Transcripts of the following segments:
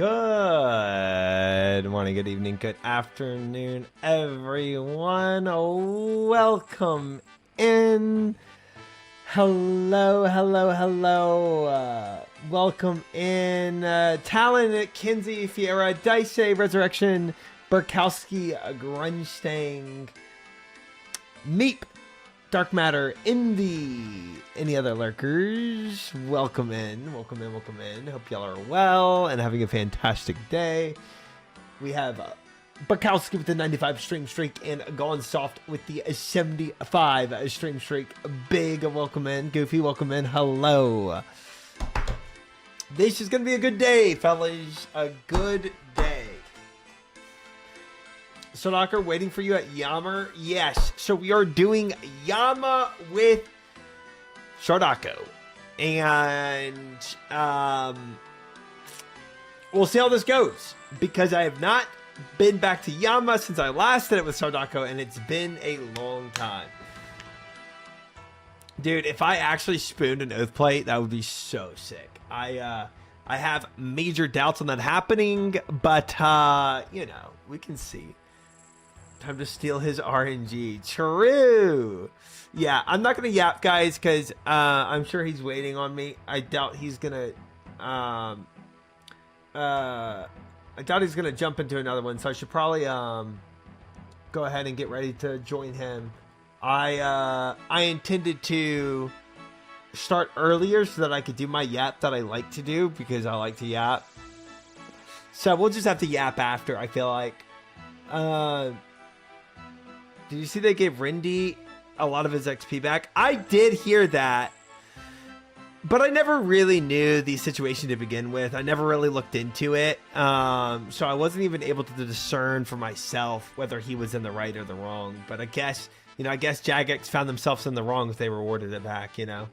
Good morning, good evening, good afternoon, everyone. Welcome in. Hello. Welcome in. Talon, Kinsey, Fiera, Dice, Resurrection, Burkowski, Grunstang, Meep, Dark Matter, Indie, any other lurkers? Welcome in. Hope y'all are well and having a fantastic day. We have Burkowski with the 95 stream streak and Gone Soft with the 75 stream streak. Big welcome in. Goofy, welcome in. Hello. This is going to be a good day, fellas. A good day. Sodaker, waiting for you at YAMA. Yes, so we are doing YAMA with Shardako. And we'll see how this goes. Because I have not been back to YAMA since I last did it with Shardako, and it's been a long time. Dude, if I actually spooned an oath plate, that would be so sick. I have major doubts on that happening, but you know, we can see. Time to steal his RNG. True. Yeah, I'm not gonna yap, guys, because I'm sure he's waiting on me. I doubt he's gonna jump into another one, so I should probably go ahead and get ready to join him. I intended to start earlier so that I could do my yap that I like to do, because I like to yap. So we'll just have to yap after, I feel like. Did you see they gave Rindy a lot of his XP back? I did hear that, but I never really knew the situation to begin with. I never really looked into it, so I wasn't even able to discern for myself whether he was in the right or the wrong. But I guess, you know, Jagex found themselves in the wrong if they rewarded it back, you know.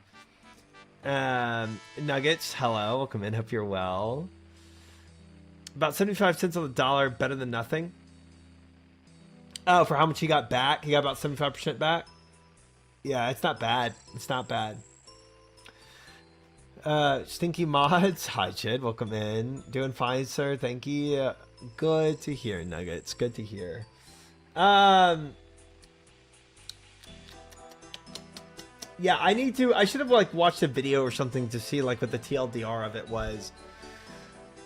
Nuggets, hello, welcome in, hope you're well. About 75 cents on the dollar, better than nothing. Oh, for how much he got back? He got about 75% back? Yeah, it's not bad. It's not bad. Stinky Mods. Hi, Chid. Welcome in. Doing fine, sir. Thank you. Good to hear, Nuggets. Good to hear. Yeah, I should have, like, watched a video or something to see, like, what the TLDR of it was.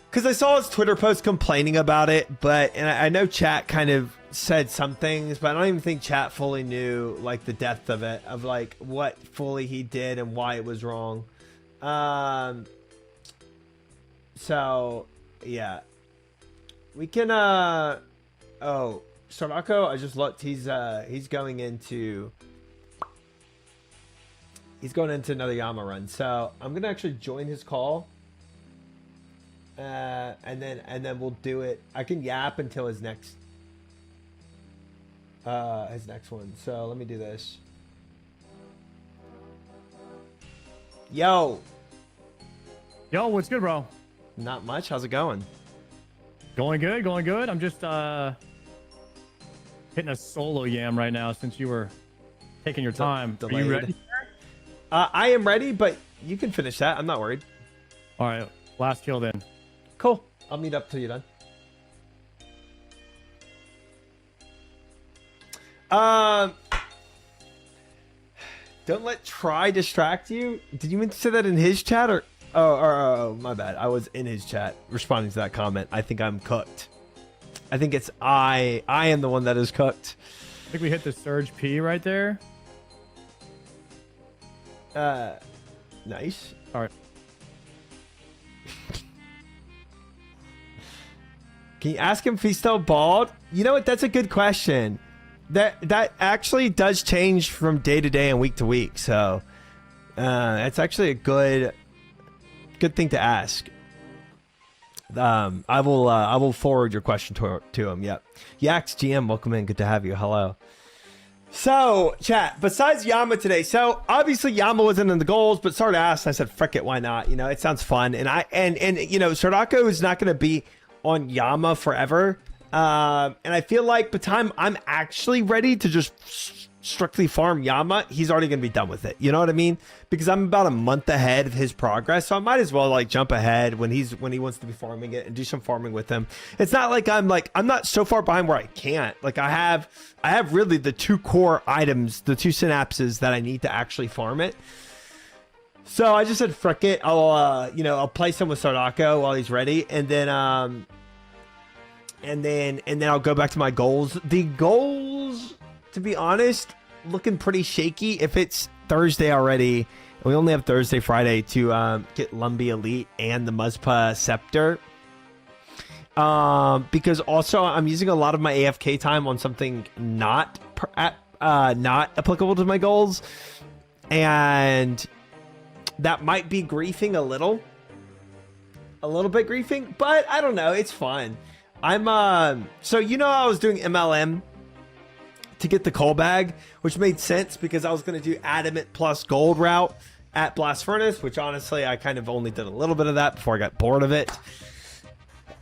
Because I saw his Twitter post complaining about it, and I know chat kind of said some things, but I don't even think chat fully knew, like, the depth of it, of, like, what fully he did and why it was wrong. So, yeah. We can, oh, Sorako, I just looked, he's going into another YAMA run, so I'm gonna actually join his call. And then we'll do it. I can yap until his next one. So let me do this. Yo, what's good, bro? Not much. How's it going? Going good. I'm just hitting a solo yam right now since you were taking your time. Are you ready? I am ready, but you can finish that. I'm not worried. All right, last kill then. Cool. I'll meet up till you're done. Don't let try distract you. Did you mean to say that in his chat or? Oh, my bad. I was in his chat responding to that comment. I think I'm cooked. I think it's I am the one that is cooked. I think we hit the surge P right there. Nice. All right. Can you ask him if he's still bald? You know what? That's a good question. That actually does change from day to day and week to week. So it's actually a good thing to ask. I will forward your question to him. Yep. Yax GM, welcome in. Good to have you. Hello. So, chat, besides YAMA today, so obviously YAMA wasn't in the goals, but Sard asked, and I said, frick it, why not? You know, it sounds fun. And you know, Sardako is not going to be on YAMA forever. And I feel like by the time I'm actually ready to just strictly farm YAMA, he's already going to be done with it. You know what I mean? Because I'm about a month ahead of his progress, so I might as well like jump ahead when he wants to be farming it and do some farming with him. It's not like I'm not so far behind where I can't. Like I have really the 2 core items, the 2 synapses that I need to actually farm it. So I just said, frick it. I'll play some with Sardako while he's ready, and then I'll go back to my goals. The goals, to be honest, looking pretty shaky. If it's Thursday already, and we only have Thursday, Friday to get Lumbee Elite and the Muzpa Scepter. Because also I'm using a lot of my AFK time on something not applicable to my goals, and that might be griefing a little bit griefing, but I don't know. It's fun. I'm so I was doing MLM to get the coal bag, which made sense because I was going to do adamant plus gold route at Blast Furnace, which honestly I kind of only did a little bit of that before I got bored of it.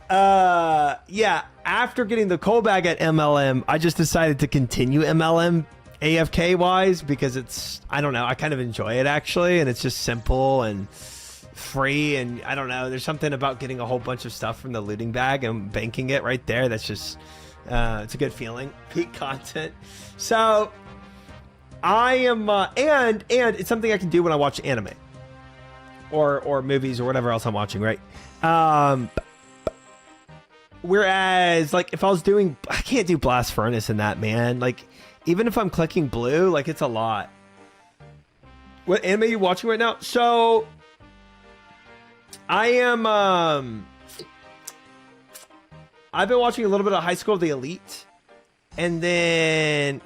Yeah, after getting the coal bag at MLM, I just decided to continue MLM AFK wise because I don't know, I kind of enjoy it actually, and it's just simple and free, and I don't know, there's something about getting a whole bunch of stuff from the looting bag and banking it right there that's just it's a good feeling. Peak content. So I am and it's something I can do when I watch anime or movies or whatever else I'm watching, right? Whereas like if I was doing, I can't do Blast Furnace in that, man. Like even if I'm clicking blue, like it's a lot. What anime are you watching right now? So I am I've been watching a little bit of High School of the Elite, and then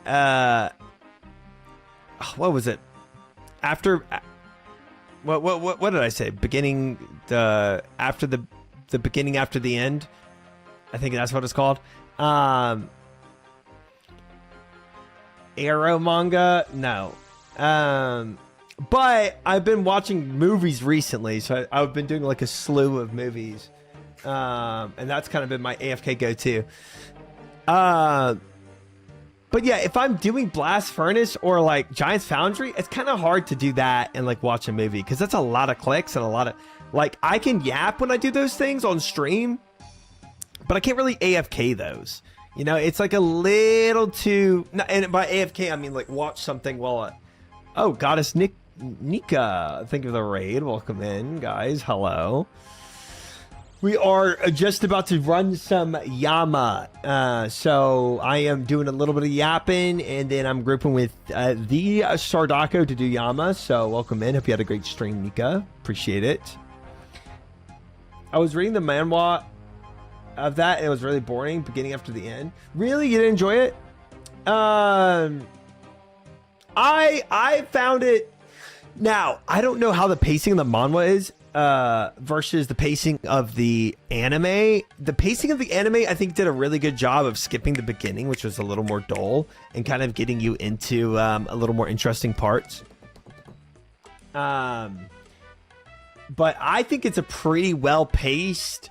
what was it? After what did I say? Beginning after the beginning after the end. I think that's what it's called. Arrow manga? No. But I've been watching movies recently, so I've been doing like a slew of movies. And that's kind of been my AFK go-to. But yeah, if I'm doing Blast Furnace or like Giant's Foundry, it's kind of hard to do that and like watch a movie because that's a lot of clicks and a lot of like I can yap when I do those things on stream, but I can't really AFK those. You know, it's like a little too. And by AFK, I mean like watch something while. Oh, Goddess Nika, thank you for the raid. Welcome in, guys. Hello. We are just about to run some YAMA. So I am doing a little bit of yapping, and then I'm grouping with the Sardako to do YAMA. So welcome in. Hope you had a great stream, Nika. Appreciate it. I was reading the manhwa of that, and it was really boring, beginning after the end. Really? You didn't enjoy it? I found it. Now, I don't know how the pacing of the manhwa is versus the pacing of the anime. The pacing of the anime, I think, did a really good job of skipping the beginning, which was a little more dull, and kind of getting you into a little more interesting parts. But I think it's a pretty well-paced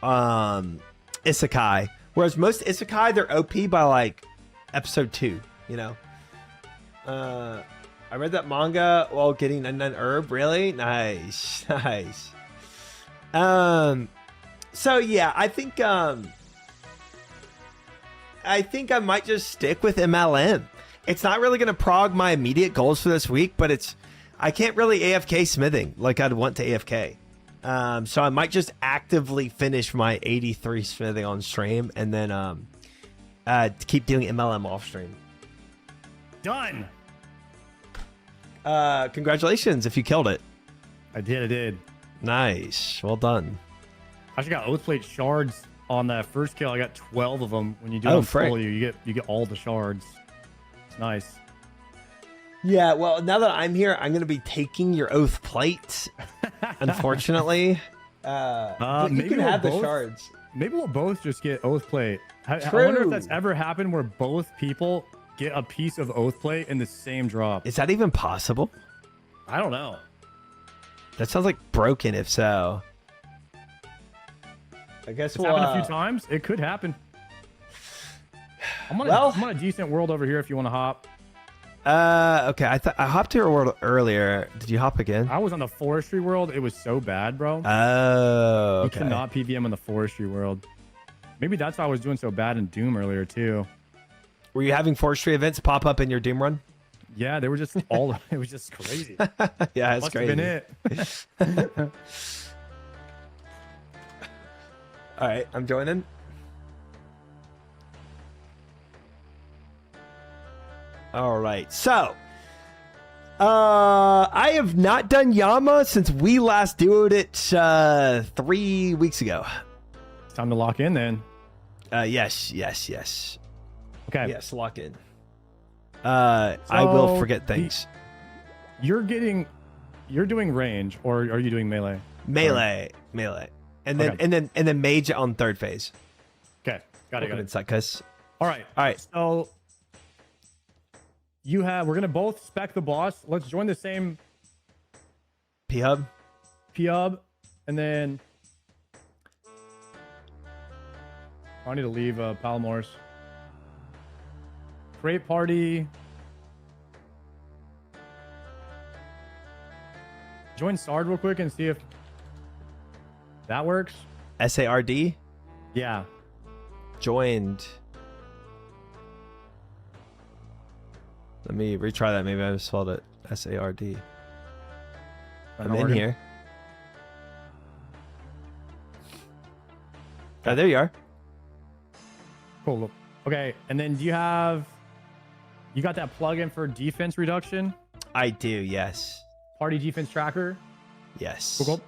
isekai. Whereas most isekai, they're OP by, like, episode 2, you know? I read that manga while getting 99 herb. Really? Nice. Nice. So yeah, I think I might just stick with MLM. It's not really going to prog my immediate goals for this week, but I can't really AFK smithing like I'd want to AFK. So I might just actively finish my 83 smithing on stream and then keep doing MLM off stream. Done. Congratulations if you killed it. I did. Nice. Well done. I actually got Oathplate shards on that first kill. I got 12 of them. When you do it full, you get all the shards. It's nice. Yeah, well, now that I'm here, I'm going to be taking your oath plate, unfortunately. But you can have the shards. Maybe we'll both just get oath plate. I wonder if that's ever happened where both people get a piece of oath plate in the same drop. Is that even possible? I don't know. That sounds like broken if so. I guess it's happened a few times. It could happen. I'm on a decent world over here if you want to hop. Okay. I hopped to your world earlier. Did you hop again? I was on the forestry world. It was so bad, bro. Oh, okay. You cannot PVM on the forestry world. Maybe that's why I was doing so bad in Doom earlier too. Were you having forestry events pop up in your Doom run? Yeah, they were just all. It was just crazy. Yeah, it's Must crazy. have been it. All right, I'm joining. All right, so I have not done YAMA since we last duoed it 3 weeks ago. It's time to lock in then. Yes. Okay. Yes, lock in. I will forget things. You're doing range, or are you doing melee? Melee, and then mage on third phase. Okay, got it. Inside, cuz. All right. So we're gonna both spec the boss. Let's join the same P-hub, and then I need to leave Palomor's. Create party. Join Sard real quick and see if that works. SARD Yeah. joined. Let me retry that. Maybe I spelled it SARD. I'm in here. Oh, there you are. Cool. Okay, and then you got that plugin for defense reduction? I do, yes. Party defense tracker? Yes. Cool.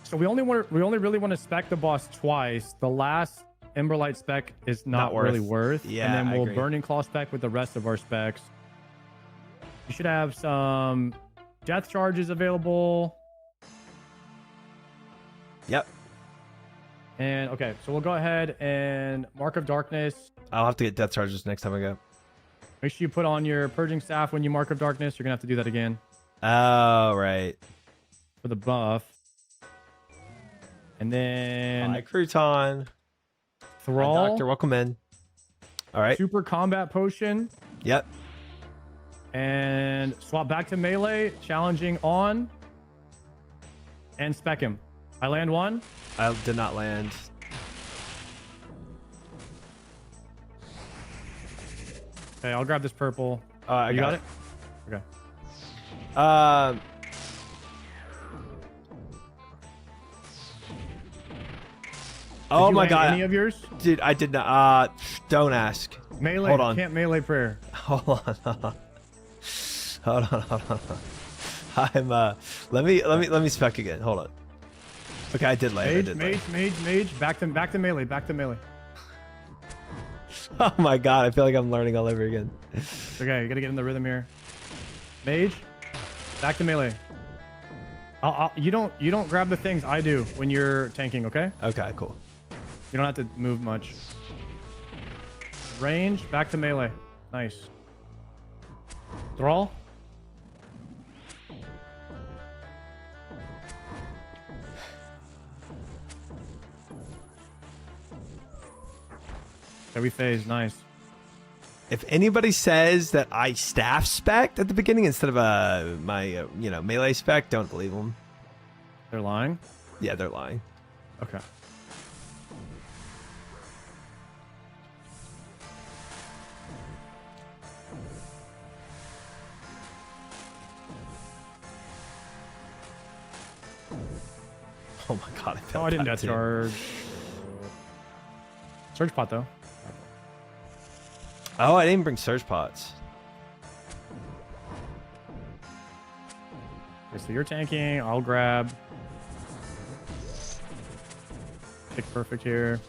So we only really want to spec the boss twice. The last Emberlight spec is not really worth. Yeah, and then I we'll agree. Burning Claw spec with the rest of our specs. You should have some death charges available. Yep. And okay, so we'll go ahead and Mark of Darkness. I'll have to get death charges next time I go. Make sure you put on your Purging Staff when you Mark of Darkness. You're gonna have to do that again Oh, right. for the buff. And then Hi, Crouton. Thrall. Hi, Doctor, welcome in. All right. Super Combat Potion. Yep. And swap back to melee, challenging on, and spec him. I land one. I did not land. Okay, I'll grab this purple. I You got it? Okay. Oh Did you my land god, Any of yours? dude! I did not. Don't ask. Melee. Hold on. Can't melee prayer. Hold on. Hold on. I'm Let me spec again. Hold on. Okay, I did land. Mage. Back to melee. Back to melee. Oh my god, I feel like I'm learning all over again. Okay, you gotta get in the rhythm here. Mage. Back to melee. You don't grab the things I do when you're tanking. Okay. Okay, cool. You don't have to move much. Range, back to melee. Nice. Thrall. Every phase, nice. If anybody says that I staff spec at the beginning instead of my melee spec, don't believe them. They're lying? Yeah, they're lying. Okay. Oh my god, I felt Oh, I didn't that death too. charge. Surge pot though. Oh, I didn't bring surge pots. Okay, so you're tanking. I'll grab. Pick perfect here.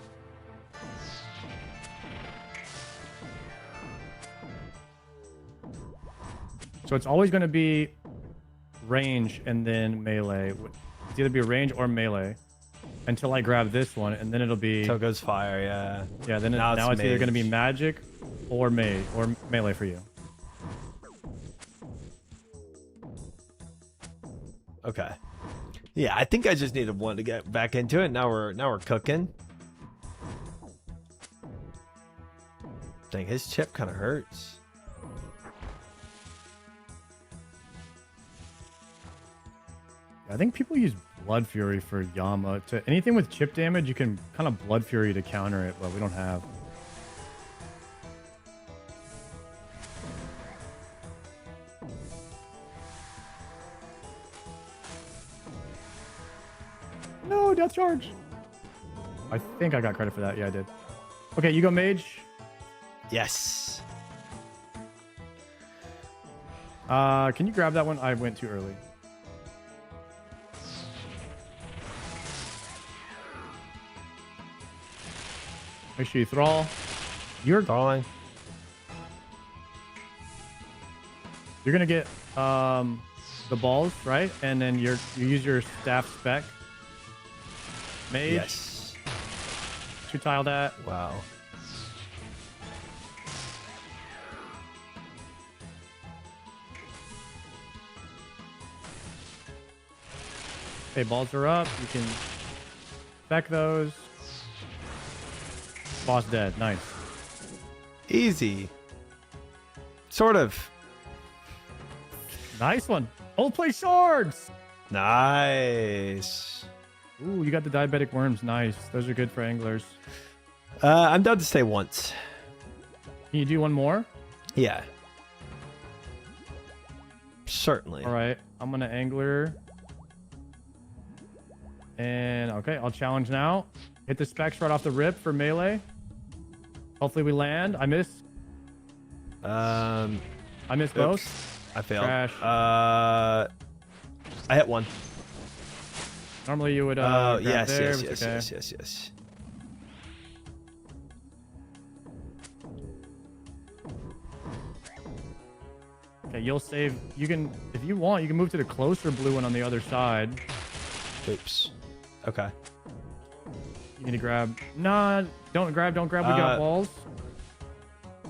So it's always going to be range and then melee. It's either be range or melee until I grab this one, and then it'll be Until it goes fire, yeah. yeah. Then now it's either going to be magic or melee for you. Okay. Yeah, I think I just needed one to get back into it. Now we're cooking. Dang, his chip kind of hurts. I think people use Blood Fury for Yama. To anything with chip damage, you can kind of Blood Fury to counter it, but we don't have. No, death charge. I think I got credit for that. Yeah, I did. Okay, you go mage. Yes. Can you grab that one? I went too early. Make sure you thrall. You're Thralling. You're gonna get the balls, right? And then you use your staff spec. Mage. Yes. Two tile that. Wow. Okay, balls are up. You can spec those. Boss dead. Nice. Easy. Sort of. Nice one. Old play swords. Nice. Ooh, you got the diabetic worms. Nice. Those are good for anglers. I'm down to stay once. Can you do one more? Yeah. Certainly. All right. I'm gonna angler. And okay, I'll challenge now. Hit the specs right off the rip for melee. Hopefully we land. I miss. I missed both. I failed. Crash. I hit one. Normally you would. Yes, there, yes, but yes, okay. yes. Okay, you'll save. You can, if you want, you can move to the closer blue one on the other side. Oops. Okay. You need to grab. Nah, don't grab. We got balls.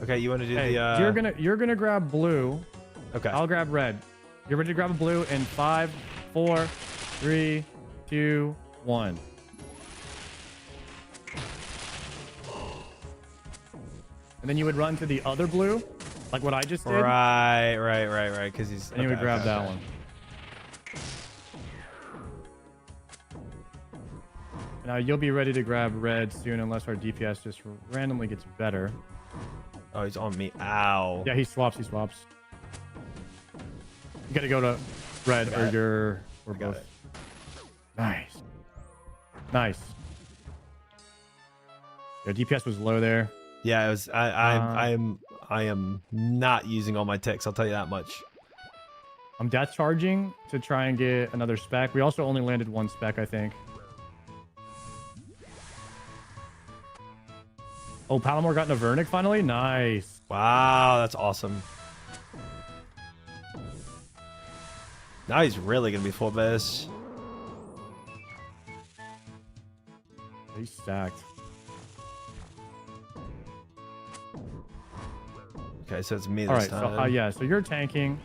Okay, you want to do Hey, the? you're gonna grab blue. Okay. I'll grab red. You're ready to grab a blue in 5, 4, 3, 2, 1. And then you would run to the other blue, like what I just did. Right. Because he's. And you would grab that one. Now you'll be ready to grab red soon, unless our DPS just randomly gets better. Oh, he's on me. Ow. Yeah, he swaps. You gotta go to red or both. it. Nice. Yeah, DPS was low there. Yeah, it was. I am not using all my ticks. I'll tell you that much. I'm death charging to try and get another spec. We also only landed one spec, I think. Oh, Palomar got Navernic finally? Nice. Wow, that's awesome. Now he's really gonna be full base. He's stacked. Okay, so it's me All this right, time. so yeah, so you're tanking.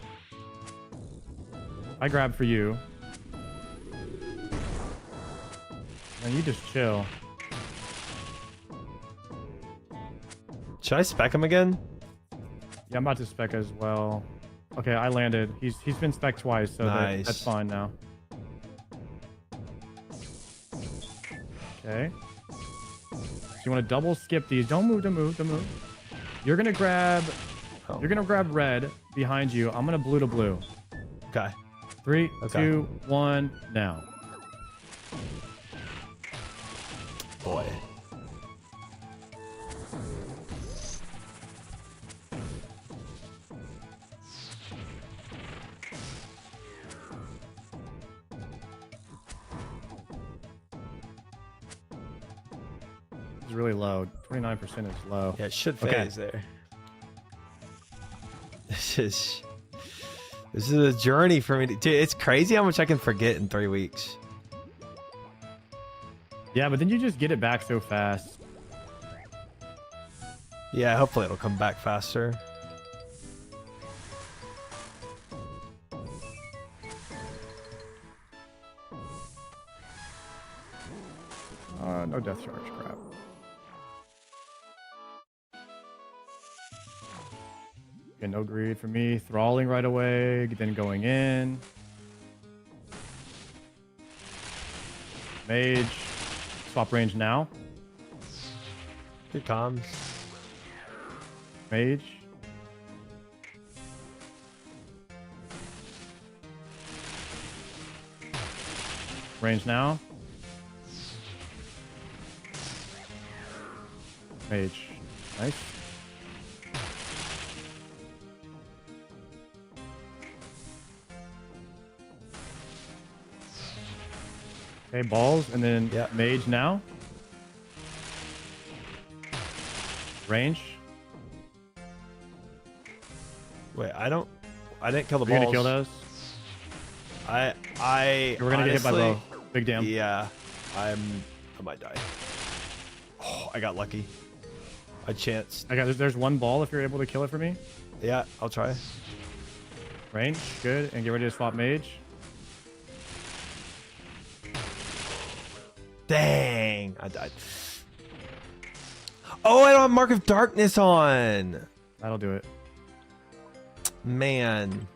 I grab for you. And you just chill. Should I spec him again? Yeah, I'm about to spec as well. Okay, I landed. He's been spec twice, so Nice. that's fine now. Okay. So you want to double skip these. Don't move. You're gonna grab. Oh. You're gonna grab red behind you. I'm gonna blue to blue. Okay. 3, Okay. 2, 1, now. Boy. It's really low. 29% is low. Yeah, it should Okay. phase there. This is a journey for me. Dude, it's crazy how much I can forget in 3 weeks. Yeah, but then you just get it back so fast. Yeah, hopefully it'll come back faster. No death charge, crap. Okay, no greed for me. Thralling right away, then going in. Mage. Swap range now. Good comms. Mage. Range now. Mage. Nice. Okay, balls, and then mage now. Range. Wait, I didn't kill the balls. You're gonna kill those? We're gonna get hit by both. Big damn. Yeah, I might die. Oh, I got lucky. I chanced. Okay, there's one ball if you're able to kill it for me. Yeah, I'll try. Range, good, and get ready to swap mage. Dang, I died. Oh, I don't have Mark of Darkness on. That'll do it. Man.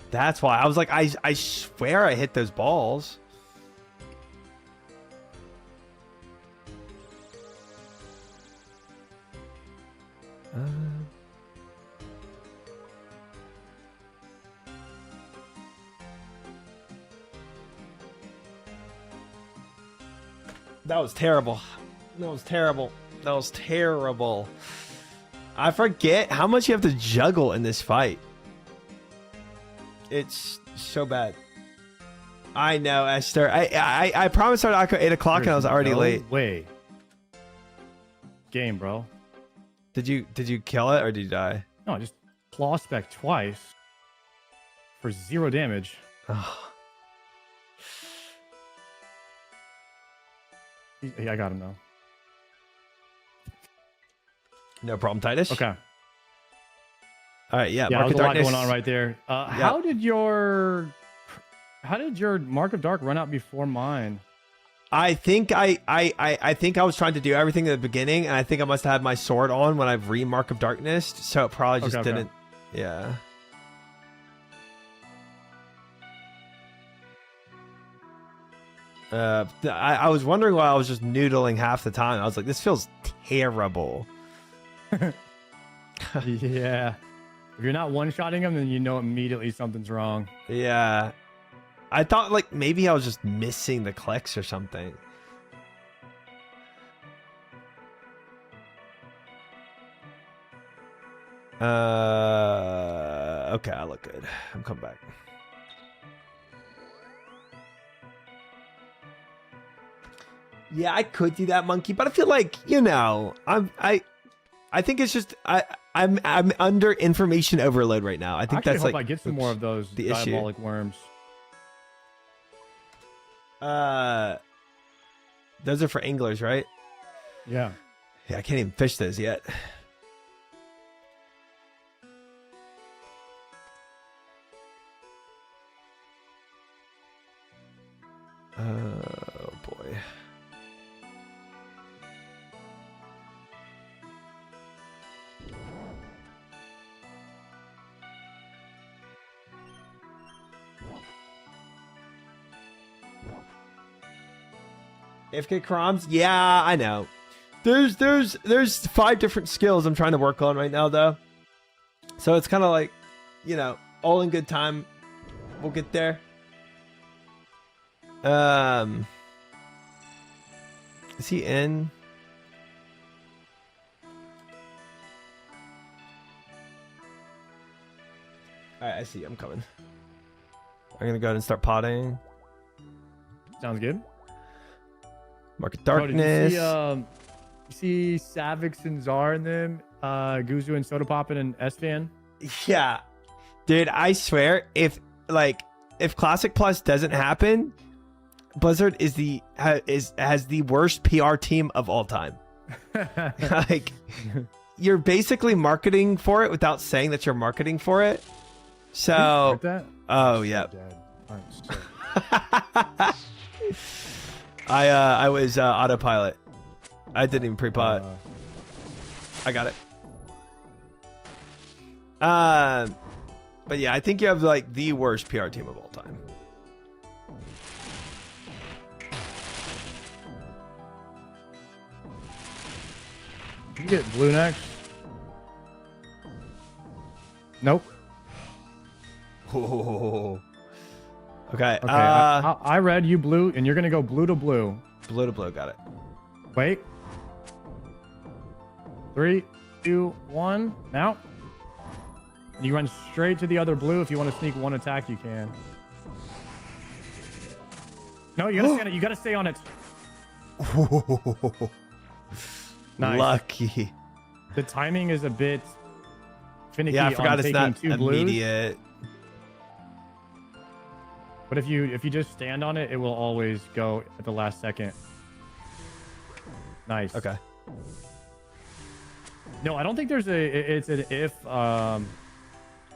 That's why. I was like, I swear I hit those balls. That was terrible. That was terrible. That was terrible. I forget how much you have to juggle in this fight. It's so bad. I know, Esther. I promised her at 8 o'clock and I was already late. Wait. Game, bro. Did you kill it or did you die? No, I just claw spec twice for 0 damage. Yeah, I got him though. No problem, Titus. Okay. All right, yeah. Yeah, Mark there's of a lot Darkness. going on right there. How did your Mark of Dark run out before mine? I think I think I was trying to do everything at the beginning, and I think I must have had my sword on when I've Mark of Darkness, so it probably just didn't. Yeah. I was wondering why I was just noodling half the time. I was like, this feels terrible. Yeah. If you're not one-shotting them, then you know immediately something's wrong. Yeah. I thought like maybe I was just missing the clicks or something. Okay, I look good. I'm coming back. Yeah, I could do that, Monkey, but I feel like, you know, I think it's just I'm under information overload right now. I think I that's hope like I get some more of those the diabolic worms. Those are for anglers, right? Yeah. Yeah, I can't even fish those yet. Oh boy. FK Croms? Yeah, I know. There's 5 different skills I'm trying to work on right now though. So it's kind of like, you know, all in good time. We'll get there. Is he in? All right, I see. I'm coming. I'm gonna go ahead and start potting. Sounds good. Mark of Darkness. Bro, you see Savix and Czar in them? Guzu and Soda Poppin and S-Fan? Yeah, dude. I swear, if Classic Plus doesn't happen, Blizzard has the worst PR team of all time. Like, you're basically marketing for it without saying that you're marketing for it. So, oh yeah. I was autopilot. I didn't even pre-pot. I got it. But yeah, I think you have like the worst PR team of all time. You get blue next. Nope. Oh. Okay. Okay. I read you blue, and you're gonna go blue to blue. Blue to blue. Got it. Wait. 3, 2, 1. Now. You run straight to the other blue. If you want to sneak one attack, you can. No, you gotta stay on it. You gotta stay on it. Nice. Lucky. The timing is a bit finicky. Yeah, I forgot it's not two blues. immediate. But if you just stand on it, it will always go at the last second. Nice. Okay. No, I don't think there's it's an if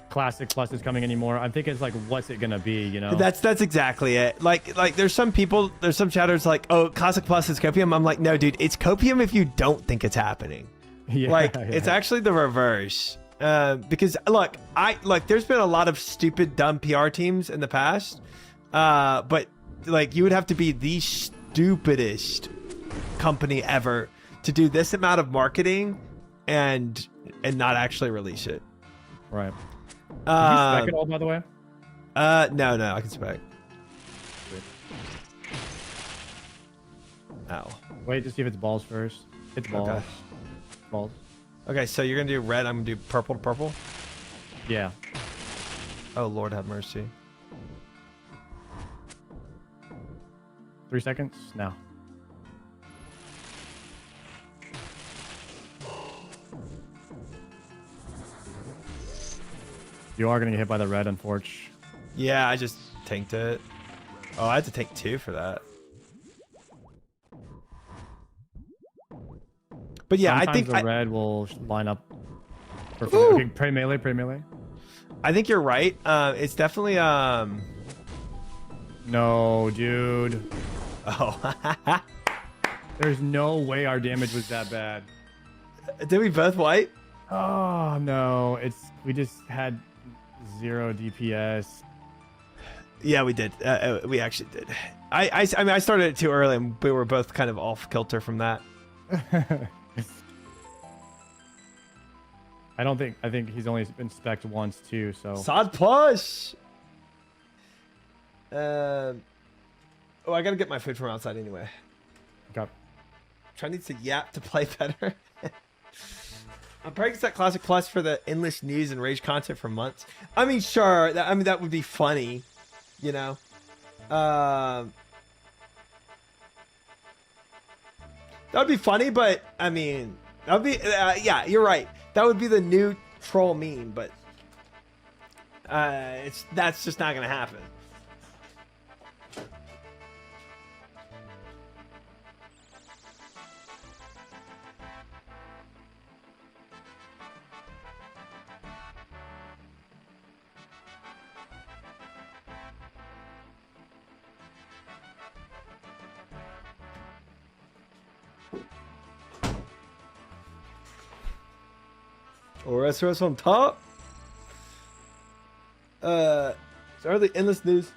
Classic Plus is coming anymore. I think it's like, what's it gonna be, you know? That's exactly it. Like there's some chatters like, oh, Classic Plus is copium. I'm like, no, dude, it's copium if you don't think it's happening. Yeah, like it's actually the reverse. Because look, there's been a lot of stupid, dumb PR teams in the past. But like you would have to be the stupidest company ever to do this amount of marketing and not actually release it. Right. Did you spec it all, by the way? No, I can spec. Ow. Wait to see if it's balls first. It's balls. Okay. Balls. Okay, so you're gonna do red. I'm gonna do purple to purple. Yeah. Oh Lord, have mercy. 3 seconds now. You are gonna get hit by the red, unfortunately. Yeah, I just tanked it. Oh, I had to tank 2 for that. But yeah, sometimes I think the red will line up. Perfect. Okay, pray melee, pray melee. I think you're right. It's definitely No, dude. Oh. There's no way our damage was that bad. Did we both wipe? Oh no, we just had 0 DPS. Yeah, we did. We actually did. I mean, I started it too early, and we were both kind of off kilter from that. I think he's only been spec'd once too, so. Sod push! Oh, I gotta get my food from outside anyway. Okay. Trying to yap to play better. I'm probably set Classic Plus for the endless news and rage content for months. I mean, sure. That would be funny, you know. That would be funny, but I mean, that would be. Yeah, you're right. That would be the new troll meme, but that's just not gonna happen. Or SRS on top. Start the endless news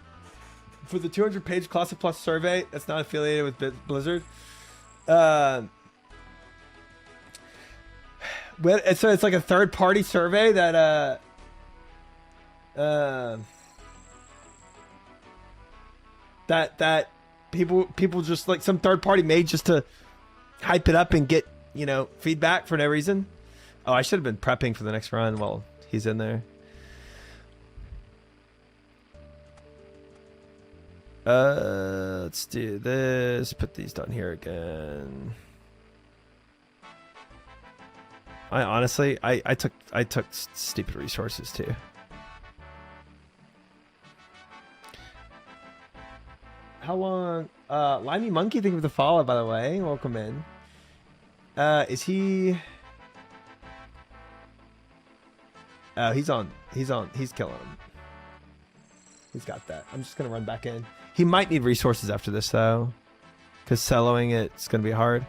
for the 200-page Classic Plus survey that's not affiliated with Blizzard. So it's like a third-party survey that that people just like some third party made just to hype it up and get, you know, feedback for no reason. Oh, I should have been prepping for the next run while he's in there. Let's do this. Put these down here again. I honestly, I took stupid resources too. How long? Limey Monkey, thank you for the follow, by the way. Welcome in. Is he? Oh, he's killing him. He's got that. I'm just gonna run back in. He might need resources after this though, because soloing it's gonna be hard.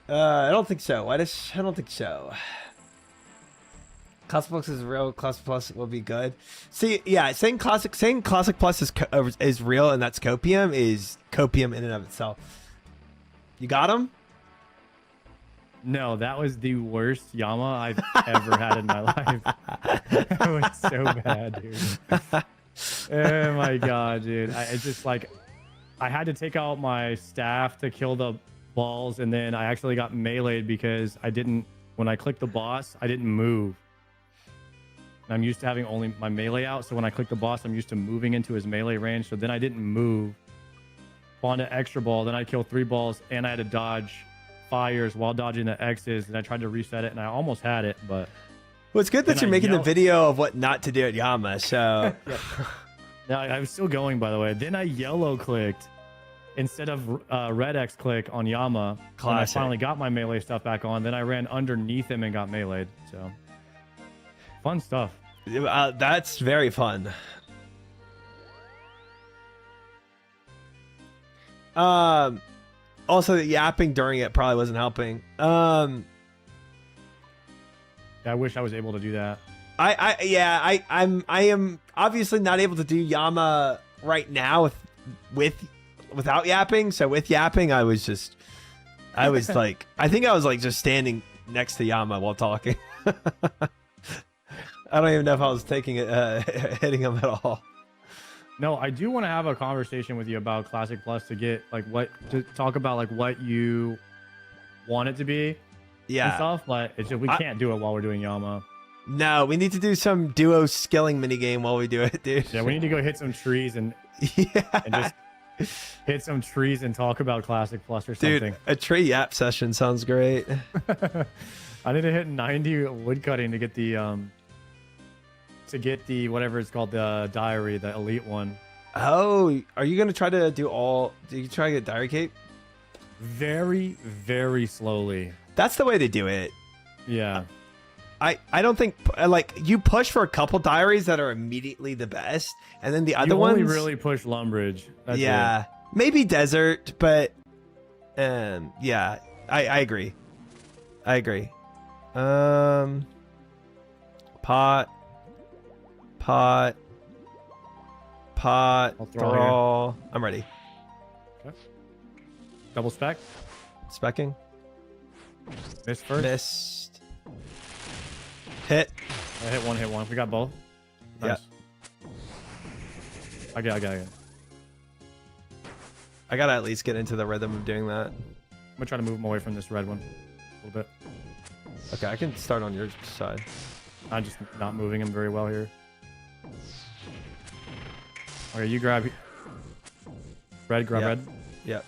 I don't think so. I don't think so. Classic Plus is real. Classic Plus will be good. See, yeah, saying Classic Plus is real and that's copium is copium in and of itself. You got him? No, that was the worst Yama I've ever had in my life. It was so bad, dude. Oh my god, dude. It's just like I had to take out my staff to kill the balls, and then I actually got meleeed because when I clicked the boss, I didn't move. And I'm used to having only my melee out, so when I click the boss, I'm used to moving into his melee range, so then I didn't move. Spawned an extra ball, then I killed 3 balls, and I had to dodge fires while dodging the X's, and I tried to reset it, and I almost had it, but... Well, it's good that you're making the video of what not to do at Yama, so... Yeah. No, I was still going, by the way. Then I yellow clicked instead of red X click on Yama. Classic. When I finally got my melee stuff back on, then I ran underneath him and got meleeed, so... Fun stuff. That's very fun. Also, the yapping during it probably wasn't helping. Yeah, I wish I was able to do that. I am obviously not able to do Yama right now without yapping. So with yapping, I was like, I think I was like just standing next to Yama while talking. I don't even know if I was taking it, hitting him at all. No, I do want to have a conversation with you about Classic Plus to get to talk about like what you want it to be. Yeah. And stuff, but it's just, we can't do it while we're doing Yama. No, we need to do some duo skilling minigame while we do it, dude. Yeah, we need to go hit some trees and just hit some trees and talk about Classic Plus or something. Dude, a tree yap session sounds great. I need to hit 90 woodcutting to get the whatever it's called, the diary, the elite one. Oh, are you gonna try to do you try to get diary cape? Very, very slowly. That's the way to do it. Yeah. I don't think like you push for a couple diaries that are immediately the best, and then the other ones only really push Lumbridge. That's yeah, maybe desert, but yeah, I agree. I agree. Pot, throw. I'm ready. Okay. Double spec. Specking. Missed first. Missed. Hit. I hit one. We got both. Nice. Yeah. I got it. I gotta at least get into the rhythm of doing that. I'm gonna try to move him away from this red one a little bit. Okay, I can start on your side. I'm just not moving him very well here. Okay, you grab red. Grab red. Yep.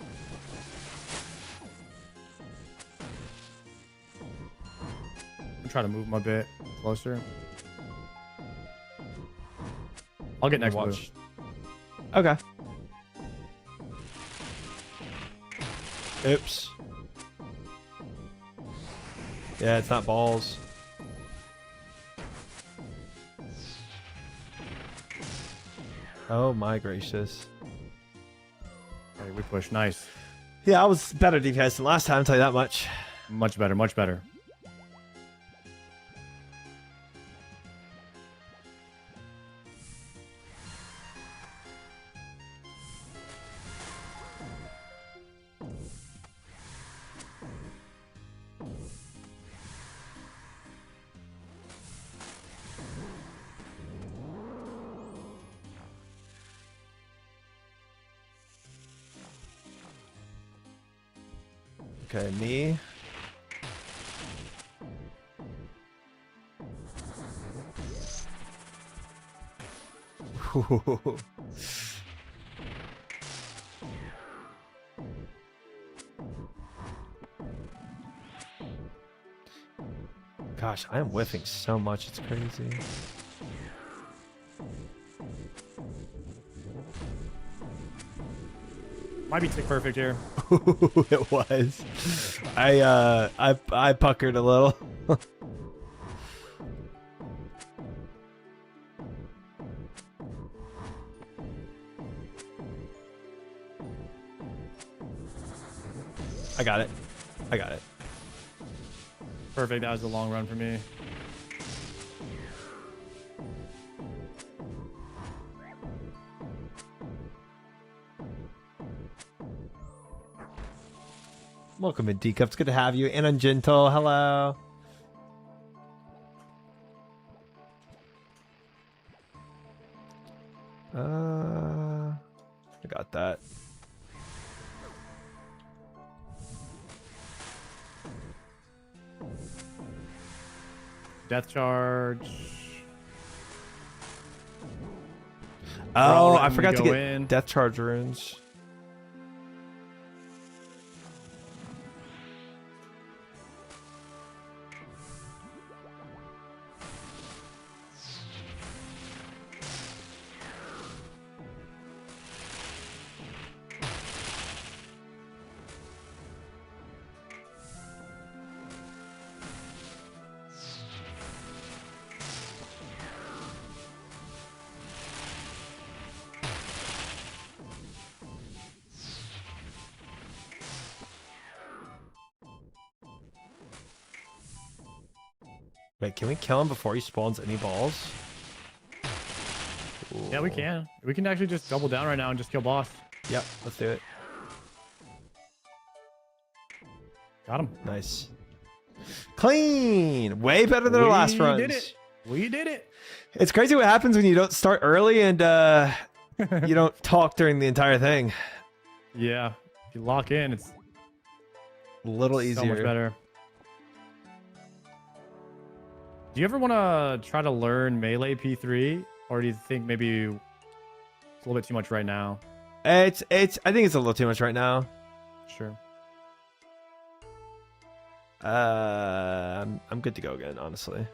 I'm trying to move him a bit closer. I'll get next blue. Okay. Oops. Yeah, it's not balls. Oh my gracious. Okay, we push. Nice. Yeah, I was better DPS than last time, I'll tell you that much. Much better, much better. Okay, me. Gosh, I am whiffing so much, it's crazy. Might be tick perfect here. It was. I puckered a little. I got it. I got it. Perfect. That was a long run for me. Welcome in, D-Cup. It's good to have you. And Ungentle, hello. I got that. Death charge. Oh, I Ready forgot to go get in. death charge runes. Wait, can we kill him before he spawns any balls? Yeah, we can. We can actually just double down right now and just kill boss. Yep, let's do it. Got him. Nice. Clean! Way better than our last runs. We did it. We did it. It's crazy what happens when you don't start early and you don't talk during the entire thing. Yeah. If you lock in, it's A little so easier. much better. Do you ever want to try to learn melee P3, or do you think maybe it's a little bit too much right now? I think it's a little too much right now. Sure. I'm good to go again, honestly.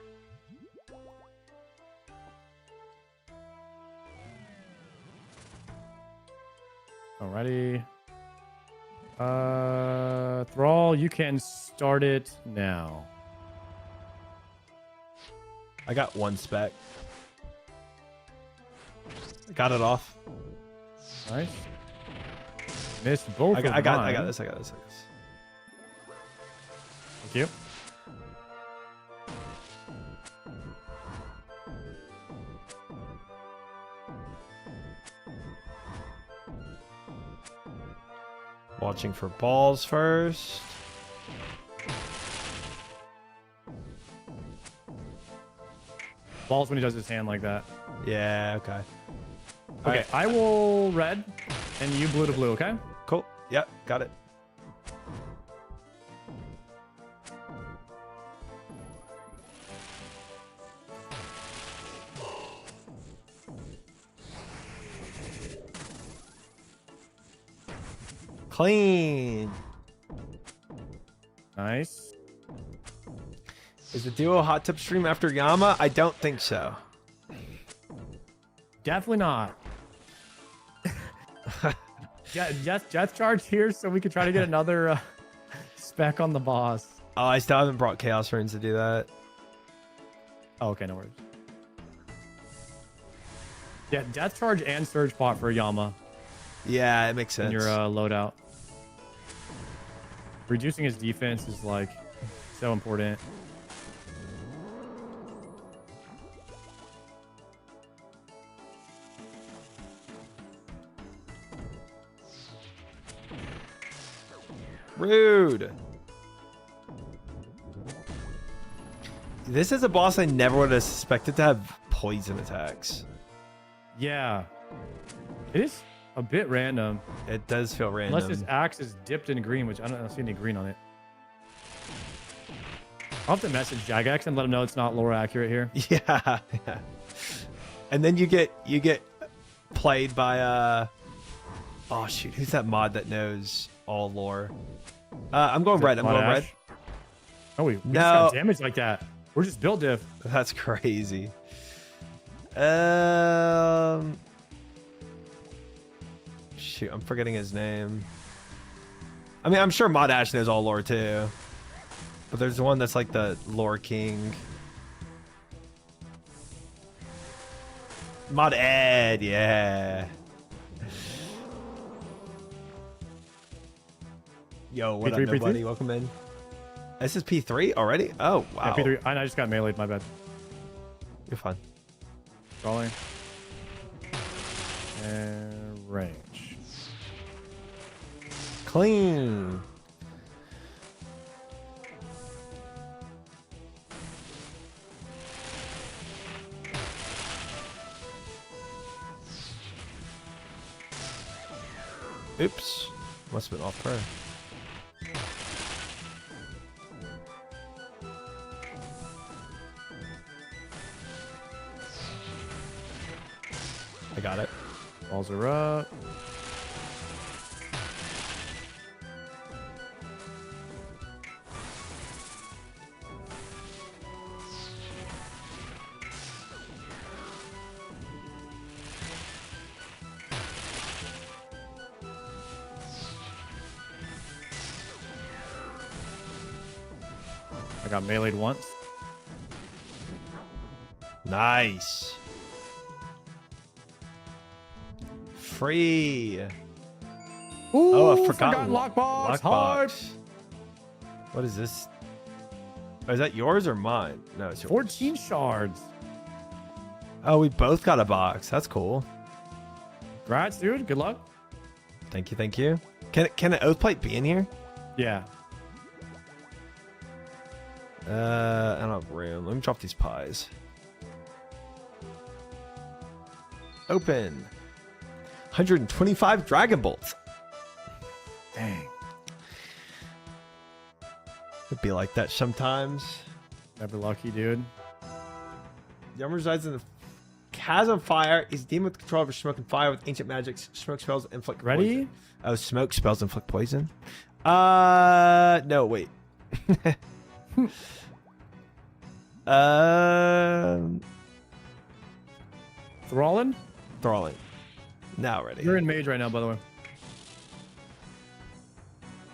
Alrighty. Thrall, you can start it now. I got one spec. Got it off. Nice. Missed both. I got this. Thank you. Watching for balls first. Balls when he does his hand like that. Yeah, okay. Okay, Alright. I will red, and you blue to blue, okay? Cool. Yep, got it. Clean. Nice. Is the duo hot tip stream after Yama? I don't think so. Definitely not. Death charge here so we could try to get another spec on the boss. Oh, I still haven't brought Chaos Runes to do that. Oh, okay, no worries. Yeah, death charge and surge pot for Yama Yeah, it makes sense. in your loadout. Reducing his defense is like so important. Rude. This is a boss I never would have suspected to have poison attacks. Yeah. It is a bit random. It does feel random. Unless his axe is dipped in green, which I don't see any green on it. I'll have to message Jagex and let him know it's not lore accurate here. Yeah, yeah. And then you get played by oh shoot, who's that mod that knows all lore? I'm going red. I'm going red. Oh, we just No. got damage like that. We're just build diff. That's crazy. Shoot, I'm forgetting his name. I mean, I'm sure Mod Ash knows all lore too. But there's one that's like the lore king. Mod Ed, yeah. Yo, what P3, up, nobody? Welcome in. This is P3 already? Oh, wow. Yeah, P3. I just got meleeed, my bad. You're fine. Crawling. And range. Clean. Oops. Must have been off prayer. I got it. Balls are up. I got meleeed once. Nice. Free. Ooh, Oh, a forgotten lockbox. lockbox. What is this? Oh, is that yours or mine? No, it's yours. 14 shards. Oh, we both got a box. That's cool. Congrats, dude. Good luck. Thank you, thank you. Can an oath plate be in here? Yeah. I don't have room. Let me drop these pies. Open. 125 Dragon Bolts. Dang. It'd be like that sometimes. Never lucky, dude. Yama resides in the chasm fire. He's demon with control over smoke and fire with ancient magics. Smoke spells inflict Ready? poison. Oh, smoke spells inflict poison. No, wait. Thrallin? Thralling. Now ready. You're in mage right now, by the way.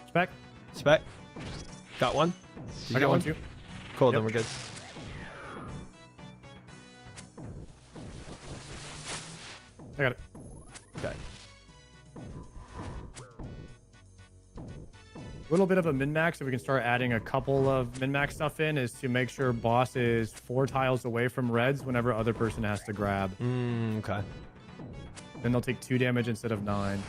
Spec? Spec. Got one? I got one too. Cool, Yep. then we're good. I got it. Okay. A little bit of a min-max, if we can start adding a couple of min-max stuff in, is to make sure boss is 4 tiles away from reds whenever other person has to grab. Okay. Then they'll take 2 damage instead of 9.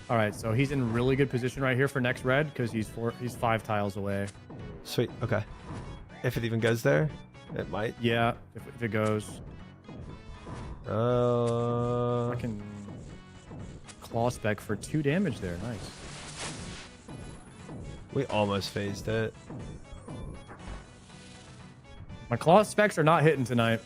All right, so he's in really good position right here for next red because he's 5 tiles away. Sweet. Okay. If it even goes there, it might. Yeah, if it goes. I can claw spec for 2 damage there. Nice. We almost phased it. My claw specs are not hitting tonight.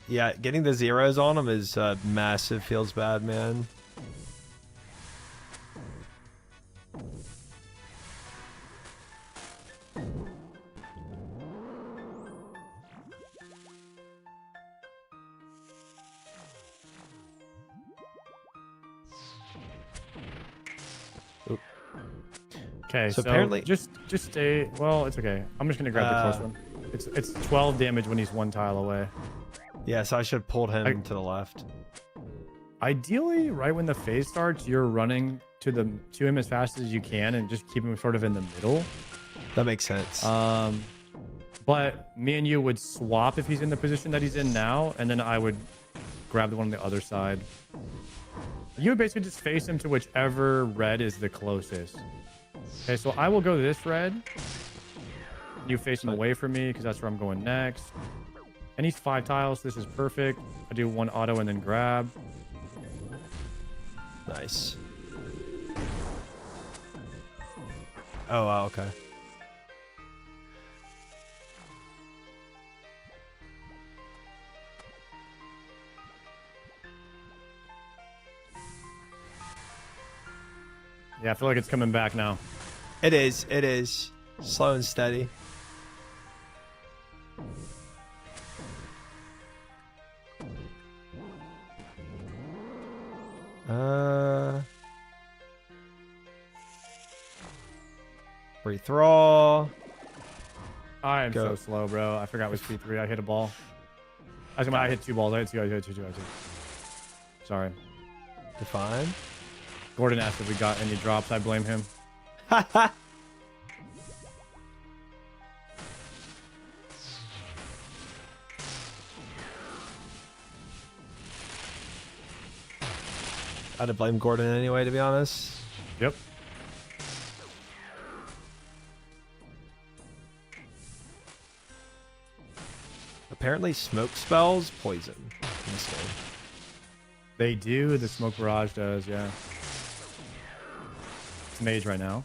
Yeah, getting the zeros on them is massive. Feels bad, man. Okay, so apparently just stay. Well, it's okay. I'm just gonna grab the close one. It's 12 damage when he's 1 tile away. Yeah, so I should have pulled him to the left. Ideally, right when the phase starts, you're running to him as fast as you can and just keep him sort of in the middle. That makes sense. But me and you would swap if he's in the position that he's in now, and then I would grab the one on the other side. You would basically just face him to whichever red is the closest. Okay, so I will go this red. You face him away from me because that's where I'm going next. And he's 5 tiles. This is perfect. I do 1 auto and then grab. Nice. Oh, wow, okay. Yeah, I feel like it's coming back now. It is. It is. Slow and steady. Free throw. I am Go. so slow, bro. I forgot it was P3. I hit a ball. I hit 2 balls. I hit 2. I hit 2. I hit 2. Sorry. Define. Gordon asked if we got any drops. I blame him. I'd have blamed Gordon anyway, to be honest. Yep. Apparently smoke spells poison in this game. They do. The smoke barrage does, yeah. It's mage right now.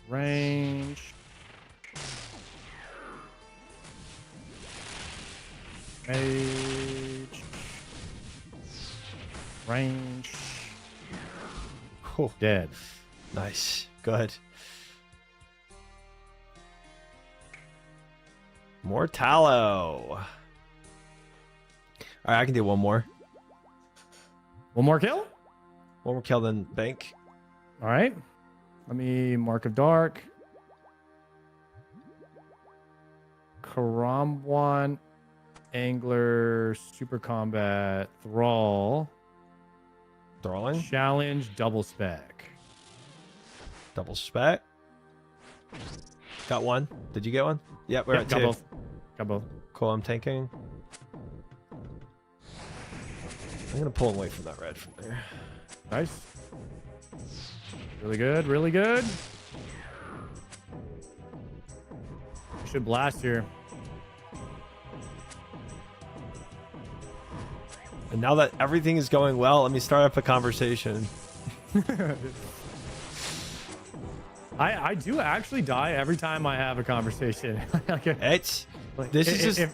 Range. Mage. Range. Oh, Dead. nice. Good. More tallow. All right, I can do one more. One more kill? One more kill, then bank. All right. Let me Mark of Dark. Karamwan, Angler, Super Combat, Thrall, Thralling. Challenge, Double Spec. Double spec. Got one. Did you get one? Yep, we're Yep, at got two. both. Got both. Cool, I'm tanking. I'm gonna pull away from that red from there. Nice. Really good, really good. We should blast here. And now that everything is going well, let me start up a conversation. I do actually die every time I have a conversation. It's this is just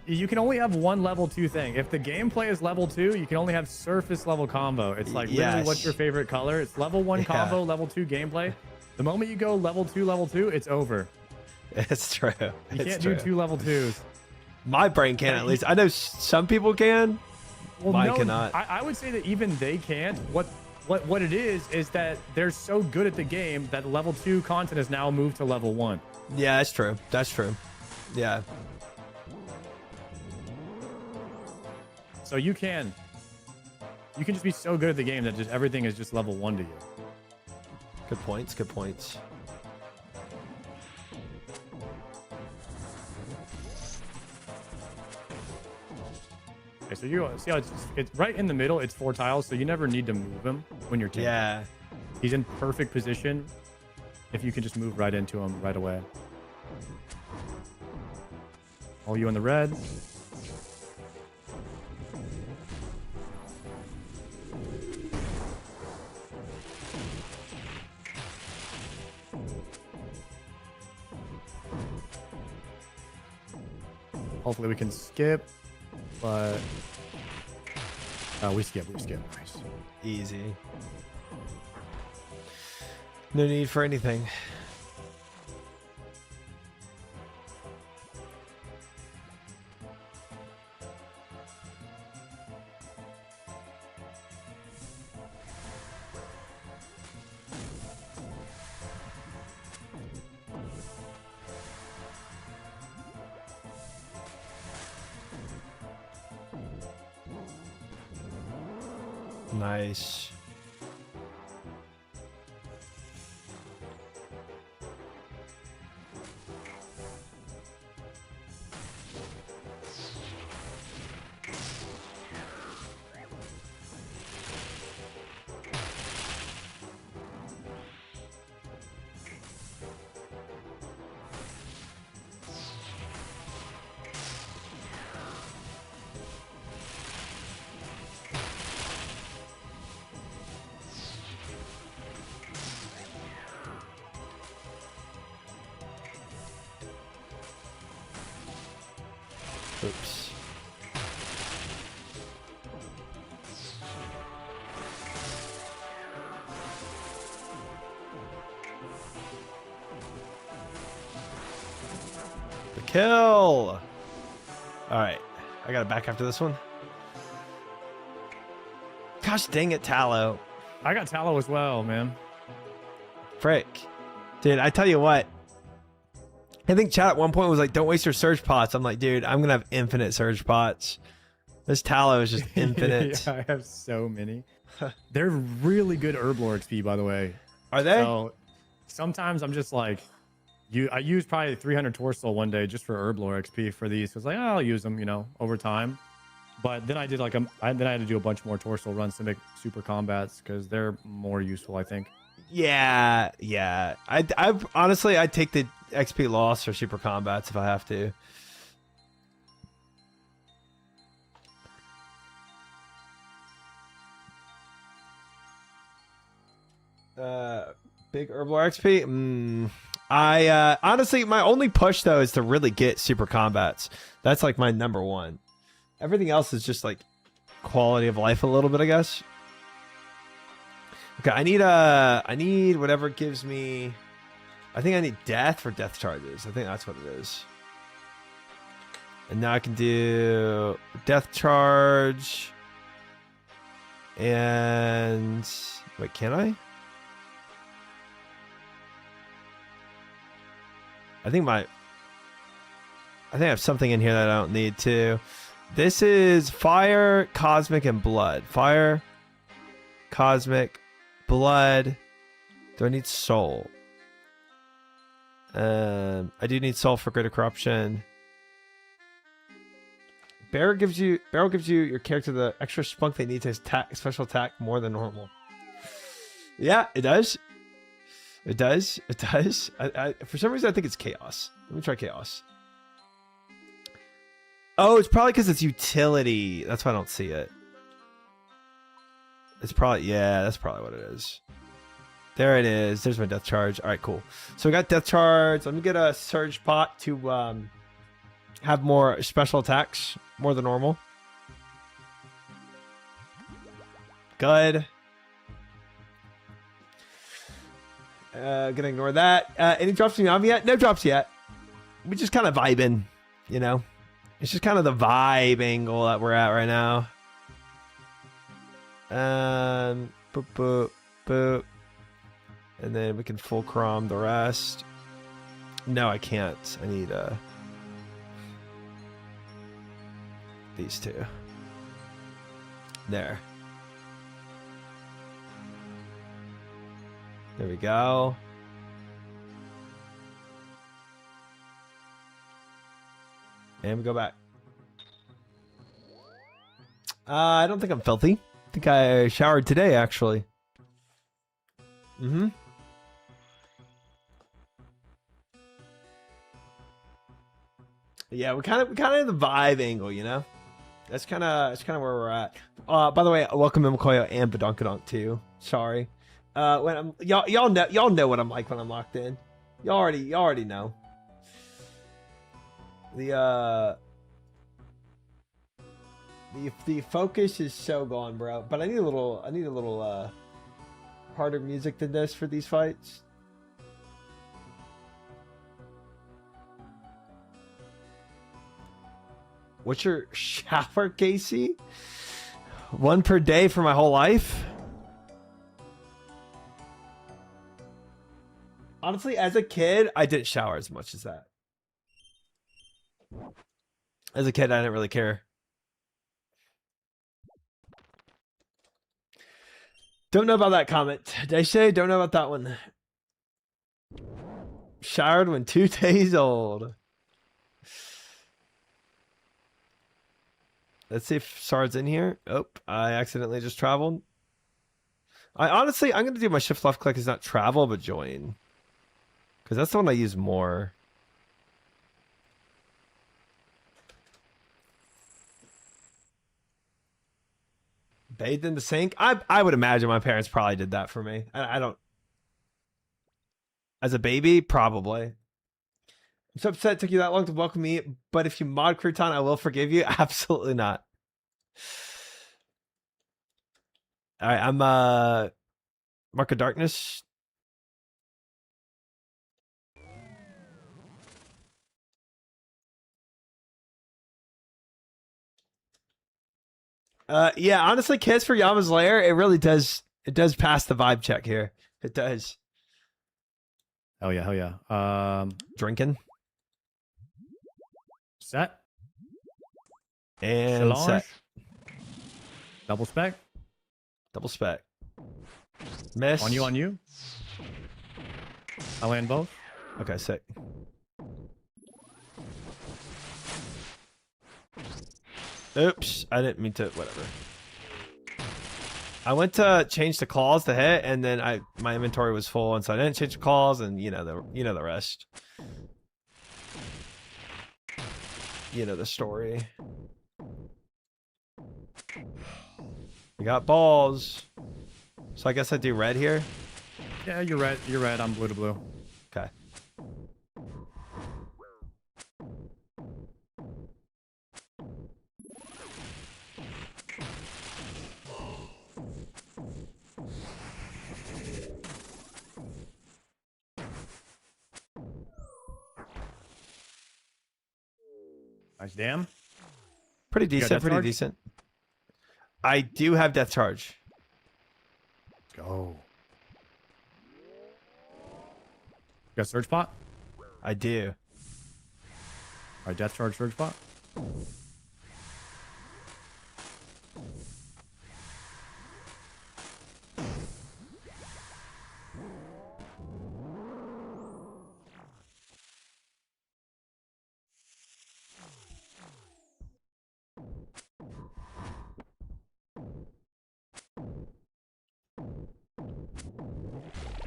you can only have one level 2 thing. If the gameplay is level 2, you can only have surface level combo. It's like literally what's your favorite color? It's level 1 combo, level 2 gameplay. The moment you go level 2, it's over. It's true. You can't do 2 level 2s. My brain can at least. I know some people can. Well, Mine no, cannot. I would say that even they can't. What it is that they're so good at the game that level 2 content has now moved to level 1. Yeah, that's true. That's true. Yeah. So you can just be so good at the game that just everything is just level 1 to you. Good points. Good points. Okay, so you see how it's right in the middle. It's 4 tiles, so you never need to move him when you're tanking. Yeah. He's in perfect position if you can just move right into him right away. All you in the red. Hopefully we can skip, but we skip. Nice. Easy. No need for anything. Nice. Oops. The kill. All right. I got to back after this one. Gosh dang it, Tallow. I got tallow as well, man. Frick. Dude, I tell you what. I think chat at one point was like, don't waste your surge pots. I'm like, dude, I'm going to have infinite surge pots. This tallow is just infinite. Yeah, I have so many. They're really good herb lore XP, by the way. Are they? So sometimes I'm just like, I used probably 300 torso one day just for herb lore XP for these. Cause like, oh, I'll use them, over time. But then I did then I had to do a bunch more torso runs to make super combats because they're more useful, I think. Yeah, yeah. I honestly, I'd take the XP loss or super combats if I have to. Big Herblore XP. I honestly, my only push though is to really get super combats. That's like my number one. Everything else is just like quality of life a little bit, I guess. Okay, I need whatever gives me. I think I need death for death charges. I think that's what it is. And now I can do death charge. And wait, can I? I think I have something in here that I don't need to. This is fire, cosmic, and blood. Fire, cosmic, blood. Do I need soul? I do need soul for greater corruption. Barrel gives you your character the extra spunk they need to attack special attack more than normal. Yeah, it does. It does. It does. For some reason, I think it's chaos. Let me try chaos. Oh, it's probably because it's utility. That's why I don't see it. It's probably, yeah, that's probably what it is. There it is. There's my death charge. All right, cool. So we got death charge. Let me get a surge pot to have more special attacks, more than normal. Good. Gonna ignore that. Any drops from Yama yet? No drops yet. We just kind of vibing, you know. It's just kind of the vibe angle that we're at right now. Boop, boop, boop. And then we can full crom the rest. No, I can't. I need these two. There. There we go. And we go back. I don't think I'm filthy. I think I showered today, actually. Mm-hmm. Yeah, we kind of in the vibe angle, you know. That's kind of where we're at. By the way, welcome Mimokoyo and Badonkadonk too. Sorry. When I'm y'all know what I'm like when I'm locked in. Y'all already know. The focus is so gone, bro. But I need a little harder music than this for these fights. What's your shower, Casey? 1 per day for my whole life? Honestly, as a kid, I didn't shower as much as that. As a kid, I didn't really care. Don't know about that comment. Daishe, don't know about that one. Showered when 2 days old. Let's see if Sard's in here. Oh, I accidentally just traveled. I'm going to do my shift left click is not travel, but join. Because that's the one I use more. Bathed in the sink? I would imagine my parents probably did that for me. I don't... As a baby, probably. I'm so upset it took you that long to welcome me, but if you mod Crouton, I will forgive you. Absolutely not. All right, I'm Mark of Darkness. Yeah, honestly, Kiss for Yama's Lair, it really does. It does pass the vibe check here. It does. Hell yeah, hell yeah. Drinking. Set. And Challenge. set. Double spec. Double spec. Miss. On you. I land both. Okay, sick. Oops, I didn't mean to, whatever. I went to change the claws to hit, and then my inventory was full, and so I didn't change the claws, and you know the rest. You know the story. We got balls. So I guess I do red here. Yeah, you're red. You're red. I'm blue to blue. Okay. Nice dam. Pretty You got decent. death Pretty charge? decent. I do have death charge. Let's go. You got surge pot? I do. All right, death charge, surge pot.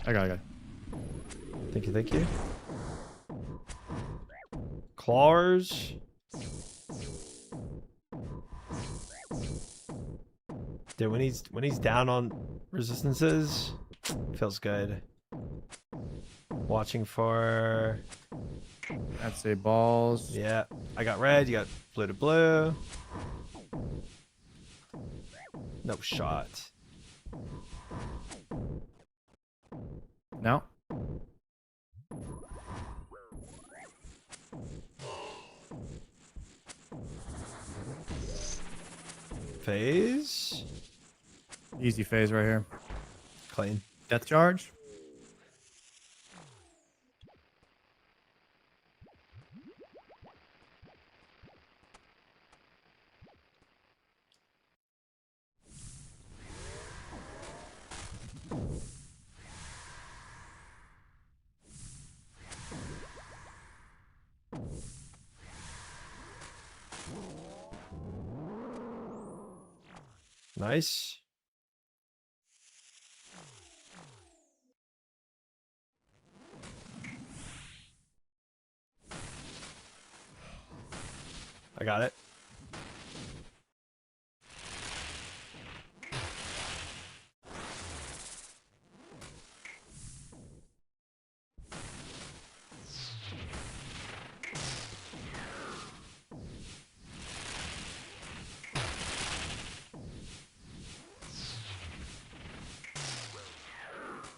I got it. Thank you. Thank you. Claws. Dude, when he's down on resistances, feels good. Watching for. I'd say balls. Yeah, I got red. You got blue to blue. No shot. No. Phase. Easy phase right here. Clean. Death charge. Nice. I got it.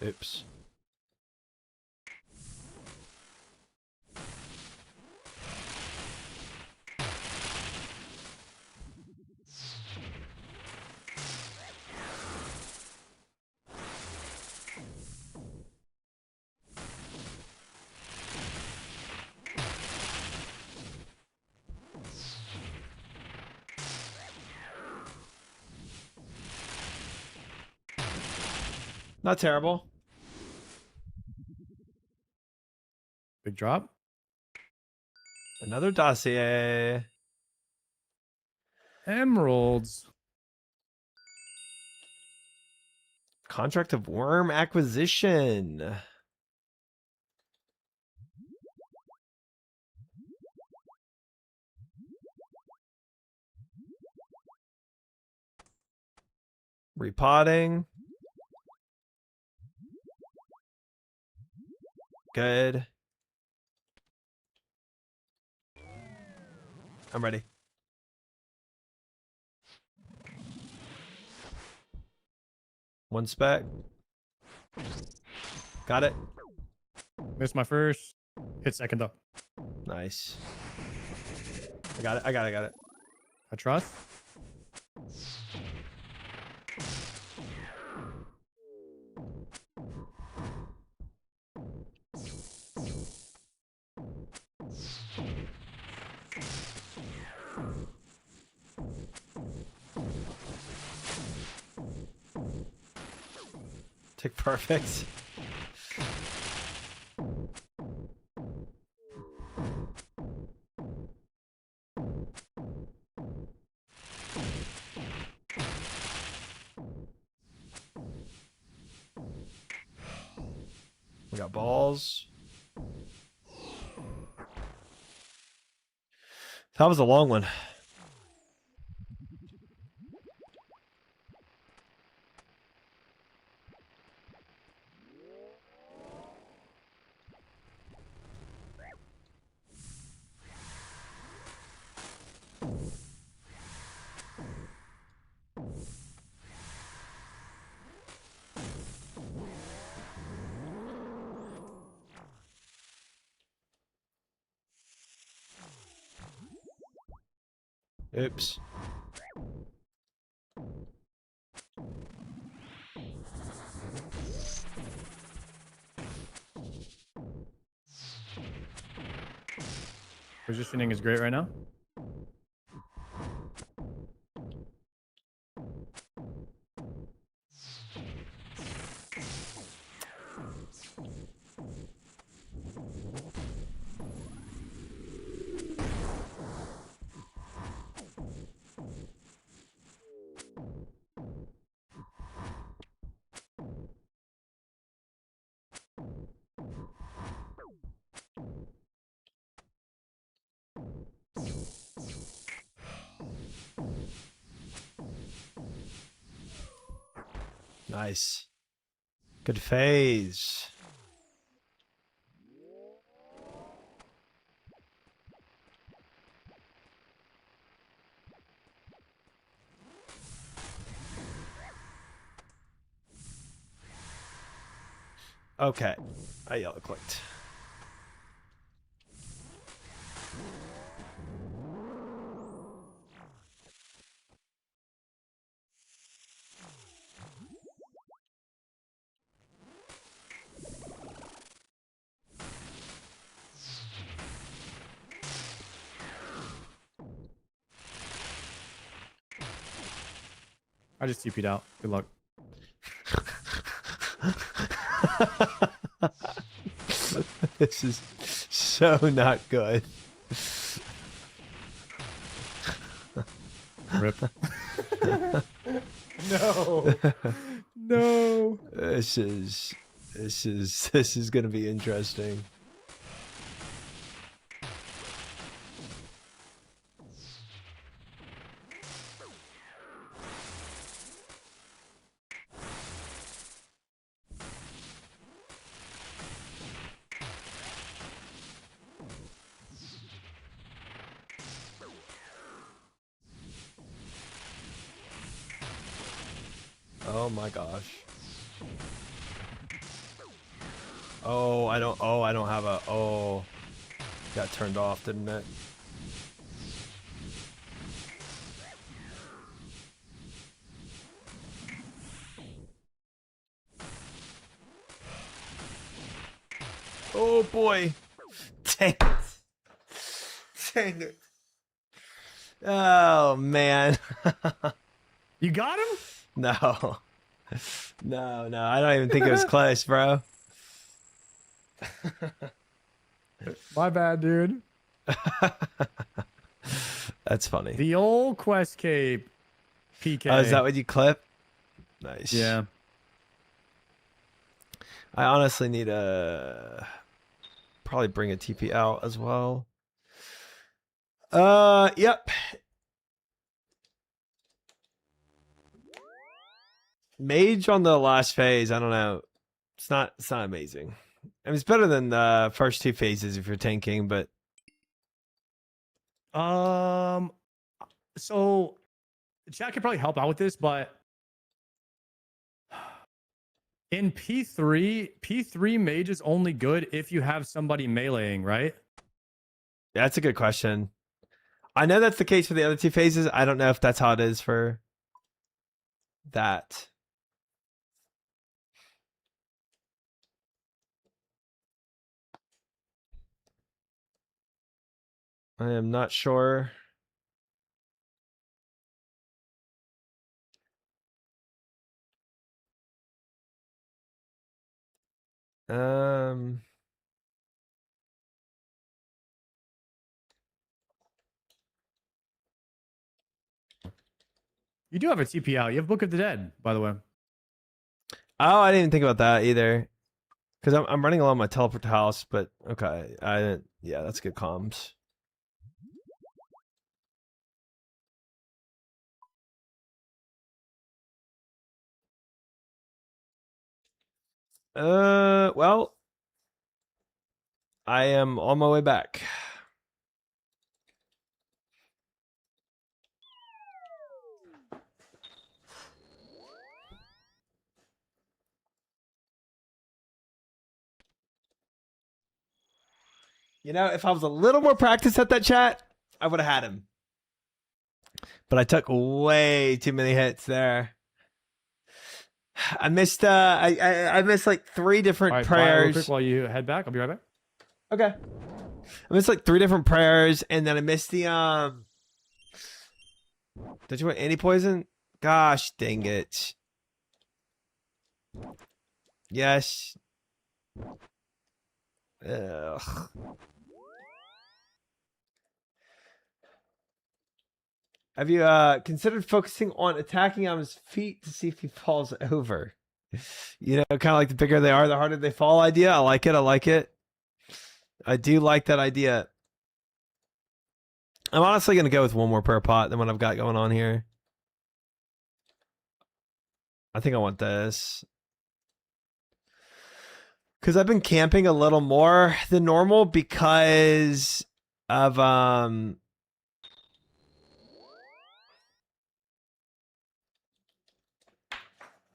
Oops. Not terrible. Big drop. Another dossier. Emeralds. Contract of worm acquisition. Repotting. Good. I'm ready. One spec. Got it. Missed my first. Hit second though. Nice. I got it. I got it. I trust. Tick perfect. We got balls. That was a long one. Oops. Positioning is great right now. Nice. Good phase. Okay. I yellow clicked. I just TP'd out. Good luck. This is so not good. Rip. No. No. This is gonna be interesting. Oh my gosh. Oh, I don't have a, oh, got turned off, didn't it? Oh boy. Dang it. Dang it. Oh man. You got him? No. No, I don't even think it was close, bro. My bad, dude. That's funny. The old Quest Cape PK. Oh, is that what you clip? Nice. Yeah. I honestly need to probably bring a TP out as well. Yep. Mage on the last phase, I don't know. It's not amazing. I mean, it's better than the first two phases if you're tanking, but So chat could probably help out with this, but in P3 mage is only good if you have somebody meleeing, right? that's a good question. I know that's the case for the other two phases. I don't know if that's how it is for that. I am not sure. Um, You do have a TP out. You have Book of the Dead, by the way. oh, I didn't even think about that either. Because I'm running along my teleport house, but okay. I didn't. Yeah, that's good comms. Well, I am on my way back. You know, if I was a little more practiced at that chat, I would have had him. But I took way too many hits there. I missed I missed like 3 different All right, prayers. real quick while you head back. I'll be right back. Okay. I missed like 3 different prayers, and then I missed the Did you want anti-poison? Gosh dang it. Yes. Ugh. Have you considered focusing on attacking on his feet to see if he falls over? You know, kind of like the bigger they are, the harder they fall idea. I like it. I like it. I do like that idea. I'm honestly going to go with one more prayer pot than what I've got going on here. I think I want this. Because I've been camping a little more than normal because of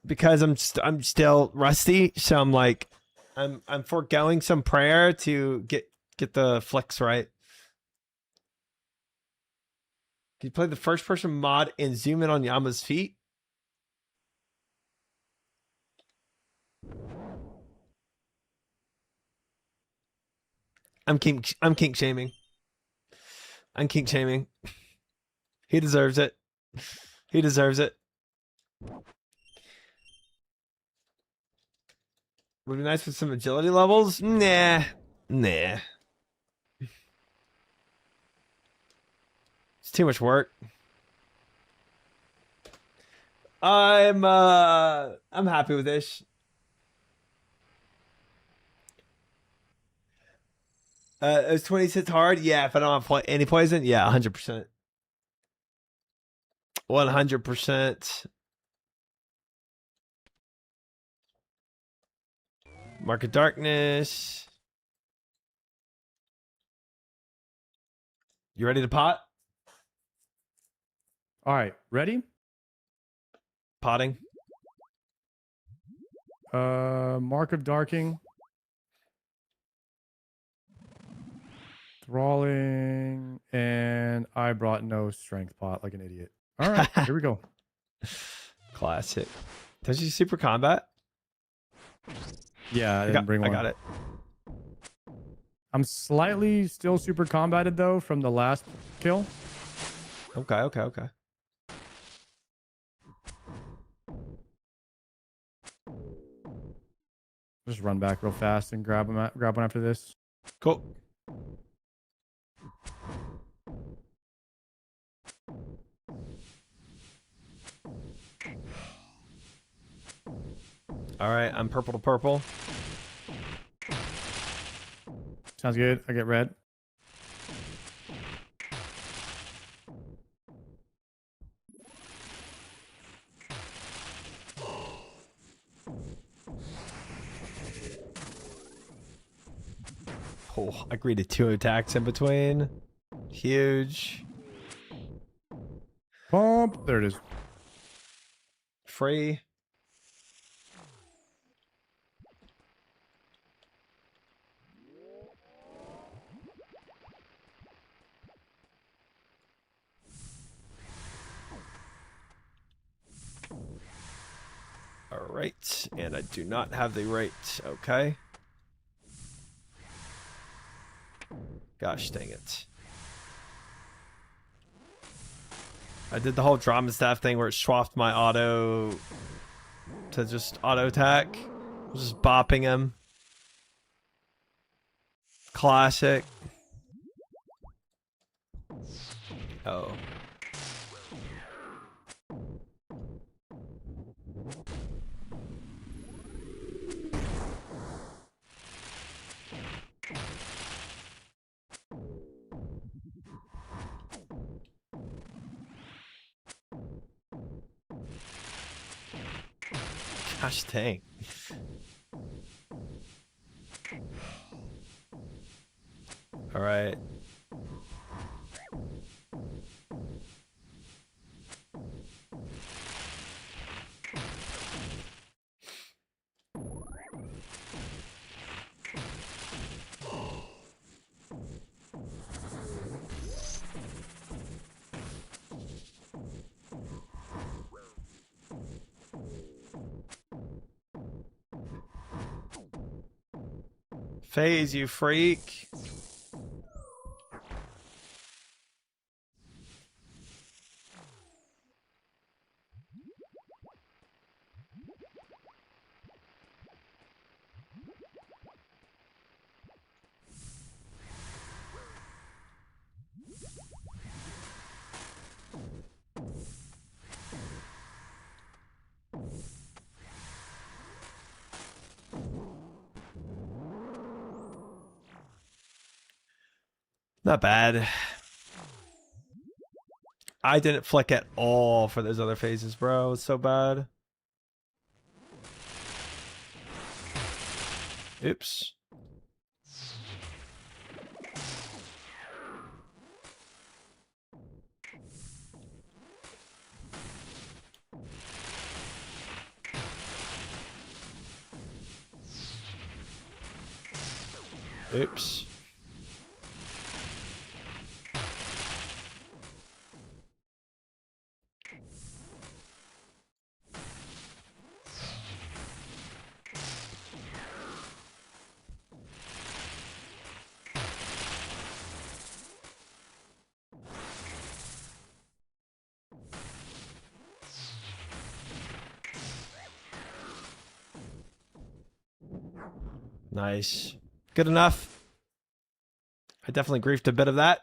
because I'm still rusty, so I'm like I'm foregoing some prayer to get the flicks right. Can you play the first person mod and zoom in on Yama's feet? I'm kink shaming. I'm kink shaming. He deserves it. He deserves it. Would be nice with some agility levels. Nah. It's too much work. I'm happy with this. Is 26 hard? Yeah, if I don't have any poison, yeah, 100%. 100%. Mark of Darkness. You ready to pot? All right, ready? Potting. Mark of Darking. Thralling, and I brought no strength pot like an idiot. All right, here we go. Classic. Does you super combat? Yeah, I didn't bring one. I got it. I'm slightly still super combated though from the last kill. Okay. Just run back real fast and grab one after this. Cool. All right, I'm purple to purple. Sounds good. I get red. Oh, I greeted 2 attacks in between. Huge. Pump. There it is. Free. All right, and I do not have the right. Okay. Gosh dang it. I did the whole drama staff thing where it swapped my auto to just auto attack. I was just bopping him. Classic. Oh. Gosh dang. All right. Phase, you freak. Not bad. I didn't flick at all for those other phases, bro. It's so bad. Oops. Oops. Nice. Good enough. I definitely griefed a bit of that.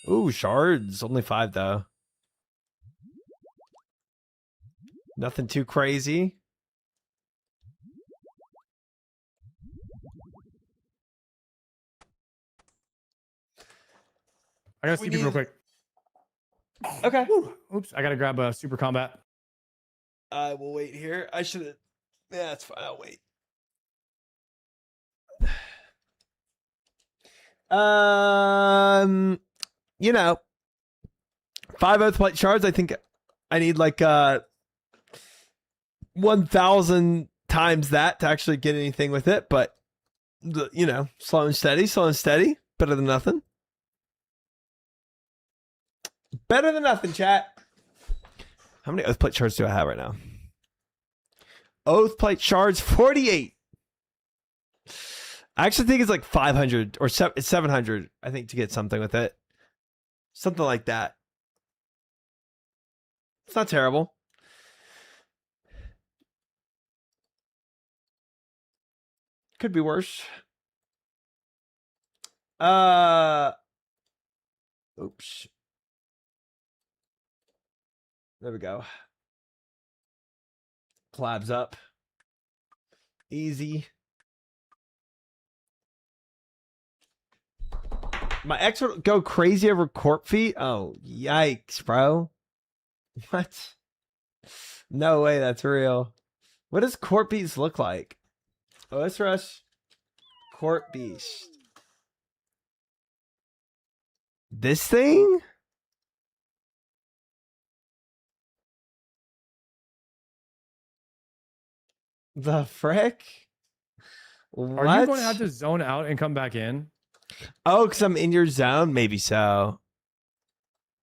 Ooh, shards. Only 5 though. Nothing too crazy. I gotta CP real quick. Okay. Woo. Oops, I gotta grab a super combat. I will wait here. I should have. Yeah, that's fine. I'll wait. You know, 5 oath plate shards. I think I need like 1,000 times that to actually get anything with it. But you know, slow and steady, better than nothing. Better than nothing, chat. How many oath plate shards do I have right now? Oath plate shards 48. I actually think it's like 500 or 700, I think, to get something with it. Something like that. It's not terrible. Could be worse. Oops. There we go. Collabs up. Easy. My ex would go crazy over corp feet. Oh, yikes, bro. What? No way that's real. What does corp beast look like? OS Rush. Corp beast. This thing? The frick? What? Are you going to have to zone out and come back in? Oh, because I'm in your zone? Maybe so.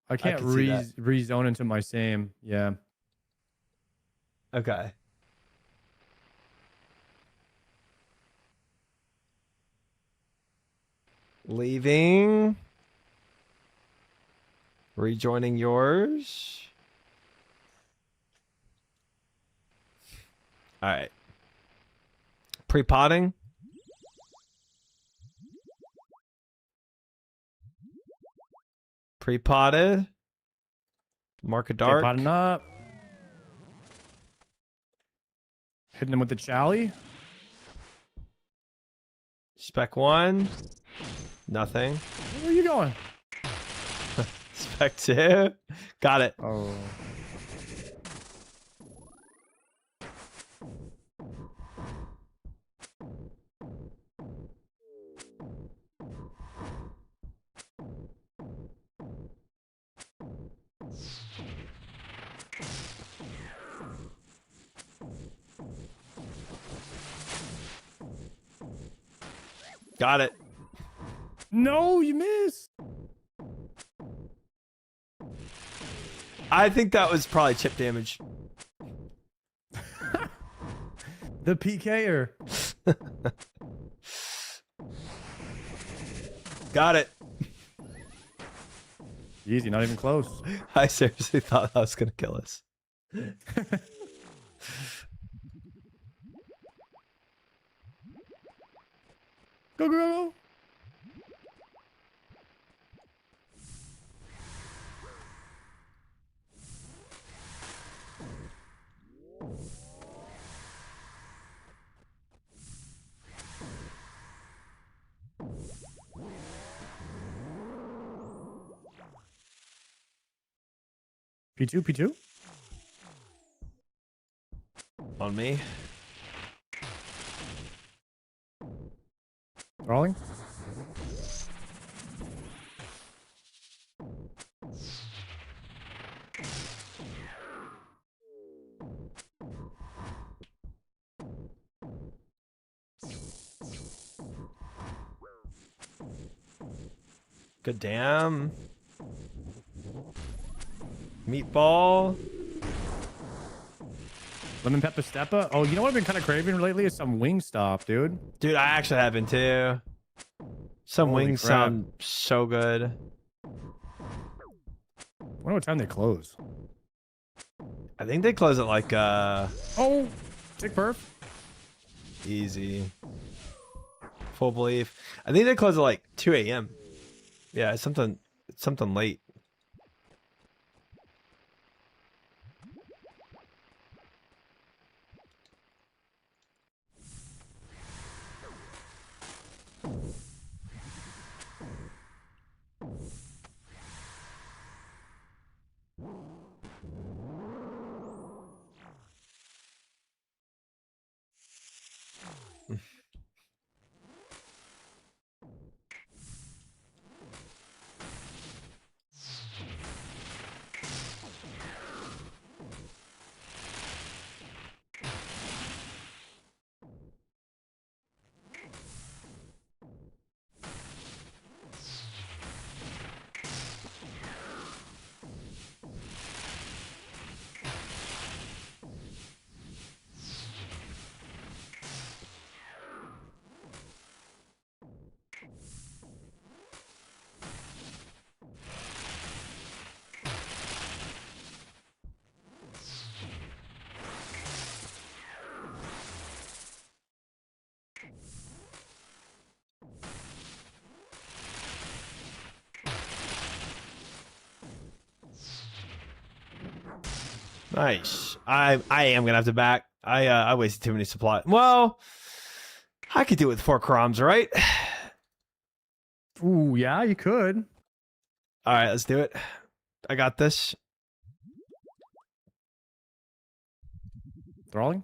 I can't re-zone into my same. Yeah. Okay. Leaving. Rejoining yours. All right. Pre-potting. Pre-potted. Mark a dark. Potting up. Hitting him with the chally. Spec 1. Nothing. Where are you going? Spec 2. Got it. Oh. Got it. No, you missed. I think that was probably chip damage. The PKer. Got it. Easy, not even close. I seriously thought that was gonna kill us. Go, go, go. P2, P2? On me. Rolling? Good damn. Meatball. Lemon pepper stepper? Oh, you know what I've been kind of craving lately is some Wingstop, dude. Dude, I actually have been too. Some Holy wings crap. sound so good. I wonder what time they close. I think they close at like Oh, tick perf. easy. Full belief. I think they close at like 2 a.m. Yeah, it's something late. Nice. I am gonna have to back. I wasted too many supply. Well, I could do it with 4 crumbs, right? Ooh, yeah, you could. All right, let's do it. I got this. Thralling?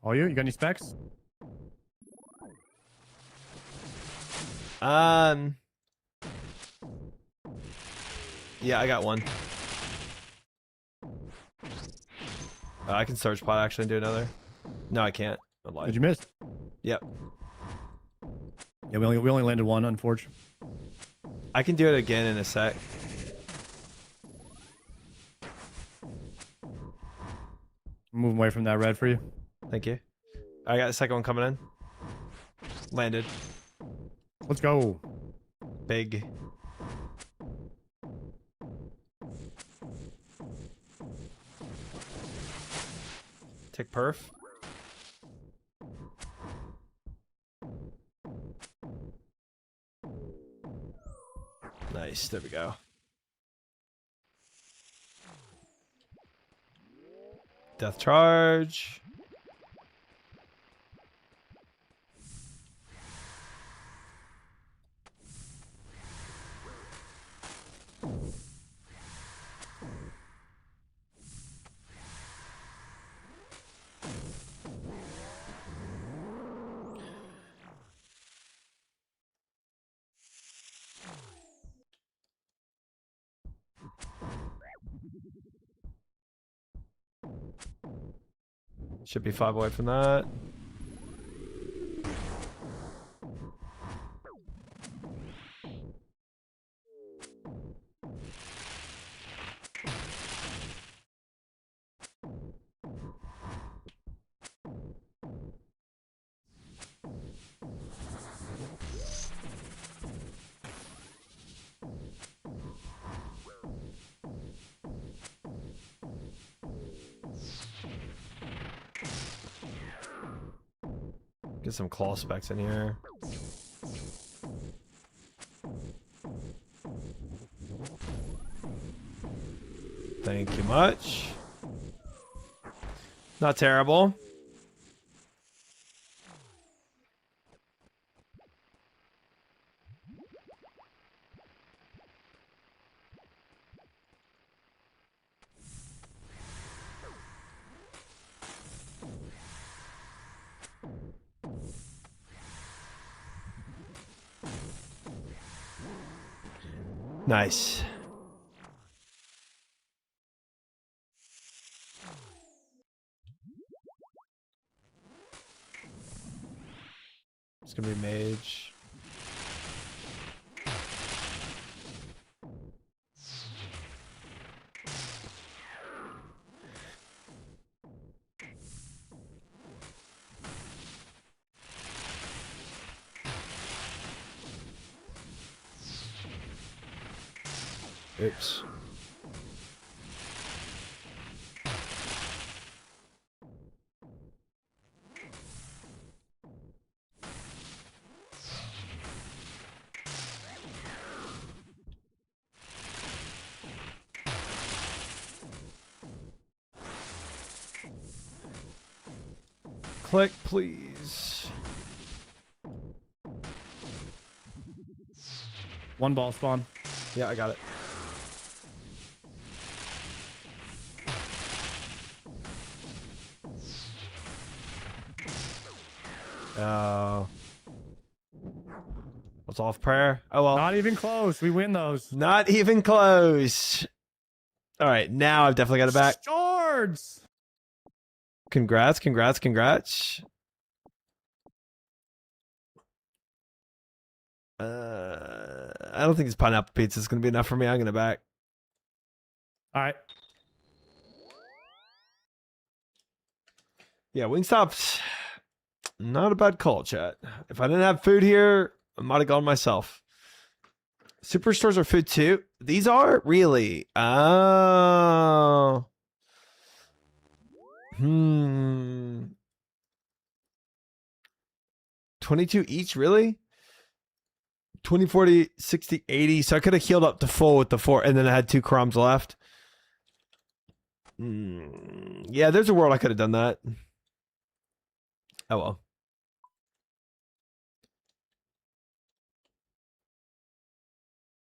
Oh, you got any specs? Yeah, I got one. I can search pot actually and do another. No, I can't. I lied. Did you miss? Yep. Yeah, we only landed one, unfortunately. I can do it again in a sec. Move away from that red for you. Thank you. I got the second one coming in. Landed. Let's go. Big. Tick perf. Nice. There we go. Death charge. Should be 5 away from that. Get some claw specs in here. Thank you much. Not terrible. Nice. It's gonna be mage. Oops. Click, please. One ball spawn. Yeah, I got it. Oh. What's off prayer? Oh well. Not even close. We win those. Not even close. All right, now I've definitely got it back. Shards. Congrats, congrats, congrats. I don't think this pineapple pizza is going to be enough for me. I'm going to back. All right. Yeah, Wingstop's not a bad call, chat. If I didn't have food here, I might have gone myself. Superstores are food too. These are really. Oh. 22 each, really? 20, 40, 60, 80. So I could have healed up to full with the 4, and then I had 2 crumbs left. Yeah, there's a world I could have done that. Oh well.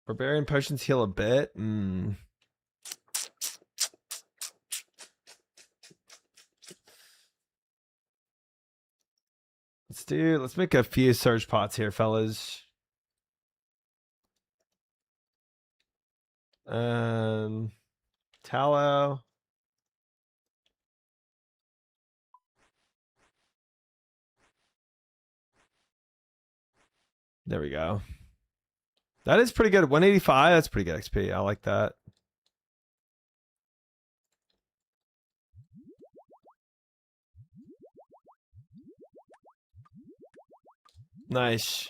Barbarian potions heal a bit. Let's make a few surge pots here, fellas. Tallow. There we go. That is pretty good. 185. That's pretty good XP. I like that. Nice.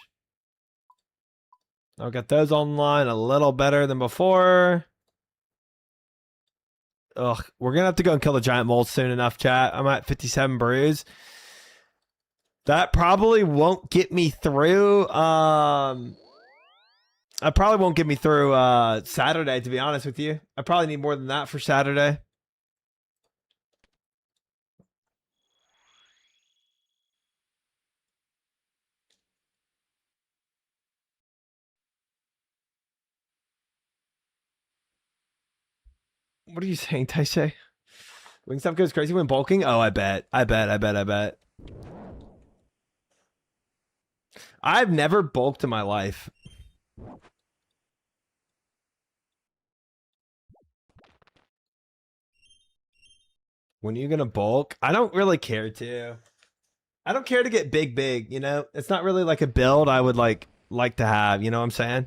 I'll get those online a little better than before. Ugh, we're gonna have to go and kill the giant mold soon enough, chat. I'm at 57 brews. That probably won't get me through. I probably won't get me through Saturday, to be honest with you. I probably need more than that for Saturday. What are you saying, Taisei? Wingstop goes crazy when bulking? Oh, I bet. I bet. I've never bulked in my life. When are you gonna bulk? I don't really care to. I don't care to get big, you know? It's not really like a build I would like to have, you know what I'm saying?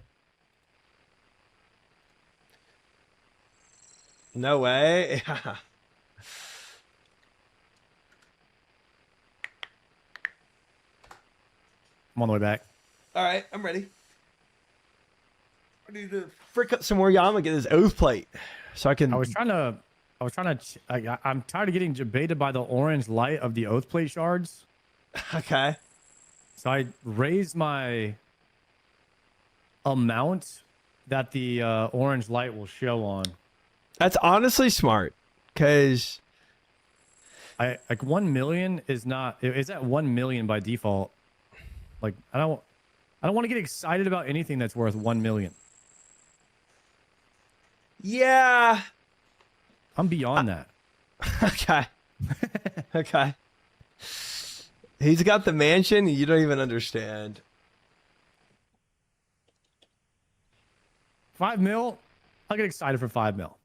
No way. I'm on the way back. All right, I'm ready. I need to frick up some more Yama, get his oath plate, so I can. I'm tired of getting debated by the orange light of the oath plate shards. Okay. So I raised my amount that the orange light will show on. That's honestly smart, because I like 1 million is not. It's at 1 million by default. Like I don't want to get excited about anything that's worth 1 million. yeah. I'm beyond that. Okay. Okay. He's got the mansion. You don't even understand. 5 mil. I'll get excited for 5 mil.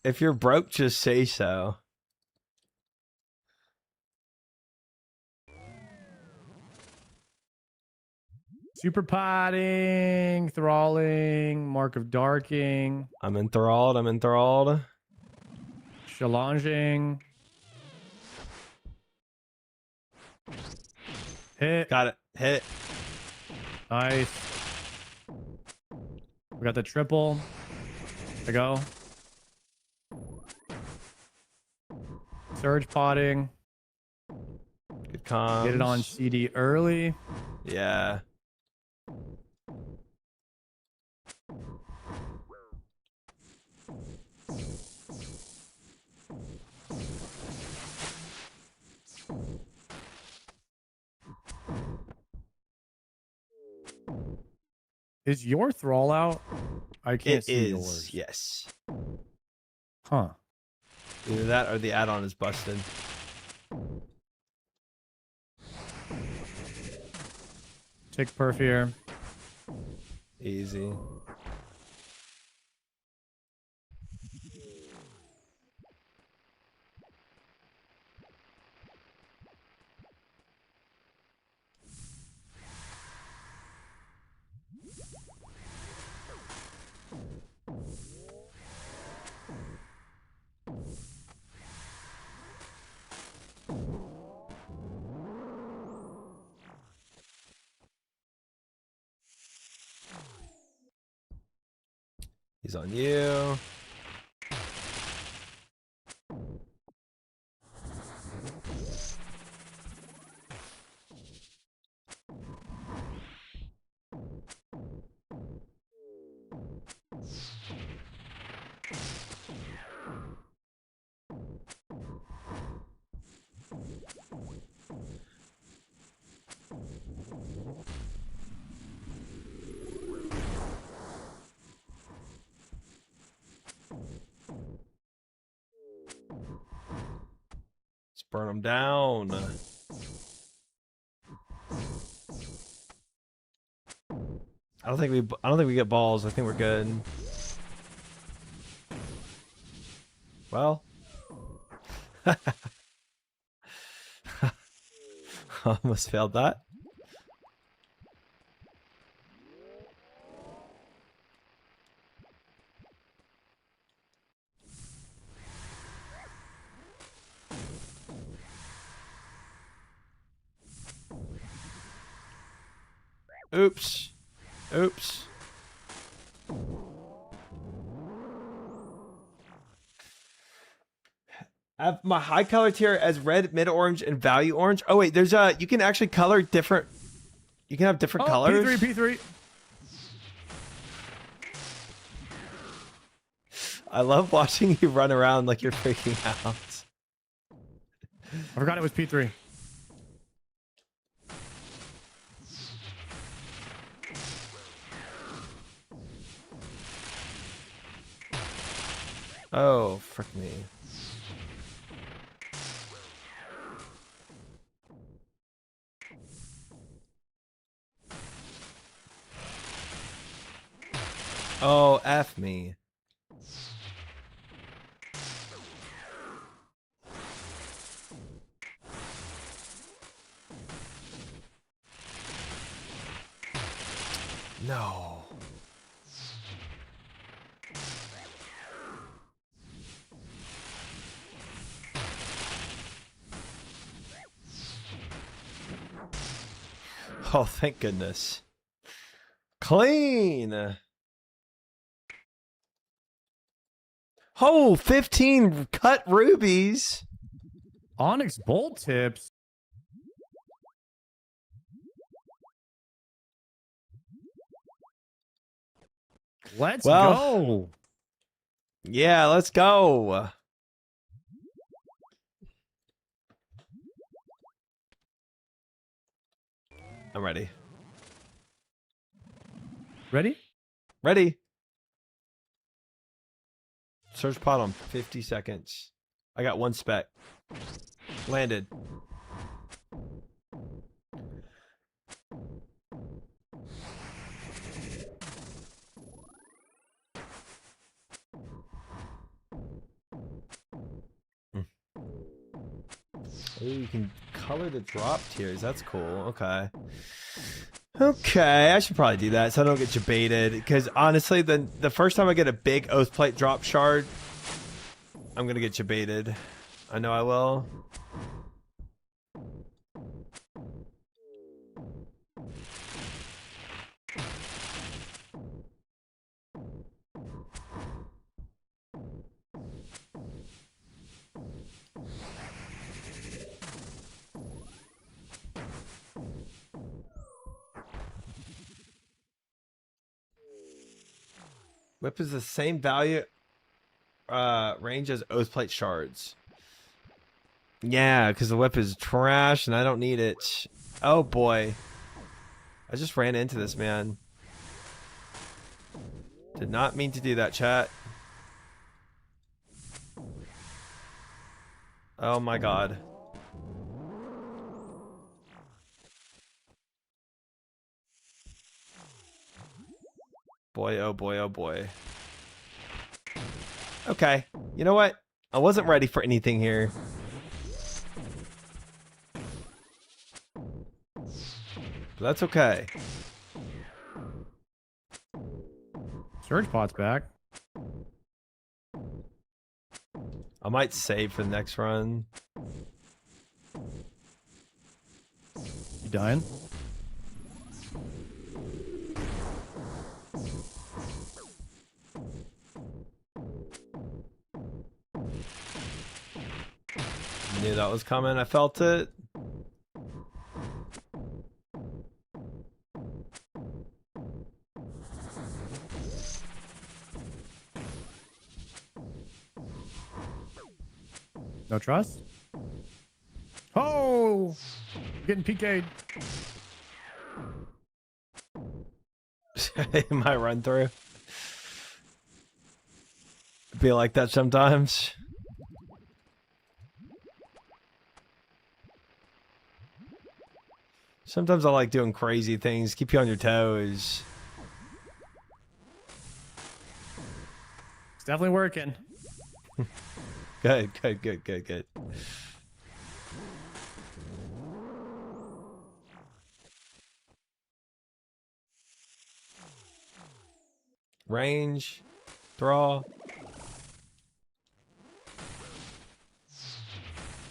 If you're broke, just say so. Super potting, thralling, mark of darking, I'm enthralled. I'm enthralled. challenging. Hit. Got it. Hit. Nice. We got the triple. There we go. Surge potting. Good comms. Get it on CD early. Yeah. Is your thrall out? I can't It see is. yours. Yes. Huh. Either that or the add-on is busted. Tick perf here. Easy. He's on you. Let's burn him down. I don't think we get balls. I think we're good. Well. Almost failed that. Oops. Oops. I have my high color tier as red, mid orange, and value orange. Oh wait, there's you can actually color different. You can have different colors. P3. I love watching you run around like you're freaking out. I forgot it was P3. Oh, frick me. Oh, F me. Oh, thank goodness. Clean. Oh, 15 cut rubies. Onyx bolt tips. Let's Well, go. Yeah, let's go. I'm ready. Ready? Ready. Search pod on 50 seconds. I got 1 spec. Landed. Oh, you can color the drop tiers. That's cool. Okay. Okay, I should probably do that so I don't get baited. Because honestly, the first time I get a big oath plate drop shard, I'm gonna get baited. I know I will. Whip is the same value range as oath plate shards. Yeah, because the whip is trash and I don't need it. Oh boy. I just ran into this man. Did not mean to do that, chat. Oh my god. Boy, oh boy, oh boy. Okay. You know what? I wasn't ready for anything here. But that's okay. Surge pot's back. I might save for the next run. You dying? Knew that was coming. I felt it. No trust? Oh! Getting PK'd. My run through. Be like that sometimes. Sometimes I like doing crazy things, keep you on your toes. It's definitely working. Good, good, good, good, good. Range, draw.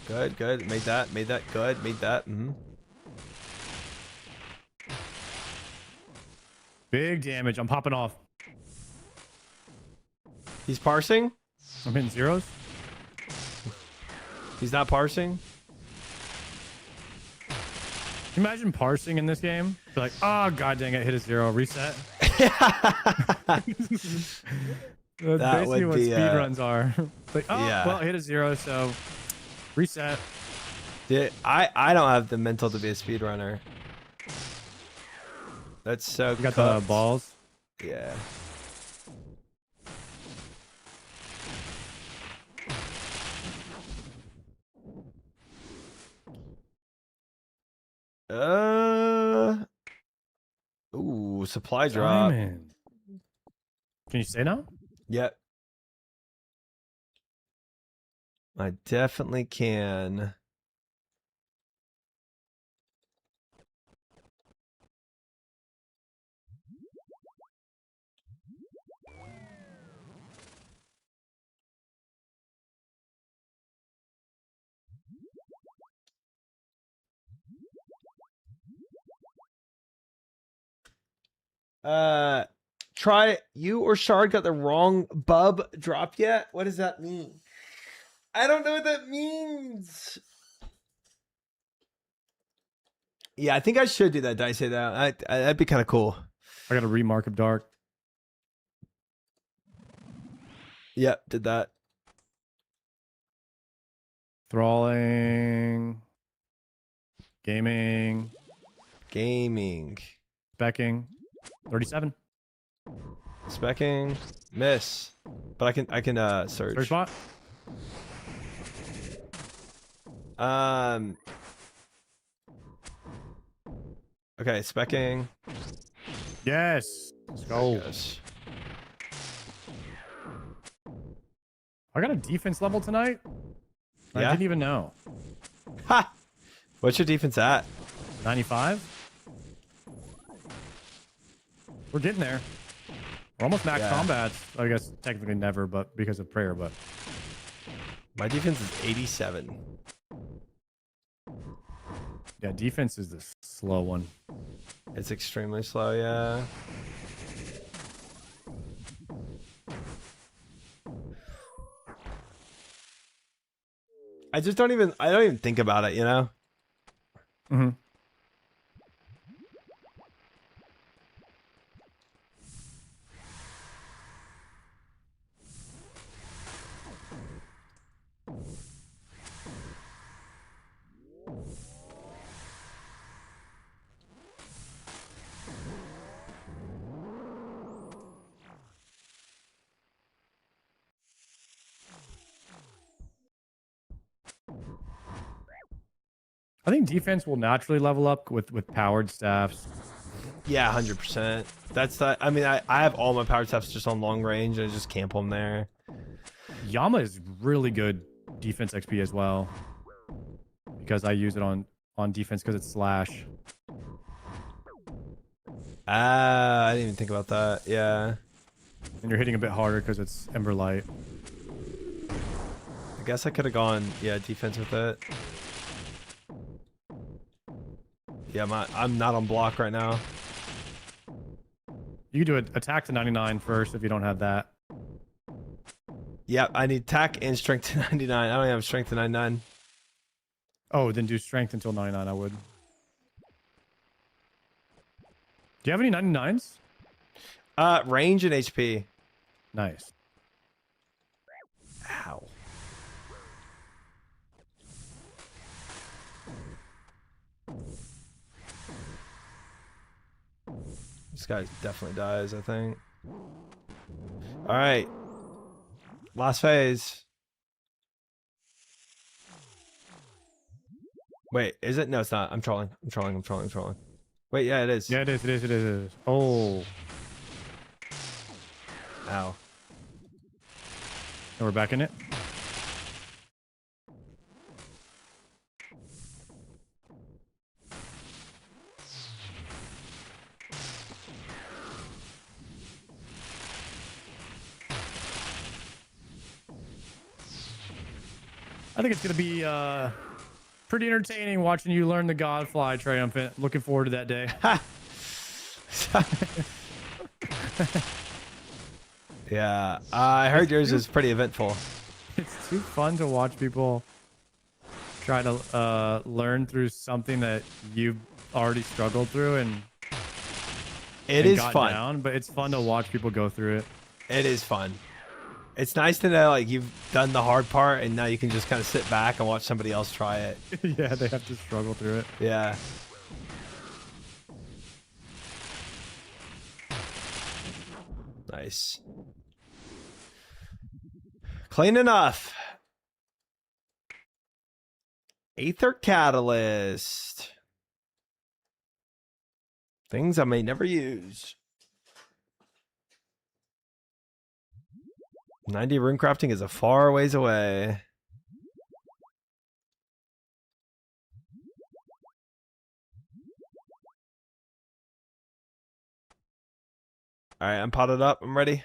Good, good. Made that good. Made that. Big damage. I'm popping off. He's parsing. I'm hitting zeros. He's not parsing. Can you imagine parsing in this game? Be like, oh god dang it, hit a zero, reset. That's basically what speedruns are. Like, oh yeah. well, it hit a zero, so reset. Dude, I don't have the mental to be a speedrunner. That's so You got cooked. the balls. Yeah. Ooh, supply drop. Diamond. Can you say now? Yep. I definitely can. Try you or Shard got the wrong bub drop yet? What does that mean? I don't know what that means. Yeah, I think I should do that. Did I say that? That'd be kind of cool. I got a remark of dark. Yep, did that. Thralling. Gaming. Specking. 37. Specking. Miss. But I can search. Search bot. Okay, specking. Yes. Let's go. I got a defense level tonight. Yeah? I didn't even know. Ha! What's your defense at? 95. We're getting there. We're almost max combat. I guess technically never, but because of prayer. But my defense is 87. Yeah, defense is the slow one. It's extremely slow, yeah. I don't even think about it, you know? Mm-hmm. I think defense will naturally level up with powered staffs. Yeah, 100%. That's that. I mean, I have all my power staffs just on long range and I just camp them there. YAMA is really good defense XP as well. Because I use it on defense because it's slash. Ah, I didn't even think about that. Yeah. And you're hitting a bit harder because it's Ember Light. I guess I could have gone, defense with it. Yeah, I'm not on block right now. You can do an attack to 99 first if you don't have that. Yeah, I need attack and strength to 99. I don't have strength to 99. Oh, then do strength until 99, I would. Do you have any 99s? Range and HP. Nice. Ow. This guy definitely dies, I think. All right. Last phase. Wait, is it? No, it's not. I'm trolling. Wait, yeah, it is. Yeah, it is. Oh. Ow. And we're back in it. I think it's going to be pretty entertaining watching you learn the Godfly triumphant. Looking forward to that day. Yeah, I heard yours is pretty eventful. It's too fun to watch people try to learn through something that you've already struggled through and it is got fun. Down, but it's fun to watch people go through it. It is fun. It's nice to know like you've done the hard part and now you can just kind of sit back and watch somebody else try it. Yeah, they have to struggle through it. Yeah. Nice. Clean enough. Aether Catalyst. Things I may never use. 90 rune crafting is a far ways away. All right, I'm potted up. I'm ready.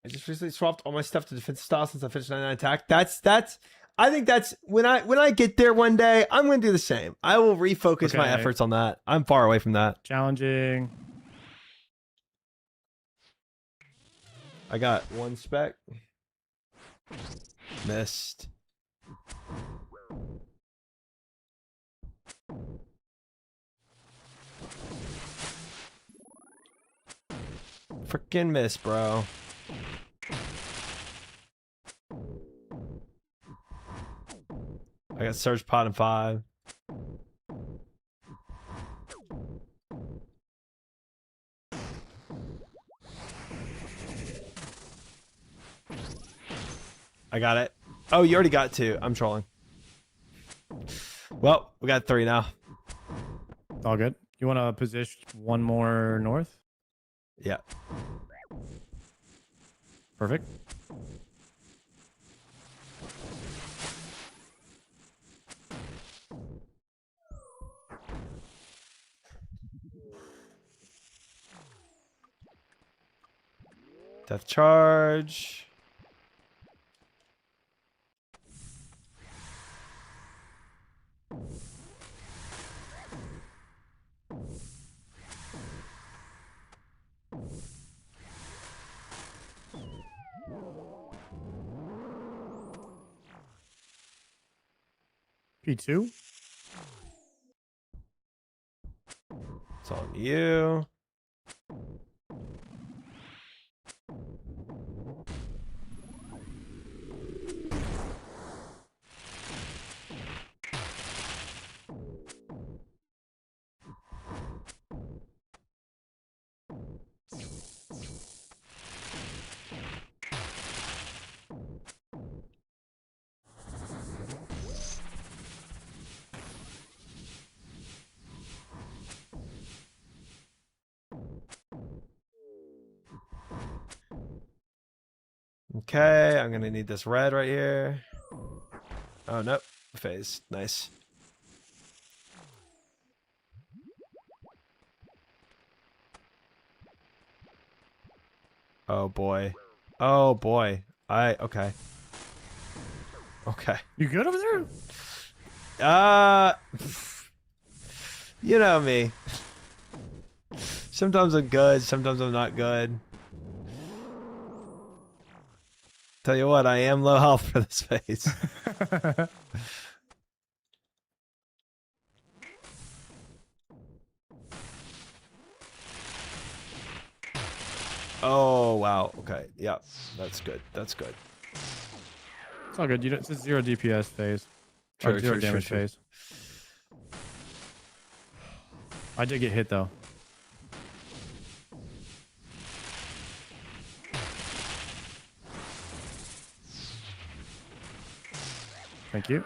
I just recently swapped all my stuff to defensive style since I finished 99 attack. That's I think that's when I get there one day, I'm going to do the same. I will refocus my Okay. efforts on that. I'm far away from that. Challenging. I got one spec. Missed. Freaking miss, bro. I got Surge Pot in 5. I got it. Oh, you already got 2. I'm trolling. Well, we got 3 now. All good. You want to position one more north? Yeah. Perfect. Death charge. P2. It's on you. Okay, I'm gonna need this red right here. Oh, nope. Phase. Nice. Oh, boy. Oh, boy. Okay. Okay. You good over there? You know me. Sometimes I'm good, sometimes I'm not good. Tell you what, I am low health for this phase. Oh, wow. Okay. Yeah, that's good. That's good. It's all good. It's a 0 DPS phase. True, Or 0 true, damage true, true. phase. I did get hit though. Thank you.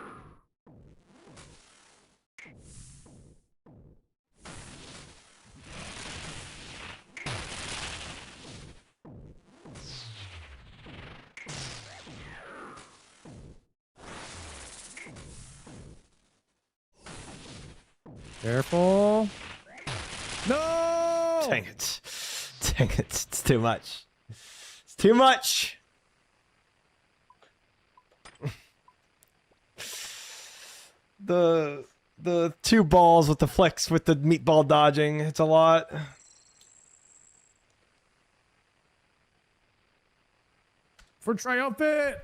Careful. No! Dang it. Dang it. It's too much. It's too much. The 2 balls with the flex with the meatball dodging. It's a lot. For triumphant!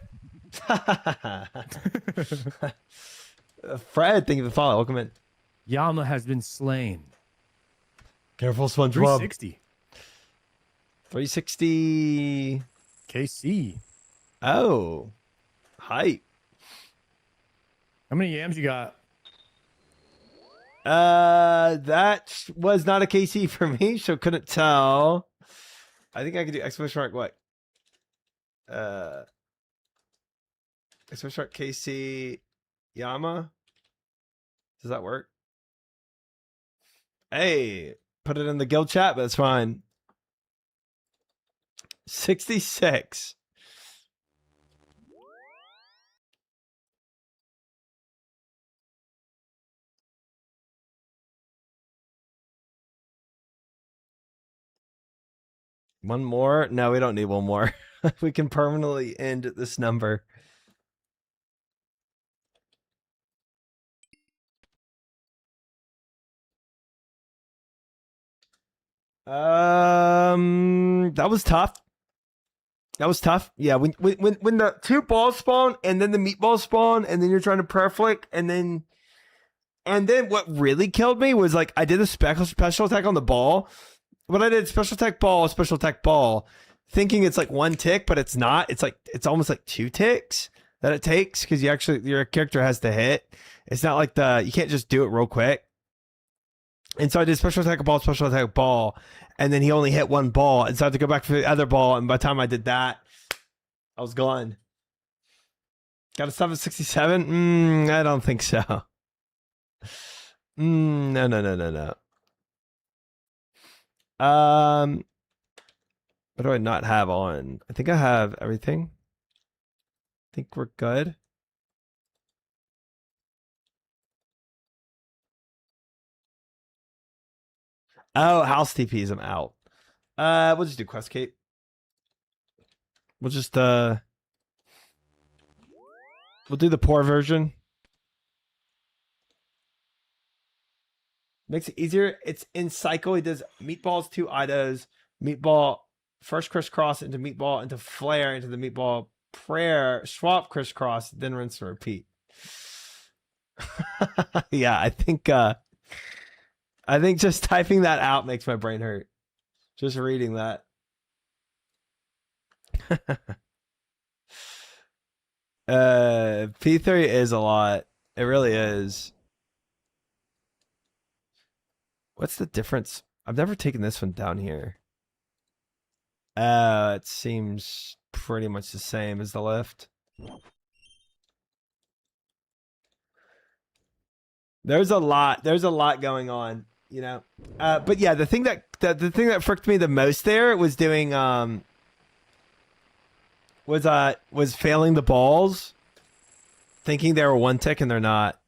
Fred, thank you for the follow. Welcome in. Yama has been slain. Careful, SpongeBob. 360. 360. KC. Oh. Hype. How many yams you got? That was not a KC for me, so couldn't tell. I think I could do exclamation mark what? Exclamation mark KC Yama. Does that work? Hey, put it in the guild chat, but it's fine. 66. One more? No, we don't need one more. We can permanently end this number. That was tough. That was tough. Yeah, when the two balls spawn and then the meatballs spawn and then you're trying to prayer flick and then what really killed me was like I did a special attack on the ball. But I did special attack ball, thinking it's like one tick, but it's not. It's almost like 2 ticks that it takes because your character has to hit. It's not like you can't just do it real quick. And so I did special attack ball, and then he only hit 1 ball, and so I had to go back for the other ball. And by the time I did that, I was gone. Got a 767? I don't think so. No. What do I not have on? I think I have everything. I think we're good. Oh, house TPs, I'm out. We'll just do quest cape. We'll just we'll do the poor version. Makes it easier. It's in cycle. He does meatballs, 2 idos, meatball, first crisscross into meatball, into flare, into the meatball, prayer, swap crisscross, then rinse and repeat. Yeah, I think just typing that out makes my brain hurt. Just reading that. P3 is a lot. It really is. What's the difference? I've never taken this one down here. It seems pretty much the same as the lift. There's a lot going on, you know. But yeah, the thing that fricked me the most there was doing was failing the balls, thinking they were 1 tick and they're not.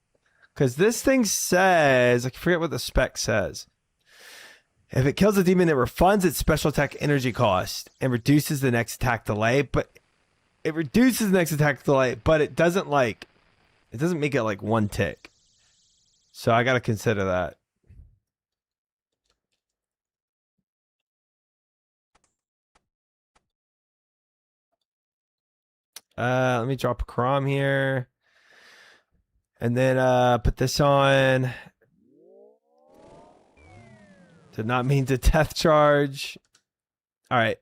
Because this thing says, I forget what the spec says. If it kills a demon, it refunds its special attack energy cost and reduces the next attack delay. But it reduces the next attack delay, but it doesn't make it like 1 tick. So I got to consider that. Let me drop a Crom here. And then put this on. Did not mean to death charge. All right.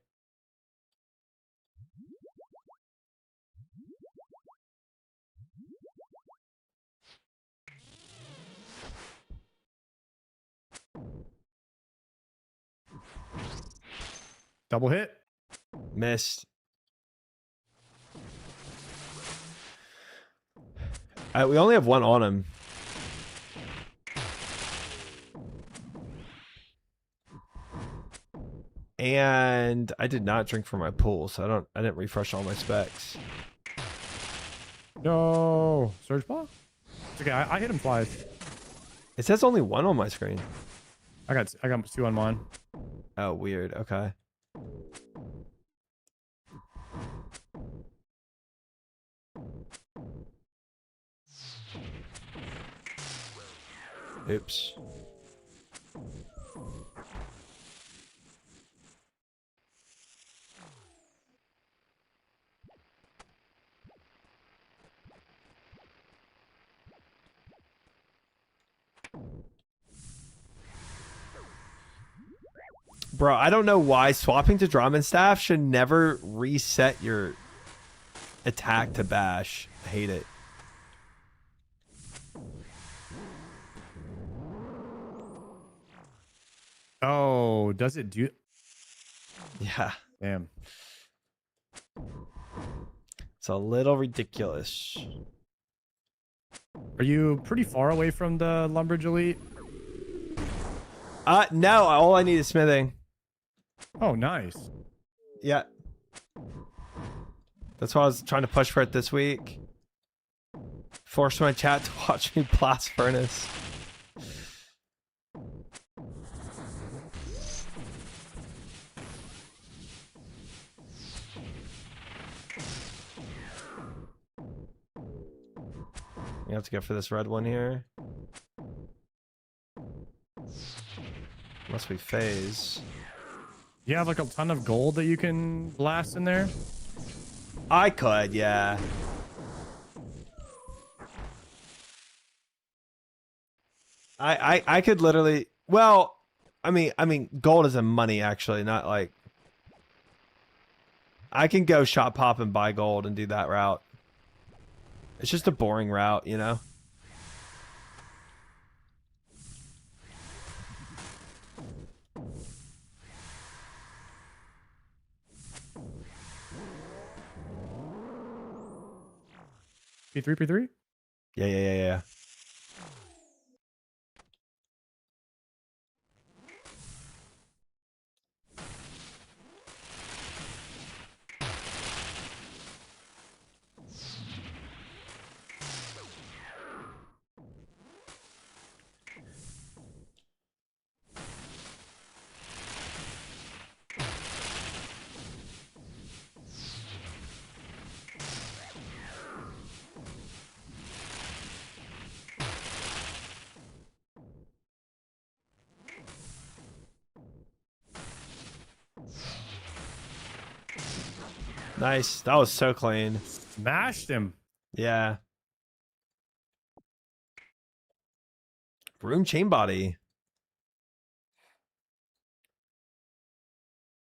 Double hit. Missed. We only have 1 on him. And I did not drink from my pool, so I didn't refresh all my specs. No. Surge ball? It's okay, I hit him twice. It says only 1 on my screen. I got 2 on mine. Oh, weird. Okay. Oops. Bro, I don't know why swapping to Draman Staff should never reset your attack to bash. I hate it. Oh, does it do? Yeah. Damn. It's a little ridiculous. Are you pretty far away from the Lumbridge Elite? No, all I need is smithing. Oh, nice. Yeah. That's why I was trying to push for it this week. Force my chat to watch me blast furnace. You have to go for this red one here. Must be phase. You have like a ton of gold that you can blast in there. I could, yeah. I could literally. Well, I mean, gold is a money actually, not like. I can go shop pop and buy gold and do that route. It's just a boring route, you know. P3, P3. Yeah. Nice. That was so clean. Smashed him. Yeah. Room chain body.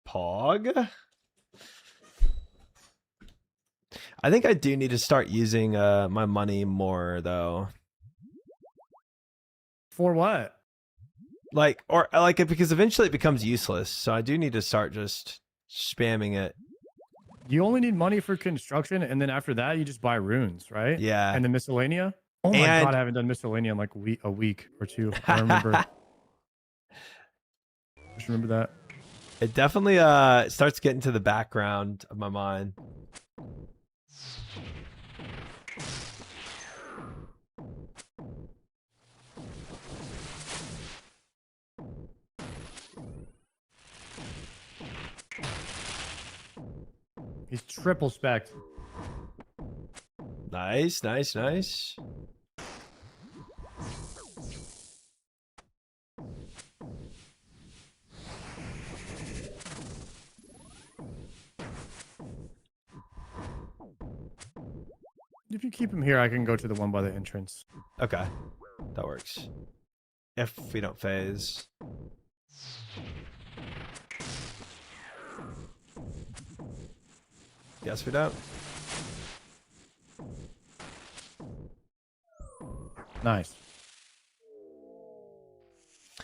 Pog. I think I do need to start using my money more though. For what? Like because eventually it becomes useless. So I do need to start just spamming it. You only need money for construction, and then after that, you just buy runes, right? Yeah. And the miscellanea. Oh my god, I haven't done miscellanea in like a week or two. I remember. Just remember that. It definitely starts getting to the background of my mind. He's triple spec'd. Nice. If you keep him here, I can go to the one by the entrance. Okay. That works. If we don't phase. Yes, we don't. Nice.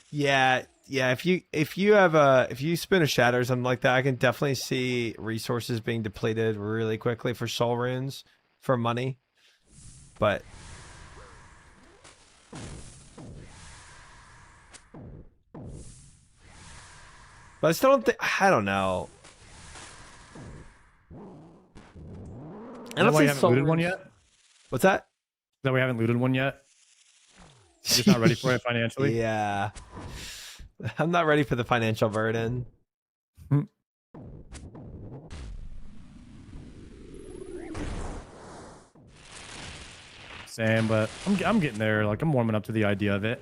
Yeah. If you spin a shadow or something like that, I can definitely see resources being depleted really quickly for soul runes for money. But I still don't think. I don't know. Is that why you haven't looted one yet? What's that? Is that why you haven't looted one yet? You're just not ready for it financially? Yeah. I'm not ready for the financial burden. Same, but I'm getting there. Like, I'm warming up to the idea of it.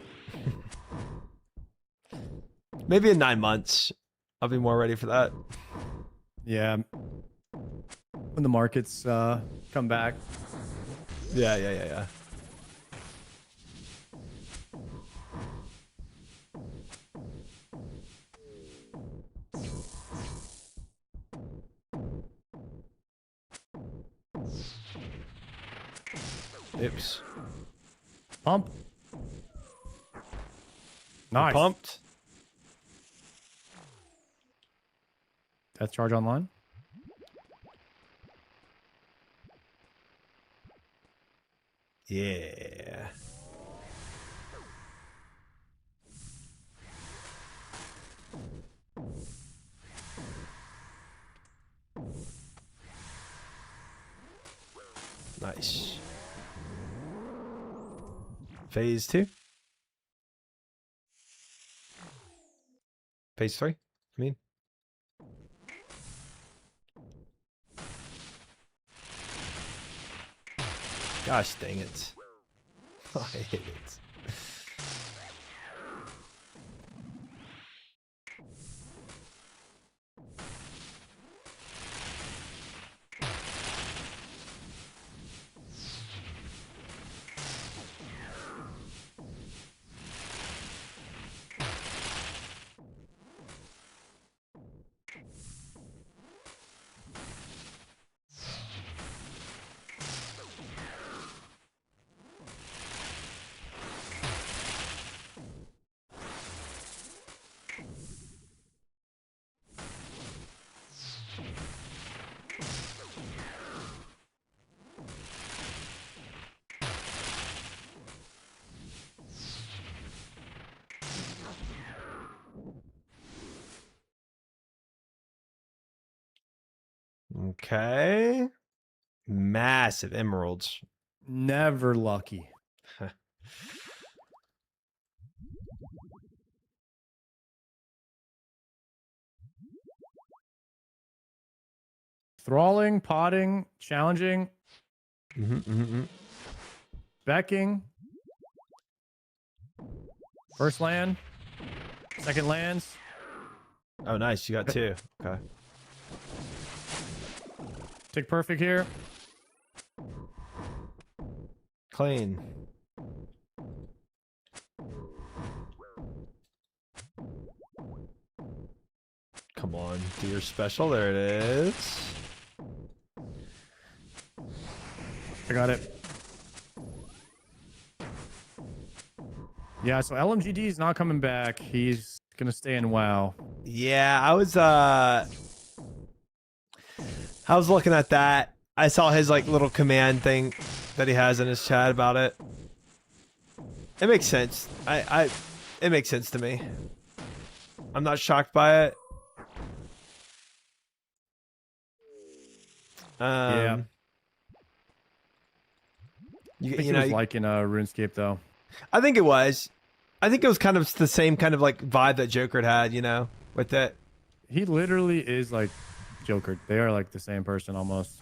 Maybe in 9 months, I'll be more ready for that. Yeah. When the markets come back. Yeah. Oops. Pump. Nice. Pumped. Death charge online. Yeah. Nice. Phase 2. Phase 3, I mean. Gosh dang it. I hate it. Okay. Massive emeralds. Never lucky. Thralling, potting, challenging, becking. First land, second lands. Oh, nice. You got 2. Okay. Tick perfect here. Clean. Come on, do your special. There it is. I got it. Yeah, so LMGD is not coming back. He's gonna stay in WoW. Yeah, I was looking at that. I saw his like little command thing that he has in his chat about it. It makes sense. It makes sense to me. I'm not shocked by it. Yeah. I think he was liking RuneScape though. I think it was. I think it was kind of the same kind of like vibe that Joker had, you know, with it. He literally is like Joker. They are like the same person almost.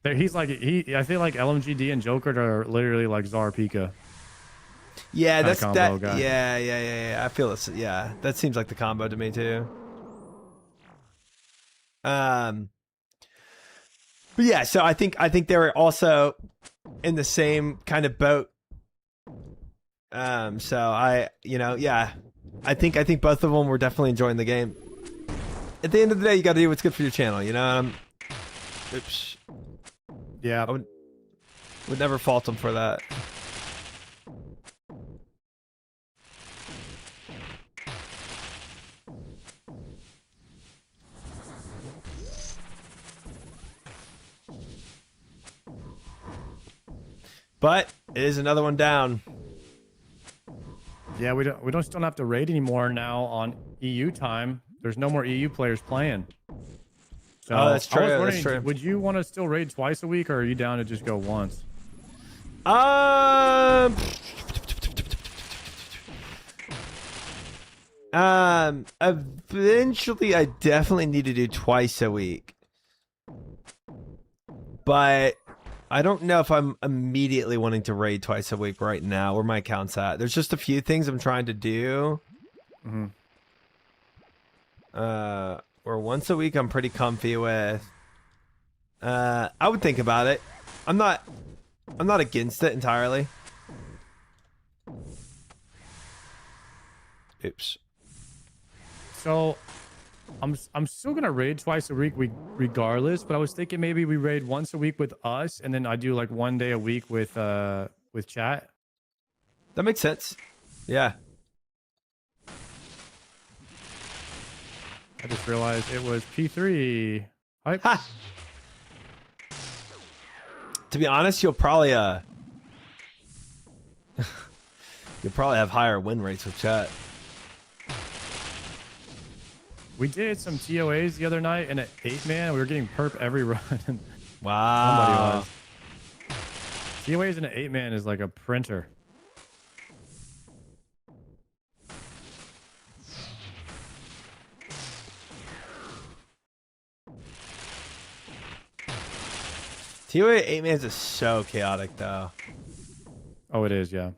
He's like I feel like LMGD and Joker are literally like Czar Pika. Yeah, that's that. Guy. Yeah. I feel this. Yeah, that seems like the combo to me too. But yeah, so I think they were also in the same kind of boat. So I think both of them were definitely enjoying the game. At the end of the day, you got to do what's good for your channel, you know. Oops. Yeah, I would never fault them for that. But it is another one down. Yeah, we don't have to raid anymore now on EU time. There's no more EU players playing. So oh, that's true. I was wondering, that's true. would you want to still raid twice a week, or are you down to just go once? Eventually I definitely need to do twice a week. But I don't know if I'm immediately wanting to raid twice a week right now, where my account's at. There's just a few things I'm trying to do. Where once a week I'm pretty comfy with. I would think about it. I'm not against it entirely. Oops. So I'm still gonna raid twice a week regardless, but I was thinking maybe we raid once a week with us, and then I do like one day a week with chat. That makes sense. Yeah. I just realized it was P3. Hype. Ha! To be honest, you'll probably have higher win rates with chat. We did some TOAs the other night, and at 8-man, we were getting perp every run. Wow. Somebody was. TOAs in an 8-man is like a printer. TOA 8-mans is so chaotic though. Oh, it is, yeah.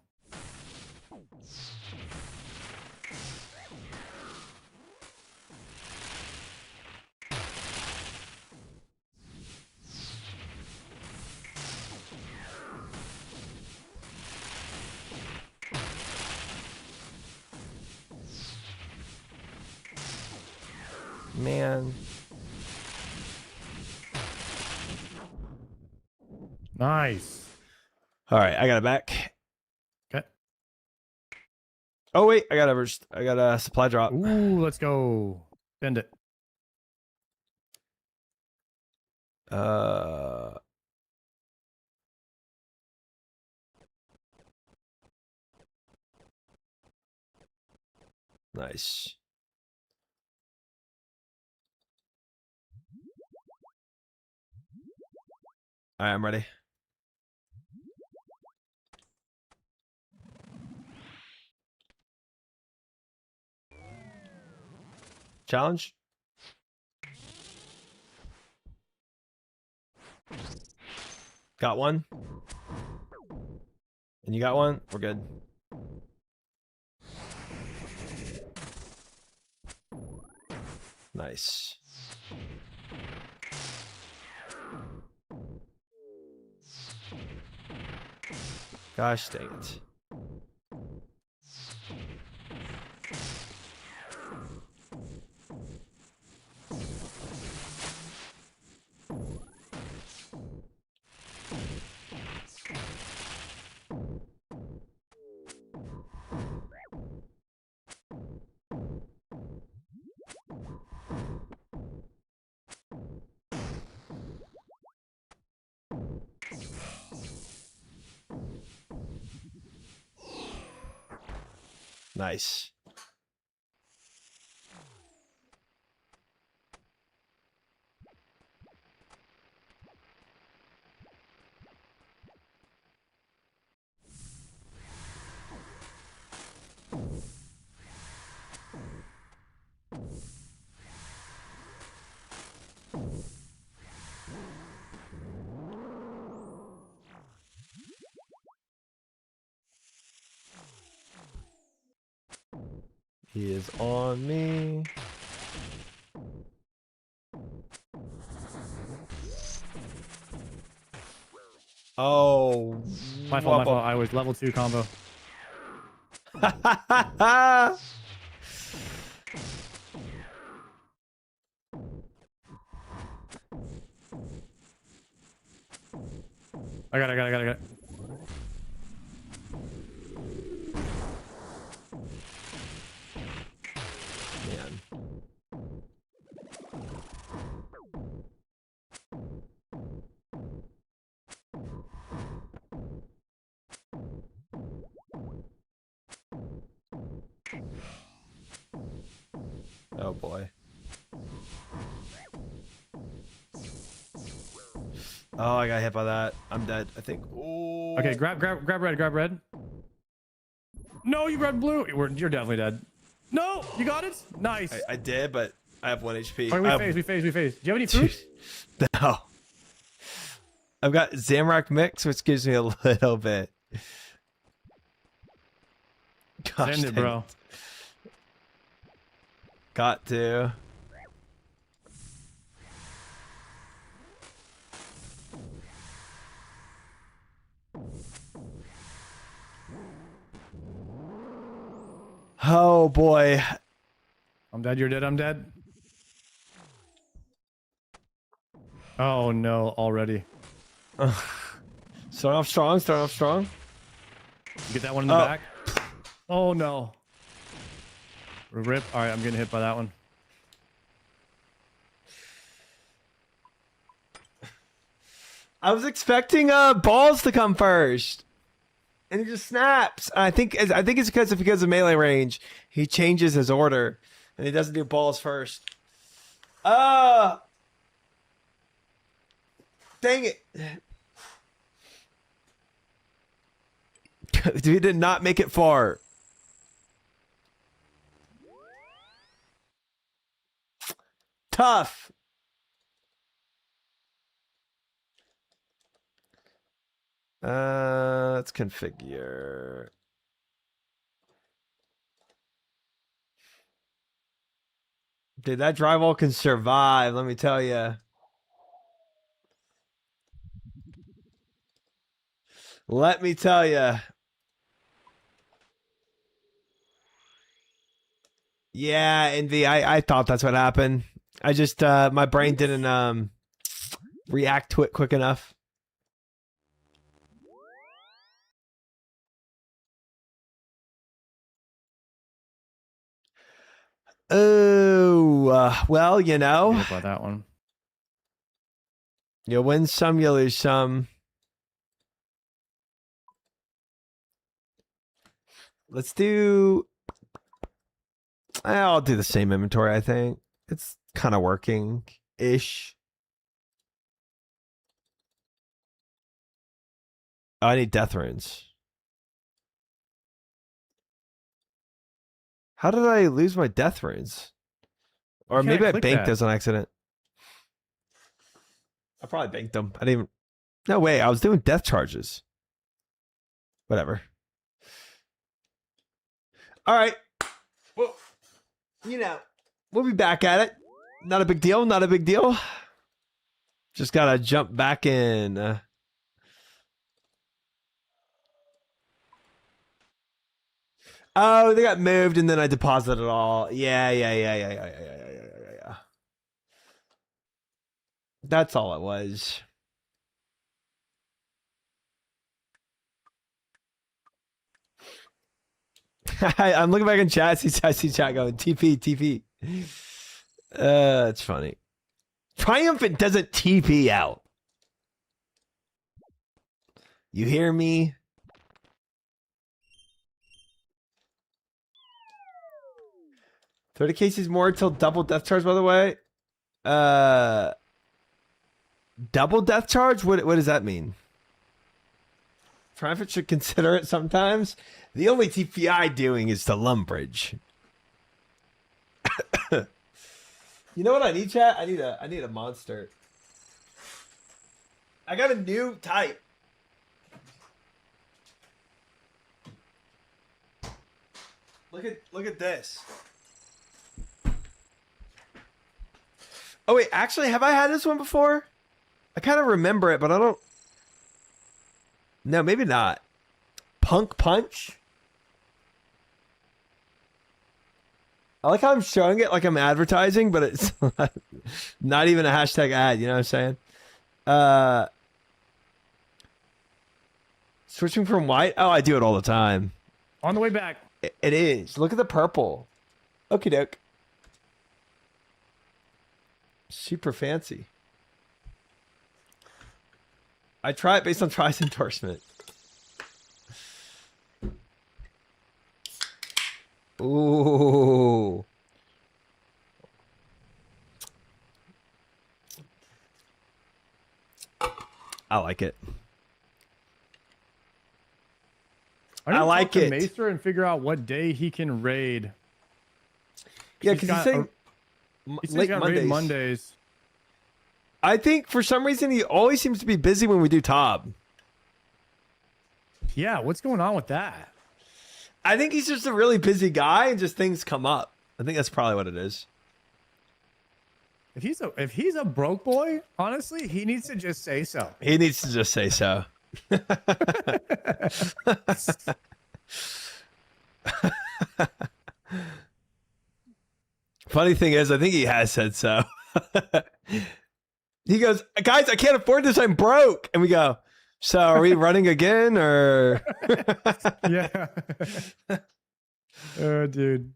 Man. Nice. All right, I got it back. Okay. Oh wait, I got a supply drop. Ooh, let's go. Send it. Nice. All right, I'm ready. Challenge. Got one. And you got one? We're good. Nice. Gosh dang it. Nice. He is on me. Oh. My fault, my fault. I was level 2 combo. I got it. Man. Oh boy. Oh, I got hit by that. I'm dead, I think. Ooh. Okay, grab red. No, you grabbed blue. You're definitely dead. No, you got it. Nice. I did, but I have 1 HP. All right, we phase. Do you have any food? No. I've got Zamrock Mix, which gives me a little bit. Gosh, Send it, bro. Got to. Oh boy. I'm dead. You're dead. I'm dead. Oh no, already. Starting off strong. You get that one in the back. Oh no. Rip. All right, I'm getting hit by that one. I was expecting balls to come first, and he just snaps. I think it's because of melee range. He changes his order, and he doesn't do balls first. Dang it! We did not make it far. Tough. Let's configure. Dude, that drywall can survive, let me tell you. Let me tell you. Yeah, Envy, I thought that's what happened. I just my brain didn't react to it quick enough. Oh, well, you know. Hit by that one. You win some, you lose some. Let's do. I'll do the same inventory, I think. It's kind of working ish. Oh, I need death runes. How did I lose my death runes? Or You can't maybe I click banked that. those on accident. I probably banked them. I didn't even. No way. I was doing death charges. Whatever. All right. Well, you know, we'll be back at it. Not a big deal. Not a big deal. Just gotta jump back in. Oh, they got moved and then I deposited it all. Yeah. That's all it was. I'm looking back in chat. I see chat going TP. It's funny. Triumphant doesn't TP out. You hear me? $30 cases more until double death charge, by the way. Double death charge? What does that mean? Triumphant should consider it sometimes. The only TPI doing is the Lumbridge. You know what I need, chat? I need a monster. I got a new type. Look at this. Oh wait, actually, have I had this one before? I kind of remember it, but I don't. No, maybe not. Punk Punch. I like how I'm showing it like I'm advertising, but it's not even a hashtag ad. You know what I'm saying? Switching from white. Oh, I do it all the time. On the way back. It is. Look at the purple. Okie doke. Super fancy. I try it based on Try's endorsement. Ooh. I like it. I like it. Maester and figure out what day he can raid. Yeah, because he's saying late Mondays. I think for some reason he always seems to be busy when we do Tob. Yeah, what's going on with that? I think he's just a really busy guy and just things come up. I think that's probably what it is. If he's a broke boy, honestly, he needs to just say so. He needs to just say so. Funny thing is, I think he has said so. He goes, guys, I can't afford this. I'm broke. And we go, so are we running again or? Yeah. Oh, dude.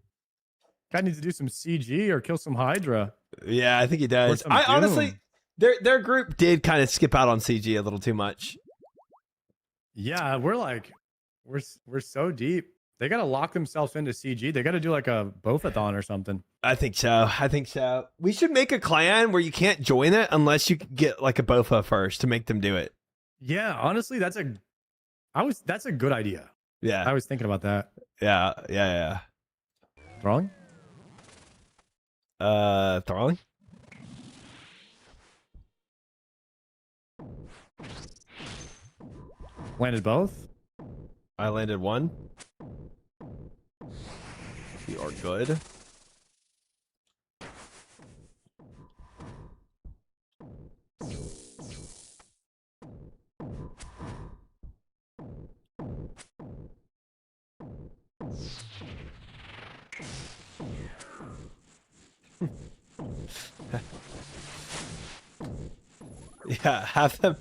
Guy needs to do some CG or kill some Hydra. Yeah, I think he does. I honestly, their group did kind of skip out on CG a little too much. Yeah, we're so deep. They got to lock themselves into CG. They got to do like a Bofathon or something. I think so. We should make a clan where you can't join it unless you get like a Bofa first to make them do it. Yeah, honestly, that's a good idea. Yeah. I was thinking about that. Yeah. Throwing? Throwing? Landed both? I landed one. You are good. Yeah, have them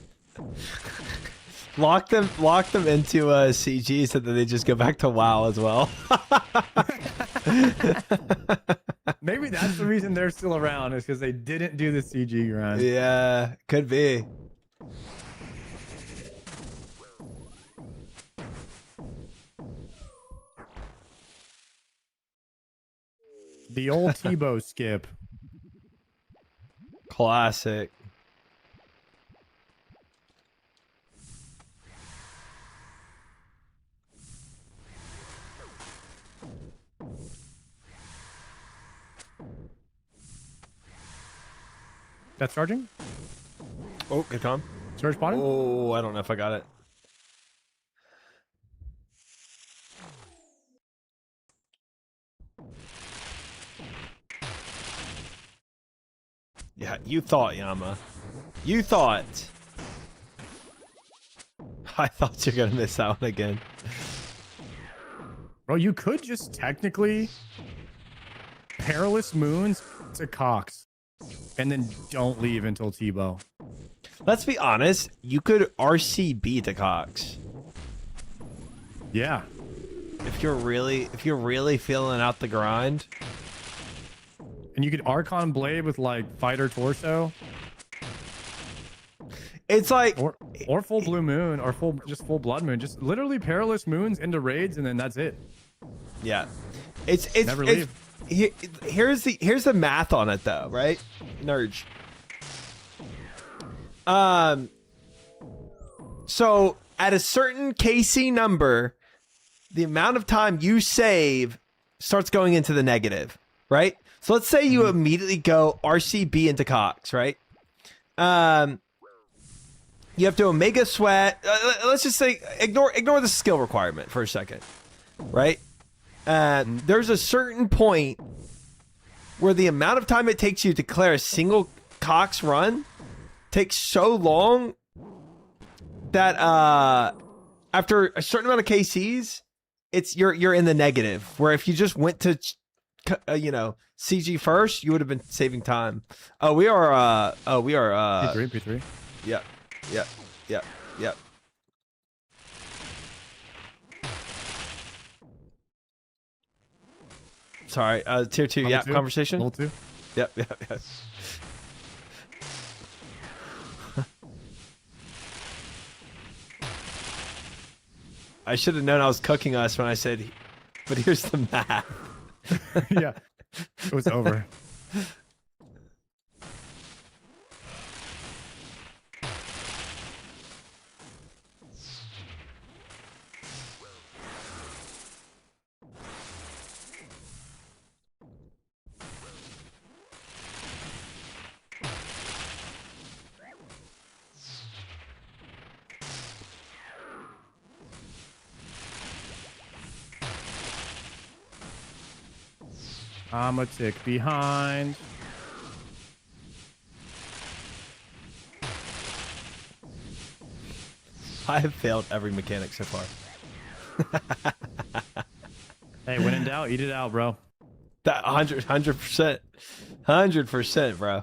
lock them into CG so that they just go back to WoW as well. Maybe that's the reason they're still around, is because they didn't do the CG grind. Yeah, could be. The old Tebow skip. Classic. That's charging? Oh, good com. Surge spotting? Oh, I don't know if I got it. Yeah, you thought, Yama. You thought. I thought you were gonna miss out again. Bro, you could just technically Perilous Moons to Cox and then don't leave until Tebow. Let's be honest. You could RCB to Cox Yeah. if you're really feeling out the grind. And you could Archon Blade with like Fighter Torso. It's like Or full Blue Moon or just full Blood Moon. Just literally Perilous Moons into raids and then that's it. yeah. It's Never leave. Here's the math on it though, right? Nerds. So at a certain KC number, the amount of time you save starts going into the negative, right? So let's say you immediately go RCB into Cox, right? You have to Omega Sweat. Let's just say ignore the skill requirement for a second, right? There's a certain point where the amount of time it takes you to clear a single Cox run takes so long that after a certain amount of KCs, you're in the negative. Where if you just went to CG first, you would have been saving time. We are P3. Yep. Sorry, tier 2, Level yeah, two? conversation. Level 2. Yep. I should have known I was cooking us when I said, but here's the math. Yeah. It was over. I'm a tick behind. I have failed every mechanic so far. Hey, when in doubt, eat it out, bro. That 100%, 100%, bro.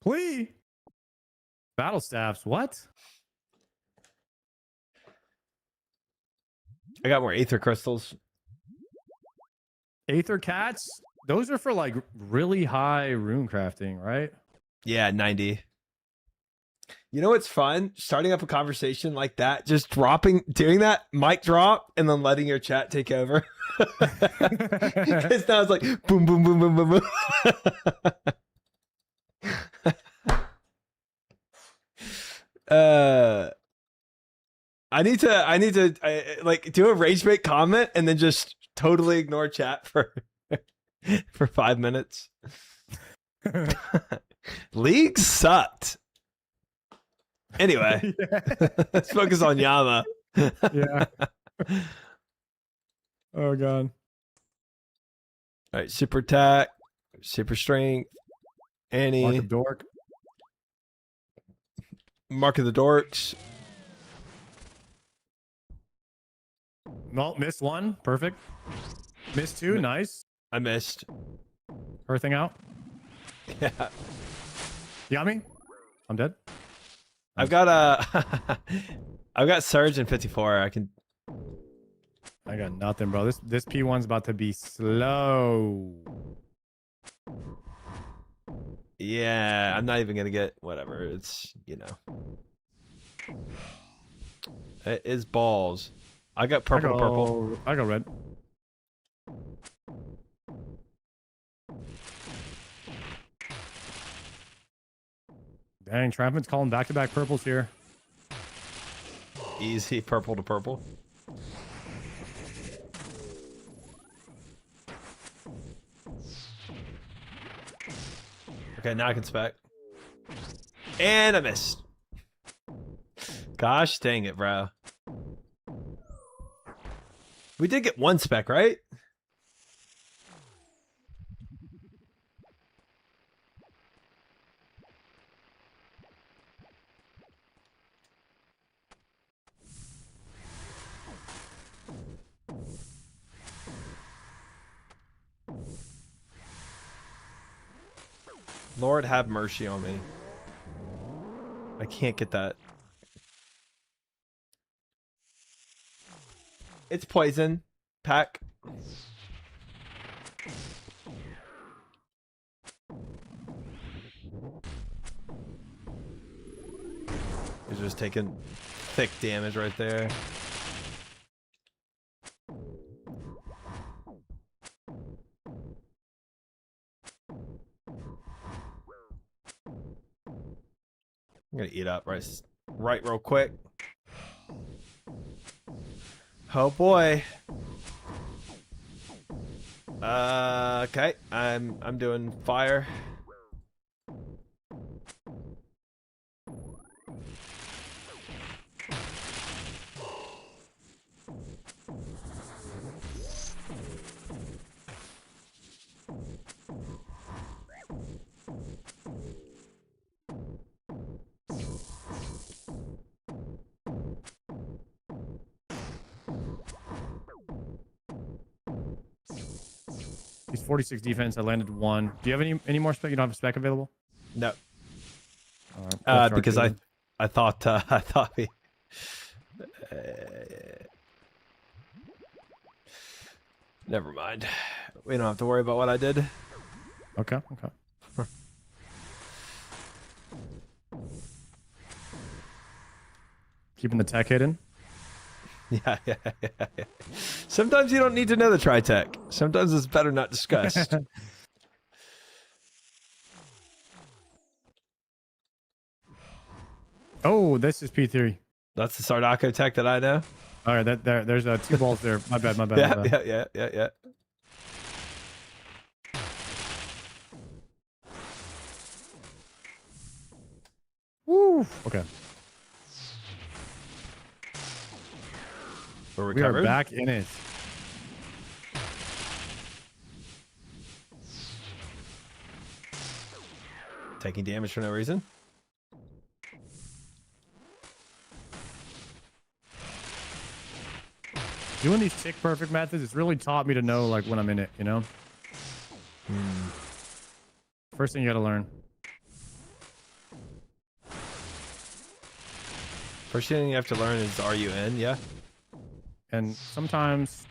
Plea. Battle staffs. What? I got more Aether crystals. Aether cats? Those are for like really high rune crafting, right? Yeah, 90. You know what's fun? Starting up a conversation like that, just doing that mic drop, and then letting your chat take over. Because now it's like boom, boom, boom, boom, boom, boom. I need to like do a rage bait comment and then just totally ignore chat for 5 minutes. League sucked. Anyway, let's focus on Yama. Yeah. Oh god. All right, super attack, super strength, Annie, Mark of Dork. Mark of the Dorks. No, missed one. Perfect. Missed two. Nice. I missed. Earthing out. Yeah, You got me? I'm dead. I've got I've got Surge in 54. I got nothing, bro. This P1's about to be slow. Yeah, I'm not even gonna get whatever. It's it is balls. I got purple to purple. I go red. Dang, Trampman's calling back-to-back purples here. Easy purple to purple. Okay, now I can spec. And I missed. Gosh dang it, bro. We did get one spec, right? Lord have mercy on me. I can't get that. It's poison. Pack. He's just taking thick damage right there. I'm gonna eat up right real quick. Oh boy. Okay. I'm doing fire. He's 46 defense. I landed 1. Do you have any more spec? You don't have a spec available? No. All right, Because I thought we never mind. We don't have to worry about what I did. Okay. Keeping the tech hidden. Yeah. Sometimes you don't need to know the tri-tech. Sometimes it's better not discussed. Oh, this is P3. That's the Sardaco tech that I know. All right, there's 2 balls there. My bad. Yeah. Woo. Okay. We We are back in it. Taking damage for no reason. Doing these tick perfect methods, it's really taught me to know like when I'm in it, you know? First thing you gotta learn. First thing you have to learn is, are you in? Yeah. And sometimes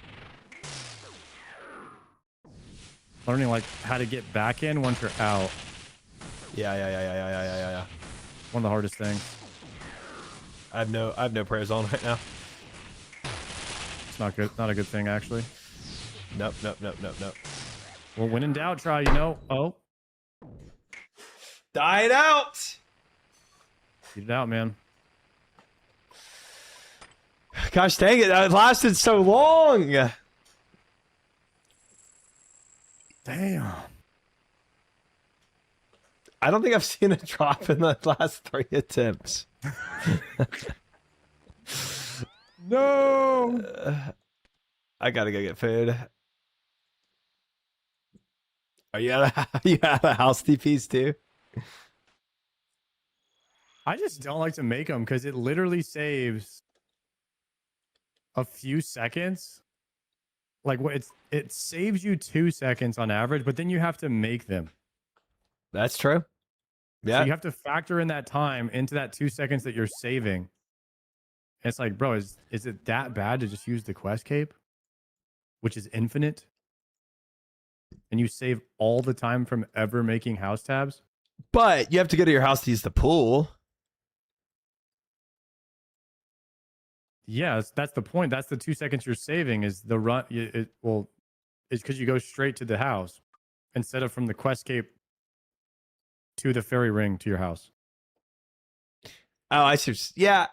learning like how to get back in once you're out. Yeah. One of the hardest things. I have no prayers on right now. It's not good. Not a good thing, actually. Nope. Well, when in doubt, try, you know. Oh. Die it out! Get it out, man. Gosh dang it, that lasted so long! Damn. I don't think I've seen a drop in the last 3 attempts. No! I gotta go get food. Are you out of house DPs too? I just don't like to make them because it literally saves a few seconds. Like what it saves you 2 seconds on average, but then you have to make them. That's true. Yeah. So you have to factor in that time into that 2 seconds that you're saving. It's like, bro, is it that bad to just use the quest cape, which is infinite, and you save all the time from ever making house tabs? But you have to go to your house to use the pool. Yeah, that's the point. That's the 2 seconds you're saving is the run. It's because you go straight to the house instead of from the quest cape to the fairy ring to your house. Oh, I see. Yeah.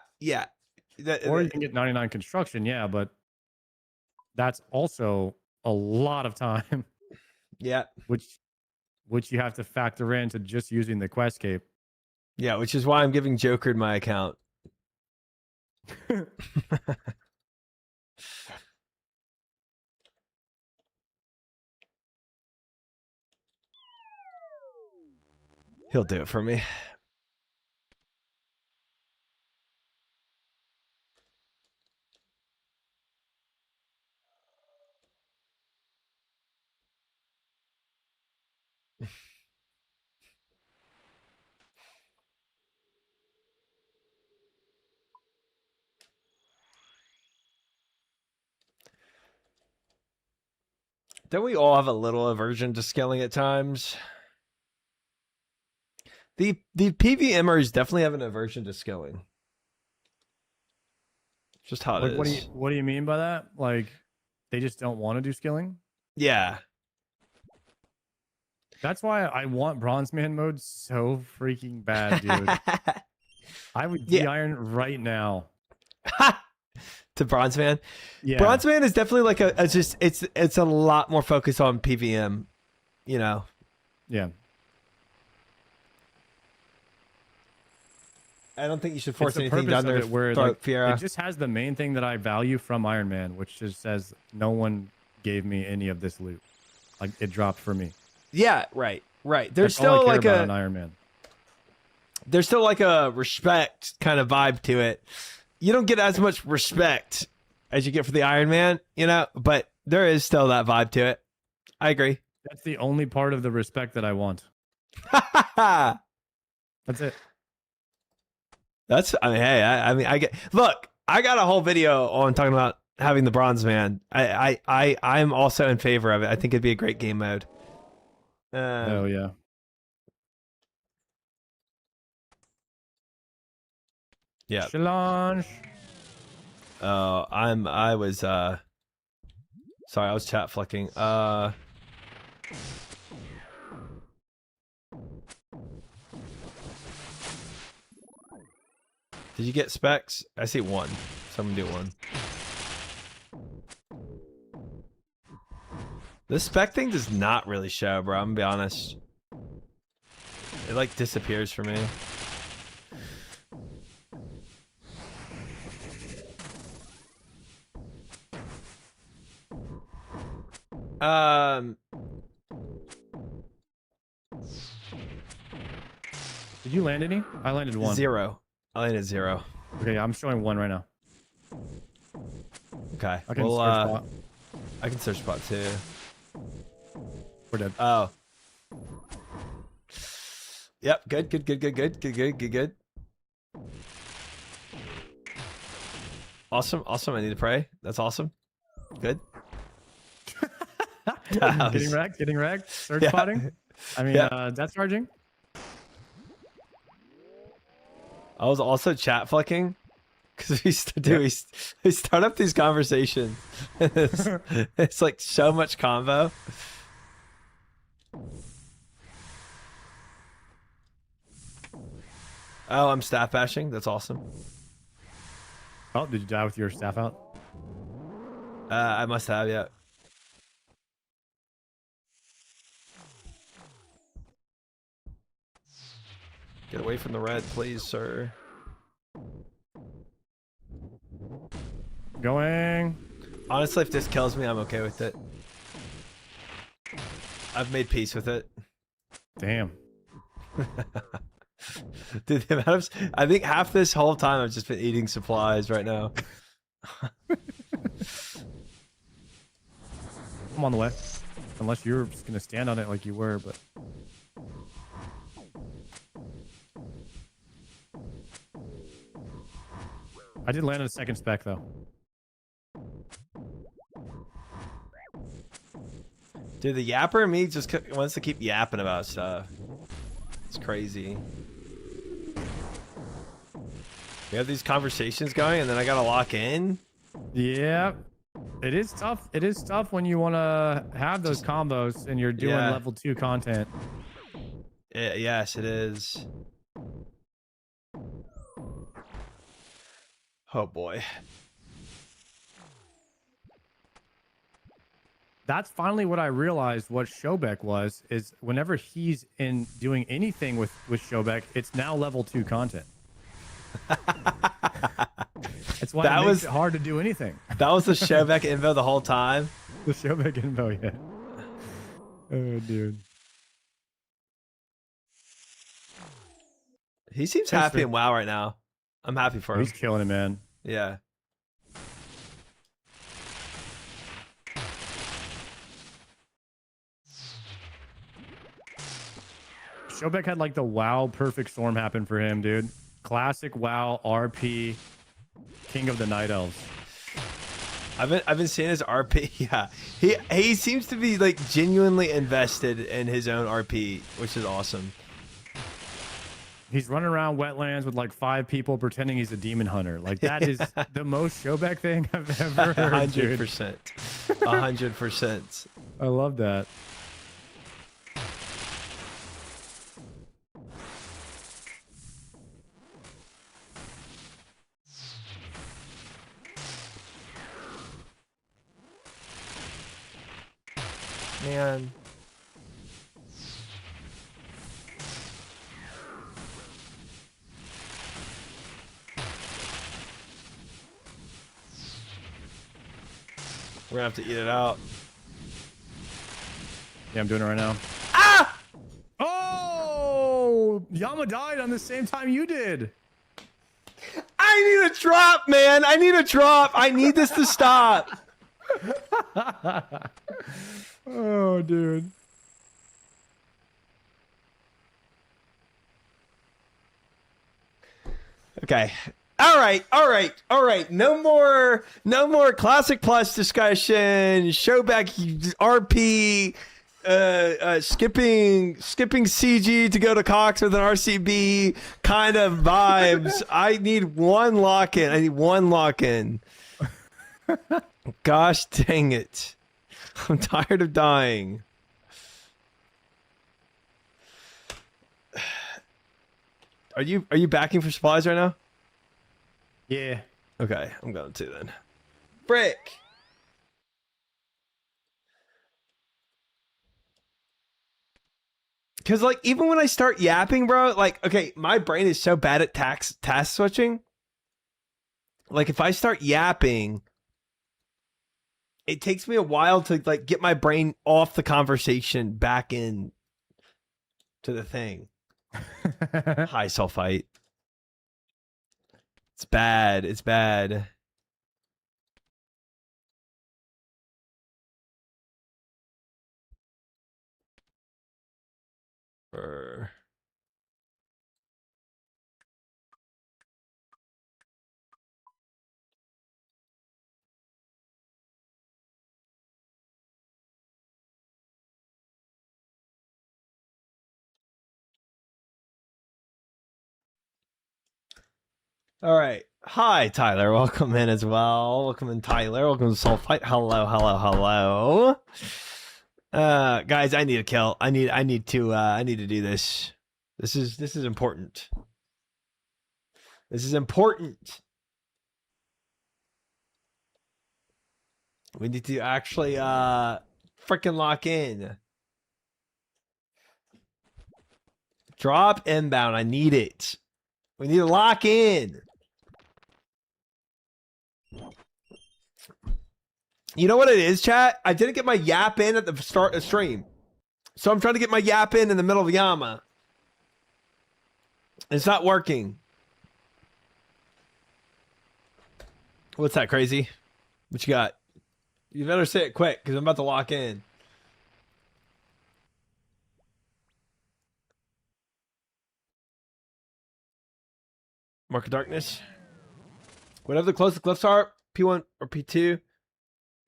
Or you can get 99 construction, yeah, but that's also a lot of time. Yeah. Which which you have to factor into just using the quest cape. Yeah, which is why I'm giving Jokered my account. He'll do it for me. Don't we all have a little aversion to scaling at times? The PVMers definitely have an aversion to scaling. Just how it is. What do you mean by that? Like, they just don't want to do skilling? Yeah. That's why I want Bronze Man mode so freaking bad, dude. I would de-iron right now. To Bronze Man? Yeah. Bronze Man is definitely like it's a lot more focused on PVM, you know. Yeah. I don't think you should force anything down down their where throat, like, Fiera. it just has the main thing that I value from Iron Man, which just says no one gave me any of this loot. Like, it dropped for me. Yeah, right. There's That's still all I care like about an Iron Man. There's still like a respect kind of vibe to it. You don't get as much respect as you get for the Iron Man, you know, but there is still that vibe to it. I agree. That's the only part of the respect that I want. That's it. I mean, hey, I get. Look, I got a whole video on talking about having the Bronze Man. I'm also in favor of it. I think it'd be a great game mode. Oh yeah. Yeah. Challenge. Oh, I was sorry, I was chat flicking. Did you get specs? I see one. Someone do one. This spec thing does not really show, bro. I'm gonna be honest. It like disappears for me. Did you land any? I landed one. 0. I landed 0. Okay, I'm showing 1 right now. Okay. I can search spot. I can search spot too. We're dead. Oh. Yep. Good. Awesome. I need to pray. That's awesome. Good. Getting wrecked. Search spotting. I mean, that's charging. I was also chat fucking because we start up these conversations. It's like so much combo. Oh, I'm staff bashing. That's awesome. Oh, did you die with your staff out? I must have, yeah. Get away from the red, please, sir. Going. Honestly, if this kills me, I'm okay with it. I've made peace with it. Damn. Dude, the amount of, I think half this whole time I've just been eating supplies right now. I'm on the way. Unless you're just gonna stand on it like you were, but. I did land on a second spec though. Dude, the yapper in me just wants to keep yapping about stuff. It's crazy. We have these conversations going and then I gotta lock in. Yeah. It is tough. It is tough when you want to have those combos and you're doing level 2 content. Yes, it is. Oh boy. that's finally what I realized what Shobek was, is whenever he's in doing anything with Shobek, it's now level 2 content. That's why it makes it hard to do anything. That was the Shobek info the whole time. The Shobek info, yeah. Oh, dude. He seems happy in WoW right now. I'm happy for him. He's killing it, man. Yeah. Shobek had like the WoW perfect storm happen for him, dude. Classic WoW RP, King of the Night Elves. I've been seeing his RP. Yeah, he seems to be like genuinely invested in his own RP, which is awesome. He's running around wetlands with like 5 people pretending he's a demon hunter. Like that is the most Shobek thing I've ever heard. 100%. 100%. I love that. Man. We're gonna have to eat it out. Yeah, I'm doing it right now. Ah! Oh! Yama died on the same time you did. I need a drop, man. I need a drop. I need this to stop. Oh, dude. Okay. All right. No more Classic Plus discussion. Showback RP. Skipping CG to go to Cox with an RCB kind of vibes. I need one lock-in. Gosh dang it. I'm tired of dying. Are you backing for supplies right now? Yeah. Okay, I'm going to then. Frick. Because, like, even when I start yapping, bro, like, okay, my brain is so bad at task switching. Like, if I start yapping, it takes me a while to, like, get my brain off the conversation back in to the thing. High sulfite. It's bad. It's bad. All right. Hi, Tyler. Welcome in as well. Welcome in, Tyler. Welcome to Sulfite. Hello. Guys, I need a kill. I need to do this. This is important. This is important. We need to actually freaking lock in. Drop inbound. I need it. We need to lock in. You know what it is, chat? I didn't get my yap in at the start of stream. So I'm trying to get my yap in the middle of YAMA. It's not working. What's that, crazy? What you got? You better say it quick, because I'm about to lock in. Mark of Darkness. Whatever the closest glyphs are, P1 or P2.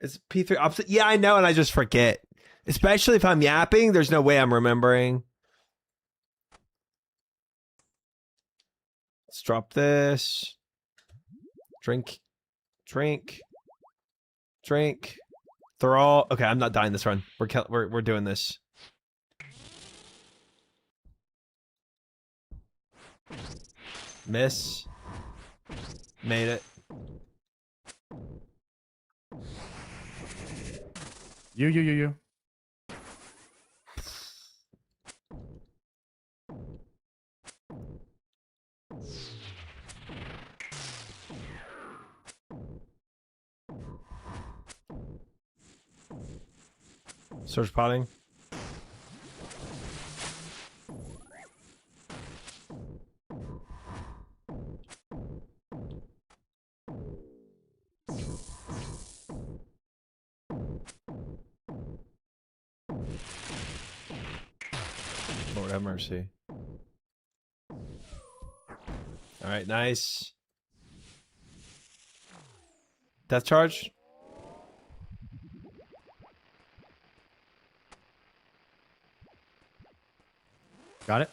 It's P3 opposite. Yeah, I know, and I just forget. Especially if I'm yapping, there's no way I'm remembering. Let's drop this. Drink. Throw. Okay, I'm not dying this run. We're doing this. Miss. Made it. You. Search potting. Lord have mercy. All right, nice. Death charge. Got it.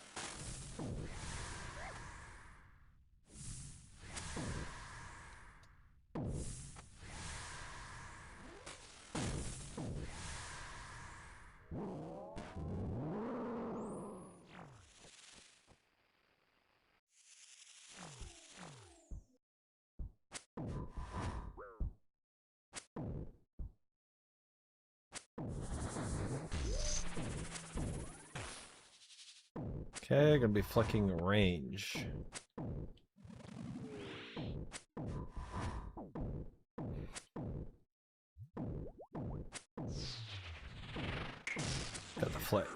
Okay, gonna be flicking range. Got the flick.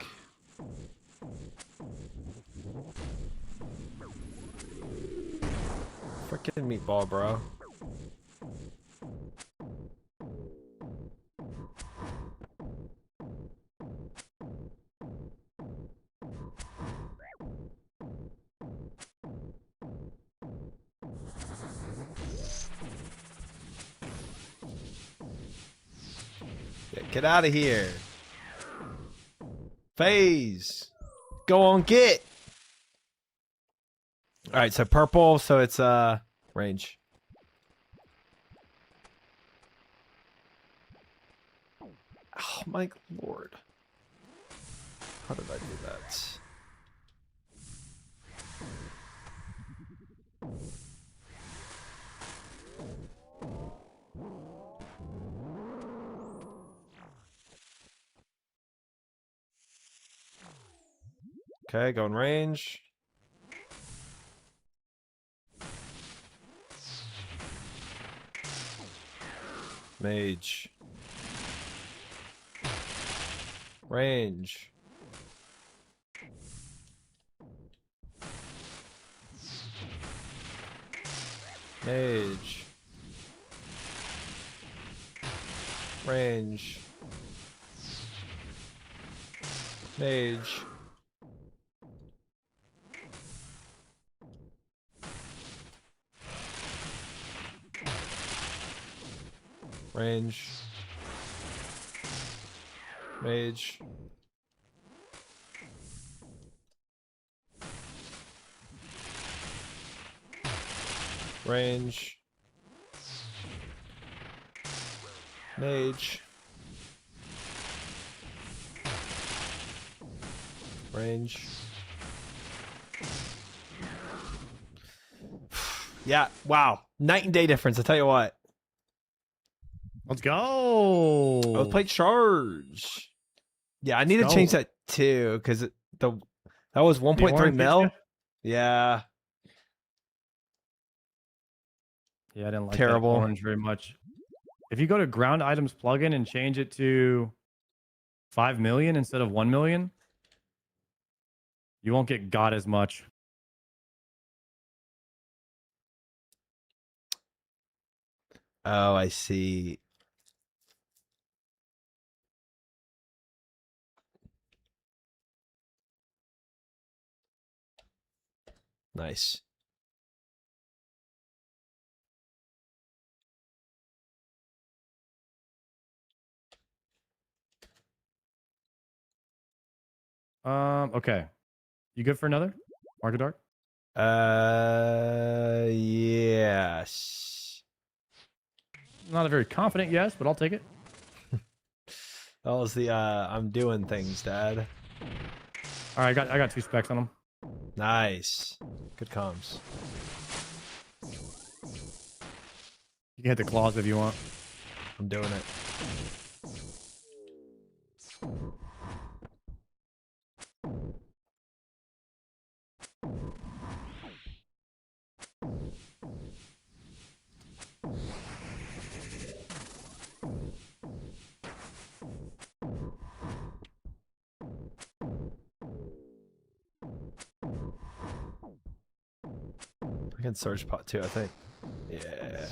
Frickin' meatball, bro. Get out of here. Phase. Go on, get. All right, so purple, so it's range. Oh my lord. How did I do that? Okay, going range. Mage. Range. Mage. Range. Mage. Range. Mage. Range. Mage. Range. Yeah, wow. Night and day difference, I'll tell you what. Let's go. Oh, plate charge. Yeah, I need to change that too, because that was 1.3 mil. Yeah. Yeah, I didn't like Terrible. that orange very much. If you go to ground items plugin and change it to 5 million instead of 1 million, you won't get got as much. Oh, I see. Nice. Okay. You good for another? Market Dark? Yes. Not a very confident yes, but I'll take it. That was the I'm doing things, Dad. All right, I got 2 specs on them. Nice. Good comms. You can hit the claws if you want. I'm doing it. I can search pot too, I think. Yeah.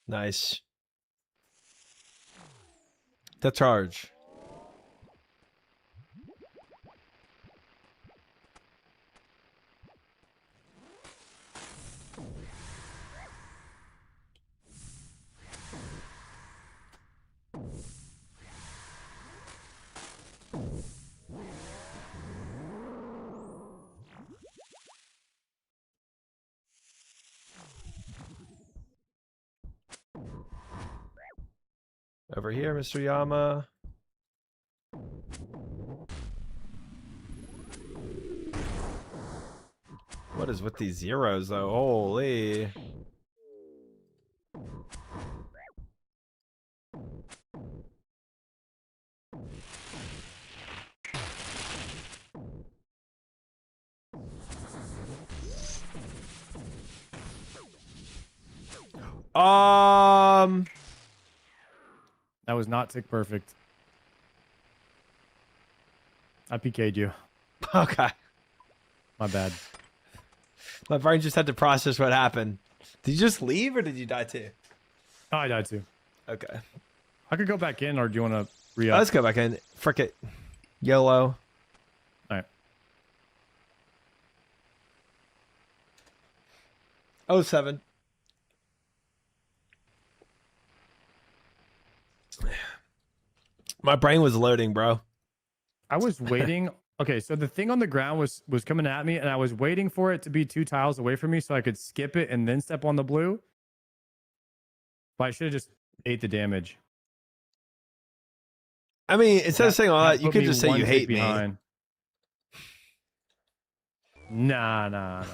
Nice. The charge. Over here, Mr. Yama. What is with these zeros, though? Holy. That was not tick perfect. I PK'd you. Okay. My bad. My brain just had to process what happened. Did you just leave or did you die too? Oh, I died too. Okay. I could go back in, or do you want to re-up? Let's go back in. Frick it. YOLO. All right. Oh, 07. My brain was loading, bro. I was waiting. Okay, so the thing on the ground was coming at me, and I was waiting for it to be 2 tiles away from me so I could skip it and then step on the blue. But I should have just ate the damage. I mean, instead of saying all that, you could just say you hate me. Behind. Nah.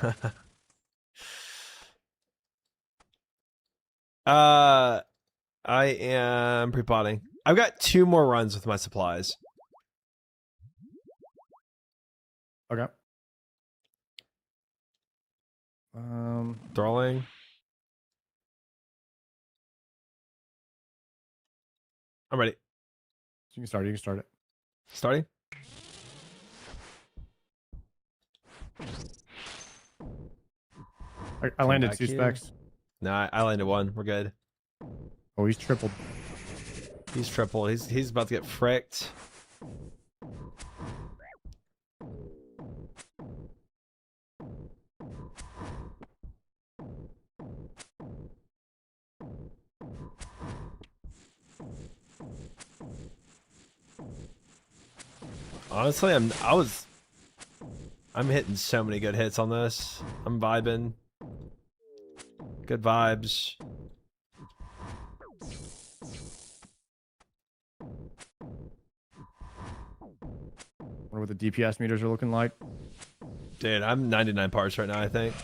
I am pre-potting. I've got 2 more runs with my supplies. Okay. Throwing. I'm ready. You can start it. Starting. I landed 2 specs. Nah, I landed 1. We're good. Oh, he's tripled. He's tripled. He's about to get fricked. Honestly, I'm hitting so many good hits on this. I'm vibing. Good vibes. Wonder what the DPS meters are looking like. Dude, I'm 99 parts right now, I think.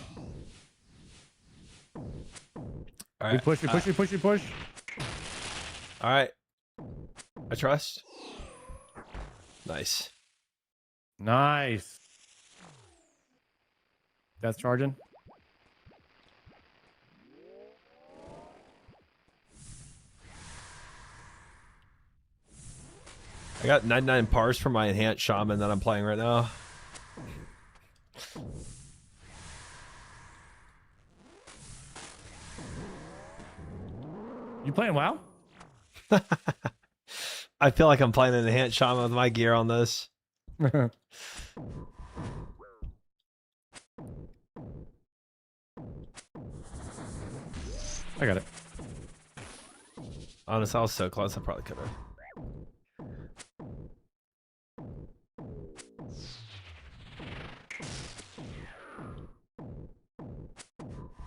All right. We push. All right. I trust. Nice. Nice. Death charging. I got 99 parse for my enhanced shaman that I'm playing right now. You playing WoW? I feel like I'm playing an enhanced shaman with my gear on this. I got it. Honestly, I was so close. I probably could have.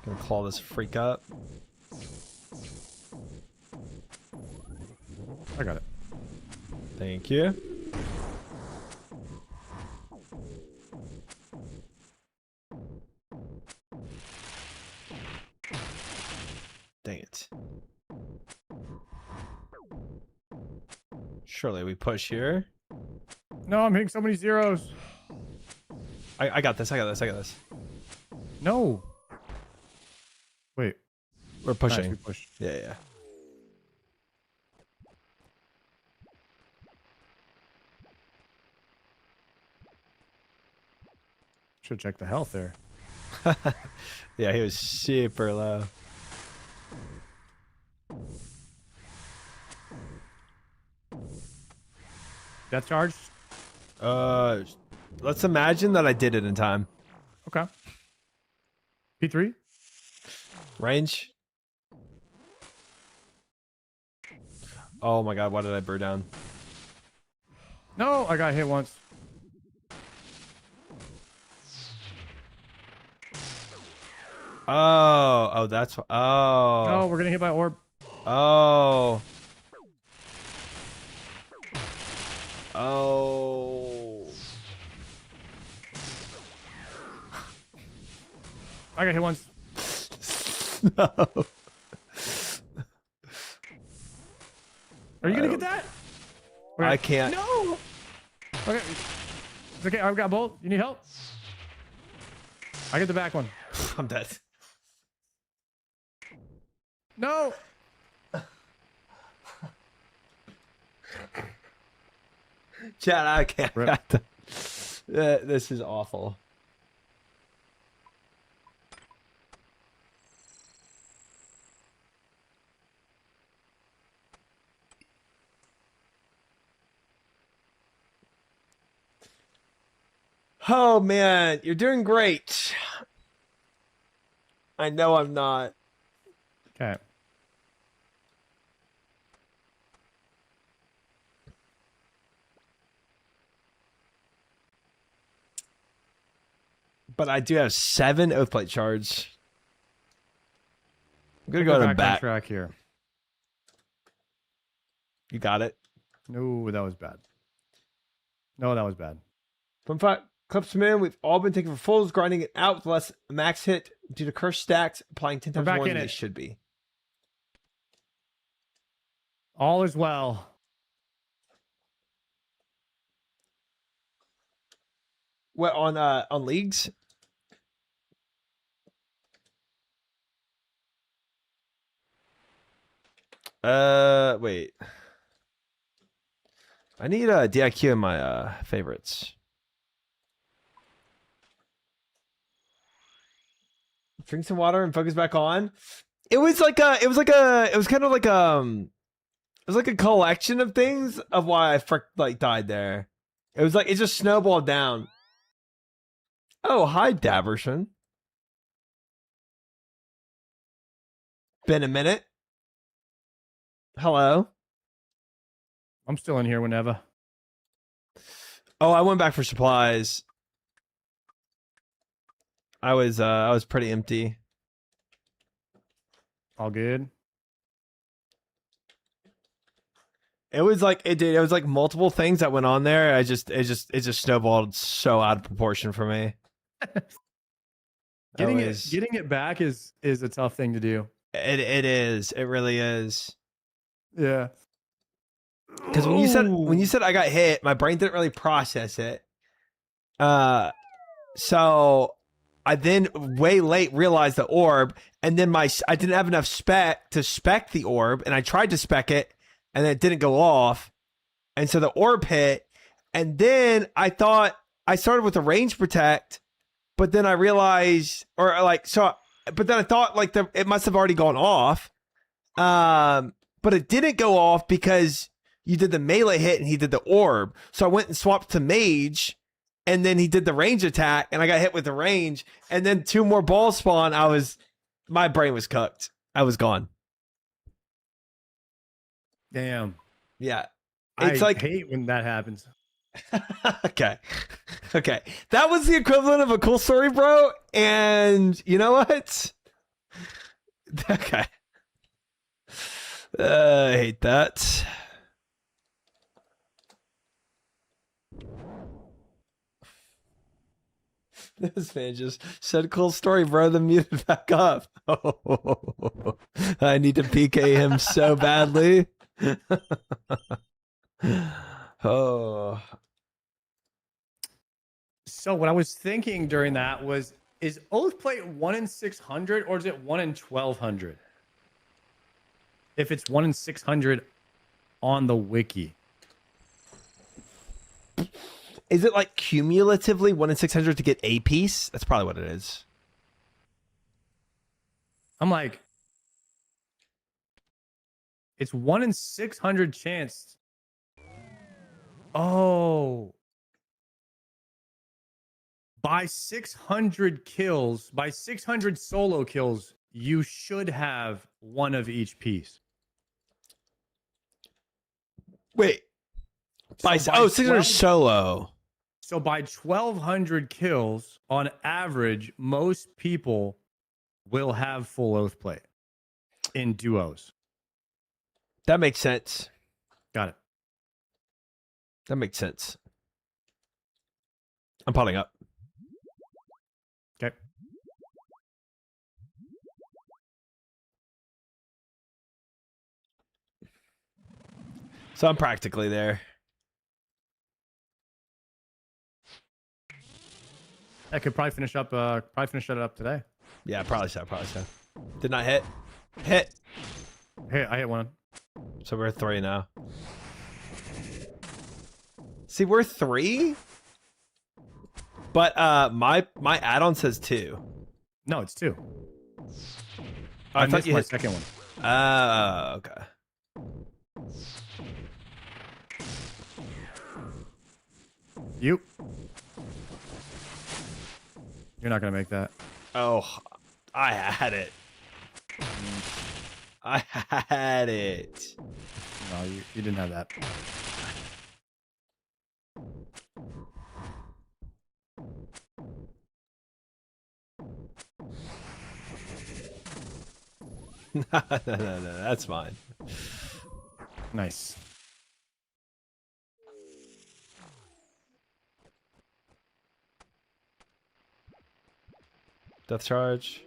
Gonna claw this freak up. I got it. Thank you. Surely we push here. No, I'm hitting so many zeros. I got this. I got this. I got this. No. Wait. We're pushing. Nice, we pushed. Yeah, yeah. Should check the health there. Yeah, he was super low. Death charge. Let's imagine that I did it in time. Okay. P3. Range. Oh my god, why did I burn down? No, I got hit once. Oh, that's oh. No, we're getting hit by orb. Oh. Oh. I got hit once. No. Are you gonna get that? Okay. I can't. No. Okay. It's okay. I've got both. You need help? I get the back one. I'm dead. No. Chad, I can't. Rip. This is awful. Oh man, you're doing great. I know I'm not. Okay. But I do have 7 oath plate shards. I'm gonna Go go to back on back. track here. You got it. No, that was bad. No, that was bad. From 5 clips from in, we've all been taking for fulls, grinding it out with less max hit due to curse stacks, applying 10 times back more in than it. they should be. All is well. What on leagues? Wait. I need a DIQ in my favorites. Drink some water and focus back on. It was kind of like it was like a collection of things of why I died there. It was like it just snowballed down. Oh, hi Daverson. Been a minute. Hello. I'm still in here whenever. Oh, I went back for supplies. I was pretty empty. All good. It was like it was like multiple things that went on there. It just snowballed so out of proportion for me. Getting it back is a tough thing to do. It is. It really is. Yeah. Because when you said I got hit, my brain didn't really process it. So I then way late realized the orb, and then I didn't have enough spec to spec the orb, and I tried to spec it, and then it didn't go off, and so the orb hit, and then I thought I started with the range protect, but then I realized, but then I thought like it must have already gone off, but it didn't go off because you did the melee hit and he did the orb, so I went and swapped to mage. And then he did the range attack, and I got hit with the range. And then 2 more balls spawn. My brain was cooked. I was gone. Damn. Yeah, It's I hate when that happens. Okay. That was the equivalent of a cool story, bro. And you know what? Okay. I hate that. This man just said cool story, bro. Then muted back up. Oh, I need to PK him so badly. Oh. So what I was thinking during that was, is Oath Plate 1 in 600 or is it 1 in 1200? If it's 1 in 600 on the wiki. Is it like cumulatively 1 in 600 to get a piece? That's probably what it is. I'm like, it's 1 in 600 chance. Oh. By 600 kills, by 600 solo kills, you should have one of each piece. Wait. By 600 solo. So by 1200 kills, on average, most people will have full Oath Plate in duos. That makes sense. Got it. That makes sense. I'm potting up. Okay. So I'm practically there. I could probably finish it up today. Yeah, probably so. Did not hit. Hit. Hey, I hit one. So we're 3 now. See, we're 3? But my add-on says 2. No, it's 2. I thought missed you my hit second one. Oh, okay. You're not gonna make that. Oh, I had it. I had it. No, you didn't have that. No, that's fine. Nice. Death charge.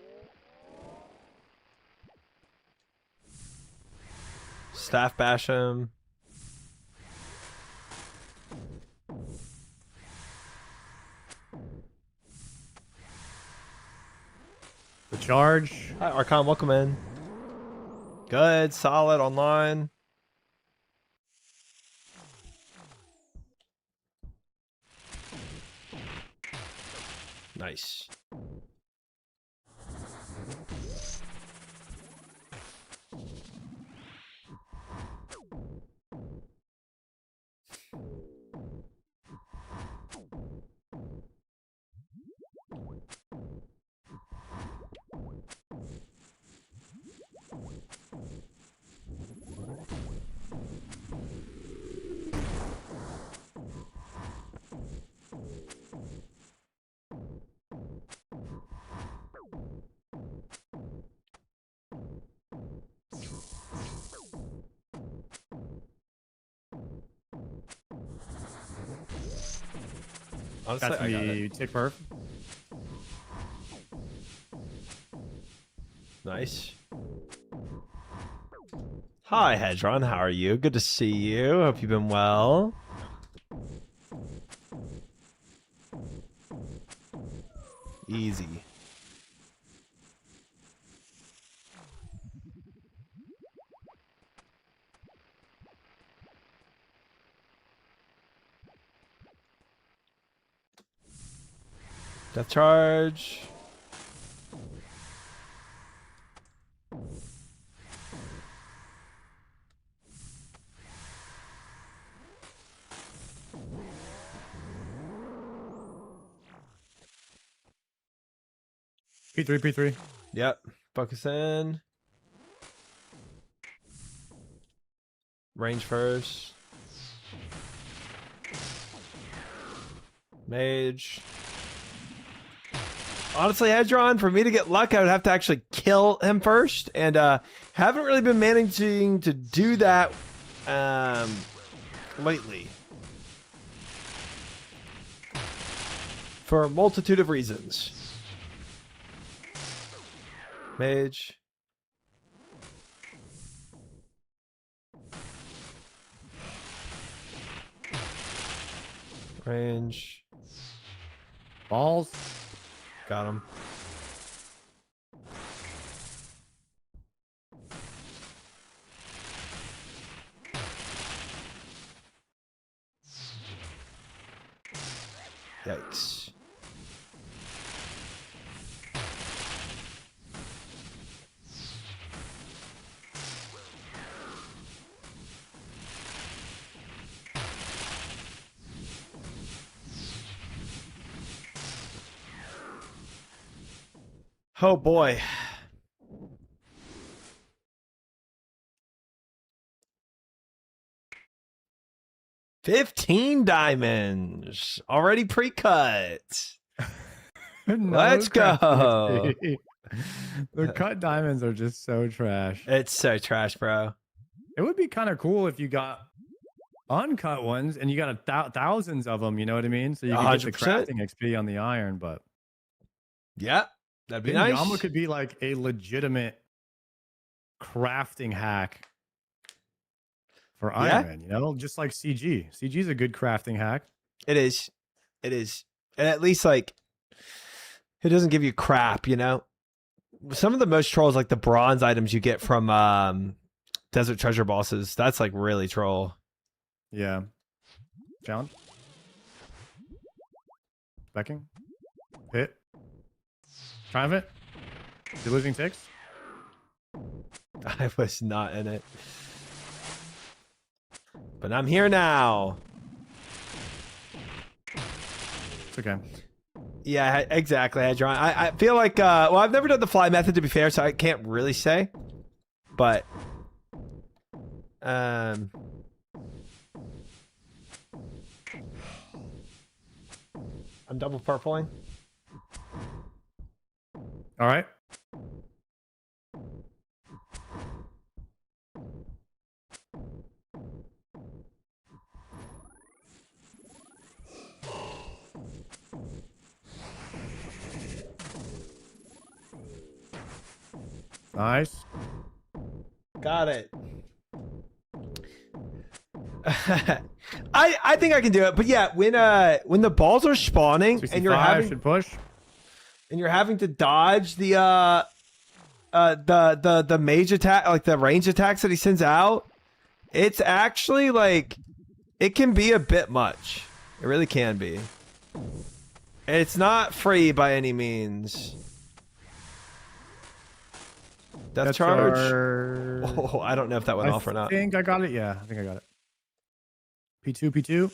Staff bash him. The charge. Hi, Archon, welcome in. Good, solid, online. Nice. Honestly, That's I got me. it. Tick perf. Nice. Hi, Hedron. How are you? Good to see you. Hope you've been well. Easy. Death charge. P3, P3. Yep. Focus in. Range first. Mage. Honestly, Hedron, for me to get luck, I would have to actually kill him first. And haven't really been managing to do that lately. for a multitude of reasons. Mage. Range. Balls. Got him. Yikes. Oh boy. $15 diamonds already pre-cut. No, Let's go. The cut diamonds are just so trash. It's so trash, bro. It would be kind of cool if you got uncut ones and you got thousands of them. You know what I mean? So you can get the 100%. crafting XP on the iron, but Yeah, that'd be then nice. YAMA could be like a legitimate crafting hack for iron. You know, just like CG. CG is a good crafting hack. It is. It is. And at least, like, it doesn't give you crap, you know? Some of the most trolls, like the bronze items you get from Desert Treasure bosses, that's, like, really troll. Yeah. Challenge. Becking. Hit. Triumph it. You're losing ticks. I was not in it. But I'm here now. It's okay. Yeah, exactly. I feel like, well, I've never done the fly method, to be fair, so I can't really say. But, I'm double purpling. All right. Nice. Got it. I think I can do it, but yeah, when the balls are spawning and you're having should push. and you're having to dodge the mage attack, like the range attacks that he sends out, it's actually like it can be a bit much. It really can be. It's not free by any means. Death charge. Oh, I don't know if that went off or not. I think I got it. Yeah, I think I got it. P2, P2.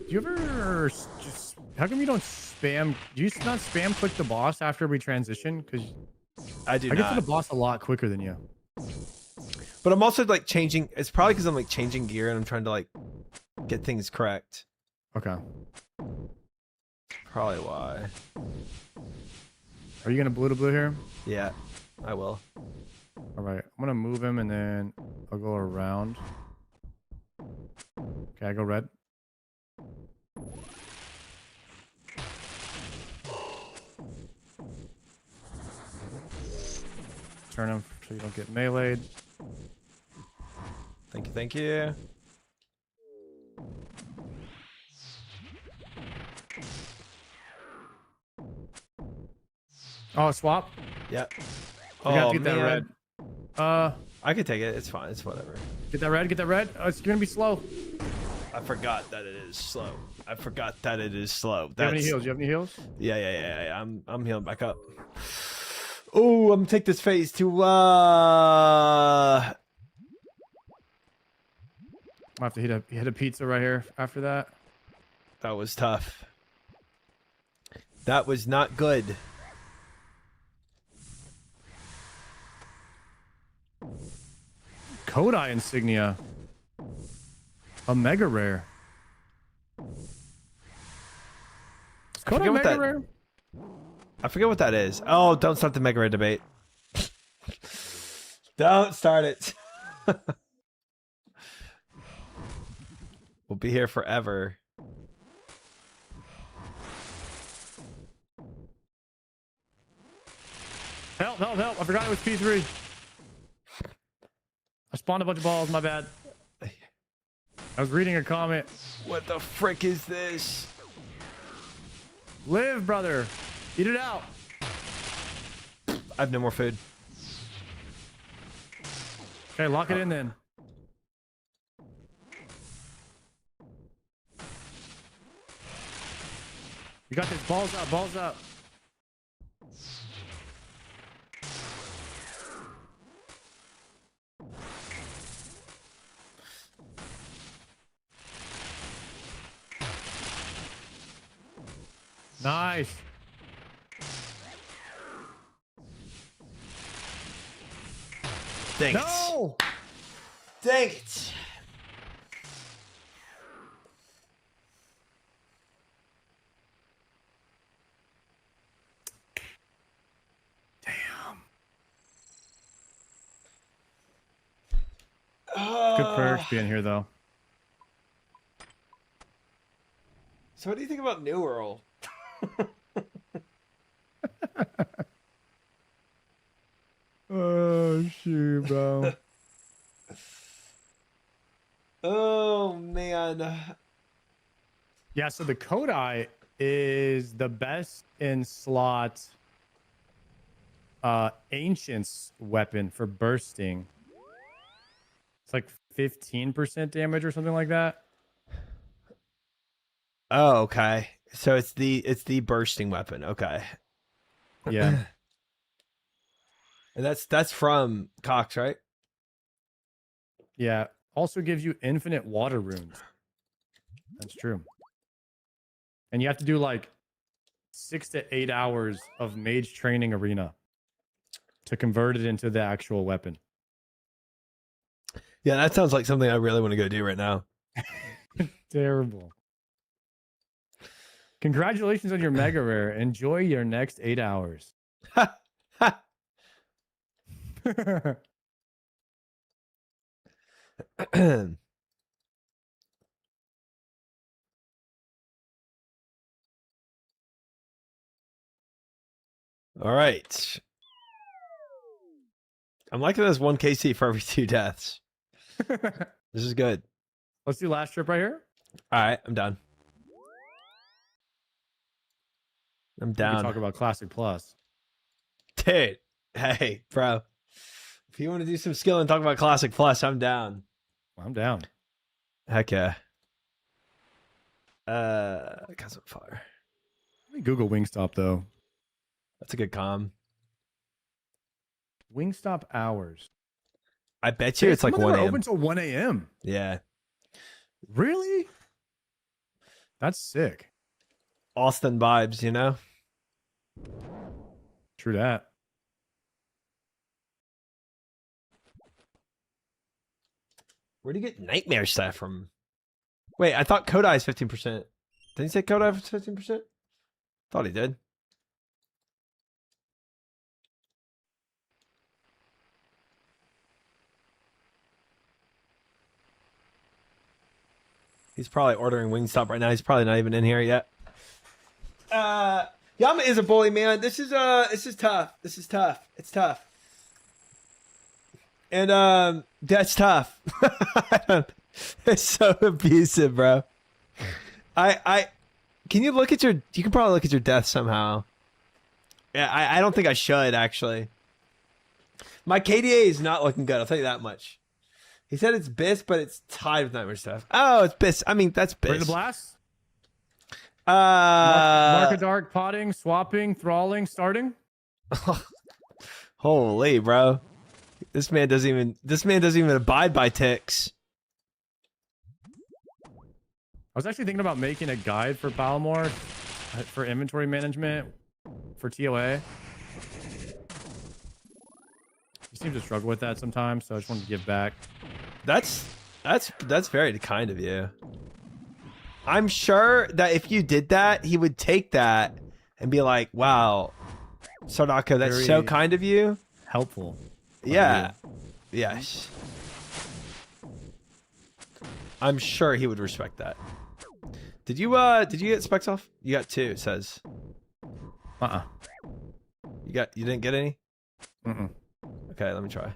Do you ever just, how come you don't spam, do you not spam click the boss after we transition? Because I do I get not. to the boss a lot quicker than you. But I'm also like changing. It's probably because I'm like changing gear and I'm trying to like get things correct. Okay. Probably why. Are you gonna blue to blue here? Yeah, I will. All right, I'm gonna move him and then I'll go around. Okay, I go red. Turn him so you don't get meleeed. Thank you, thank you. Oh, swap. Yep. You have to get that red. I could take it. It's fine. It's whatever. Get that red. Get that red. Oh, it's gonna be slow. I forgot that it is slow. I forgot that it is slow. Do you have any heals? Do you have any heals? Yeah. I'm healing back up. Oh, I'm gonna take this phase to I have to hit a pizza right here after that. That was tough. That was not good. Kodai insignia. A mega rare. Is Kodai mega rare? I forget what that is. Oh, don't start the Mega Ray debate. Don't start it. We'll be here forever. Help, help, help. I forgot it was P3. I spawned a bunch of balls, my bad. I was reading a comment. What the frick is this? Live, brother. Eat it out. I have no more food. Okay, lock it in then. You got this. Balls up, balls up. Nice. Dang No! it. Dang it. Good perks being here, though. So what do you think about New Earl? Oh, shoot, bro. Oh, man. Yeah, so the Kodai is the best in slot Ancient's weapon for bursting. It's like 15% damage or something like that. Oh, okay. So it's the bursting weapon. Okay. Yeah. And that's from Cox, right? Yeah. Also gives you infinite water runes. That's true. And you have to do like 6 to 8 hours of mage training arena to convert it into the actual weapon. Yeah, that sounds like something I really want to go do right now. Terrible. Congratulations on your mega rare. Enjoy your next 8 hours. All right. I'm liking this 1 KC for every 2 deaths. This is good. Let's do last trip right here. All right, I'm done. I'm We down. can talk about Classic Plus. Dude, hey, bro. If you want to do some skill and talk about Classic Plus, I'm down. I'm down. Heck yeah. Cousin Fire. Let me Google Wingstop though. That's a good com. Wingstop hours. I bet you it's like 1 a.m. Open till 1 a.m. Yeah. Really? That's sick. Austin vibes, you know? True that. Where do you get nightmare stuff from? Wait, I thought Kodai is 15%. Didn't he say Kodai was 15%? Thought he did. He's probably ordering Wingstop right now. He's probably not even in here yet. Yama is a bully, man. This is tough. This is tough. It's tough. And that's tough. It's so abusive, bro. Can you look at your? You can probably look at your death somehow. Yeah, I don't think I should actually. My KDA is not looking good. I'll tell you that much. He said it's BIS, but it's tied with nightmare stuff. Oh, it's BIS. I mean, that's BIS. Ready to blast? Mark Market dark, potting, swapping, thralling, starting. Holy, bro. This man doesn't even abide by ticks. I was actually thinking about making a guide for Palomar for inventory management for TOA. You seem to struggle with that sometimes, so I just wanted to give back. That's very kind of you. I'm sure that if you did that, he would take that and be like, "Wow, Sardako, that's Very so kind of you." Helpful. Yeah. Yes. I'm sure he would respect that. Did you get specs off? You got 2, it says. You didn't get any? Okay, let me try.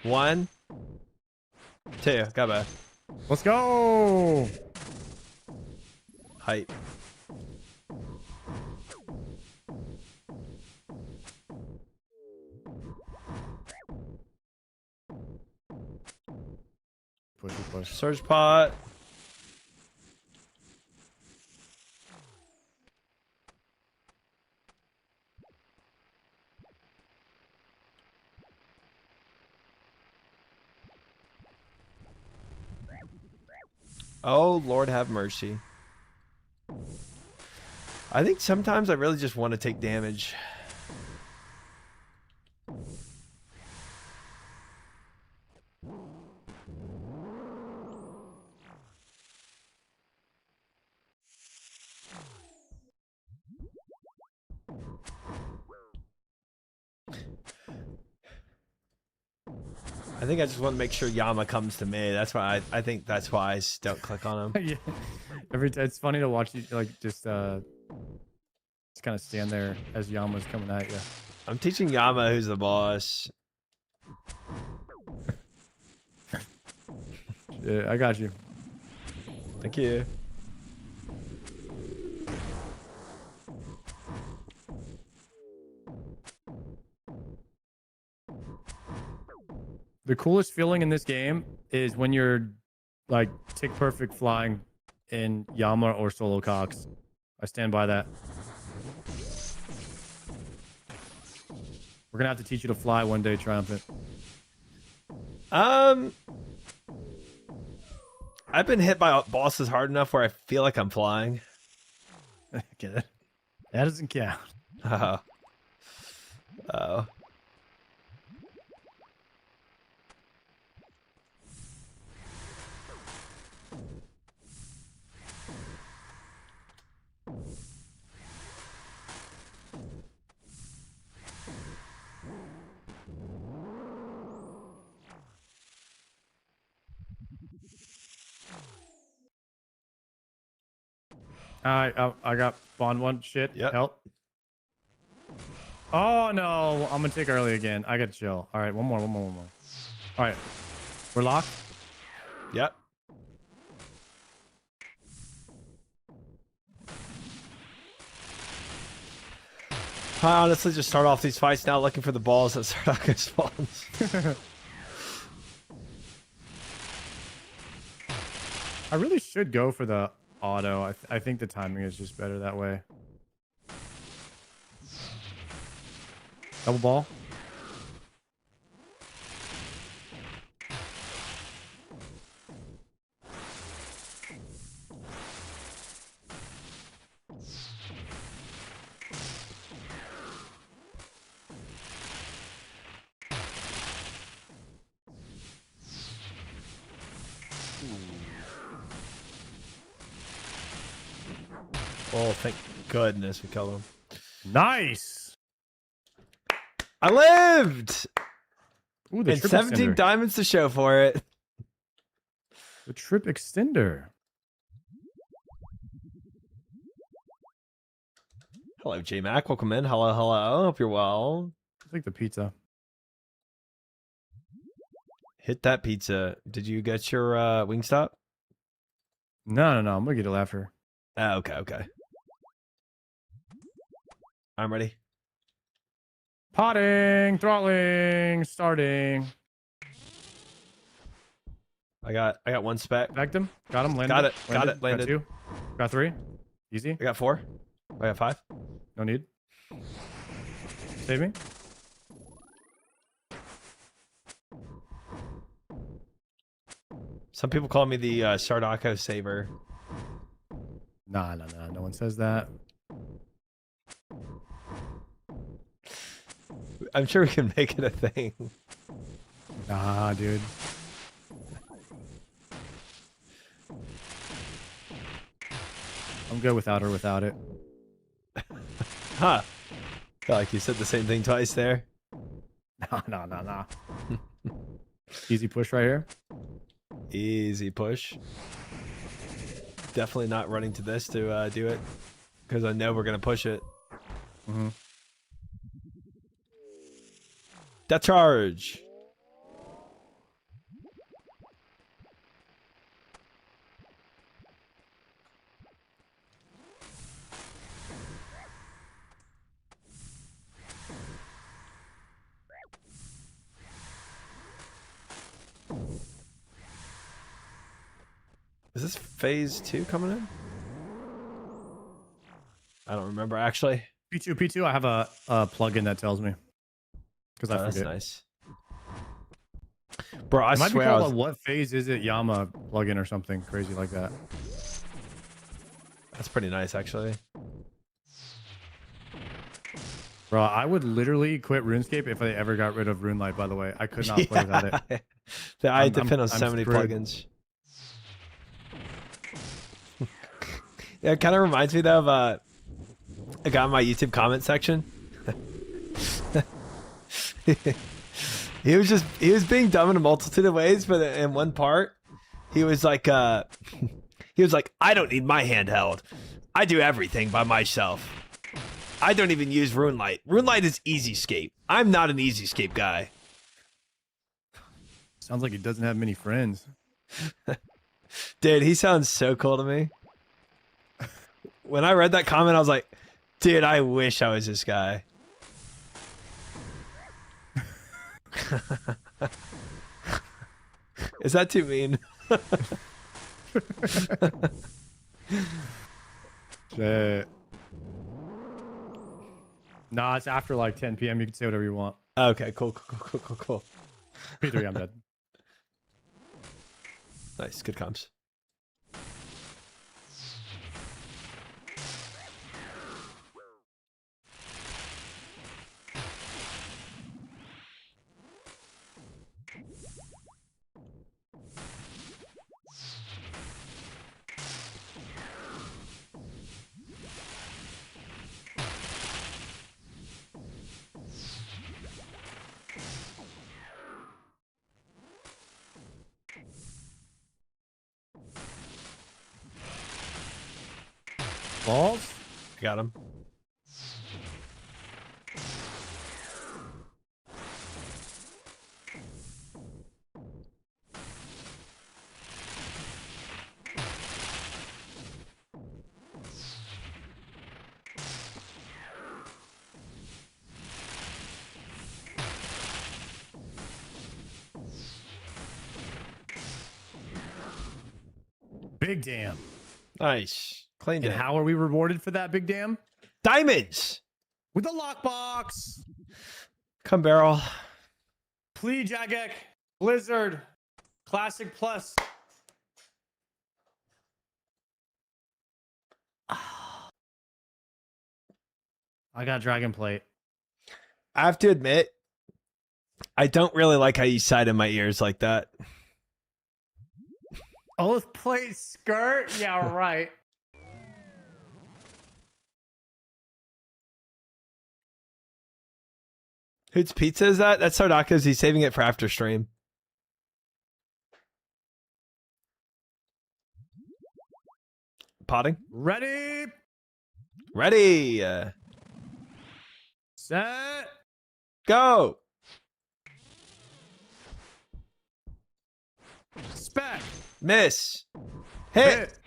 1, 2, got bad. Let's go. Hype. Push. Surge pot. Oh, Lord have mercy. I think sometimes I really just want to take damage. I think I just want to make sure Yama comes to me. That's why I think that's why I don't click on him. Yeah. It's funny to watch you like just kind of stand there as Yama's coming at you. I'm teaching Yama who's the boss. Yeah, I got you. Thank you. The coolest feeling in this game is when you're like tick perfect flying in Yama or Solo Cox. I stand by that. We're gonna have to teach you to fly one day, Triumphant. I've been hit by bosses hard enough where I feel like I'm flying. Get it? That doesn't count. Oh. Oh. I got spawn one. Shit. Yep. Help. Oh no, I'm gonna take early again. I gotta chill. All right, one more. All right, we're locked. Yep. I honestly just start off these fights now looking for the balls that Sardaka spawns. I really should go for the auto. I think the timing is just better that way. Double ball. Oh, thank goodness we killed him. Nice. I lived! Ooh, the and trip 17 extender. diamonds to show for it. The trip extender. Hello, J-Mac. Welcome in. Hello, hello. Hope you're well. I think the pizza. Hit that pizza. Did you get your Wingstop? No. I'm gonna get it after. Ah, okay. I'm ready. Potting, throttling, starting. I got one spec. Backed him. Got him. Landed. Got it. Landed. Got Landed. Got 2. Got 3. Easy. I got 4. I got 5. No need. Save me. Some people call me the Sardako saver. Nah. No one says that. I'm sure we can make it a thing. Nah, dude. I'm good without or without it. Huh. Feel like you said the same thing twice there. No. Easy push right here. Easy push. Definitely not running to this to do it, because I know we're gonna push it. Mm-hmm. Death charge. Is this phase 2 coming in? I don't remember actually. P2. I have a plugin that tells me because I That's forget. nice. Bro, I It might swear be I called was... a what phase is it YAMA plugin or something crazy like that. That's pretty nice actually. Bro, I would literally quit RuneScape if I ever got rid of RuneLight, by the way. I could not play without it. I depend on so many screwed. plugins. Yeah, it kind of reminds me though of a guy in my YouTube comment section. He was being dumb in a multitude of ways, but in one part, he was like, I don't need my handheld. I do everything by myself. I don't even use RuneLight. RuneLight is EasyScape. I'm not an EasyScape guy. Sounds like he doesn't have many friends. Dude, he sounds so cool to me. When I read that comment, I was like, dude, I wish I was this guy. Is that too mean? Shit. Nah, it's after like 10 p.m. You can say whatever you want. Okay, cool. P3, I'm dead. Nice, good comms. Balls? Got him. Big damn. Nice. Cleaned And it. how are we rewarded for that big damn? Diamonds! With the lockbox. Come barrel. Plea Jagex. Blizzard. Classic Plus. I got Dragon Plate. I have to admit, I don't really like how you side in my ears like that. Oath plate skirt? Yeah, right. Whose pizza is that? That's Sardaka's. He's saving it for after stream. Potting? Ready? Ready. Set. Go. Spec. Miss. Hit.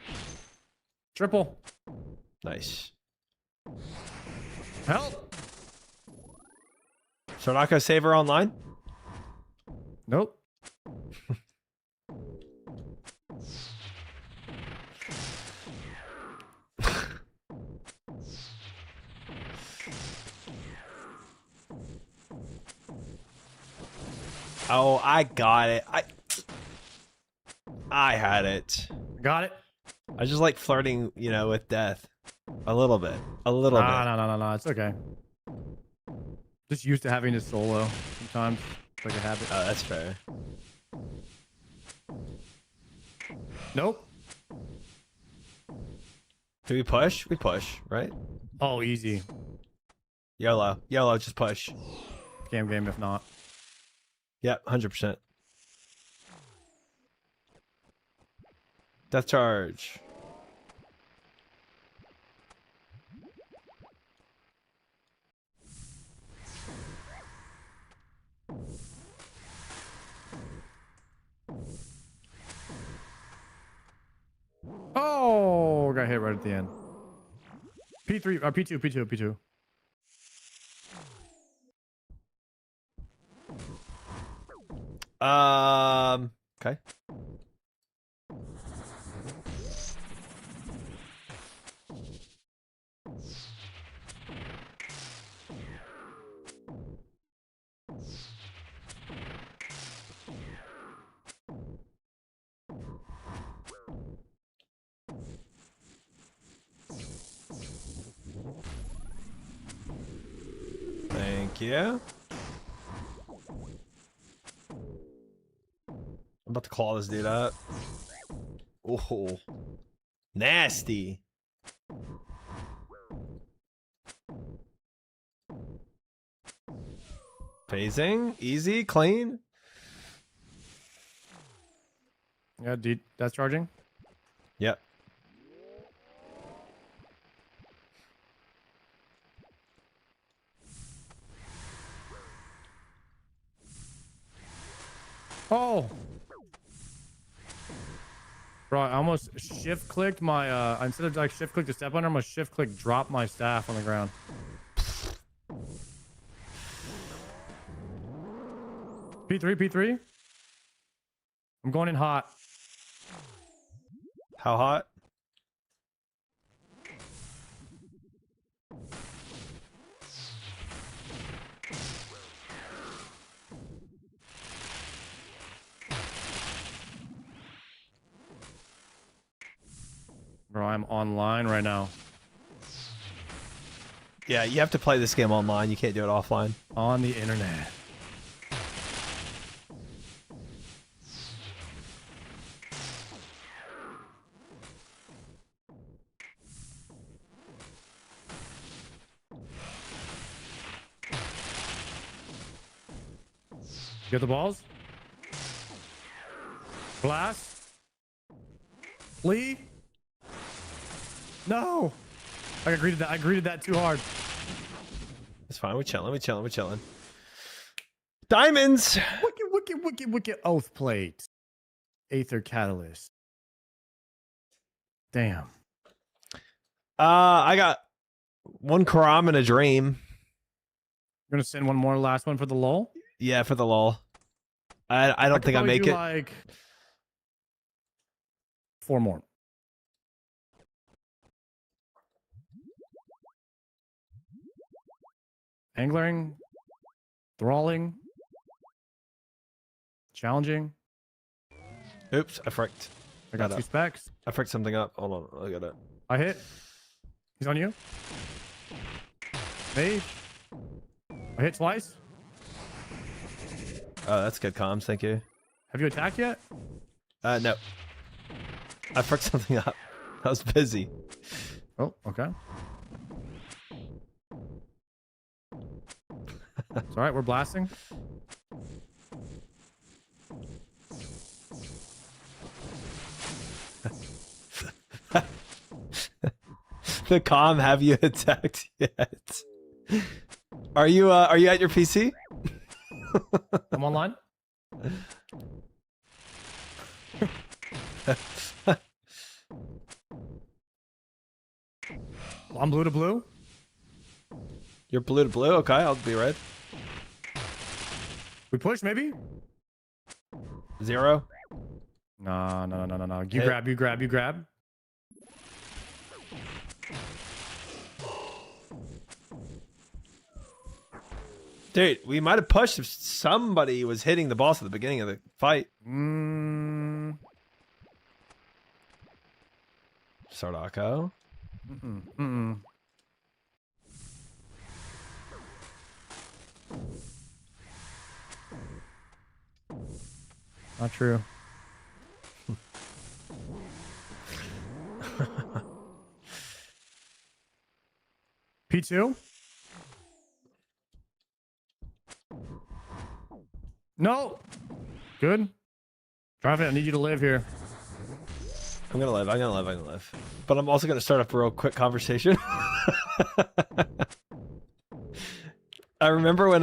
Triple. Nice. Help. Sardaka saver online? Nope. Oh, I got it. I had it. Got it. I just like flirting, you know, with death. A little bit. A little bit. No. It's okay. Just used to having to solo sometimes. It's like a habit. Oh, that's fair. Nope. Do we push? We push, right? Oh, easy. YOLO. YOLO, just push. Game if not. Yep, 100%. Death charge. Oh, got hit right at the end. P3 or P2, P2, P2. Okay. Thank you. I'm about to claw this dude up. Oh, nasty. Phasing, easy, clean. Yeah, that's charging. Yep. Oh. Bro, I almost shift clicked my instead of like shift click to step under, I'm gonna shift click drop my staff on the ground. P3, P3. I'm going in hot. How hot? Bro, I'm online right now. Yeah, you have to play this game online. You can't do it offline. On the internet. Get the balls. Blast. Lee. No. I greeted that. I greeted that too hard. It's fine. We're chilling. We're chilling. We're chilling. Diamonds. Wicked oath plate. Aether catalyst. Damn. I got one Karam and a dream. You're gonna send one more last one for the lull? Yeah, for the lull. I don't think I make it. Like 4 more. Angling, thralling, challenging. Oops, I fricked. I got 2 specs. I fricked something up. Hold on, I got it. I hit. He's on you. Me. I hit twice. Oh, that's good comms. Thank you. Have you attacked yet? No. I fricked something up. I was busy. Oh, okay. It's all right. We're blasting. The comm, have you attacked yet? Are you at your PC? I'm online. I'm blue to blue. You're blue to blue? Okay, I'll be red. We push maybe? 0. No. You grab. Dude, we might have pushed if somebody was hitting the boss at the beginning of the fight. Sardako. Not true. P2? No. Good. Triumphant, I need you to live here. I'm gonna live. I'm gonna live. I'm gonna live. But I'm also gonna start up a real quick conversation. I remember when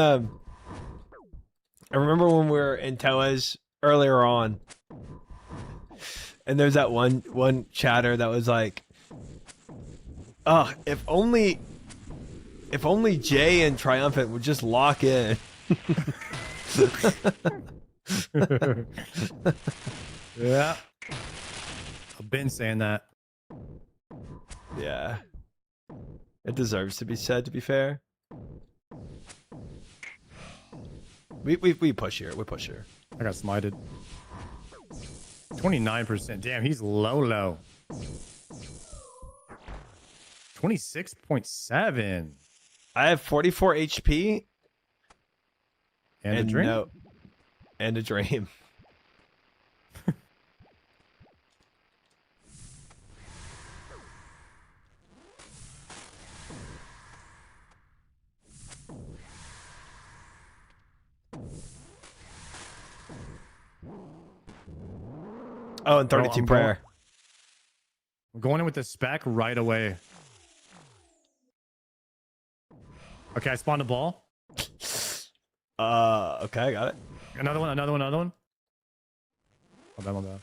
we were in Toa's earlier on, and there's that one chatter that was like, "Oh, if only Jay and Triumphant would just lock in." Yeah. I've been saying that. Yeah. It deserves to be said, to be fair. We push here. We push here. I got smited. 29%. Damn, he's low. 26.7. I have 44 HP And a dream? And a dream. Oh, and 32 prayer. I'm going in with the spec right away. Okay, I spawned a ball. Okay, I got it. Another one. My bad.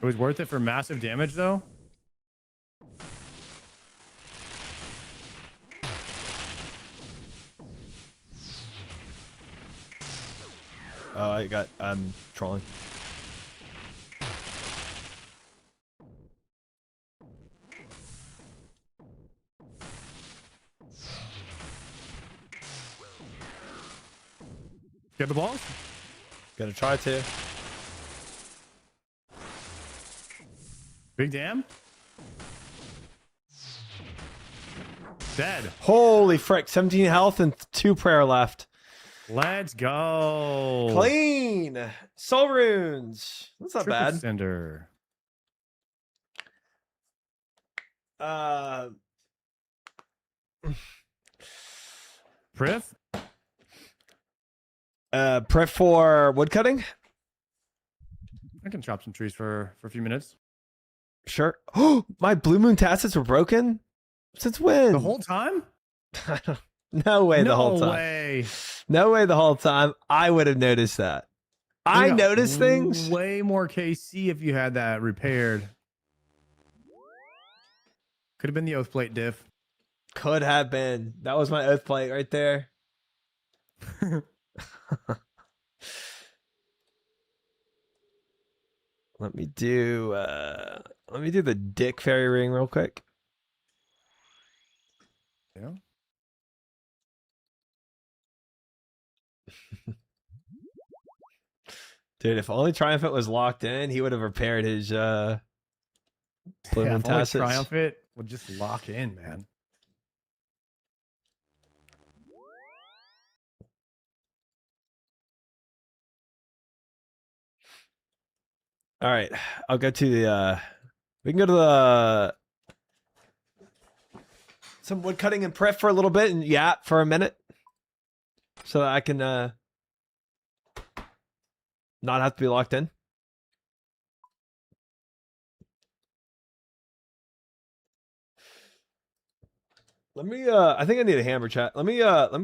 It was worth it for massive damage, though. I'm trolling. Get the balls? Gonna try to. Big damn. Dead. Holy frick, 17 health and 2 prayer left. Let's go. Clean. Soul runes. That's not Triple bad. Cinder. Priv? Prep for woodcutting? I can chop some trees for a few minutes. Sure. Oh, my blue moon tassets were broken? Since when? The whole time? No way the whole time. No way. No way the whole time. I would have noticed that. I noticed things. Way more KC if you had that repaired. Could have been the oath plate diff. Could have been. That was my oath plate right there. Let me do the dick fairy ring real quick. Yeah. Dude, if only Triumphant was locked in, he would have repaired his blue moon tassets. Triumphant would just lock in, man. All right, I'll go to the. We can go to the some wood cutting and prep for a little bit and yap for a minute, so that I can not have to be locked in. Let me. I think I need a hammer, chat. Let me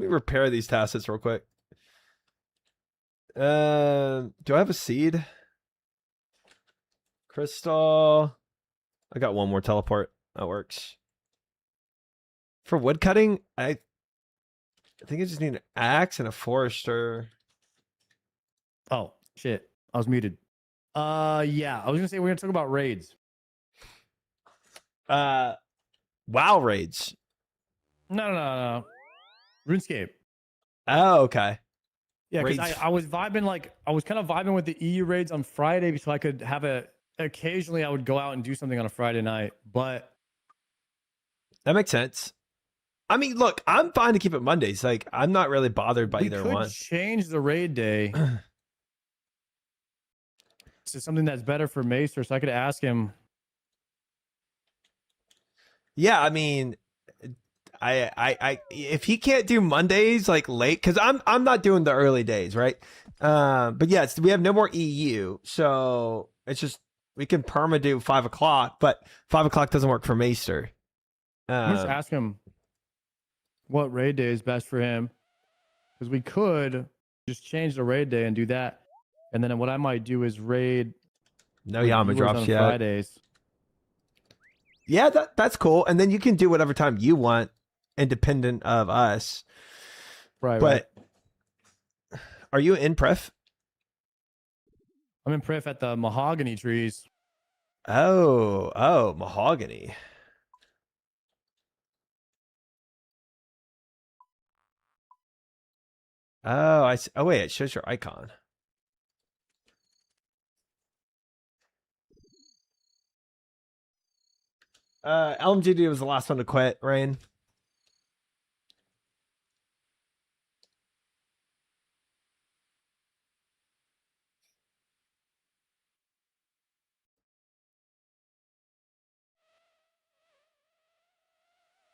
repair these tassets real quick. Do I have a seed? Crystal. I got one more teleport. That works. For wood cutting, I think I just need an axe and a forester. Oh, shit. I was muted. Yeah. I was gonna say we're gonna talk about raids. WoW raids. No. RuneScape. Oh, okay. Yeah, because I was vibing I was kind of vibing with the EU raids on Friday so I could have occasionally I would go out and do something on a Friday night, but that makes sense. I mean, look, I'm fine to keep it Mondays. Like, I'm not really bothered by either one. Change the raid day to something that's better for Maester, so I could ask him. Yeah, I mean, If he can't do Mondays like late, because I'm not doing the early days, right? But yeah, we have no more EU, so it's just we can perma do 5 o'clock, but 5 o'clock doesn't work for Maester. I'm just ask him what raid day is best for him, because we could just change the raid day and do that, and then what I might do is raid. No YAMA drops on yet. Fridays. Yeah, that's cool, and then you can do whatever time you want, independent of us. Right. But are you in Pref? I'm in Pref at the mahogany trees. Oh, mahogany. Oh, I see. Oh wait, it shows your icon. LMGD was the last one to quit, Rain.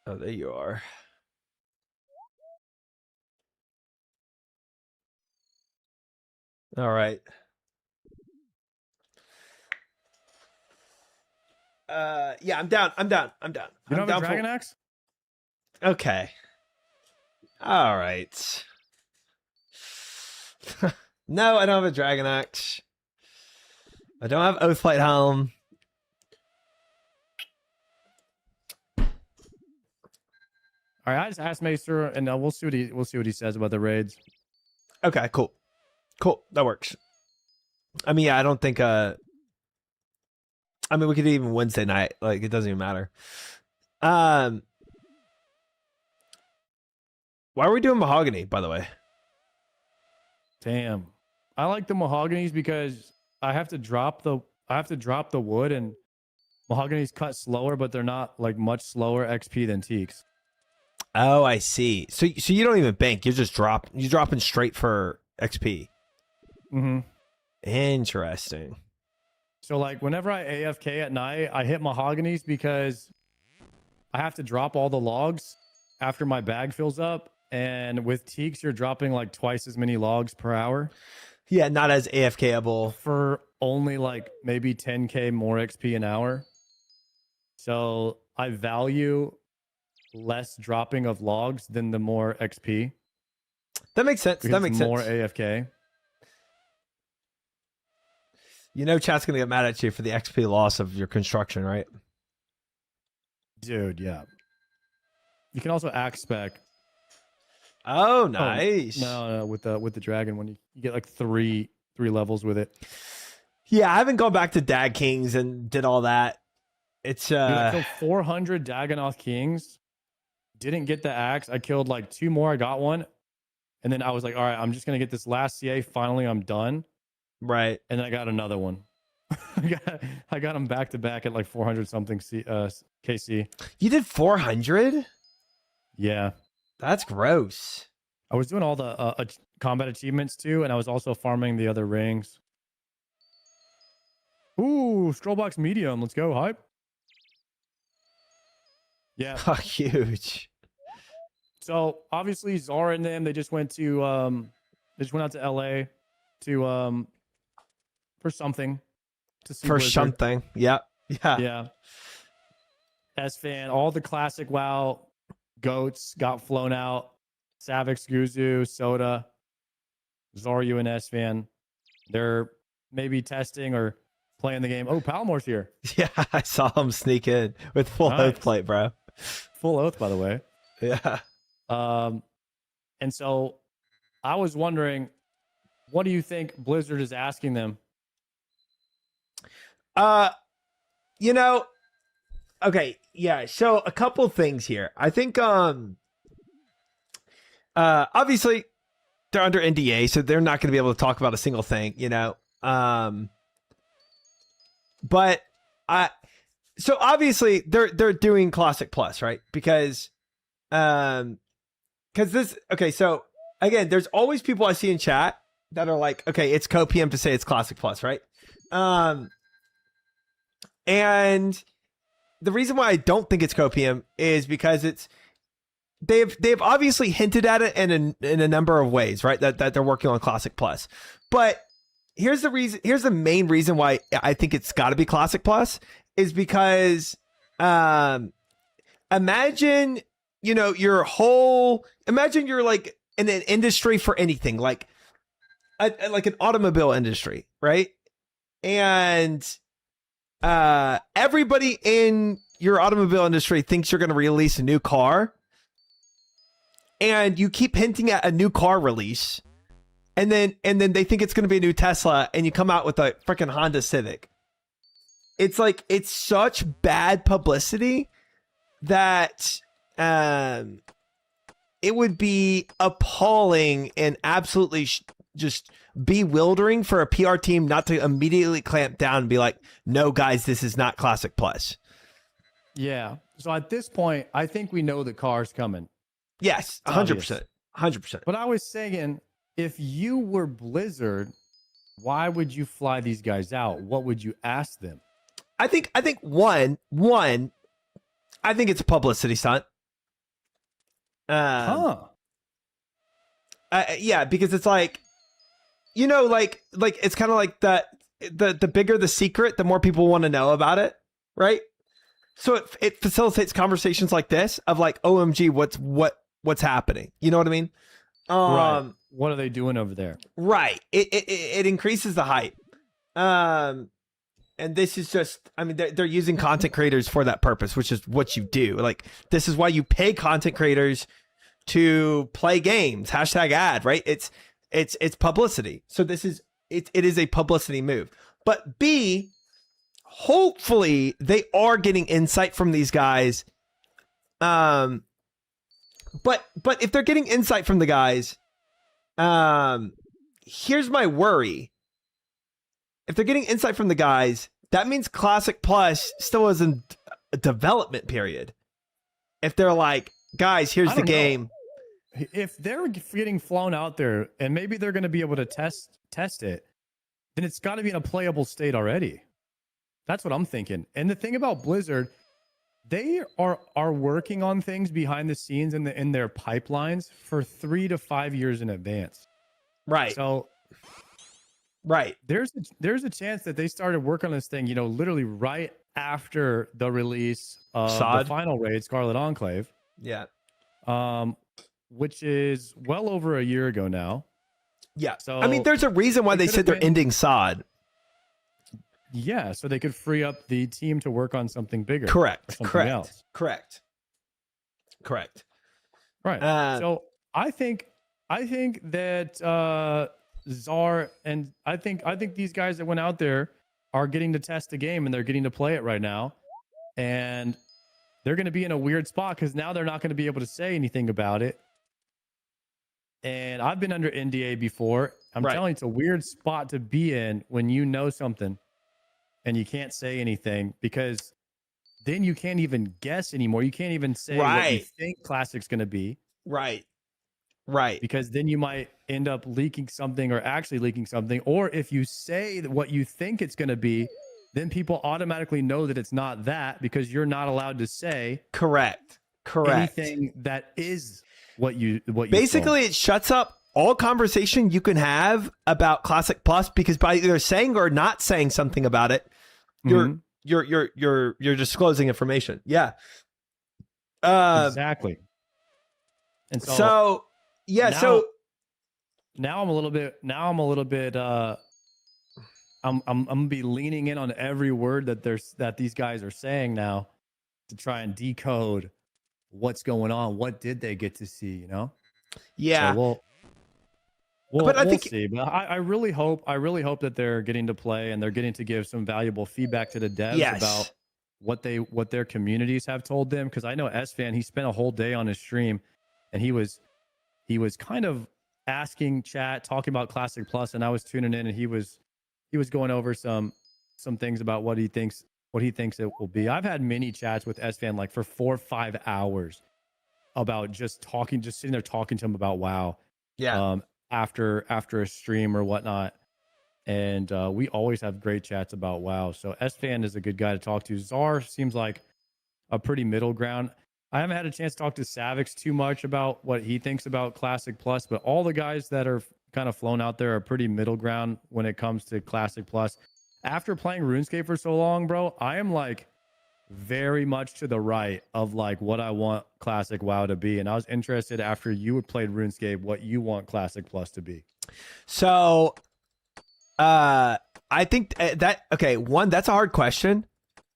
Oh, there you are. All right. Yeah, I'm down. You don't have a dragon axe? Okay. All right. No, I don't have a dragon axe. I don't have Oathlight Helm. All right, I just asked Maester, and we'll see what he says about the raids. Okay, cool. That works. I mean, yeah, I don't think. I mean, we could do even Wednesday night. Like, it doesn't even matter. Why are we doing mahogany, by the way? Damn, I like the mahoganies because I have to drop the wood, and mahoganies cut slower, but they're not like much slower XP than teaks. Oh, I see. So you don't even bank. You're dropping straight for XP. Mm-hmm. Interesting. So like whenever I AFK at night, I hit mahoganies because I have to drop all the logs after my bag fills up. And with teaks, you're dropping like twice as many logs per hour. Yeah, not as AFKable. For only like maybe 10k more XP an hour. So I value less dropping of logs than the more XP. That makes sense. That makes more sense. AFK. You know chat's going to get mad at you for the XP loss of your construction, right? Dude, yeah. You can also axe spec. Oh, nice. Oh, no, with the dragon one, you get like three levels with it. Yeah, I haven't gone back to Dag Kings and did all that. It's Dude, I killed 400 Dagonoth Kings. Didn't get the axe. I killed like 2 more. I got one. And then I was like, all right, I'm just going to get this last CA. Finally, I'm done. Right. And then I got another one. I got them back to back at like 400 something KC. You did 400? Yeah. That's gross. I was doing all the combat achievements too. And I was also farming the other rings. Ooh, Strollbox medium. Let's go. Hype. Yeah. Oh, huge. So obviously Zara and them, they just went out to LA to for something. To see For Blizzard. something. Yep. Yeah. Yeah. S-Fan, all the classic WoW goats got flown out. Savix, Guzu, Soda, Zoryu, and S-Fan. They're maybe testing or playing the game. Oh, Palmore's here. Yeah, I saw him sneak in with full oath plate, bro. Full oath, by the way. Yeah. And so I was wondering, what do you think Blizzard is asking them? You know, okay, yeah. So a couple things here. I think obviously they're under NDA, so they're not going to be able to talk about a single thing, you know. But so obviously they're doing Classic Plus, right? Because this, okay, so again, there's always people I see in chat that are like, okay, it's copium to say it's Classic Plus, right? And the reason why I don't think it's copium is because they've obviously hinted at it in a number of ways, right? That they're working on Classic Plus. But here's the main reason why I think it's got to be Classic Plus is because imagine imagine you're like in an industry for anything, like like an automobile industry, right? And everybody in your automobile industry thinks you're going to release a new car, and you keep hinting at a new car release, and then they think it's going to be a new Tesla, and you come out with a freaking Honda Civic. It's like, it's such bad publicity that it would be appalling and absolutely just bewildering for a PR team not to immediately clamp down and be like, no, guys, this is not Classic Plus. Yeah. So at this point, I think we know the car's coming. Yes, 100%. 100%. But I was saying, if you were Blizzard, why would you fly these guys out? What would you ask them? I think one, I think it's a publicity stunt. Yeah, because it's like, like it's kind of like the bigger the secret, the more people want to know about it, right? So it facilitates conversations like this of like, OMG, what's happening? You know what I mean? Right. What are they doing over there? Right. It increases the hype. And this is just, I mean, they're using content creators for that purpose, which is what you do. Like, this is why you pay content creators to play games. #ad, right? It's publicity. So it is a publicity move. But B, hopefully they are getting insight from these guys. But if they're getting insight from the guys, here's my worry. If they're getting insight from the guys, that means Classic Plus still is in a development period. If they're like, guys, here's the game. If they're getting flown out there and maybe they're going to be able to test it, then it's got to be in a playable state already. That's what I'm thinking. And the thing about Blizzard, they are working on things behind the scenes in their pipelines for 3 to 5 years in advance. Right. So right. There's a chance that they started working on this thing, literally right after the release of the final raid, Scarlet Enclave. Yeah. Which is well over a year ago now. Yeah. So I mean, there's a reason why they said they're ending SOD. Yeah, so they could free up the team to work on something bigger. Correct. Else. Correct. Right. So I think that Czar and I think these guys that went out there are getting to test the game and they're getting to play it right now, and they're going to be in a weird spot because now they're not going to be able to say anything about it. And I've been under NDA before. I'm telling you, it's a weird spot to be in when you know something and you can't say anything, because then you can't even guess anymore. You can't even say what you think Classic's going to be. Right. Because then you might end up leaking something or actually leaking something. Or if you say what you think it's going to be, then people automatically know that it's not that, because you're not allowed to say correct anything that is what you basically saw. It shuts up all conversation you can have about Classic Plus, because by either saying or not saying something about it, you're disclosing information. Yeah. Exactly. And so now I'm a little bit I'm gonna be leaning in on every word that these guys are saying now to try and decode what's going on. What did they get to see? Yeah. So we'll see. But I really hope that they're getting to play and they're getting to give some valuable feedback to the devs about what their communities have told them. Because I know S-Fan, he spent a whole day on his stream and he was kind of asking chat, talking about Classic Plus, and I was tuning in and he was going over some things about what he thinks it will be. I've had many chats with S-Fan like for 4 or 5 hours about just sitting there talking to him about WoW. Yeah. After a stream or whatnot. And we always have great chats about WoW. So S-Fan is a good guy to talk to. Czar seems like a pretty middle ground. I haven't had a chance to talk to Savix too much about what he thinks about Classic Plus, but all the guys that are kind of flown out there are pretty middle ground when it comes to Classic Plus. After playing RuneScape for so long, bro, I am like very much to the right of like what I want Classic WoW to be. And I was interested after you had played RuneScape, what you want Classic Plus to be. So, I think that, okay, one, that's a hard question.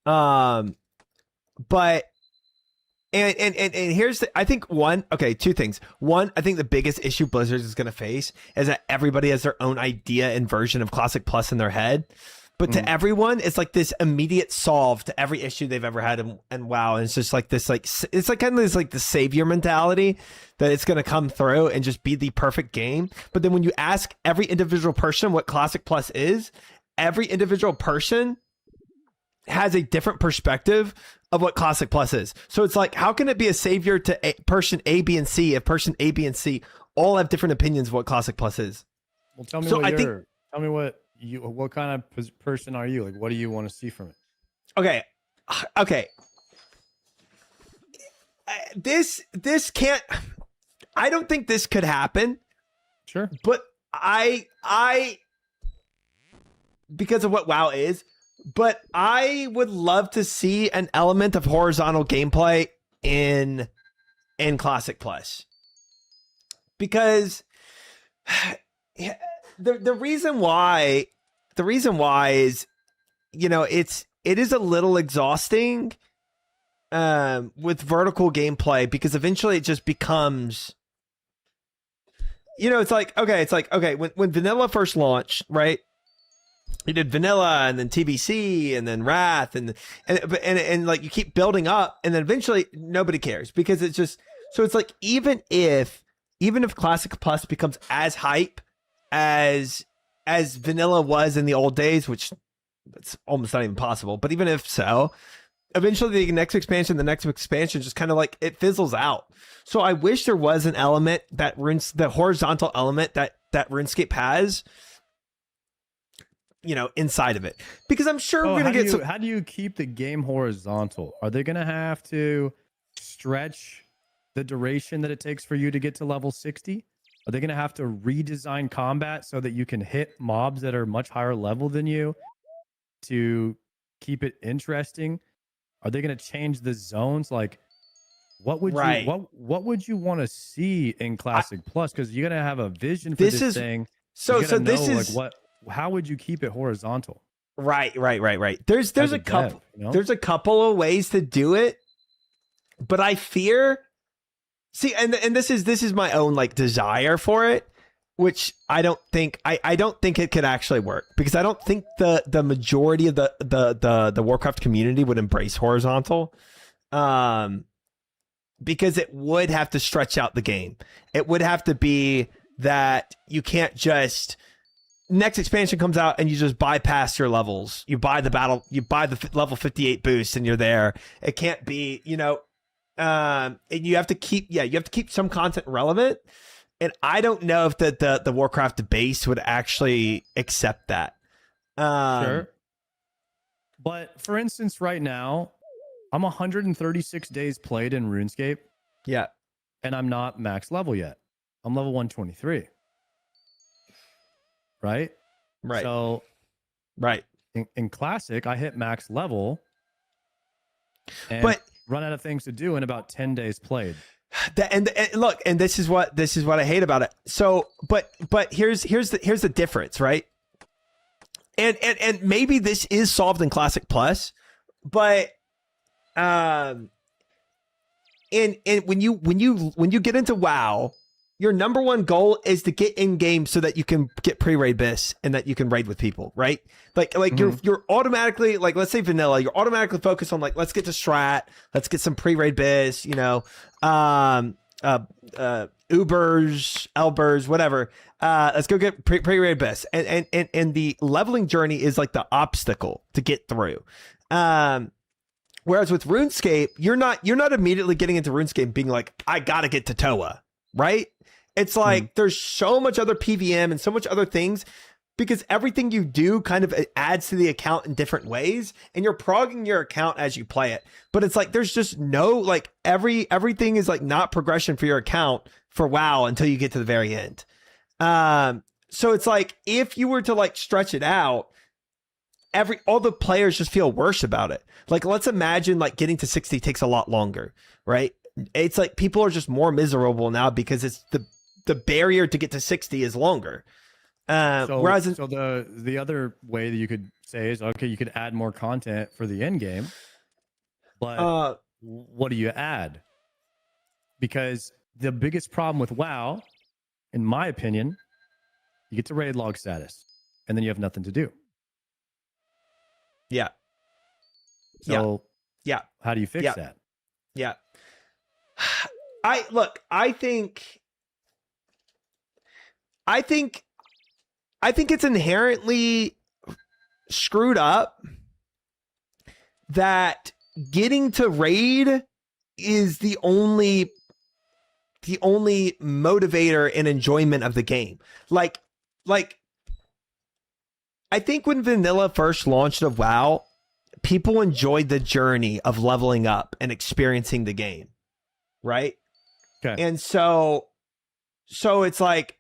But, and here's the, I think one, okay, two things. One, I think the biggest issue Blizzard is going to face is that everybody has their own idea and version of Classic Plus in their head. But to everyone, it's like this immediate solve to every issue they've ever had in WoW. And it's just like this, like, it's like kind of this, like the savior mentality that it's going to come through and just be the perfect game. But then when you ask every individual person what Classic Plus is, every individual person has a different perspective of what Classic Plus is. So it's like, how can it be a savior to person A, B, and C if person A, B, and C all have different opinions of what Classic Plus is? Well, tell me what kind of person are you? Like, what do you want to see from it? Okay. This can't, I don't think this could happen. Sure. But I because of what WoW is, but I would love to see an element of horizontal gameplay in Classic Plus. Because the reason why is, you know, it is a little exhausting with vertical gameplay, because eventually it just becomes, you know, it's like okay, when vanilla first launched, right? You did vanilla and then TBC and then Wrath and like you keep building up, and then eventually nobody cares, because it's just, so it's like even if Classic Plus becomes as hype as vanilla was in the old days, which it's almost not even possible, but even if so, eventually the next expansion just kind of like it fizzles out. So I wish there was an element that the horizontal element that RuneScape has, you know, inside of it, because I'm sure we're gonna get some. How do you keep the game horizontal? Are they gonna have to stretch the duration that it takes for you to get to level 60? Are they going to have to redesign combat so that you can hit mobs that are much higher level than you to keep it interesting? Are they going to change the zones? Like, what would what would you want to see in Classic Plus? Because you're going to have a vision for this thing. So this is like how would you keep it horizontal? Right. There's a couple, you know? There's a couple of ways to do it, but I fear. See, and this is my own like desire for it, which I don't think it could actually work, because I don't think the majority of the Warcraft community would embrace horizontal, because it would have to stretch out the game. It would have to be that you can't just, next expansion comes out and you just bypass your levels. You buy the level 58 boost and you're there. It can't be, you know. And you have to keep some content relevant, and I don't know if the Warcraft base would actually accept that. Sure. But for instance, right now, I'm 136 days played in RuneScape. Yeah. And I'm not max level yet. I'm level 123. Right? Right. So, right. In Classic, I hit max level. But run out of things to do in about 10 days played. And look, and this is what I hate about it. So, but here's the difference, right? And maybe this is solved in Classic Plus, but and when you get into WoW, your number one goal is to get in game so that you can get pre-raid bis and that you can raid with people, right? Like you're automatically, like, let's say vanilla, you're automatically focused on like, let's get to strat, let's get some pre-raid bis, you know, Ubers, Elbers, whatever. Let's go get pre-raid bis. And the leveling journey is like the obstacle to get through. Whereas with RuneScape, you're not immediately getting into RuneScape being like, I gotta get to Toa, right? It's like there's so much other PVM and so much other things because everything you do kind of adds to the account in different ways, and you're progging your account as you play it. But it's like there's just no like everything is like not progression for your account for WoW until you get to the very end. So it's like if you were to like stretch it out, all the players just feel worse about it. Like let's imagine like getting to 60 takes a lot longer, right? It's like people are just more miserable now because it's the barrier to get to 60 is longer. Whereas the other way that you could say is, okay, you could add more content for the end game, but what do you add? Because the biggest problem with WoW, in my opinion, you get to raid log status and then you have nothing to do. Yeah. So yeah. How do you fix that? Yeah. I think it's inherently screwed up that getting to raid is the only motivator and enjoyment of the game. Like I think when vanilla first launched of WoW, people enjoyed the journey of leveling up and experiencing the game, right? Okay. And so it's like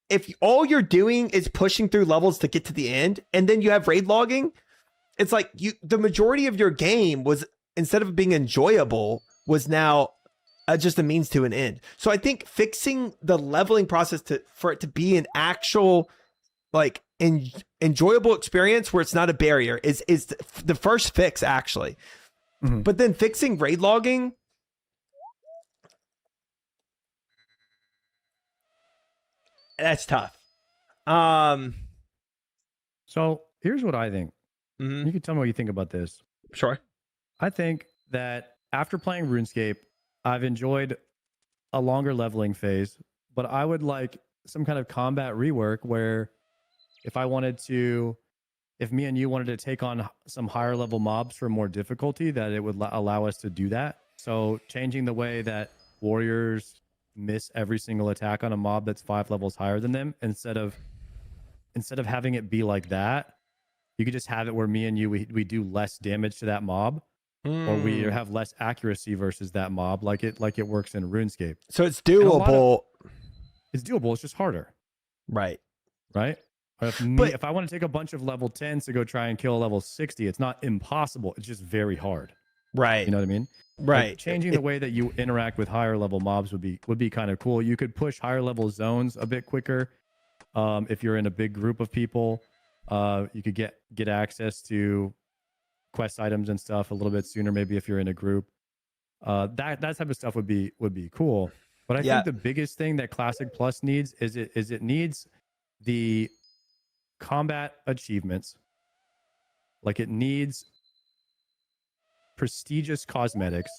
if all you're doing is pushing through levels to get to the end, and then you have raid logging, it's like the majority of your game was, instead of being enjoyable, was now just a means to an end. So I think fixing the leveling process for it to be an actual like enjoyable experience where it's not a barrier is the first fix actually. Mm-hmm. But then fixing raid logging, that's tough. So here's what I think. Mm-hmm. You can tell me what you think about this. Sure. I think that after playing RuneScape, I've enjoyed a longer leveling phase, but I would like some kind of combat rework where if me and you wanted to take on some higher level mobs for more difficulty, that it would allow us to do that. So changing the way that warriors miss every single attack on a mob that's 5 levels higher than them, instead of having it be like that, you could just have it where me and you, we do less damage to that mob. Or we have less accuracy versus that mob, like it works in RuneScape. So it's doable. It's doable. It's just harder, right? If I want to take a bunch of level 10s to go try and kill a level 60, it's not impossible. It's just very hard, right? You know what I mean? Right. Like changing the way that you interact with higher level mobs would be kind of cool. You could push higher level zones a bit quicker. If you're in a big group of people, you could get access to quest items and stuff a little bit sooner, maybe if you're in a group. That type of stuff would be cool. But I think the biggest thing that Classic Plus needs is it needs the combat achievements. Like it needs prestigious cosmetics,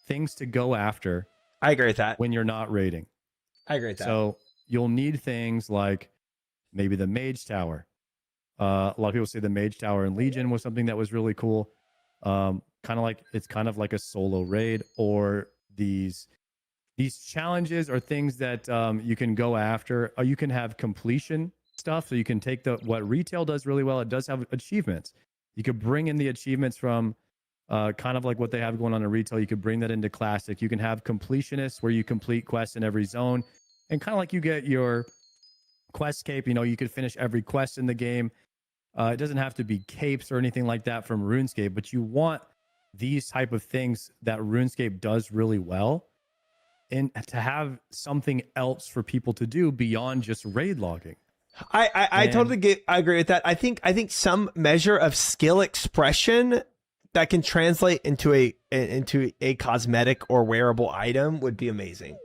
things to go after. I agree with that. When you're not raiding. I agree with that. So you'll need things like maybe the Mage Tower. A lot of people say the Mage Tower in Legion was something that was really cool. It's kind of like a solo raid, or these challenges or things that you can go after. You can have completion stuff, so you can take what retail does really well. It does have achievements. You could bring in the achievements from kind of like what they have going on in retail. You could bring that into Classic. You can have completionists where you complete quests in every zone, and kind of like you get your quest cape. You could finish every quest in the game. It doesn't have to be capes or anything like that from RuneScape, but you want these type of things that RuneScape does really well, and to have something else for people to do beyond just raid logging. I agree with that. I think some measure of skill expression that can translate into a cosmetic or wearable item would be amazing.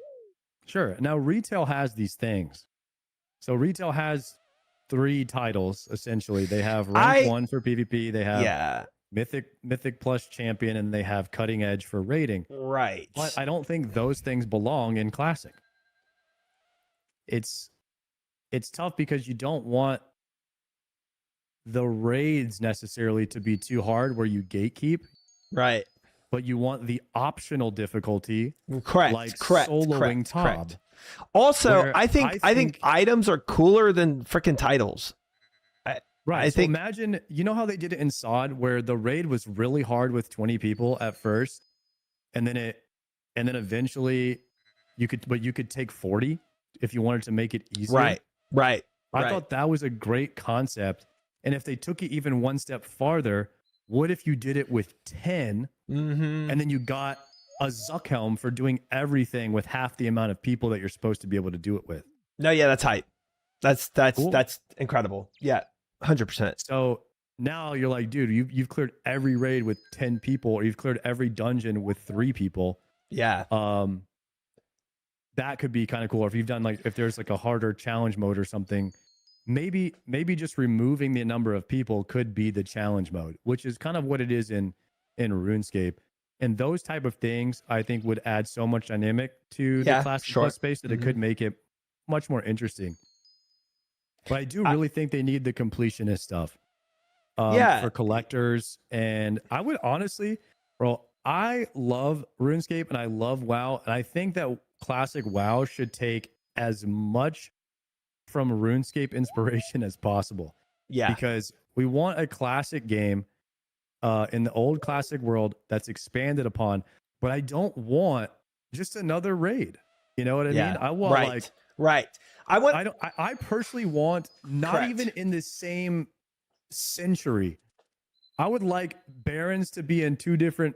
Sure. Now retail has these things. So retail has 3 titles essentially. They have rank 1 for PvP. They have Mythic plus champion, and they have cutting edge for raiding. Right. But I don't think those things belong in Classic. It's tough because you don't want the raids necessarily to be too hard where you gatekeep. Right. But you want the optional difficulty. Correct. Like correct. soloing Tob. Correct. Also, I think items are cooler than freaking titles. Right. I So think imagine, you know how they did it in SOD where the raid was really hard with 20 people at first, and then eventually you could take 40 if you wanted to make it easier. right, right, I right. thought that was a great concept. And if they took it even one step farther, what if you did it with 10 Mm-hmm. and then you got a Zuckhelm for doing everything with half the amount of people that you're supposed to be able to do it with? No, yeah, that's hype. That's Cool. incredible. Yeah, 100%. So now you're like, dude, you've cleared every raid with 10 people, or you've cleared every dungeon with 3 people. Yeah, That could be kind of cool. Or if you've done like, if there's like a harder challenge mode or something, maybe just removing the number of people could be the challenge mode, which is kind of what it is in RuneScape. And those type of things, I think, would add so much dynamic to the Classic Plus space that it could make it much more interesting. But I do really think they need the completionist stuff for collectors. And I would honestly, bro, I love RuneScape and I love WoW. And I think that Classic WoW should take as much from RuneScape inspiration as possible. yeah, Because we want a classic game in the old classic world that's expanded upon, but I don't want just another raid. You know what I mean? I want right. I personally want not even in the same century. I would like barons to be in two different,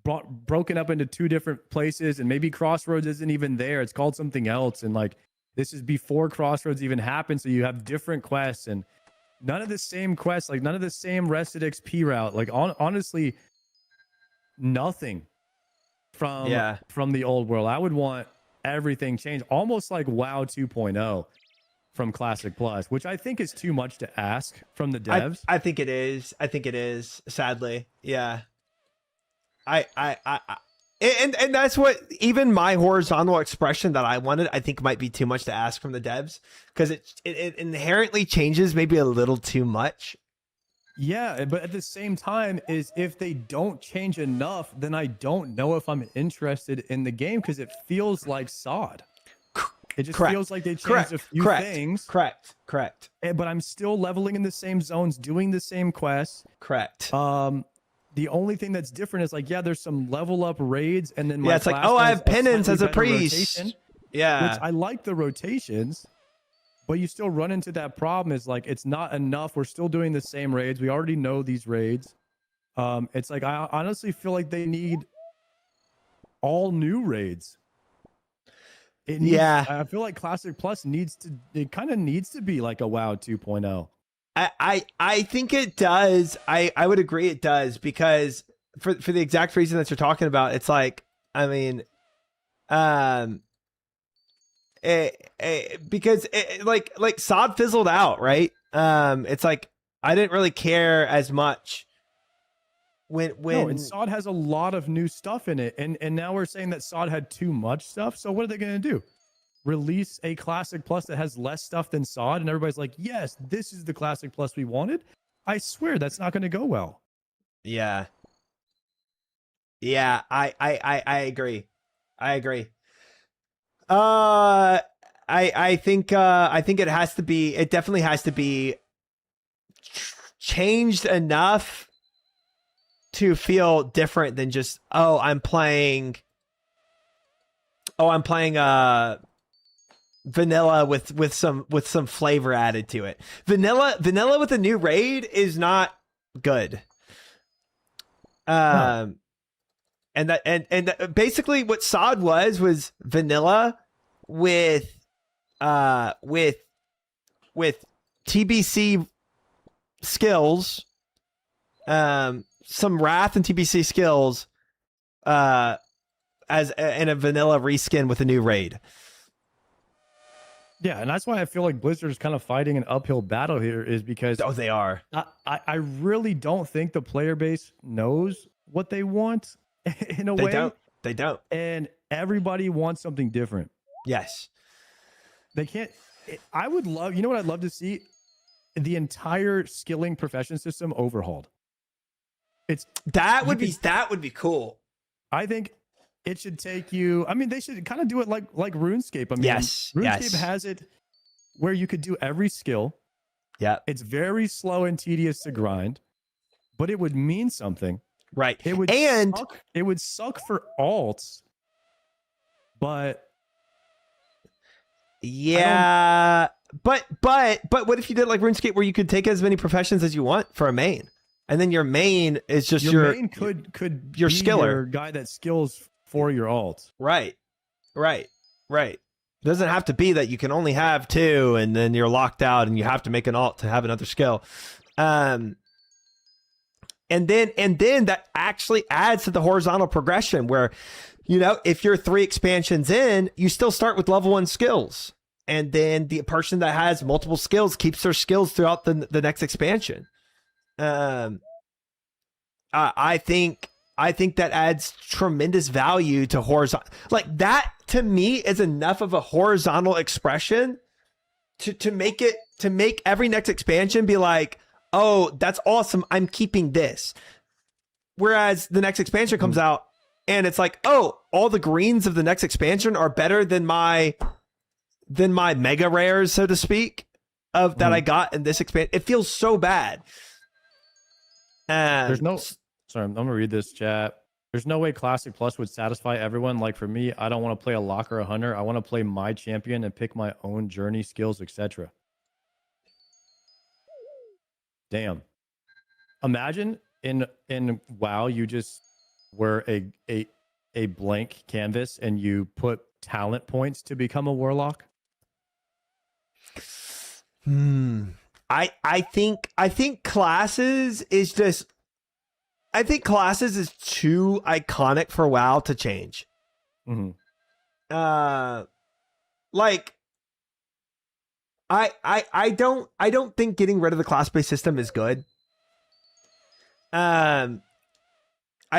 broken up into two different places, and maybe Crossroads isn't even there. It's called something else, and like this is before Crossroads even happened, so you have different quests and none of the same quests, like none of the same rested XP route. Like honestly, nothing from the old world. I would want everything changed, almost like WoW 2.0 from Classic Plus, which I think is too much to ask from the devs. I think it is. Sadly, yeah. And that's what even my horizontal expression that I wanted, I think might be too much to ask from the devs, because it inherently changes maybe a little too much. Yeah, but at the same time, is if they don't change enough, then I don't know if I'm interested in the game, because it feels like SOD. It just feels like they changed a few things. Correct. But I'm still leveling in the same zones, doing the same quests. Correct. The only thing that's different is like, yeah, there's some level up raids, and then it's like, oh, I have penance as a priest. Rotation, yeah, which I like the rotations, but you still run into that problem. Is like, it's not enough. We're still doing the same raids. We already know these raids. It's like, I honestly feel like they need all new raids. I feel like Classic Plus kind of needs to be like a WoW 2.0. I think it does. I would agree it does, because for the exact reason that you're talking about, it's like, I mean, because like SOD fizzled out, right? It's like I didn't really care as much when and SOD has a lot of new stuff in it, and now we're saying that SOD had too much stuff. So what are they going to do? Release a Classic Plus that has less stuff than SOD, and everybody's like, yes, this is the Classic Plus we wanted? I swear that's not going to go well. Yeah, I agree. I think it definitely has to be changed enough to feel different than just, I'm playing vanilla with some flavor added to it. Vanilla with a new raid is not good. And basically what SOD was vanilla with TBC skills, some Wrath and TBC skills, in a vanilla reskin with a new raid. Yeah, and that's why I feel like Blizzard's kind of fighting an uphill battle here, is because they are. I really don't think the player base knows what they want in a way. They don't. And everybody wants something different. Yes. They can't. I would love, you know what I'd love to see? The entire skilling profession system overhauled. That would be cool. I think it should take you, I mean, they should kind of do it like RuneScape. I mean, yes. RuneScape has it where you could do every skill Yeah. It's very slow and tedious to grind, but it would mean something. Right. It would suck. It would suck for alts, but yeah. But what if you did like RuneScape where you could take as many professions as you want for a main, and then your main is just your main could your be skiller, your guy that skills for your alt. Right. It doesn't have to be that you can only have 2 and then you're locked out and you have to make an alt to have another skill. And then that actually adds to the horizontal progression where, you know, if you're 3 expansions in, you still start with level 1 skills. And then the person that has multiple skills keeps their skills throughout the next expansion. I think that adds tremendous value to horizontal. Like that to me is enough of a horizontal expression to make every next expansion be like, oh, that's awesome, I'm keeping this. Whereas the next expansion comes out and it's like, oh, all the greens of the next expansion are better than my mega rares, so to speak, of that I got in this expansion. It feels so bad. There's no. Sorry, I'm gonna read this chat. There's no way Classic Plus would satisfy everyone. Like for me, I don't want to play a lock or a hunter. I want to play my champion and pick my own journey, skills, etc. Damn. Imagine in WoW, you just were a blank canvas and you put talent points to become a warlock. I think classes is just. I think classes is too iconic for WoW to change. Mm-hmm. Like I don't think getting rid of the class-based system is good. I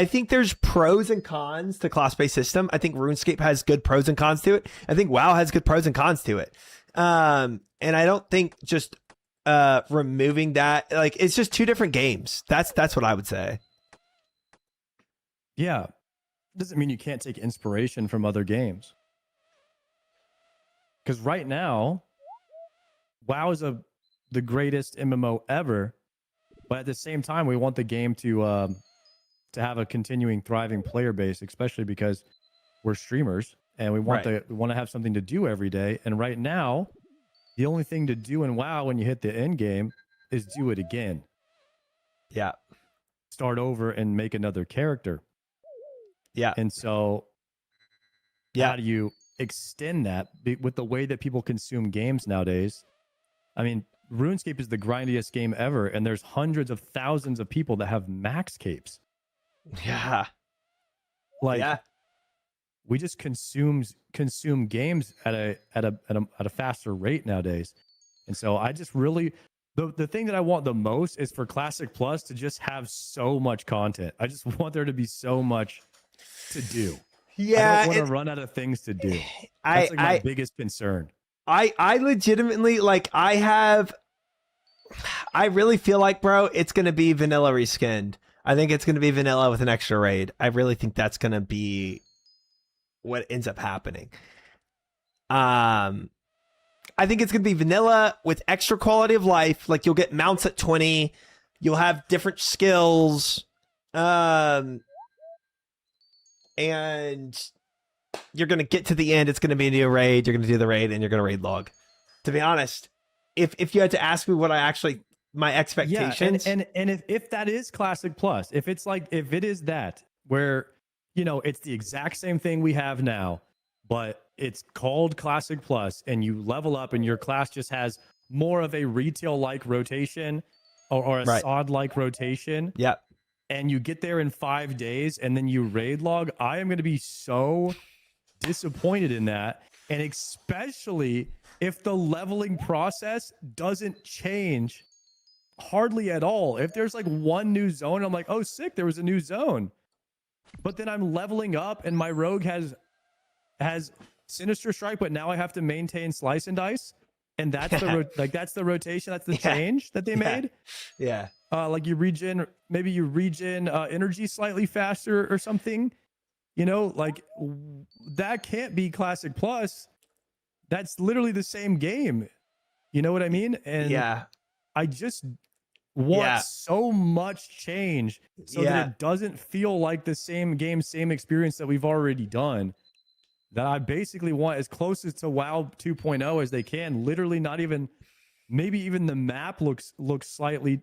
think there's pros and cons to class-based system. I think RuneScape has good pros and cons to it. I think WoW has good pros and cons to it. And I don't think just removing that, like, it's just 2 different games. That's what I would say. Yeah. Doesn't mean you can't take inspiration from other games. Because right now, WoW is the greatest MMO ever, but at the same time, we want the game to have a continuing thriving player base, especially because we're streamers and we want we want to have something to do every day. And right now, the only thing to do in WoW when you hit the end game is do it again. Yeah. Start over and make another character. Yeah. And so how do you extend that with the way that people consume games nowadays? I mean, RuneScape is the grindiest game ever, and there's hundreds of thousands of people that have max capes. Yeah. Like we just consume games at a faster rate nowadays. And so I just really the thing that I want the most is for Classic Plus to just have so much content. I just want there to be so much to do. Yeah, I don't want to run out of things to do. That's like my biggest concern. I legitimately, like, I really feel like, bro, it's gonna be vanilla reskinned. I think it's gonna be vanilla with an extra raid. I really think that's gonna be what ends up happening. I think it's gonna be vanilla with extra quality of life. Like, you'll get mounts at 20, you'll have different skills. And you're going to get to the end. It's going to be a new raid. You're going to do the raid and you're going to raid log. To be honest, if you had to ask me what my expectations. Yeah, and if that is Classic Plus, if it is that where, you know, it's the exact same thing we have now, but it's called Classic Plus and you level up and your class just has more of a retail-like rotation or a SOD-like rotation. Yeah. And you get there in 5 days and then you raid log, I am going to be so disappointed in that. And especially if the leveling process doesn't change hardly at all. If there's like one new zone, I'm like, oh, sick, there was a new zone. But then I'm leveling up and my rogue has Sinister Strike, but now I have to maintain Slice and Dice. And that's that's the rotation. That's the change that they made. Yeah. Like you regen energy slightly faster or something. You know, like that can't be Classic Plus. That's literally the same game. You know what I mean? And I just want Yeah. so much change so that it doesn't feel like the same game, same experience that we've already done. That I basically want as close as to WoW 2.0 as they can. Literally, not even, maybe even the map looks slightly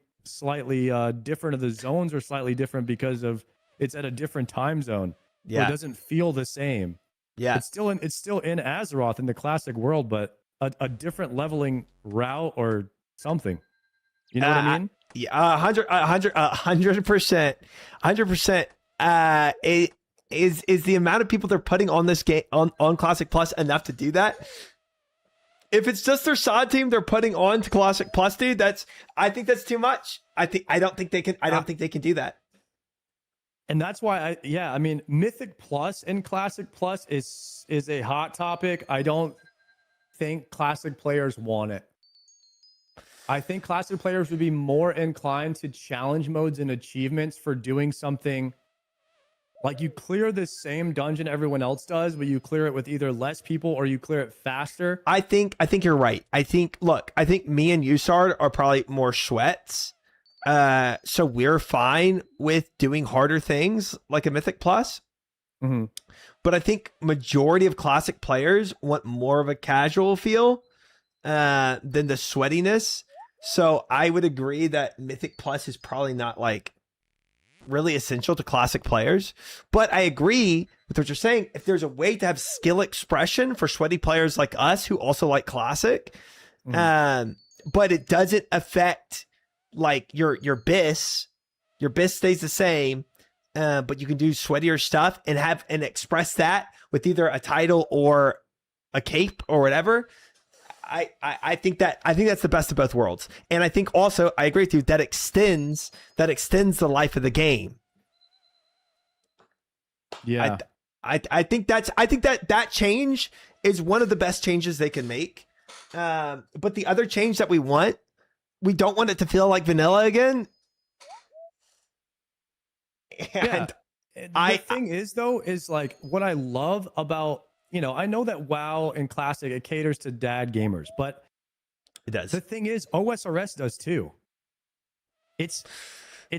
different, or the zones are slightly different because of it's at a different time zone. Yeah. Where it doesn't feel the same. Yeah. It's still in Azeroth in the classic world, but a different leveling route or something. You know what I mean? Yeah, 100%. Is the amount of people they're putting on this game on Classic Plus enough to do that? If it's just their sod team they're putting on to Classic Plus, dude, I think that's too much. I don't think they can do that. And that's why I mean, Mythic Plus and Classic Plus is a hot topic. I don't think Classic players want it. I think Classic players would be more inclined to challenge modes and achievements for doing something like you clear the same dungeon everyone else does, but you clear it with either less people or you clear it faster. I think you're right. I think me and Usard are probably more sweats. So we're fine with doing harder things like a Mythic Plus. Mm-hmm. But I think majority of Classic players want more of a casual feel than the sweatiness. So I would agree that Mythic Plus is probably not like really essential to Classic players. But I agree with what you're saying. If there's a way to have skill expression for sweaty players like us who also like Classic, but it doesn't affect like your BIS stays the same, but you can do sweatier stuff and express that with either a title or a cape or whatever. I think that's the best of both worlds. And I think also I agree with you that extends the life of the game. Yeah. I think that change is one of the best changes they can make. But the other change that we don't want it to feel like vanilla again. And the thing is though, is like what I love about, I know that WoW and Classic, it caters to dad gamers, but it does. The thing is, OSRS does too. It's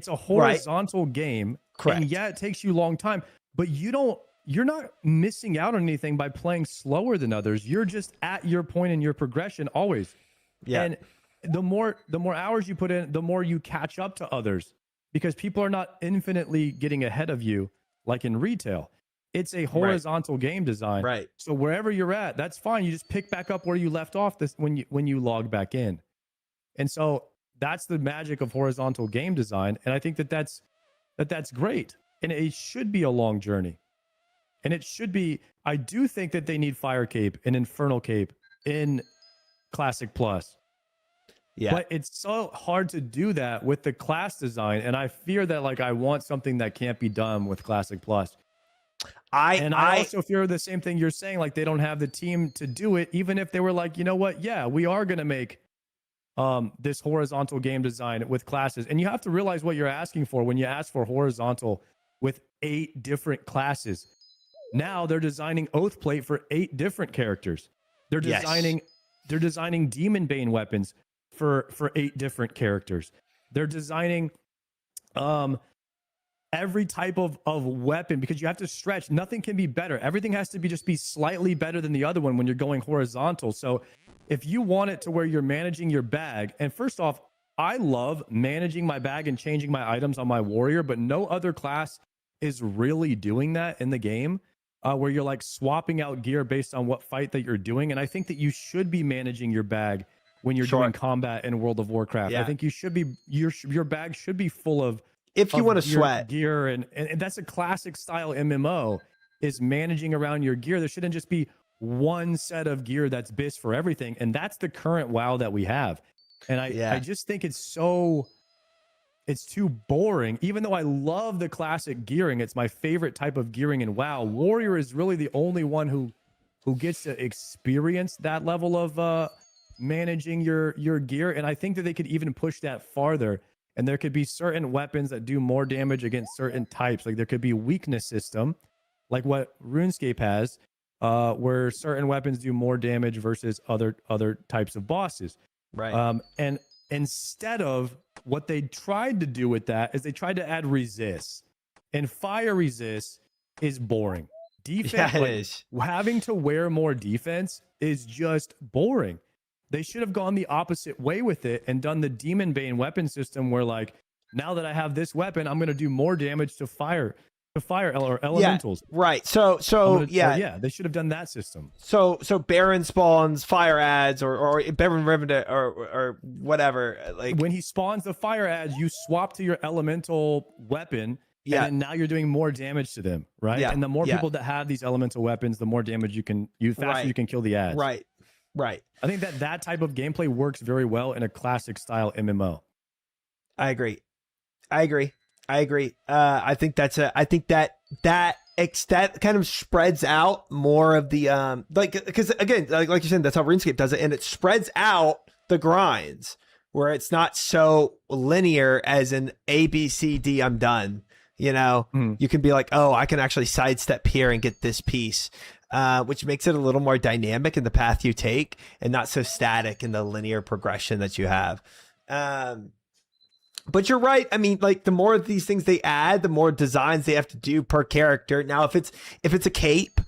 a horizontal game. Correct. And yeah, it takes you a long time, but you're not missing out on anything by playing slower than others. You're just at your point in your progression always. Yeah. And the more hours you put in, the more you catch up to others, because people are not infinitely getting ahead of you like in retail. It's a horizontal game design. Right. So wherever you're at, that's fine. You just pick back up where you left off when you log back in. And so that's the magic of horizontal game design. And I think that's great. And it should be a long journey. And it should be, I do think that they need Fire Cape and Infernal Cape in Classic Plus. Yeah. But it's so hard to do that with the class design. And I fear that I want something that can't be done with Classic Plus. I also fear the same thing you're saying, like they don't have the team to do it, even if they were like, you know what? Yeah, we are going to make this horizontal game design with classes. And you have to realize what you're asking for when you ask for horizontal with 8 different classes. Now they're designing Oathplate for 8 different characters. They're designing Demon Bane weapons for 8 different characters. They're designing every type of weapon, because you have to stretch. Nothing can be better. Everything has to be slightly better than the other one when you're going horizontal. So if you want it to where you're managing your bag, and first off, I love managing my bag and changing my items on my warrior, but no other class is really doing that in the game, where you're like swapping out gear based on what fight that you're doing. And I think that you should be managing your bag when you're doing combat in World of Warcraft. I think you should be, your bag should be full of, if you want to sweat gear, and that's a classic style MMO, is managing around your gear. There shouldn't just be one set of gear that's BIS for everything. And that's the current WoW that we have. And I just think it's too boring. Even though I love the classic gearing, it's my favorite type of gearing in WoW. Warrior is really the only one who gets to experience that level of managing your gear. And I think that they could even push that farther. And there could be certain weapons that do more damage against certain types. Like there could be weakness system, like what RuneScape has, where certain weapons do more damage versus other types of bosses. Right. And instead of what they tried to do with that is they tried to add resist, and fire resist is boring. Defense, Yeah, it like, is. having to wear more defense is just boring. They should have gone the opposite way with it and done the Demon Bane weapon system where, like, now that I have this weapon, I'm going to do more damage to fire or elementals. Yeah, right. So yeah, they should have done that system. So Baron spawns fire ads or Baron Riven or whatever. Like when he spawns the fire ads, you swap to your elemental weapon. Yeah. And then now you're doing more damage to them, right? Yeah. And the more Yeah. people that have these elemental weapons, the more damage faster Right. you can kill the ads. Right. I think that type of gameplay works very well in a classic style MMO. I agree. I think that kind of spreads out more of the because again, like you're saying, that's how RuneScape does it, and it spreads out the grinds where it's not so linear as an A, B, C, D, I'm done. You know, you can be like, oh, I can actually sidestep here and get this piece, which makes it a little more dynamic in the path you take and not so static in the linear progression that you have. But you're right. I mean, like the more of these things they add, the more designs they have to do per character. Now, if it's a cape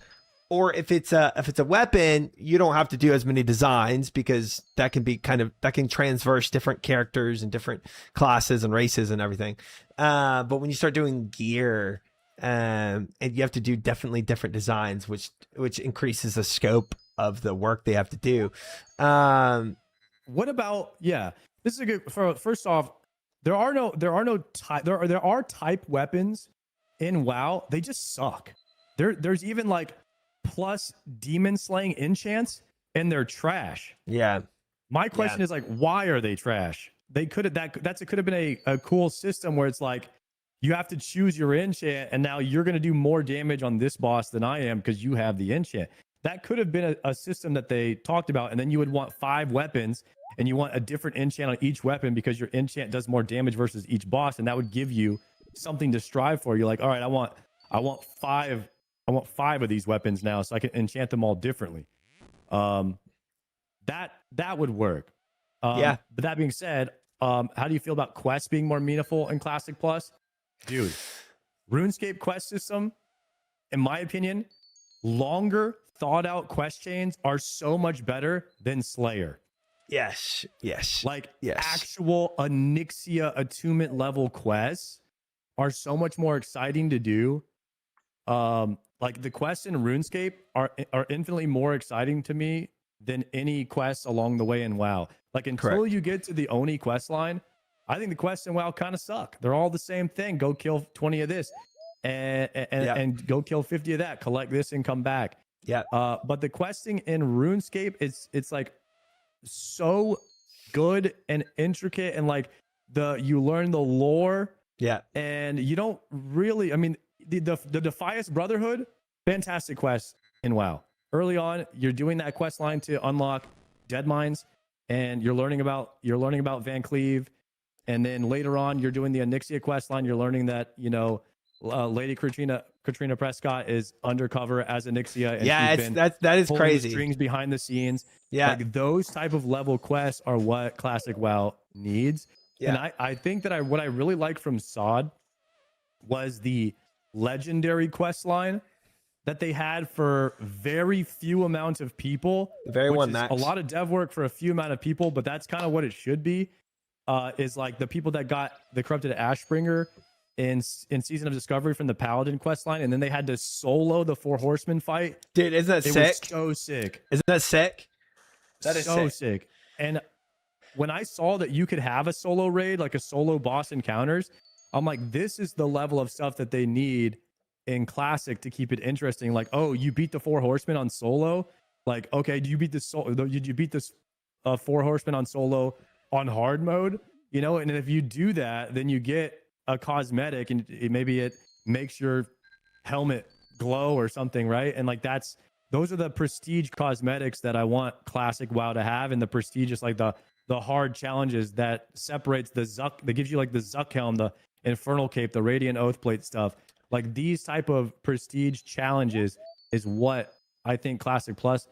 or if it's a weapon, you don't have to do as many designs because that can transverse different characters and different classes and races and everything. But when you start doing gear, and you have to do definitely different designs, which increases the scope of the work they have to do. What about this is a good. First off, there are type weapons in WoW. They just suck. There's even like plus demon slaying enchants, and they're trash. Yeah. My question is like, why are they trash? They could have could have been a cool system where it's like you have to choose your enchant, and now you're going to do more damage on this boss than I am because you have the enchant. That could have been a system that they talked about, and then you would want 5 weapons, and you want a different enchant on each weapon because your enchant does more damage versus each boss, and that would give you something to strive for. You're like, all right, I want 5 of these weapons now, so I can enchant them all differently. That would work. But that being said, how do you feel about quests being more meaningful in Classic Plus? Dude, RuneScape quest system, in my opinion, longer thought out quest chains are so much better than Slayer. Yes. Actual Onyxia attunement level quests are so much more exciting to do. Like the quests in RuneScape are infinitely more exciting to me than any quests along the way in WoW. Like until you get to the Oni quest line, I think the quests in WoW kind of suck. They're all the same thing. Go kill 20 of this and go kill 50 of that, collect this and come back. Yeah. But the questing in RuneScape, it's like so good and intricate, and like you learn the lore. Yeah. And you don't really, I mean, the Defias Brotherhood, fantastic quest in WoW. Early on, you're doing that quest line to unlock Dead Mines, and you're learning about Van Cleave, and then later on, you're doing the Onyxia quest line. You're learning that Lady Katrina Prescott is undercover as Onyxia. And that is crazy. Strings behind the scenes. Yeah, like those type of level quests are what Classic WoW needs. Yeah. And I think that what I really like from SOD was the legendary quest line that they had for very few amount of people. Very one max. A lot of dev work for a few amount of people, but that's kind of what it should be. Is like the people that got the Corrupted Ashbringer in Season of Discovery from the Paladin quest line, and then they had to solo the 4 Horsemen fight. Dude, isn't that sick? It was so sick. Isn't that sick? That is so sick. And when I saw that you could have a solo raid, like a solo boss encounters, I'm like, this is the level of stuff that they need in Classic to keep it interesting. Like, oh, you beat the 4 Horsemen on solo. Like, okay, did you beat this 4 Horsemen on solo on hard mode? You know, and if you do that, then you get a cosmetic, and maybe it makes your helmet glow or something, right? And like those are the prestige cosmetics that I want Classic WoW to have, and the prestige is like the hard challenges that separates the Zuck, that gives you like the Zuck helm, the Infernal Cape, the Radiant Oathplate stuff. Like these type of prestige challenges is what I think Classic Plus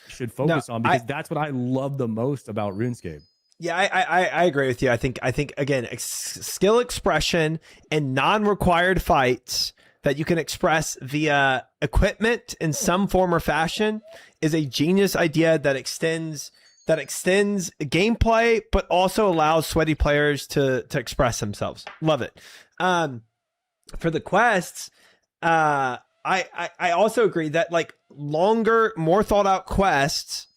should focus on, because that's what I love the most about RuneScape. Yeah, I agree with you. I think again, skill expression and non-required fights that you can express via equipment in some form or fashion is a genius idea that extends gameplay, but also allows sweaty players to express themselves. Love it. For the quests, I also agree that like longer, more thought out quests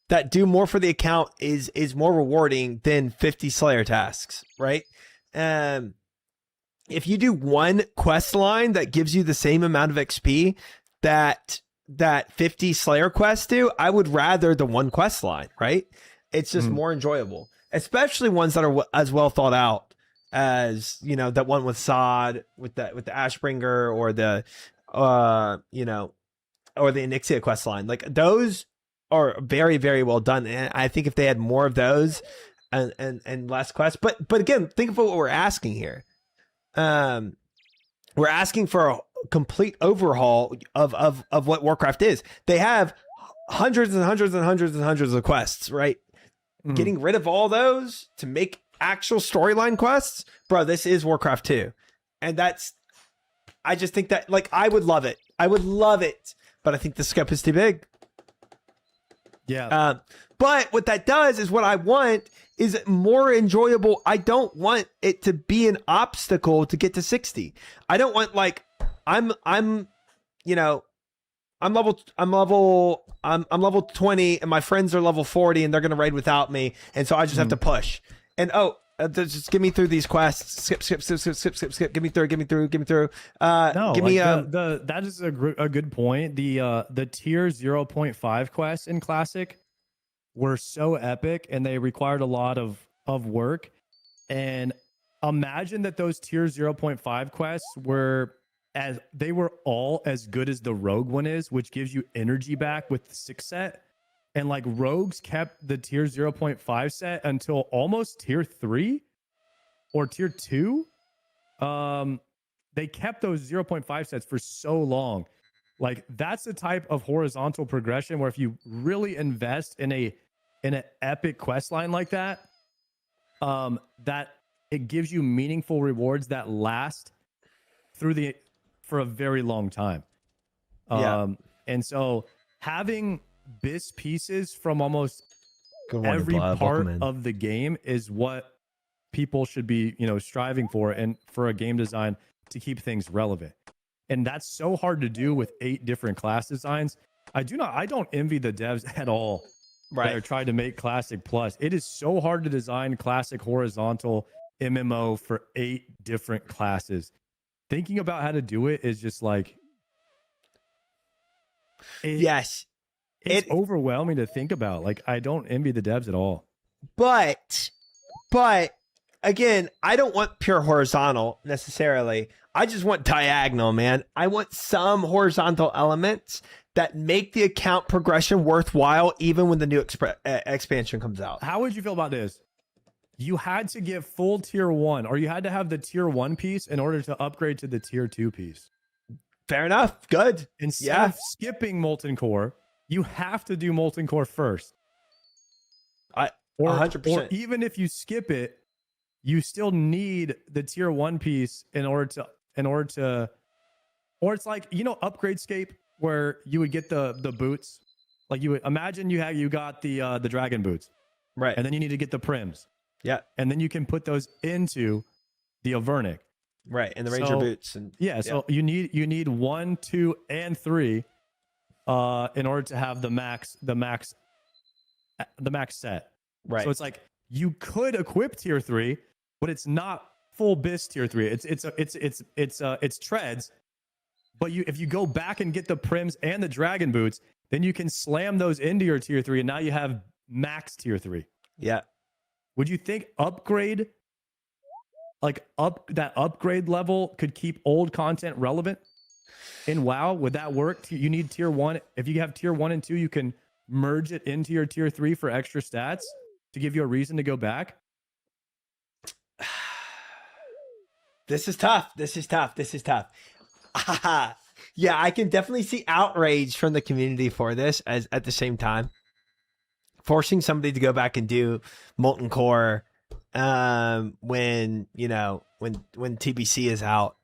that do more for the account is more rewarding than 50 Slayer tasks, right? Um, if you do one quest line that gives you the same amount of XP that 50 Slayer quests do, I would rather the one quest line, right? It's just more enjoyable, especially ones that are as well thought out as, you know, that one with Sod with the Ashbringer, or the you know, or the Onyxia quest line. Like those are very, very well done. And I think if they had more of those and less quests, but again, think of what we're asking here. We're asking for a complete overhaul of what Warcraft is. They have hundreds and hundreds and hundreds and hundreds of quests, right? Getting rid of all those to make actual storyline quests, bro, this is Warcraft 2. And I just think that, like, I would love it. I would love it. But I think the scope is too big. Yeah. But what that does is, what I want is more enjoyable. I don't want it to be an obstacle to get to 60. I don't want, like, I'm you know, I'm level 20 and my friends are level 40 and they're going to raid without me. And so I just have to push. And just give me through these quests. Skip. Give me through. No, give like me that is a good point. The tier 0.5 quests in Classic were so epic, and they required a lot of work. And imagine that those tier 0.5 quests were all as good as the rogue one is, which gives you energy back with the 6 set. And like rogues kept the tier 0.5 set until almost tier 3 or tier 2. They kept those 0.5 sets for so long. Like that's the type of horizontal progression where if you really invest in an epic quest line like that, that it gives you meaningful rewards that last for a very long time. And so having BIS pieces from almost every part of the game is what people should be, you know, striving for, and for a game design to keep things relevant. And that's so hard to do with 8 different class designs. I don't envy the devs at all that are trying to make Classic Plus. It is so hard to design Classic horizontal MMO for 8 different classes. Thinking about how to do it is just like, it's overwhelming to think about. Like, I don't envy the devs at all. But again, I don't want pure horizontal necessarily. I just want diagonal, man. I want some horizontal elements that make the account progression worthwhile, even when the new expansion comes out. How would you feel about this? You had to get full tier 1, or you had to have the tier 1 piece in order to upgrade to the tier 2 piece. Fair enough. Good. Instead of skipping Molten Core, you have to do Molten Core first. 100%. Or even if you skip it, you still need the tier 1 piece in order to, or it's like, you know, Upgradescape, where you would get the boots. Like, you would imagine you got the dragon boots, right? And then you need to get the prims, and then you can put those into the Avernic, right? And the ranger boots, and so you need 1, 2, and 3 in order to have the max set, right? So it's like you could equip tier 3, but it's not full BIS tier 3. It's treads. But if you go back and get the prims and the dragon boots, then you can slam those into your tier 3, and now you have max tier 3. Yeah. Would you think that upgrade level could keep old content relevant in WoW? Would that work? You need tier 1. If you have tier 1 and 2, you can merge it into your tier 3 for extra stats to give you a reason to go back. This is tough. Yeah, I can definitely see outrage from the community for this at the same time. forcing somebody to go back and do Molten Core when TBC is out.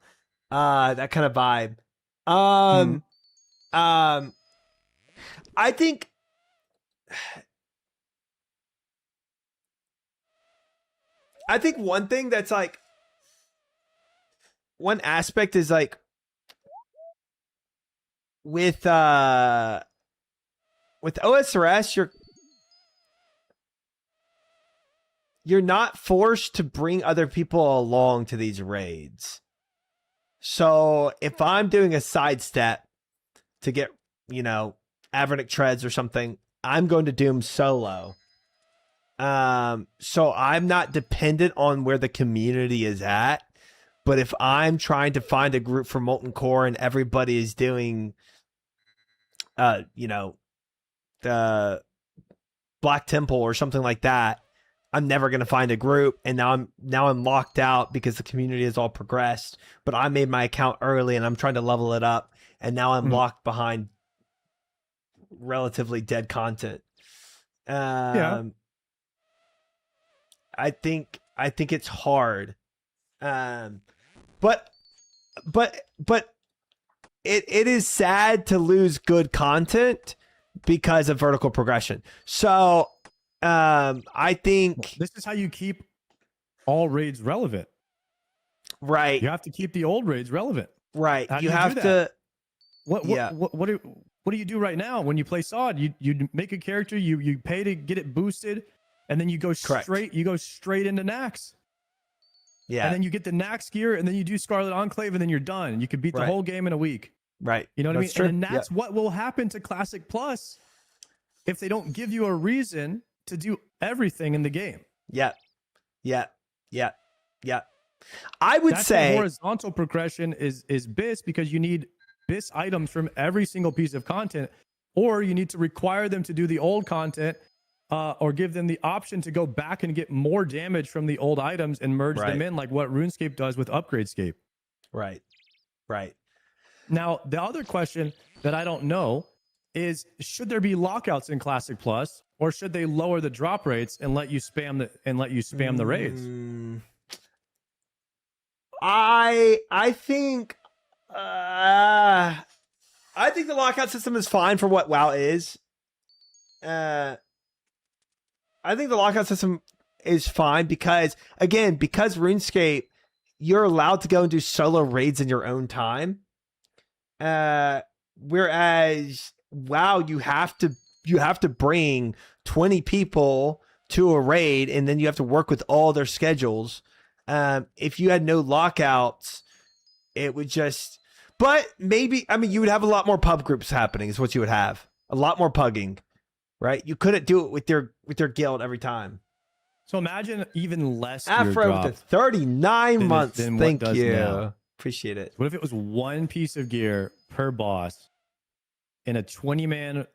That kind of vibe. I think one thing that's like one aspect is like with OSRS you're not forced to bring other people along to these raids. So if I'm doing a sidestep to get, Avernic treads or something, I'm going to Doom solo. So I'm not dependent on where the community is at. But if I'm trying to find a group for Molten Core and everybody is doing, the Black Temple or something like that, I'm never going to find a group. And now I'm locked out because the community has all progressed, but I made my account early and I'm trying to level it up. And now I'm locked behind relatively dead content. I think it's hard. But it is sad to lose good content because of vertical progression. So, I think this is how you keep all raids relevant. Right. You have to keep the old raids relevant. Right. How You have to. What do you do right now when you play SOD? You make a character, you pay to get it boosted, and then you go straight into Nax. Yeah. And then you get the Nax gear, and then you do Scarlet Enclave, and then you're done. You could beat the whole game in a week. Right. You know what I mean? True. And that's what will happen to Classic Plus if they don't give you a reason to do everything in the game. Yeah. I would say horizontal progression is BIS, because you need BIS items from every single piece of content, or you need to require them to do the old content, or give them the option to go back and get more damage from the old items and merge them in, like what RuneScape does with Upgradescape. Right. Now, the other question that I don't know is, should there be lockouts in Classic Plus, or should they lower the drop rates and let you spam the raids? I think the lockout system is fine for what WoW is. I think the lockout system is fine because RuneScape, you're allowed to go and do solo raids in your own time. Whereas WoW, you have to bring 20 people to a raid, and then you have to work with all their schedules. If you had no lockouts, it would just. But maybe, you would have a lot more pub groups happening. Is what you would have. A lot more pugging, right? You couldn't do it with your guild every time. So imagine even less. Afro with 39 months. Thank you. Now. Appreciate it. What if it was one piece of gear per boss in a 20-man,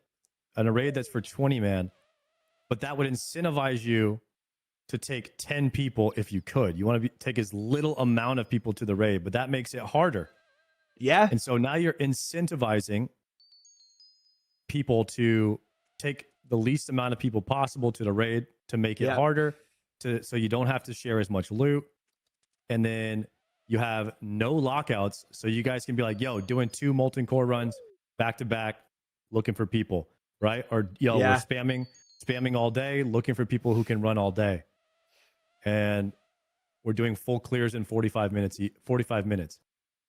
an raid that's for 20-man, but that would incentivize you to take 10 people if you could. You want to take as little amount of people to the raid, but that makes it harder. Yeah. And so now you're incentivizing people to take the least amount of people possible to the raid to make it harder, so you don't have to share as much loot. And then you have no lockouts, so you guys can be like, yo, doing 2 Molten Core runs back to back, looking for people, right? Or we're spamming all day, looking for people who can run all day. And we're doing full clears in 45 minutes.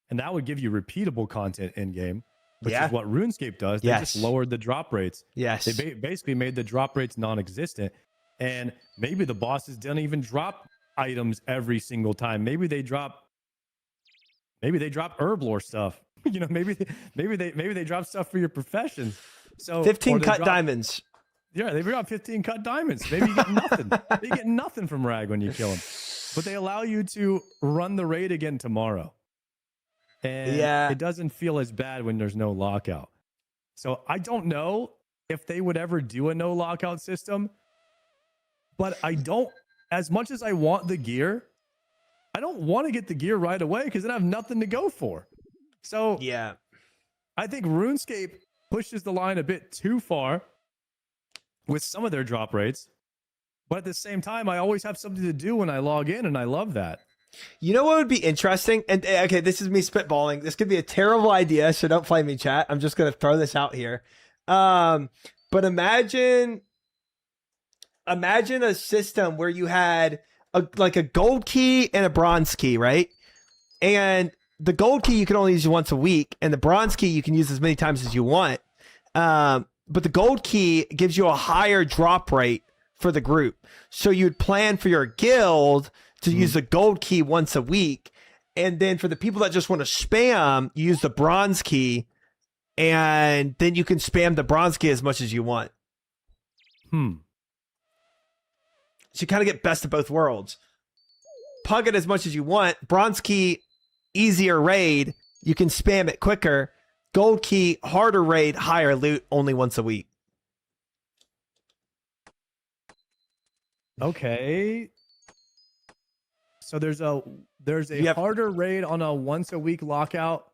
And that would give you repeatable content in game, which is what RuneScape does. They just lowered the drop rates. Yes. They basically made the drop rates non-existent. And maybe the bosses don't even drop items every single time. Maybe they drop herblore stuff. Maybe they drop stuff for your profession. So 15 cut diamonds. Yeah, they drop 15 cut diamonds. Maybe you get nothing. You get nothing from Rag when you kill him. But they allow you to run the raid again tomorrow. And it doesn't feel as bad when there's no lockout. So I don't know if they would ever do a no lockout system. But as much as I want the gear, I don't want to get the gear right away because then I have nothing to go for. So I think RuneScape pushes the line a bit too far with some of their drop rates. But at the same time, I always have something to do when I log in, and I love that. You know what would be interesting? And okay, this is me spitballing. This could be a terrible idea, so don't flame me, chat. I'm just gonna throw this out here. But imagine a system where you had like a gold key and a bronze key, right? And the gold key you can only use once a week, and the bronze key you can use as many times as you want. But the gold key gives you a higher drop rate for the group. So you'd plan for your guild to use the gold key once a week. And then for the people that just want to spam, you use the bronze key. And then you can spam the bronze key as much as you want. So you kind of get best of both worlds. Pug it as much as you want. Bronze key, easier raid. You can spam it quicker. Gold key, harder raid, higher loot, only once a week. Okay. So there's a harder raid on a once a week lockout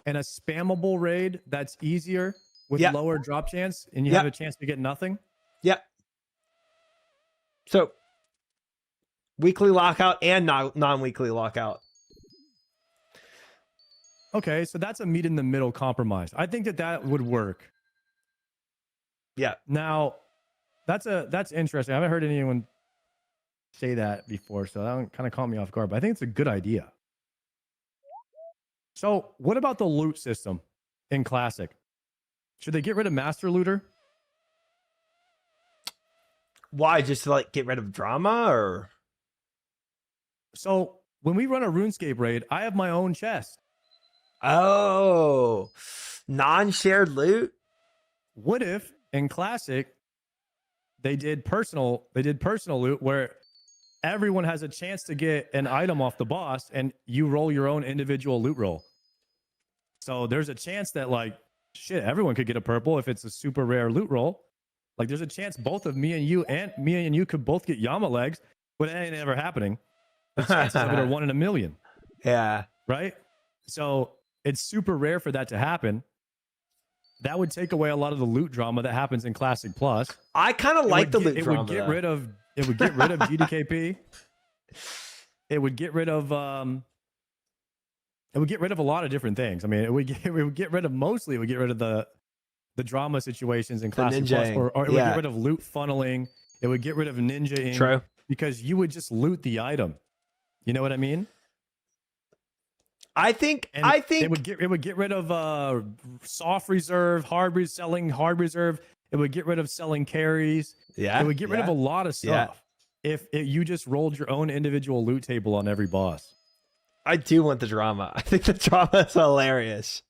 and a spammable raid that's easier with lower drop chance, and you have a chance to get nothing. Yep. So weekly lockout and non-weekly lockout. Okay, so that's a meet in the middle compromise. I think that would work. Yeah. Now, that's interesting. I haven't heard anyone say that before, so that kind of caught me off guard. But I think it's a good idea. So, what about the loot system in Classic? Should they get rid of Master Looter? Why? Just to like get rid of drama, or? So when we run a RuneScape raid, I have my own chest. Oh, non-shared loot. What if in Classic they did personal loot where everyone has a chance to get an item off the boss, and you roll your own individual loot roll. So there's a chance that like shit, everyone could get a purple if it's a super rare loot roll. Like there's a chance both of me and you could both get YAMA legs, but it ain't ever happening. The chances of it are 1 in a million. Yeah. Right? So it's super rare for that to happen. That would take away a lot of the loot drama that happens in Classic Plus. I kind of like the loot drama. It would get rid of GDKP. It would get rid of a lot of different things. I mean, it would get rid of the drama situations in Classic Plus, or it would get rid of loot funneling. It would get rid of ninja-ing. True. Because you would just loot the item. You know what I mean? I think it would get rid of soft reserve, selling hard reserve. It would get rid of selling carries. Yeah. It would get rid of a lot of stuff if you just rolled your own individual loot table on every boss. I do want the drama. I think the drama is hilarious.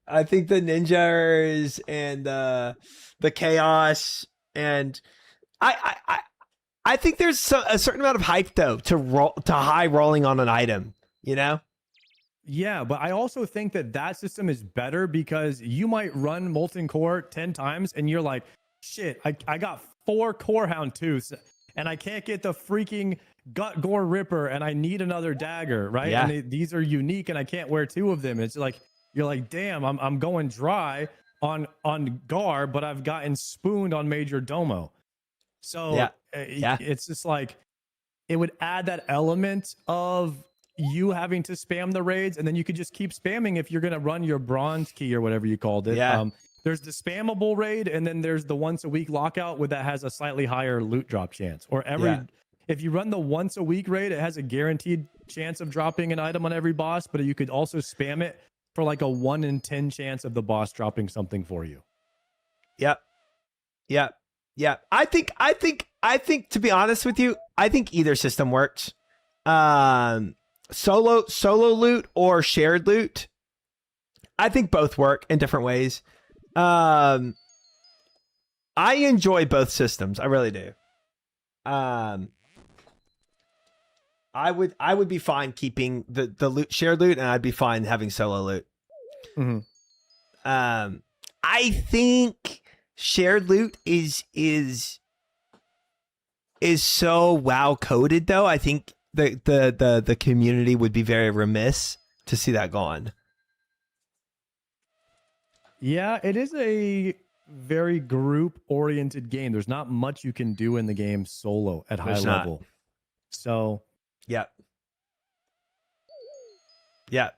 I think the ninjas and the chaos, and I think there's a certain amount of hype though to high rolling on an item, you know? Yeah, but I also think that system is better because you might run Molten Core 10 times and you're like, shit, I got 4 Core Hound Tooths and I can't get the freaking Gut Gore Ripper and I need another dagger, right? Yeah. And these are unique and I can't wear 2 of them. It's like, you're like, damn, I'm going dry on Gar, but I've gotten spooned on Major Domo. So it's just like, it would add that element of you having to spam the raids, and then you could just keep spamming if you're going to run your bronze key or whatever you called it. Yeah. There's the spammable raid, and then there's the once a week lockout that has a slightly higher loot drop chance. Or if you run the once a week raid, it has a guaranteed chance of dropping an item on every boss, but you could also spam it for like a 1 in 10 chance of the boss dropping something for you. Yep. I think to be honest with you, I think either system works. Solo loot or shared loot. I think both work in different ways. I enjoy both systems. I really do. I would be fine keeping the loot, shared loot, and I'd be fine having solo loot. Mm-hmm. I think shared loot is so wow coded though. I think the community would be very remiss to see that gone. Yeah, it is a very group oriented game. There's not much you can do in the game solo at high level. So yeah. Yeah.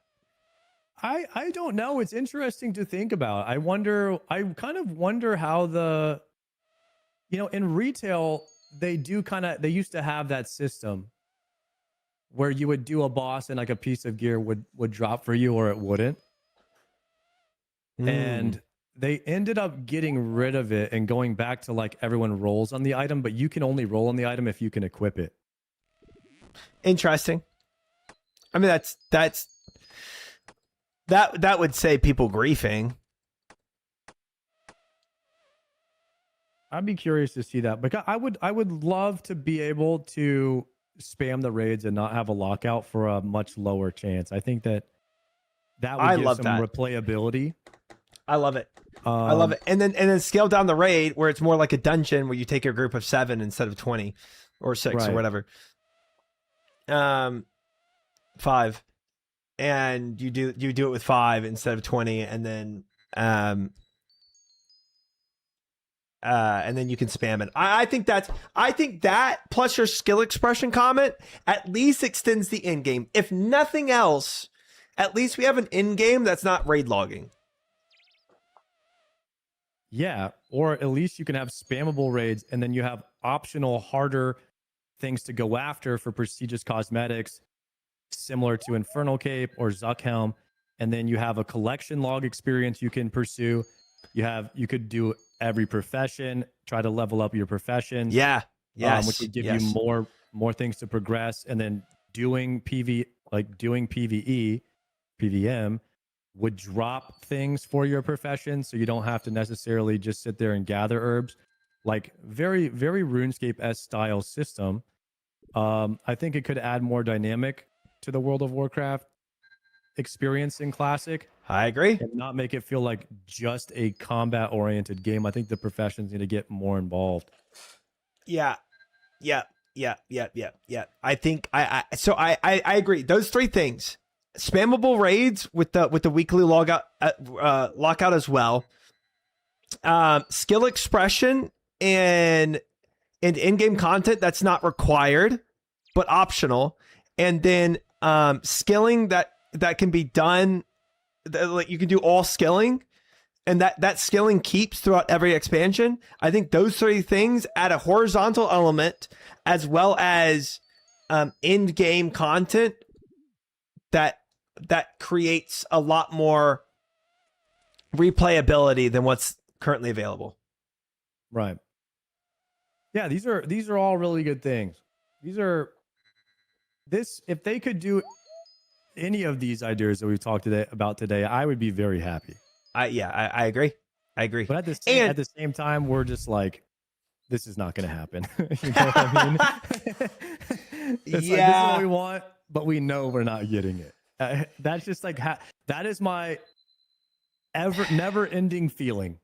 I don't know. It's interesting to think about. I kind of wonder how in retail, they used to have that system where you would do a boss and like a piece of gear would drop for you or it wouldn't. And they ended up getting rid of it and going back to like everyone rolls on the item, but you can only roll on the item if you can equip it. Interesting. I mean, that would say people griefing. I'd be curious to see that. But I would love to be able to spam the raids and not have a lockout for a much lower chance. I think that would give some replayability. I love it. I love it. And then scale down the raid where it's more like a dungeon where you take a group of 7 instead of 20 or 6 or whatever. 5. And you do it with 5 instead of 20, and then you can spam it. I think that plus your skill expression comment at least extends the end game. If nothing else, at least we have an end game that's not raid logging. Yeah, or at least you can have spammable raids, and then you have optional, harder things to go after for prestigious cosmetics, similar to Infernal Cape or Zuckhelm, and then you have a collection log experience you can pursue. You could do every profession, try to level up your profession. Yeah, yes, which would give you more things to progress, and then doing PvE, PVM would drop things for your profession, so you don't have to necessarily just sit there and gather herbs. Like very, very RuneScape-esque style system. I think it could add more dynamic to the World of Warcraft experience in Classic. I agree. And not make it feel like just a combat-oriented game. I think the professions need to get more involved. Yeah. I think I agree. Those 3 things: spammable raids with the weekly lockout as well, skill expression and in-game content that's not required but optional, and then skilling that can be done. Like you can do all skilling, and that skilling keeps throughout every expansion. I think those 3 things add a horizontal element as well as end game content that creates a lot more replayability than what's currently available. Right. Yeah, these are all really good things. If they could do any of these ideas that we've talked about today, I would be very happy. I agree. But at the same time, we're just like, this is not going to happen. You know what I mean? It's like, this is what we want, but we know we're not getting it. That's just like that is my never-ending feeling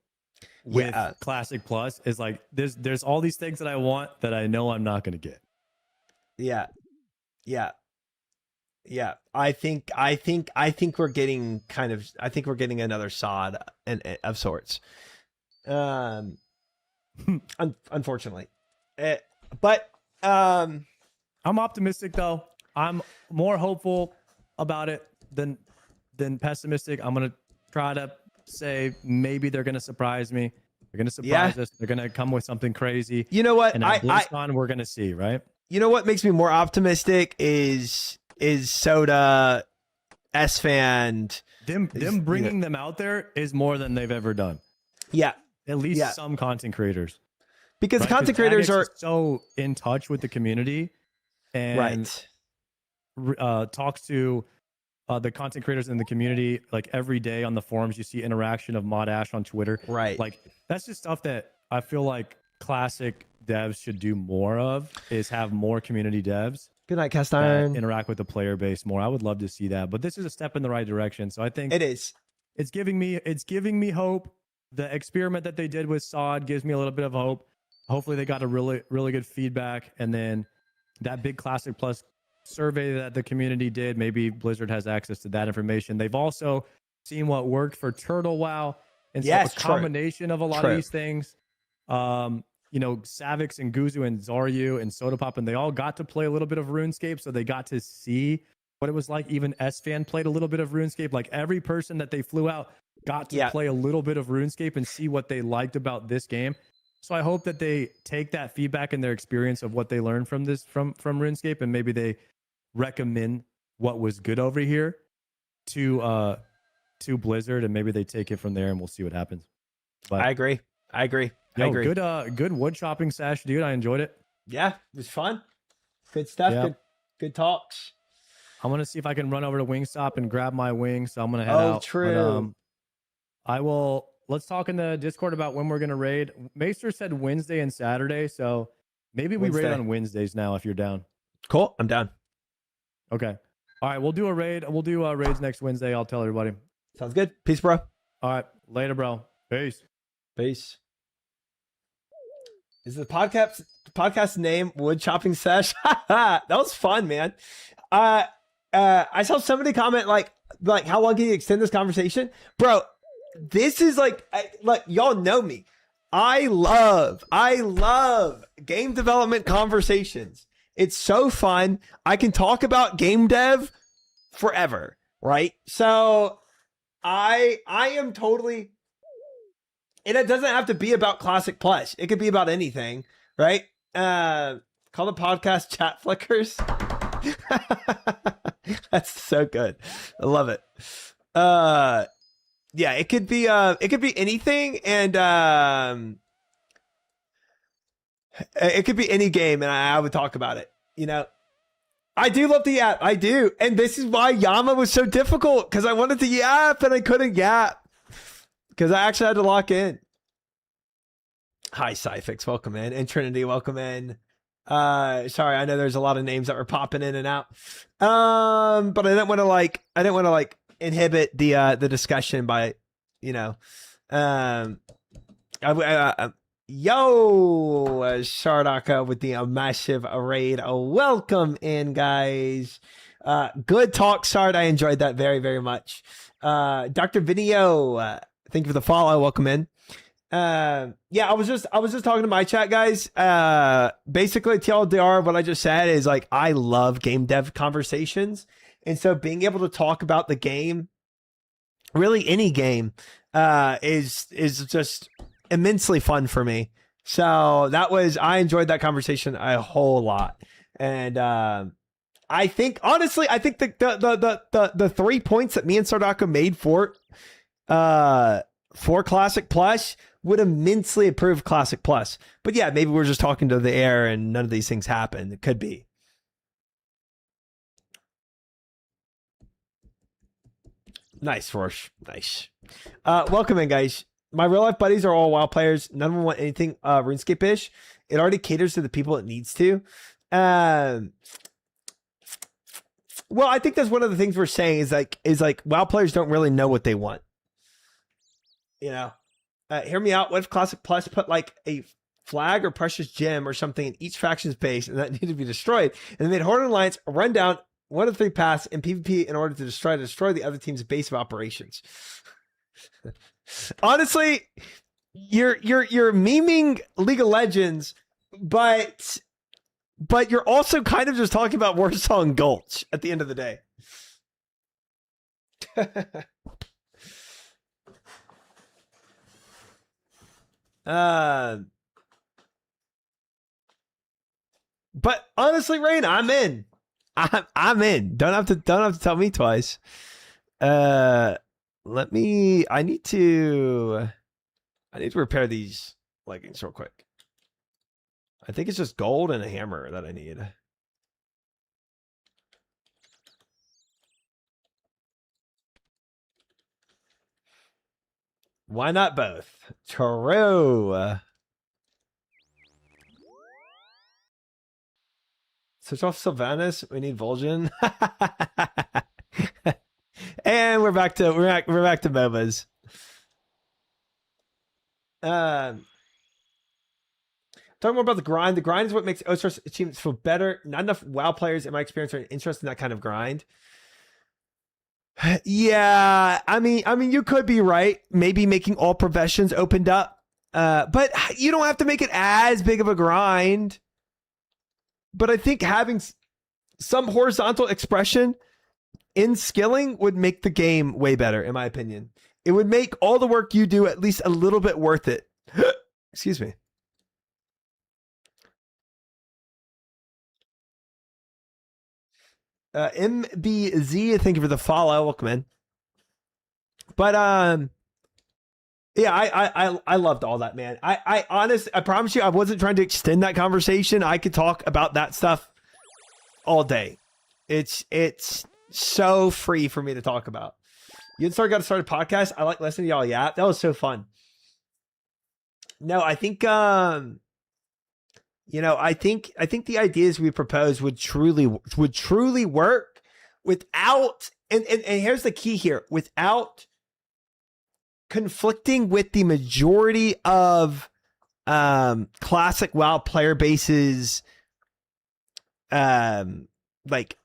with Classic Plus. Is like there's all these things that I want that I know I'm not going to get. Yeah. I think we're getting another sod of sorts. Unfortunately, but I'm optimistic though. I'm more hopeful about it than pessimistic. I'm gonna try to say maybe they're gonna surprise me. They're gonna surprise us. They're gonna come with something crazy. You know what? And at BlizzCon, we're gonna see, right? You know what makes me more optimistic is Soda, SFan. Them bringing them out there is more than they've ever done. Yeah. At least some content creators. Because content creators are so in touch with the community and talks to the content creators in the community like every day on the forums. You see interaction of Mod Ash on Twitter. Right. Like that's just stuff that I feel like Classic devs should do more of, is have more community devs. Good night, Cast Iron. Interact with the player base more. I would love to see that, but this is a step in the right direction. So I think it is. It's giving me hope. The experiment that they did with Sod gives me a little bit of hope. Hopefully they got a really, really good feedback. And then that big Classic Plus survey that the community did, maybe Blizzard has access to that information. They've also seen what worked for Turtle WoW. And so Yes, a combination of a lot of these things, you know, Savix and Guzu and Zaryu and Soda Pop, and they all got to play a little bit of RuneScape, so they got to see what it was like. Even S-Fan played a little bit of RuneScape. Like every person that they flew out got to play a little bit of RuneScape and see what they liked about this game. So I hope that they take that feedback and their experience of what they learned from this from RuneScape, and maybe they recommend what was good over here to Blizzard, and maybe they take it from there, and we'll see what happens. But I agree. Good wood chopping sesh, dude. I enjoyed it. Yeah, it was fun. Good stuff. Yeah. Good talks. I'm gonna see if I can run over to Wingstop and grab my wing. So I'm gonna head out. True. But, I will. Let's talk in the Discord about when we're gonna raid. Maester said Wednesday and Saturday, so maybe we raid on Wednesdays now if you're down. Cool. I'm down. Okay. All right. We'll do a raid. We'll do raids next Wednesday. I'll tell everybody. Sounds good. Peace, bro. All right. Later, bro. Peace. Peace. Is the podcast name Wood Chopping Sesh? That was fun, man. I saw somebody comment like how long can you extend this conversation, bro? This is like y'all know me. I love game development conversations. It's so fun. I can talk about game dev forever, right? So I am totally. And it doesn't have to be about Classic Plus. It could be about anything, right? Call the podcast Chat Flickers. That's so good. I love it. Yeah, it could be anything, and it could be any game, and I would talk about it. You know, I do love the yap. I do, and this is why Yama was so difficult, because I wanted to yap and I couldn't yap. Because I actually had to lock in. Hi, Cyfix. Welcome in. And Trinity, welcome in. Sorry, I know there's a lot of names that were popping in and out. But I didn't want to inhibit the discussion by, you know, Shardaka with the massive raid. Welcome in, guys. Good talk, Sard. I enjoyed that very, very much. Dr. Video, thank you for the follow. Welcome in. Yeah, I was just talking to my chat, guys. Basically, TLDR, what I just said is like, I love game dev conversations. And so being able to talk about the game, really any game, is just immensely fun for me. So I enjoyed that conversation a whole lot. And, I think the 3 points that me and Sardaka made for Classic Plus would immensely improve Classic Plus. But yeah, maybe we're just talking to the air and none of these things happen. It could be. Nice, Rorsch. Nice. Welcome in, guys. My real life buddies are all WoW players. None of them want anything RuneScape-ish. It already caters to the people it needs to. Well, I think that's one of the things we're saying is like WoW players don't really know what they want. You know, hear me out. What if Classic Plus put like a flag or precious gem or something in each faction's base, and that needed to be destroyed, and they made Horde Alliance run down 1 of 3 paths in PvP in order to destroy the other team's base of operations? Honestly, you're memeing League of Legends, but you're also kind of just talking about Warsaw and Gulch at the end of the day. But honestly, Rain, I'm in. I'm in. Don't have to tell me twice. I need to repair these leggings real quick. I think it's just gold and a hammer that I need. Why not both? True. Switch off Sylvanas. We need Vol'jin. And we're back to MOBAs. Talking more about the grind. The grind is what makes OSRS achievements feel better. Not enough WoW players, in my experience, are interested in that kind of grind. Yeah, I mean, you could be right. Maybe making all professions opened up, but you don't have to make it as big of a grind. But I think having some horizontal expression in skilling would make the game way better, in my opinion. It would make all the work you do at least a little bit worth it. Excuse me. MBZ, thank you for the follow. Welcome in. But yeah, I loved all that, man. I promise you, I wasn't trying to extend that conversation. I could talk about that stuff all day. It's so free for me to talk about. You got to start a podcast. I like listening to y'all. Yeah, that was so fun. No, I think I think the ideas we propose would truly work without and here's the key here, without conflicting with the majority of classic WoW player bases, like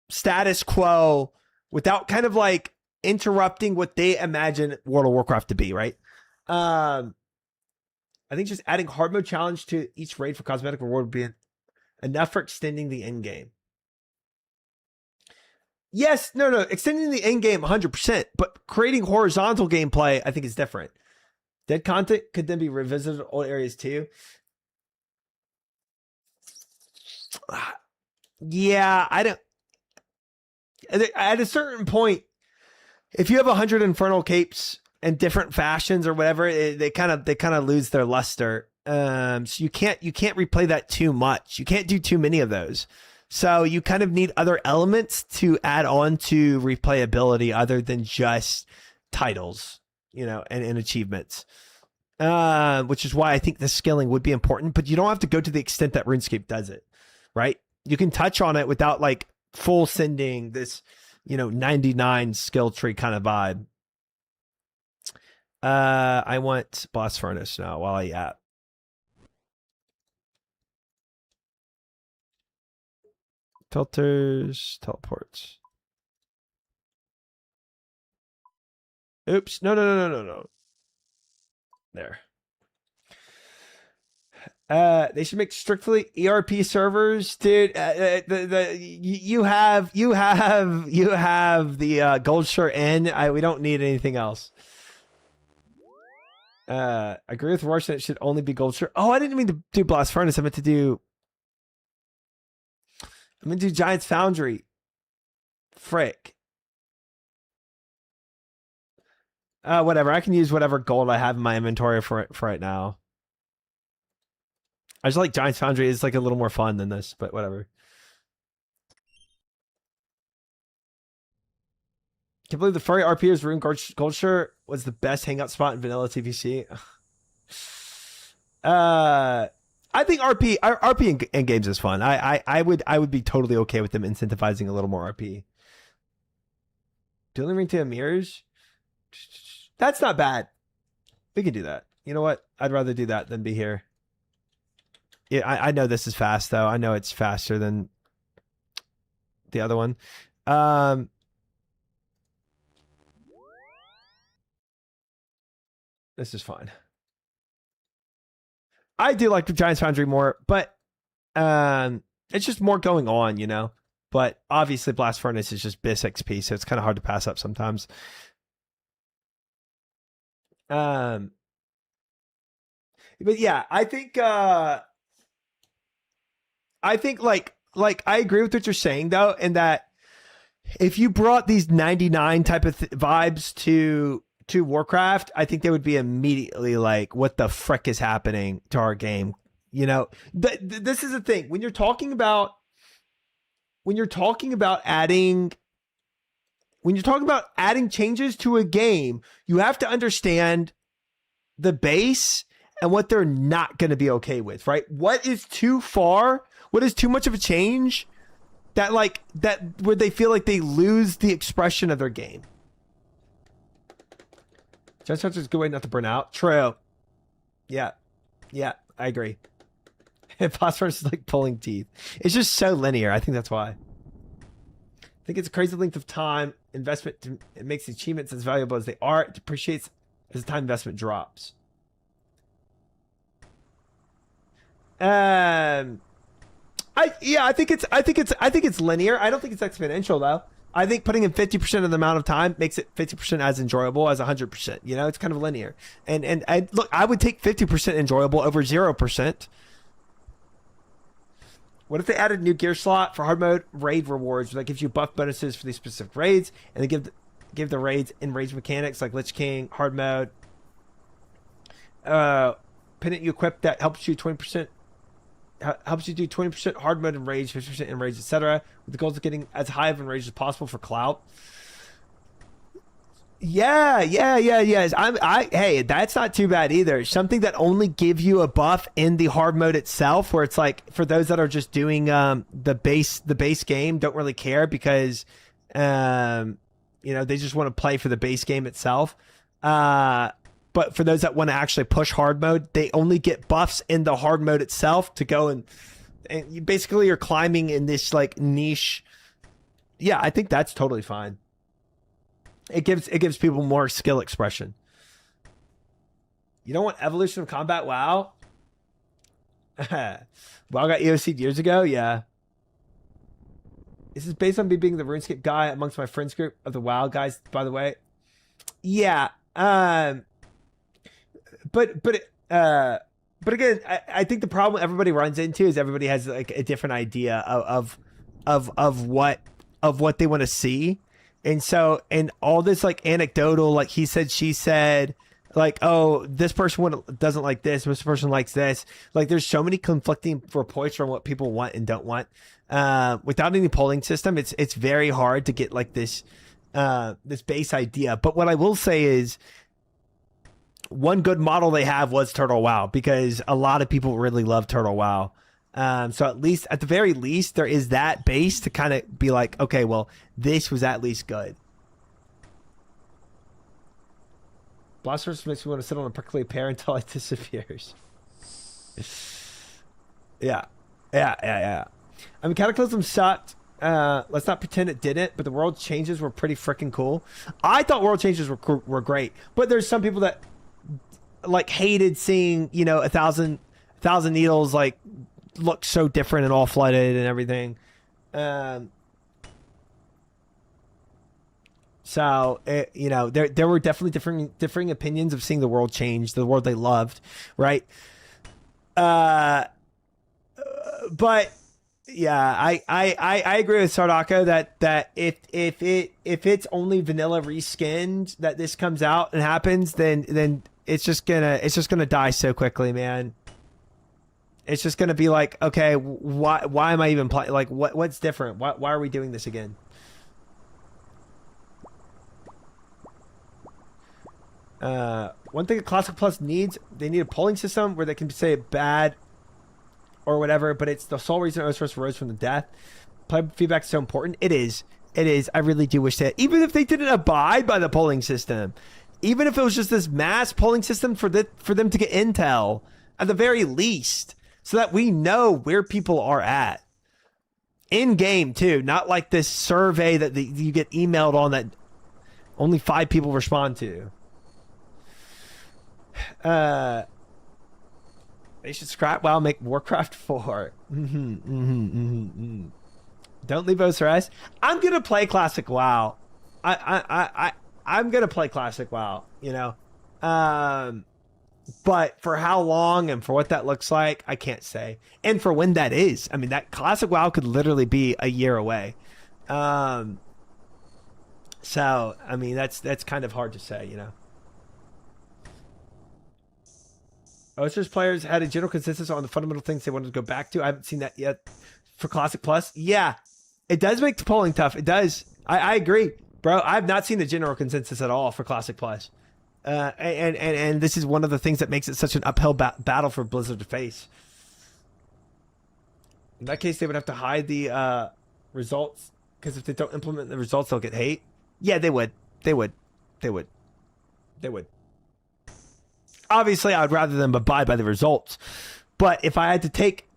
status quo, without kind of like interrupting what they imagine World of Warcraft to be, right? I think just adding hard mode challenge to each raid for cosmetic reward would be enough for extending the end game. Yes, no, extending the end game 100%, but creating horizontal gameplay, I think, is different. Dead content could then be revisited in old areas too. Yeah, I don't. At a certain point, if you have 100 infernal capes and different fashions or whatever, they kind of lose their luster. So you can't replay that too much. You can't do too many of those. So you kind of need other elements to add on to replayability other than just titles, and achievements. Which is why I think the skilling would be important, but you don't have to go to the extent that RuneScape does it, right? You can touch on it without like full sending this, 99 skill tree kind of vibe. I want Blast Furnace now while I yap. Filters, teleports. Oops. No. There. They should make strictly ERP servers, dude. You have the gold shirt in. We don't need anything else. Agree with Rush that it should only be gold shirt. Oh, I didn't mean to do Blast Furnace. I'm gonna do Giant's Foundry. Frick. Whatever. I can use whatever gold I have in my inventory for right now. I just like Giant's Foundry. It's like a little more fun than this, but whatever. Can't believe the furry RP's Rune Gold Shirt was the best hangout spot in vanilla TVC. I think RP in games is fun. I would be totally okay with them incentivizing a little more RP. Dueling Ring to Emirs? That's not bad. We can do that. You know what? I'd rather do that than be here. Yeah, I know this is fast though. I know it's faster than the other one. This is fine. I do like the Giant's Foundry more, but it's just more going on, But obviously Blast Furnace is just BIS XP, so it's kind of hard to pass up sometimes. But yeah, I think like I agree with what you're saying though, in that if you brought these 99 type of vibes to Warcraft, I think they would be immediately like, what the frick is happening to our game? This is the thing. When you're talking about adding changes to a game, you have to understand the base and what they're not going to be okay with, right? What is too far? What is too much of a change that where they feel like they lose the expression of their game? Just such a good way not to burn out. True. Yeah, I agree. Phosphorus is like pulling teeth. It's just so linear. I think that's why. I think it's a crazy length of time investment. It makes the achievements as valuable as they are. It depreciates as the time investment drops. I think it's linear. I don't think it's exponential though. I think putting in 50% of the amount of time makes it 50% as enjoyable as 100%. You know, it's kind of linear. And look, I would take 50% enjoyable over 0%. What if they added a new gear slot for hard mode raid rewards that gives you buff bonuses for these specific raids, and they give the raids in raids mechanics like Lich King, hard mode, pendant you equip that helps you 20%. Helps you do 20% hard mode and rage, 50% in rage, etc. With the goals of getting as high of in rage as possible for clout. Yeah. Hey, that's not too bad either. Something that only gives you a buff in the hard mode itself, where it's like for those that are just doing the base game, don't really care because you know, they just want to play for the base game itself. But for those that want to actually push hard mode, they only get buffs in the hard mode itself to go and you basically are climbing in this like niche. Yeah, I think that's totally fine. It gives people more skill expression. You don't want evolution of combat? WoW? WoW got EOC'd years ago? Yeah. This is based on me being the RuneScape guy amongst my friends group of the WoW guys, by the way. Yeah. But again, I think the problem everybody runs into is everybody has like a different idea of what they want to see. And so, and all this like anecdotal, like he said, she said, like, oh, this person doesn't like this person likes this. Like there's so many conflicting reports from what people want and don't want. Without any polling system, it's very hard to get like this base idea. But what I will say is, one good model they have was Turtle WoW, because a lot of people really love Turtle WoW. So at the very least, there is that base to kind of be like, okay, well, this was at least good. Blasters makes me want to sit on a prickly pear until it disappears. Yeah. I mean, Cataclysm sucked. Let's not pretend it didn't, but the world changes were pretty freaking cool. I thought world changes were great, but there's some people that like hated seeing, you know, a thousand needles like look so different and all flooded and everything. So you know, there were definitely differing opinions of seeing the world change, the world they loved, right? But yeah, I agree with Sardako that if it's only vanilla reskinned that this comes out and happens, then it's just gonna die so quickly, man. It's just gonna be like, okay, why am I even playing? Like, what's different? Why are we doing this again? One thing that Classic Plus needs, they need a polling system where they can say bad or whatever, but it's the sole reason Osiris rose from the death. Player feedback is so important. It is. I really do wish that, even if they didn't abide by the polling system, even if it was just this mass polling system for them to get intel at the very least, so that we know where people are at in game too, not like this survey that you get emailed on that only 5 people respond to. They should scrap WoW, make Warcraft 4. Don't leave Osiris. I'm gonna play Classic WoW. I'm gonna play Classic WoW, you know. But for how long and for what that looks like, I can't say. And for when that is. I mean, that Classic WoW could literally be a year away. So I mean, that's kind of hard to say, you know. Osiris players had a general consensus on the fundamental things they wanted to go back to. I haven't seen that yet for Classic Plus. Yeah, it does make the polling tough. It does. I agree, bro. I've not seen the general consensus at all for Classic Plus. And this is one of the things that makes it such an uphill battle for Blizzard to face. In that case, they would have to hide the results, because if they don't implement the results, they'll get hate. Yeah, they would. Obviously, I would rather them abide by the results. But if I had to take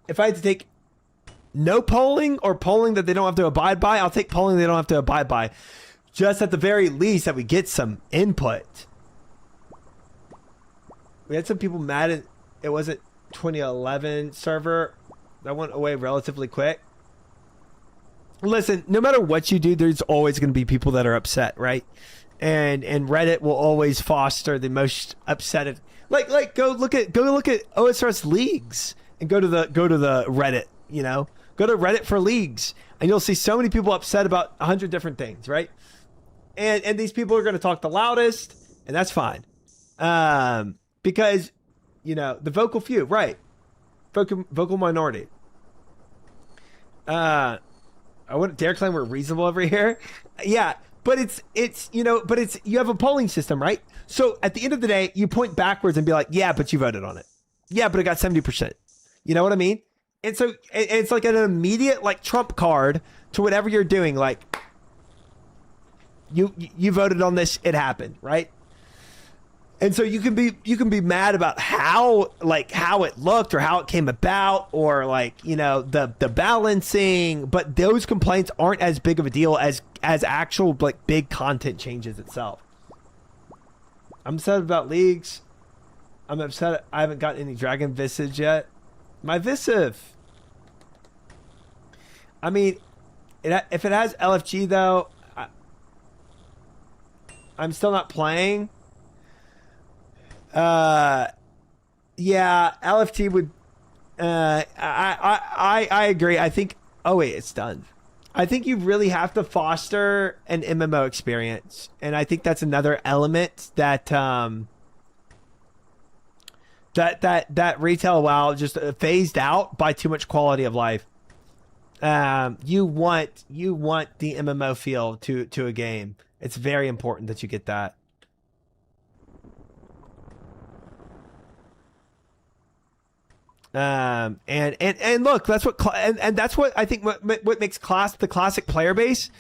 no polling or polling that they don't have to abide by. I'll take polling they don't have to abide by. Just at the very least that we get some input. We had some people mad at it wasn't 2011 server. That went away relatively quick. Listen, no matter what you do, there's always going to be people that are upset, right? And Reddit will always foster the most upset. Like go look at OSRS leagues and go to the Reddit, you know? Go to Reddit for leagues and you'll see so many people upset about 100 different things, right? And these people are going to talk the loudest, and that's fine. Because, you know, the vocal few, right? Vocal minority. I wouldn't dare claim we're reasonable over here. Yeah, but it's you know, but it's you have a polling system, right? So at the end of the day, you point backwards and be like, yeah, but you voted on it. Yeah, but it got 70%. You know what I mean? And so it's like an immediate like trump card to whatever you're doing. Like you voted on this, it happened, right? And so you can be mad about how it looked or how it came about or like, you know, the balancing, but those complaints aren't as big of a deal as actual like big content changes itself. I'm upset about leagues. I'm upset I haven't gotten any Dragon Visage yet. My Visive. I mean, if it has LFG though, I'm still not playing. Yeah, LFT would. I agree. I think. Oh wait, it's done. I think you really have to foster an MMO experience, and I think that's another element that that retail WoW just phased out by too much quality of life. You want the MMO feel to a game. It's very important that you get that. And look, that's what and that's what I think what makes the classic player base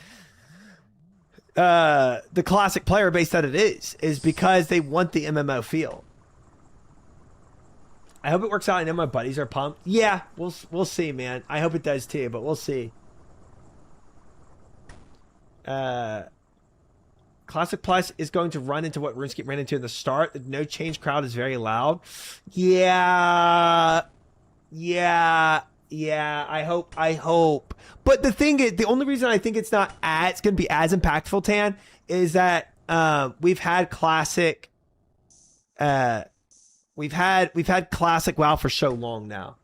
the classic player base that it is because they want the MMO feel. I hope it works out. I know my buddies are pumped. Yeah, we'll see, man. I hope it does too, but we'll see. Classic Plus is going to run into what RuneScape ran into in the start. The no change crowd is very loud. Yeah. I hope. But the thing is, the only reason I think it's going to be as impactful, Tan, is that we've had classic WoW for so long now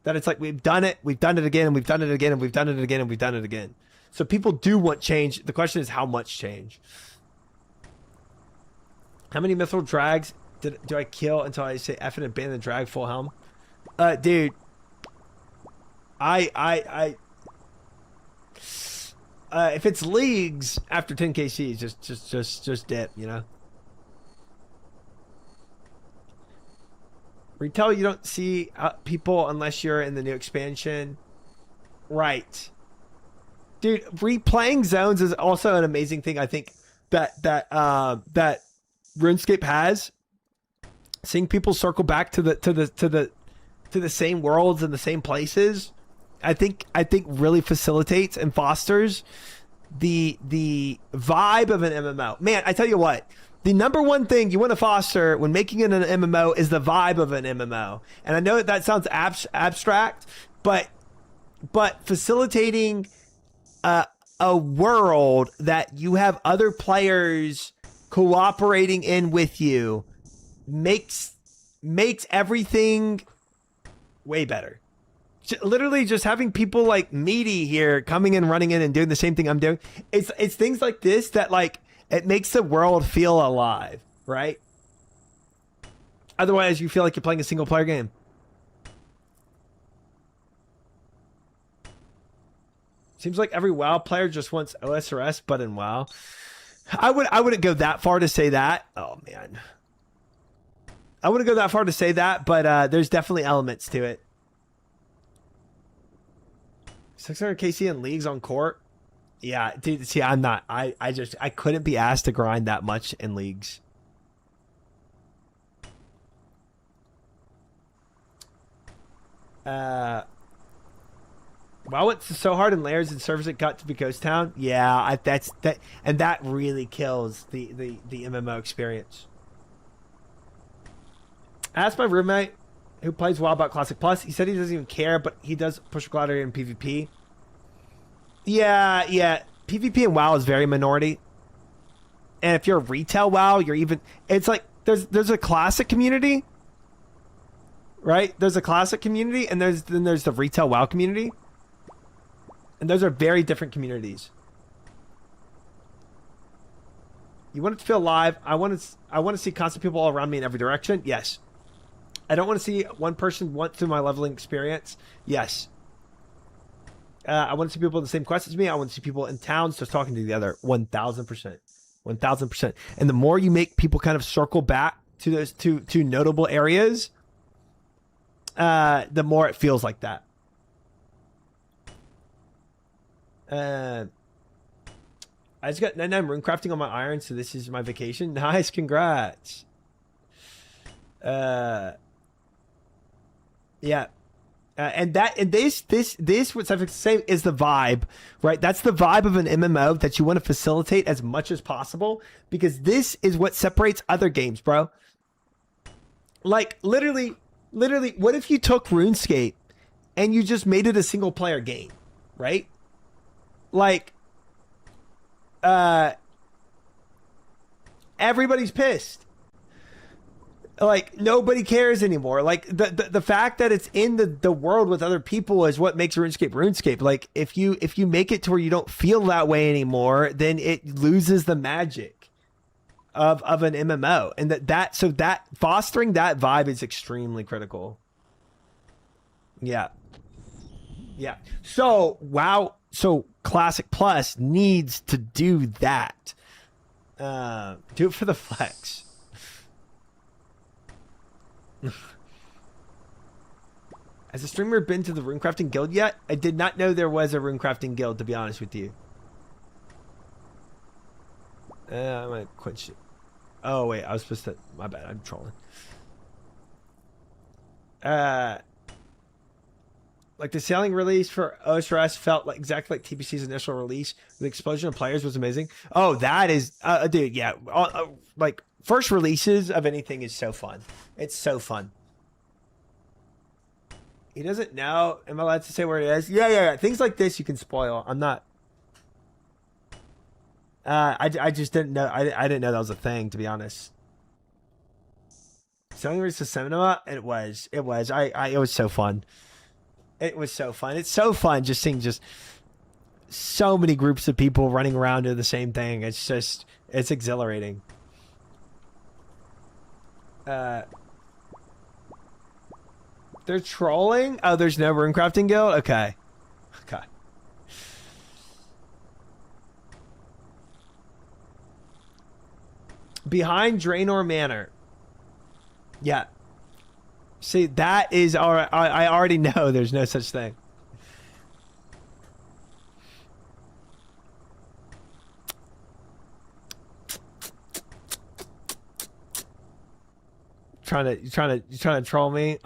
that it's like we've done it again, and we've done it again, and we've done it again, and we've done it again. So people do want change. The question is how much change. How many mithril drags do I kill until I say F and abandon the drag full helm? Dude, if it's leagues after 10 KCs, just dip, you know. Retail, you don't see people unless you're in the new expansion, right? Dude, replaying zones is also an amazing thing. I think that RuneScape has. Seeing people circle back to the same worlds and the same places, I think really facilitates and fosters the vibe of an MMO. Man, I tell you what, the number one thing you want to foster when making it an MMO is the vibe of an MMO. And I know that sounds abstract, but facilitating a world that you have other players cooperating in with you makes everything way better. Literally just having people like Meaty here coming in, running in and doing the same thing I'm doing. It's things like this that like it makes the world feel alive, right? Otherwise you feel like you're playing a single player game. Seems like every WoW player just wants OSRS, but in WoW. I wouldn't go that far to say that. Oh man. I wouldn't go that far to say that, but there's definitely elements to it. 600 KC in leagues on court. Yeah, dude, see, I'm not. I couldn't be asked to grind that much in leagues. Wow, it's so hard in layers and servers it got to be Ghost Town. Yeah, and that really kills the MMO experience. I asked my roommate who plays WoW about Classic Plus. He said he doesn't even care, but he does push a gladiator in PvP. Yeah. PvP in WoW is very minority. And if you're a retail WoW, you're even... It's like, there's a classic community, right? There's a classic community, and then there's the retail WoW community. And those are very different communities. You want it to feel alive. I want to see constant people all around me in every direction. Yes. I don't want to see one person want through my leveling experience. Yes. I want to see people in the same quest as me. I want to see people in towns just talking to the other. 1,000%. 1,000%. And the more you make people kind of circle back to those two notable areas, the more it feels like that. I just got 99 runecrafting on my iron, so this is my vacation. Nice, congrats. Yeah. And this what's the same is the vibe, right? That's the vibe of an MMO that you want to facilitate as much as possible, because this is what separates other games, bro. Like literally, what if you took RuneScape and you just made it a single player game, right? Like, everybody's pissed. Like, nobody cares anymore. Like, the fact that it's in the world with other people is what makes RuneScape. Like, if you make it to where you don't feel that way anymore, then it loses the magic of an MMO. And that fostering that vibe is extremely critical. Yeah. So, wow. So Classic Plus needs to do that. Do it for the flex. Has a streamer been to the runecrafting guild yet? I did not know there was a runecrafting guild, to be honest with you. I'm gonna quench it. Oh wait, I was supposed to. My bad. I'm trolling. Like the sailing release for OSRS felt like exactly like TBC's initial release. The explosion of players was amazing. Oh, that is, dude, yeah. Like first releases of anything is so fun. It's so fun. He doesn't know. Am I allowed to say where it is? Yeah. Things like this you can spoil. I'm not. I just didn't know. I didn't know that was a thing, to be honest. Sailing release to cinema. It was. It was so fun. It was so fun. It's so fun just seeing just so many groups of people running around doing the same thing. It's exhilarating. They're trolling? Oh, there's no runecrafting guild? Okay. Behind Draenor Manor. Yeah. See, that is alright. I already know there's no such thing. You trying to troll me?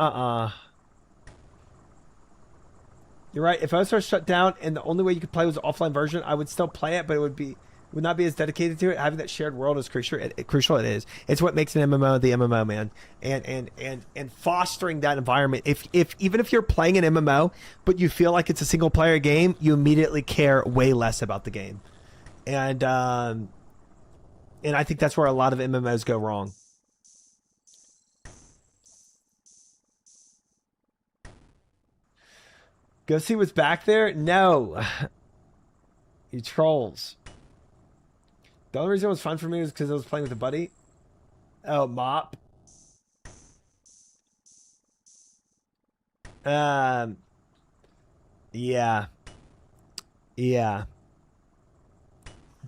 You're right. If OSR shut down and the only way you could play was the offline version, I would still play it, but it would not be as dedicated to it. Having that shared world is crucial. Crucial it is. It's what makes an MMO the MMO, man. And fostering that environment. If even if you're playing an MMO, but you feel like it's a single player game, you immediately care way less about the game. And I think that's where a lot of MMOs go wrong. Go see what's back there? No. You trolls. The only reason it was fun for me was because I was playing with a buddy. Oh, mop. Yeah.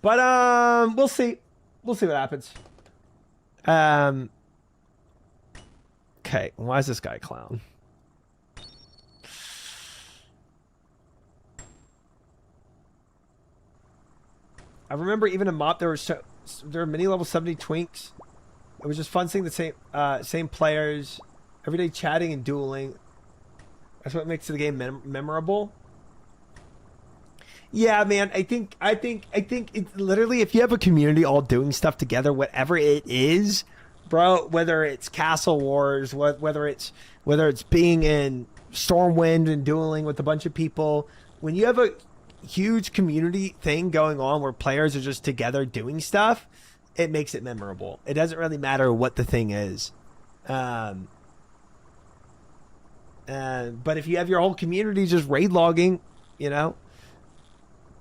But we'll see. We'll see what happens. Okay, why is this guy a clown? I remember even in MOP there were many level 70 twinks. It was just fun seeing the same players every day chatting and dueling. That's what makes the game memorable. Yeah, man. I think it's literally if you have a community all doing stuff together, whatever it is, bro. Whether it's Castle Wars, whether it's being in Stormwind and dueling with a bunch of people, when you have a huge community thing going on where players are just together doing stuff, it makes it memorable. It doesn't really matter what the thing is. Um, but if you have your whole community just raid logging, you know,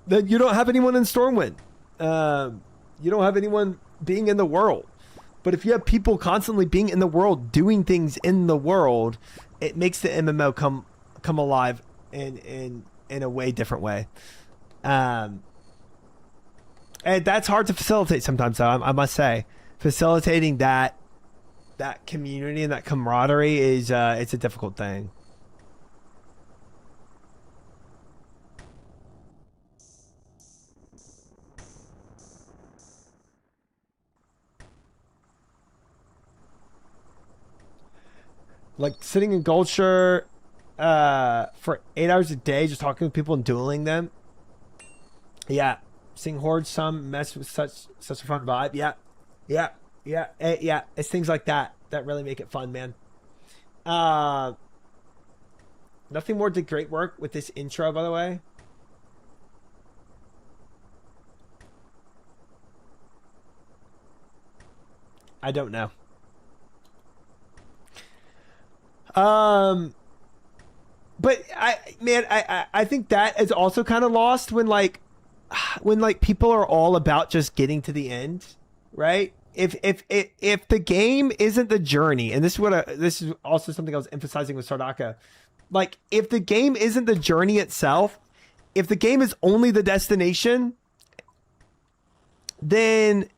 then you don't have anyone in Stormwind. You don't have anyone being in the world. But if you have people constantly being in the world, doing things in the world, it makes the MMO come alive in a way different way. And that's hard to facilitate sometimes, though. I must say, facilitating that community and that camaraderie is it's a difficult thing. Like sitting in Goldshire for 8 hours a day, just talking to people and dueling them. Yeah, seeing hordes, some mess with such a fun vibe. Yeah. It's things like that that really make it fun, man. Nothing more did great work with this intro, by the way. I don't know. But I think that is also kind of lost when like people are all about just getting to the end, right? If the game isn't the journey, and this is also something I was emphasizing with Sardaka, like if the game isn't the journey itself, if the game is only the destination, then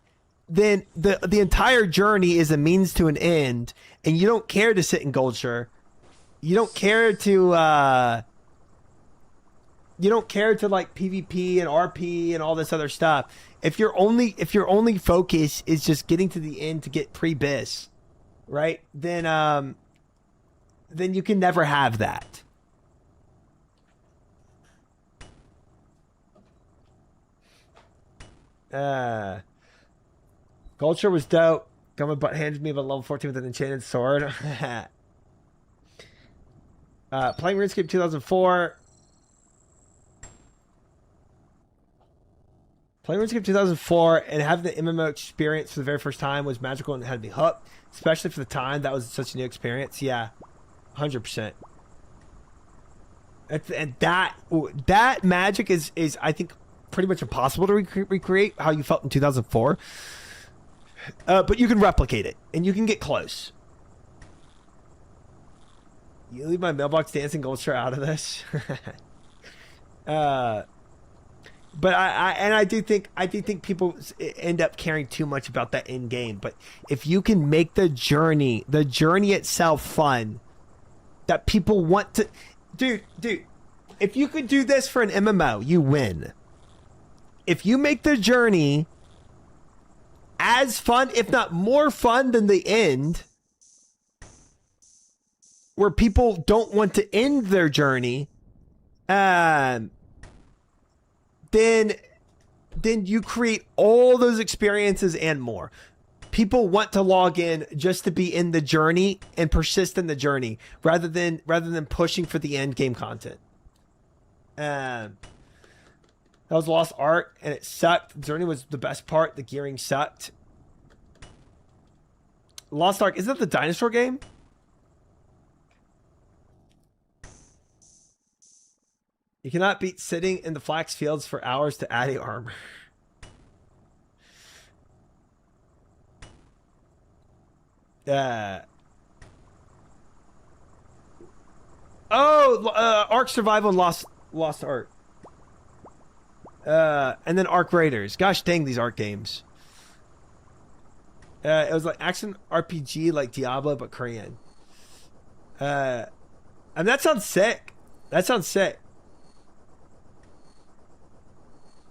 the entire journey is a means to an end, and you don't care to sit in Goldshire. You don't care to like PvP and RP and all this other stuff. If your only focus is just getting to the end to get pre-bis, right? Then you can never have that. Goldshire was dope. Government butt handed me a level 14 with an enchanted sword. Playing RuneScape 2004. Playing RuneScape 2004 and having the MMO experience for the very first time was magical and had me hooked, especially for the time. That was such a new experience. Yeah, 100%. And that magic is I think pretty much impossible to recreate how you felt in 2004. But you can replicate it and you can get close. You leave my mailbox dancing Goldshire out of this. But I do think people end up caring too much about that end game. But if you can make the journey itself fun, that people want to, dude, if you could do this for an MMO, you win. If you make the journey as fun, if not more fun than the end, where people don't want to end their journey, then you create all those experiences and more. People want to log in just to be in the journey and persist in the journey rather than pushing for the end game content. That was Lost Ark and it sucked. The journey was the best part. The gearing sucked. Lost Ark, is that the dinosaur game? You cannot beat sitting in the flax fields for hours to add armor. Ark Survival and Lost Ark. And then Ark Raiders. Gosh dang, these Ark games. It was like action RPG like Diablo, but Korean. And that sounds sick.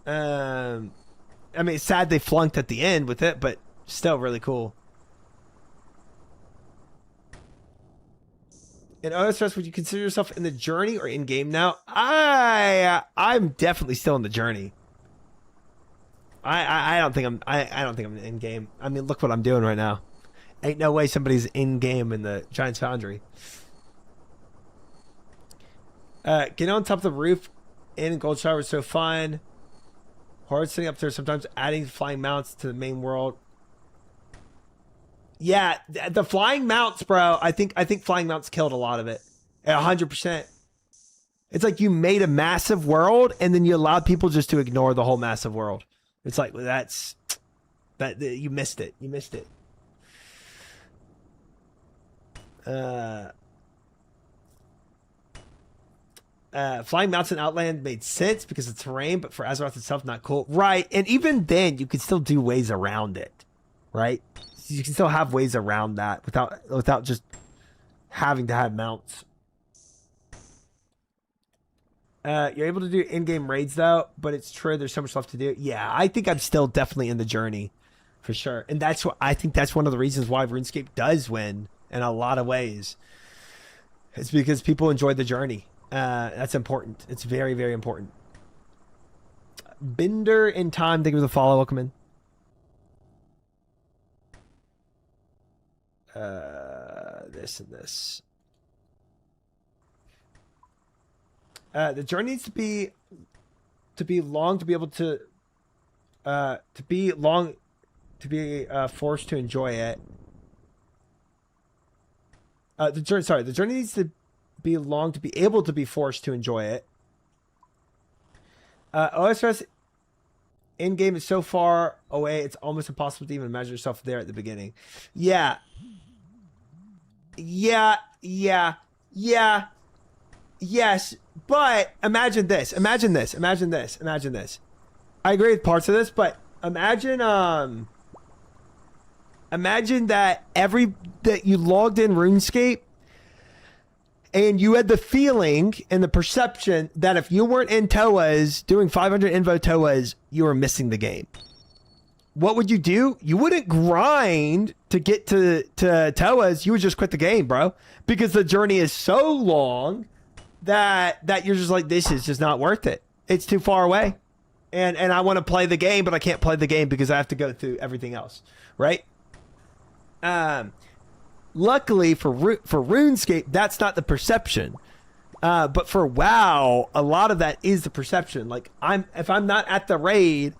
I mean, it's sad they flunked at the end with it, but still really cool. In OSS, would you consider yourself in the journey or in game now? I'm definitely still in the journey. I don't think I'm in game. I mean, look what I'm doing right now. Ain't no way somebody's in game in the Giants Foundry. Getting on top of the roof in Gold Shower was so fun. Hard sitting up there, sometimes adding flying mounts to the main world. Yeah, the flying mounts, bro. I think flying mounts killed a lot of it. 100%. It's like you made a massive world and then you allowed people just to ignore the whole massive world. It's like, well, that you missed it. You missed it. Flying mounts in Outland made sense because of terrain, but for Azeroth itself, not cool. Right. And even then, you could still do ways around it. Right? You can still have ways around that without just having to have mounts. You're able to do in-game raids though, but it's true there's so much left to do. Yeah, I think I'm still definitely in the journey for sure. And that's what I think that's one of the reasons why RuneScape does win in a lot of ways. It's because people enjoy the journey. That's important. It's very, very important. Bender in time, thank you for the follow. Welcome in. This and this. The journey needs to be long to be able to be forced to enjoy it. The journey needs to be long to be able to be forced to enjoy it. OSS in game is so far away it's almost impossible to even imagine yourself there at the beginning. Yeah. Yes, but imagine this. I agree with parts of this, but imagine that that you logged in RuneScape and you had the feeling and the perception that if you weren't in TOAs doing 500 invo TOAs, you were missing the game. What would you do? You wouldn't grind to get to TOAs. You would just quit the game, bro, because the journey is so long that you're just like, this is just not worth it. It's too far away. And I want to play the game, but I can't play the game because I have to go through everything else. Right? Luckily for RuneScape, that's not the perception. But for WoW, a lot of that is the perception. Like if I'm not at the raid,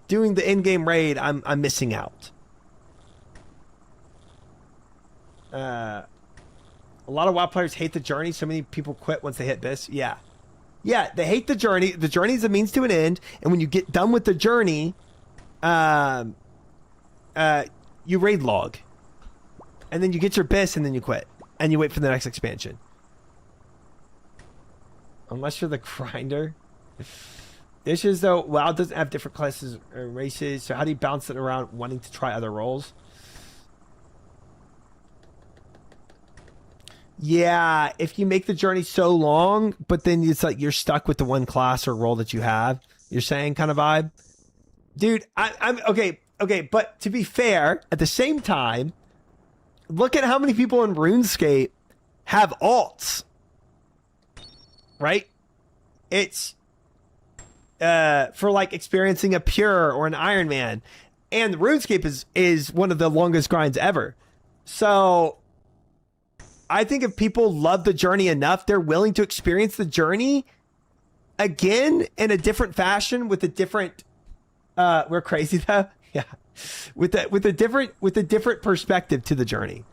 doing the in-game raid, I'm missing out. A lot of WoW players hate the journey. So many people quit once they hit this. Yeah, they hate the journey. The journey is a means to an end, and when you get done with the journey, you raid log, and then you get your BIS, and then you quit, and you wait for the next expansion. Unless you're the grinder. The issue is though, WoW doesn't have different classes or races, so how do you balance it around wanting to try other roles? Yeah, if you make the journey so long, but then it's like you're stuck with the one class or role that you have, you're saying kind of vibe? Dude, I'm okay, but to be fair, at the same time, look at how many people in RuneScape have alts. Right? It's for like experiencing a pure or an Iron Man. And RuneScape is one of the longest grinds ever. So I think if people love the journey enough, they're willing to experience the journey again in a different fashion with a different we're crazy though. Yeah. With a different perspective to the journey.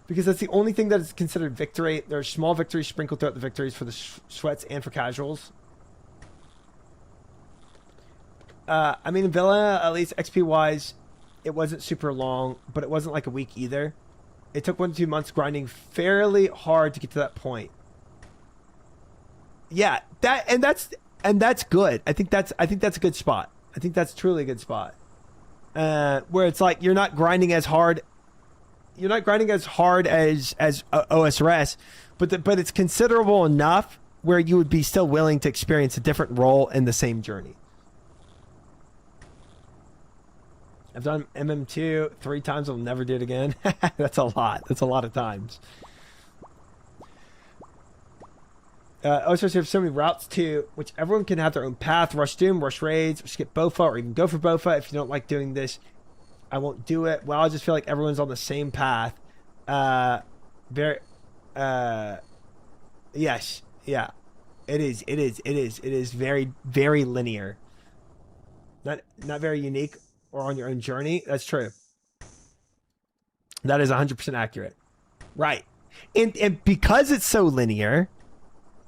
Because that's the only thing that is considered victory. There are small victories sprinkled throughout the victories for the sweats and for casuals. I mean, in Villa, at least XP-wise, it wasn't super long, but it wasn't like a week either. It took 1 to 2 months grinding fairly hard to get to that point. Yeah, that's good. I think that's a good spot. I think that's truly a good spot. Where it's like you're not grinding as hard. You're not grinding as hard as OSRS, but it's considerable enough where you would be still willing to experience a different role in the same journey. I've done MM2 3 times. I'll never do it again. That's a lot. That's a lot of times. Also, you have so many routes too, which everyone can have their own path. Rush Doom, rush raids, or skip Bofa, or even go for Bofa. If you don't like doing this, I won't do it. Well, I just feel like everyone's on the same path. Very, yes, yeah, it is. It is very, very linear. Not very unique or on your own journey. That's true. That is 100% accurate. Right. And because it's so linear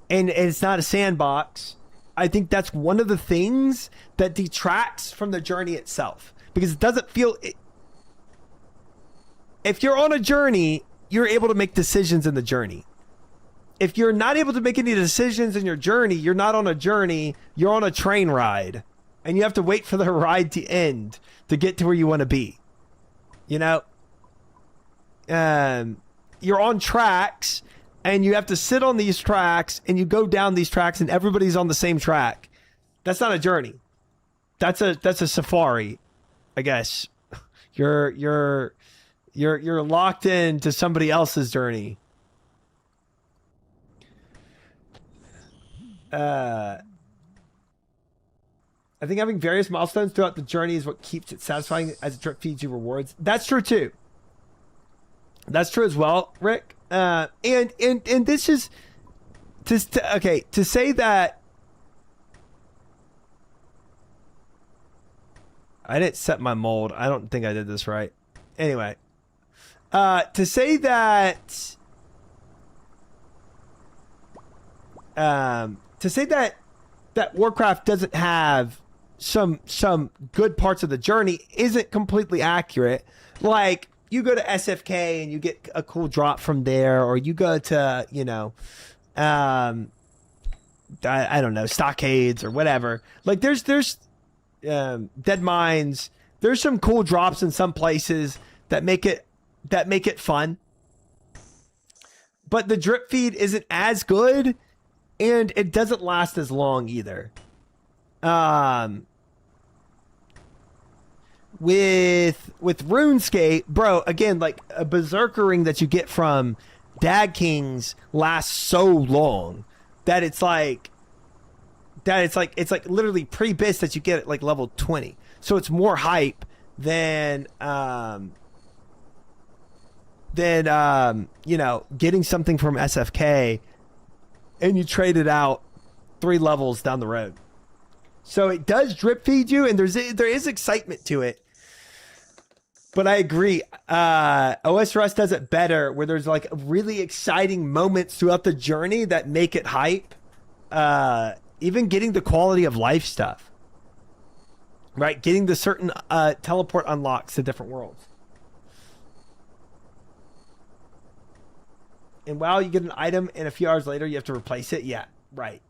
and it's not a sandbox, I think that's one of the things that detracts from the journey itself. Because it doesn't feel... If you're on a journey, you're able to make decisions in the journey. If you're not able to make any decisions in your journey, you're not on a journey, you're on a train ride. And you have to wait for the ride to end to get to where you want to be. You know? You're on tracks, and you have to sit on these tracks, and you go down these tracks, and everybody's on the same track. That's not a journey. That's a safari, I guess. You're locked into somebody else's journey. I think having various milestones throughout the journey is what keeps it satisfying as it drip feeds you rewards. That's true too. That's true as well, Rick. And this is to say that I didn't set my mold. I don't think I did this right. Anyway, to say that that Warcraft doesn't have some good parts of the journey isn't completely accurate. Like, you go to SFK and you get a cool drop from there, or you go to, you know, I don't know, Stockades or whatever. Like, there's Dead Mines. There's some cool drops in some places that make it fun. But the drip feed isn't as good, and it doesn't last as long either. With RuneScape, bro, again, like, a berserkering that you get from Dag Kings lasts so long that it's like literally pre-bits that you get at like level 20. So it's more hype than you know, getting something from SFK and you trade it out 3 levels down the road. So it does drip feed you, and there is excitement to it. But I agree. OS Rust does it better, where there's like really exciting moments throughout the journey that make it hype. Even getting the quality of life stuff, right? Getting the certain teleport unlocks to different worlds. And while you get an item, and a few hours later you have to replace it. Yeah, right.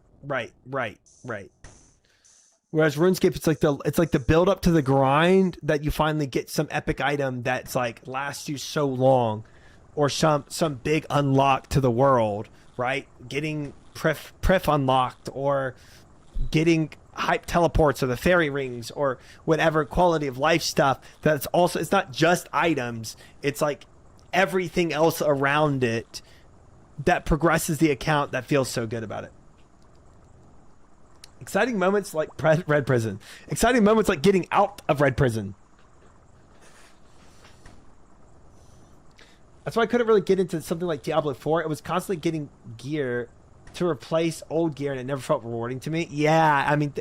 Whereas RuneScape, it's like the build up to the grind that you finally get some epic item that's like lasts you so long, or some big unlock to the world, right? Getting Prif unlocked, or getting hype teleports, or the fairy rings, or whatever quality of life stuff. That's also, it's not just items, it's like everything else around it that progresses the account that feels so good about it. Exciting moments like Red Prison. Exciting moments like getting out of Red Prison. That's why I couldn't really get into something like Diablo 4. It was constantly getting gear to replace old gear, and it never felt rewarding to me. Yeah, I mean,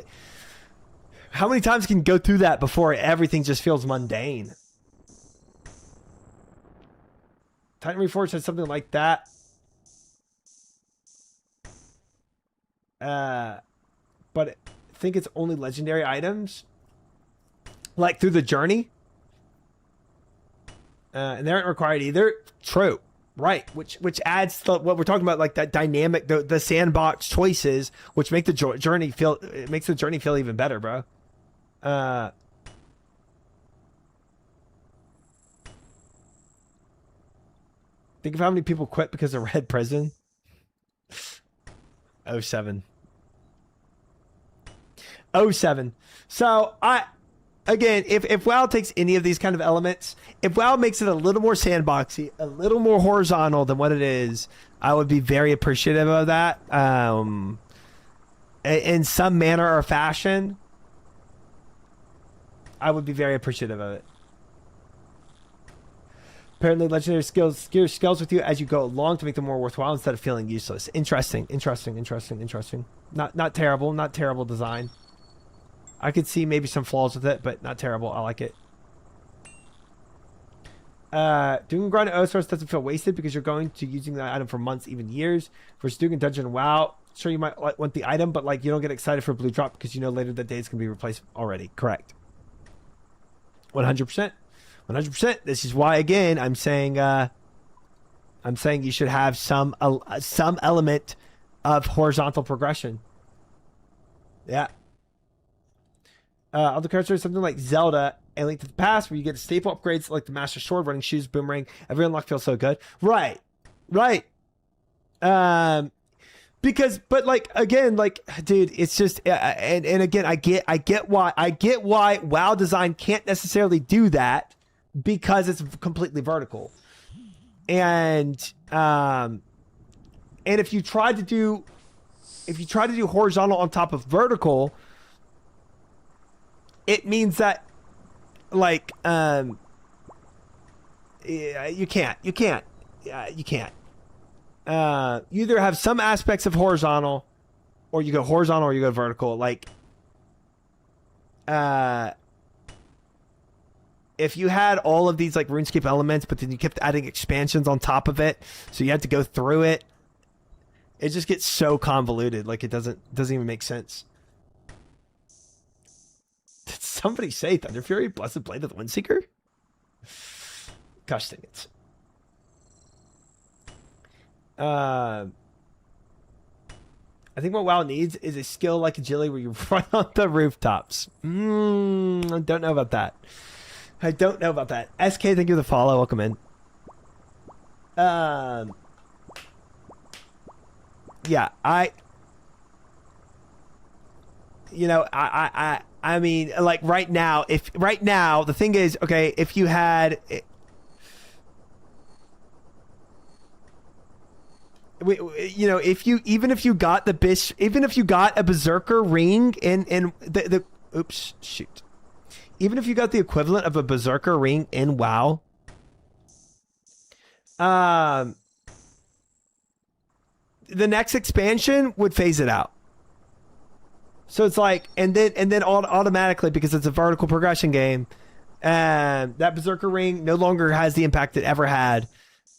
how many times can you go through that before everything just feels mundane? Titan Reforged had something like that. But I think it's only legendary items, like through the journey, and they aren't required either. True, right? Which adds to what we're talking about, like that dynamic, the sandbox choices, which make the journey feel, it makes the journey feel even better, bro. Think of how many people quit because of Red Prison. 07. So again, if WoW takes any of these kind of elements, if WoW makes it a little more sandboxy, a little more horizontal than what it is, I would be very appreciative of that. In some manner or fashion, I would be very appreciative of it. Apparently, legendary skills with you as you go along to make them more worthwhile instead of feeling useless. Interesting. Not terrible design. I could see maybe some flaws with it, but not terrible. I like it. Doing grind at source doesn't feel wasted because you're going to using that item for months, even years. Versus doing a dungeon WoW, sure you might want the item, but like you don't get excited for blue drop because you know later that day it's gonna be replaced already. Correct. 100%. 100%. This is why again I'm saying you should have some element of horizontal progression. Yeah. Other characters, something like Zelda and Link to the Past, where you get staple upgrades like the Master Sword, Running Shoes, Boomerang. Every unlock feels so good. Right. Because, but like again, like dude, it's just and again, I get why WoW design can't necessarily do that because it's completely vertical, and if you try to do horizontal on top of vertical, it means that like you can't. You either have some aspects of horizontal, or you go horizontal, or you go vertical. Like if you had all of these like RuneScape elements, but then you kept adding expansions on top of it, so you had to go through it, it just gets so convoluted. Like it doesn't even make sense. Did somebody say Thunder Fury, Blessed Blade of the Windseeker? Gosh dang it. I think what WoW needs is a skill like agility where you run on the rooftops. I don't know about that. SK, thank you for the follow. Welcome in. Yeah, I mean, like right now, the thing is, okay, if you had, if you got a Berserker ring in the oops, shoot. Even if you got the equivalent of a Berserker ring in WoW, the next expansion would phase it out. So it's like, and then automatically, because it's a vertical progression game, and that Berserker ring no longer has the impact it ever had,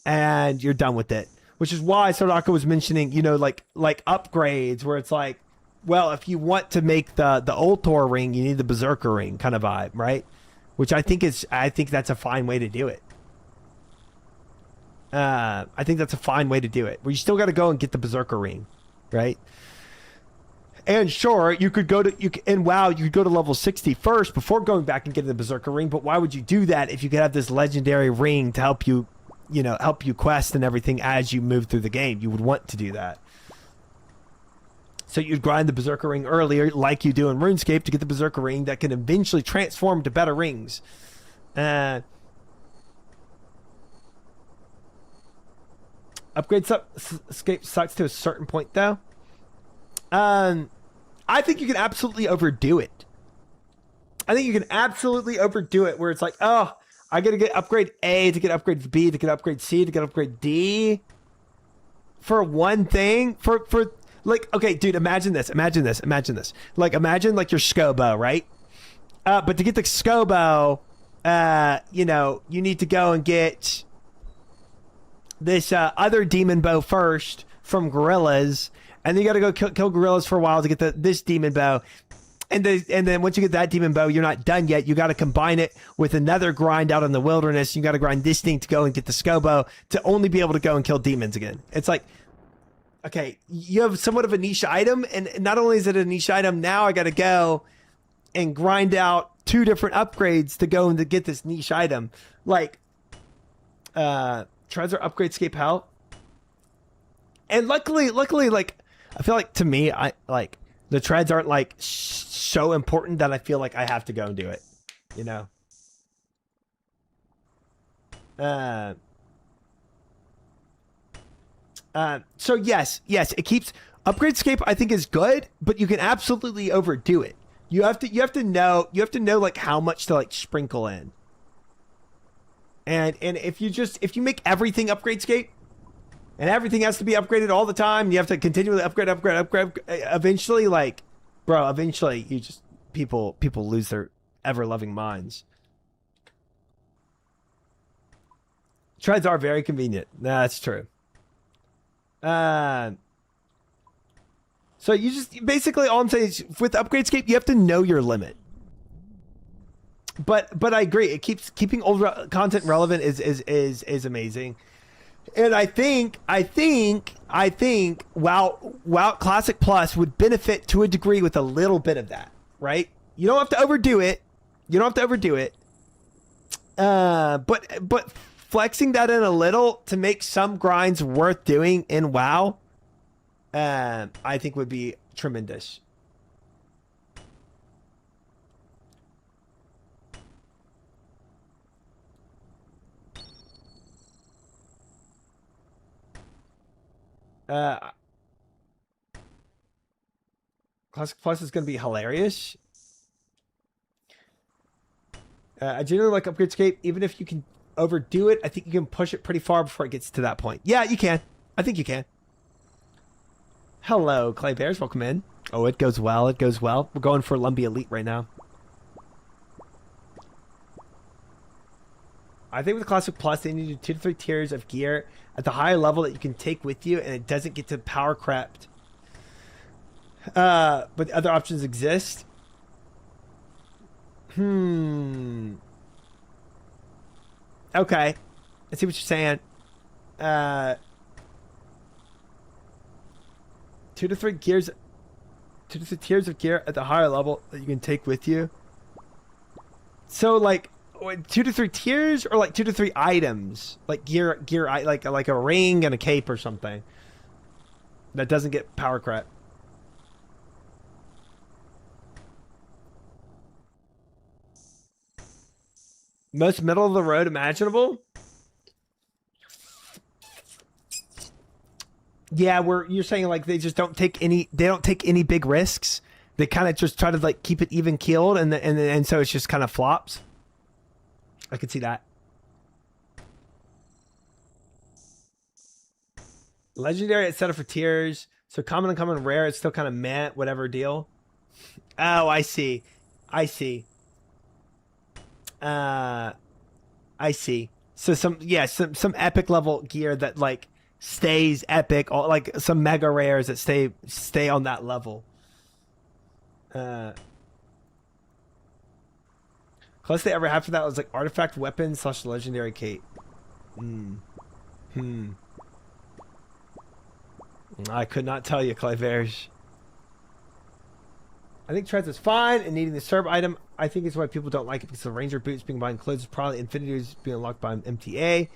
and you're done with it. Which is why Sodaka was mentioning, like upgrades, where it's like, well, if you want to make the Old Tor ring, you need the Berserker ring kind of vibe, right? Which I think that's a fine way to do it. I think that's a fine way to do it. Where you still got to go and get the Berserker ring, right? And sure, you could go to level 60 first before going back and getting the Berserker ring. But why would you do that if you could have this legendary ring to help you, help you quest and everything as you move through the game? You would want to do that. So you'd grind the Berserker ring earlier, like you do in RuneScape, to get the Berserker ring that can eventually transform to better rings. Upgrade escape sucks to a certain point, though. I think you can absolutely overdo it. Where it's like, oh, I gotta get upgrade A to get upgrade B to get upgrade C to get upgrade D for one thing. For like, okay, dude, imagine this. Like, imagine like your Scobo, right? But to get the Scobo, you need to go and get this other demon bow first from gorillas, and then you got to go kill gorillas for a while to get this demon bow, and then once you get that demon bow, you're not done yet. You got to combine it with another grind out in the wilderness. You got to grind this thing to go and get the Scobo to only be able to go and kill demons again. It's like, okay, you have somewhat of a niche item, and not only is it a niche item, now I got to go and grind out 2 different upgrades to go and to get this niche item. Like, Treasure upgrade escape hell. And luckily, like, I feel like to me, the treads aren't like so important that I feel like I have to go and do it. you know. So yes, it keeps Upgradescape. I think is good, but you can absolutely overdo it. You have to know like how much to like sprinkle in. And if you make everything Upgradescape, and everything has to be upgraded all the time, you have to continually upgrade. Eventually, like, bro, you just people lose their ever loving minds. Treads are very convenient. Nah, that's true. So you just basically all I'm saying is with Upgradescape, you have to know your limit. But I agree, it keeps keeping old content relevant is amazing. And I think WoW Classic Plus would benefit to a degree with a little bit of that, right? You don't have to overdo it. But flexing that in a little to make some grinds worth doing in WoW, I think would be tremendous. Classic Plus is going to be hilarious. I generally like Upgradescape. Even if you can overdo it, I think you can push it pretty far before it gets to that point. Yeah, you can. I think you can. Hello, Clay Bears. Welcome in. Oh, it goes well. We're going for Lumbee Elite right now. I think with Classic Plus, they need to do 2 to 3 tiers of gear at the higher level that you can take with you, and it doesn't get to power crept. But other options exist. Okay. I see what you're saying. 2 to 3 gears, 2 to 3 tiers of gear at the higher level that you can take with you. So like 2 to 3 tiers, or like 2 to 3 items, like gear, like a ring and a cape or something that doesn't get power crept. Most middle of the road imaginable. Yeah, you're saying like they just don't take any big risks. They kind of just try to like keep it even keeled, and so it's just kind of flops. I could see that. Legendary, it's set up for tiers. So common, uncommon, rare, it's still kind of meh, whatever deal. Oh, I see. I see. So some epic level gear that like stays epic, or like some mega rares that stay on that level. Closest they ever had for that was like artifact weapon / legendary cape. I could not tell you, Clayverge. I think Treads is fine, and needing the serb item, I think is why people don't like it, because the Ranger boots being buying clothes is probably Infinity boots being unlocked by MTA.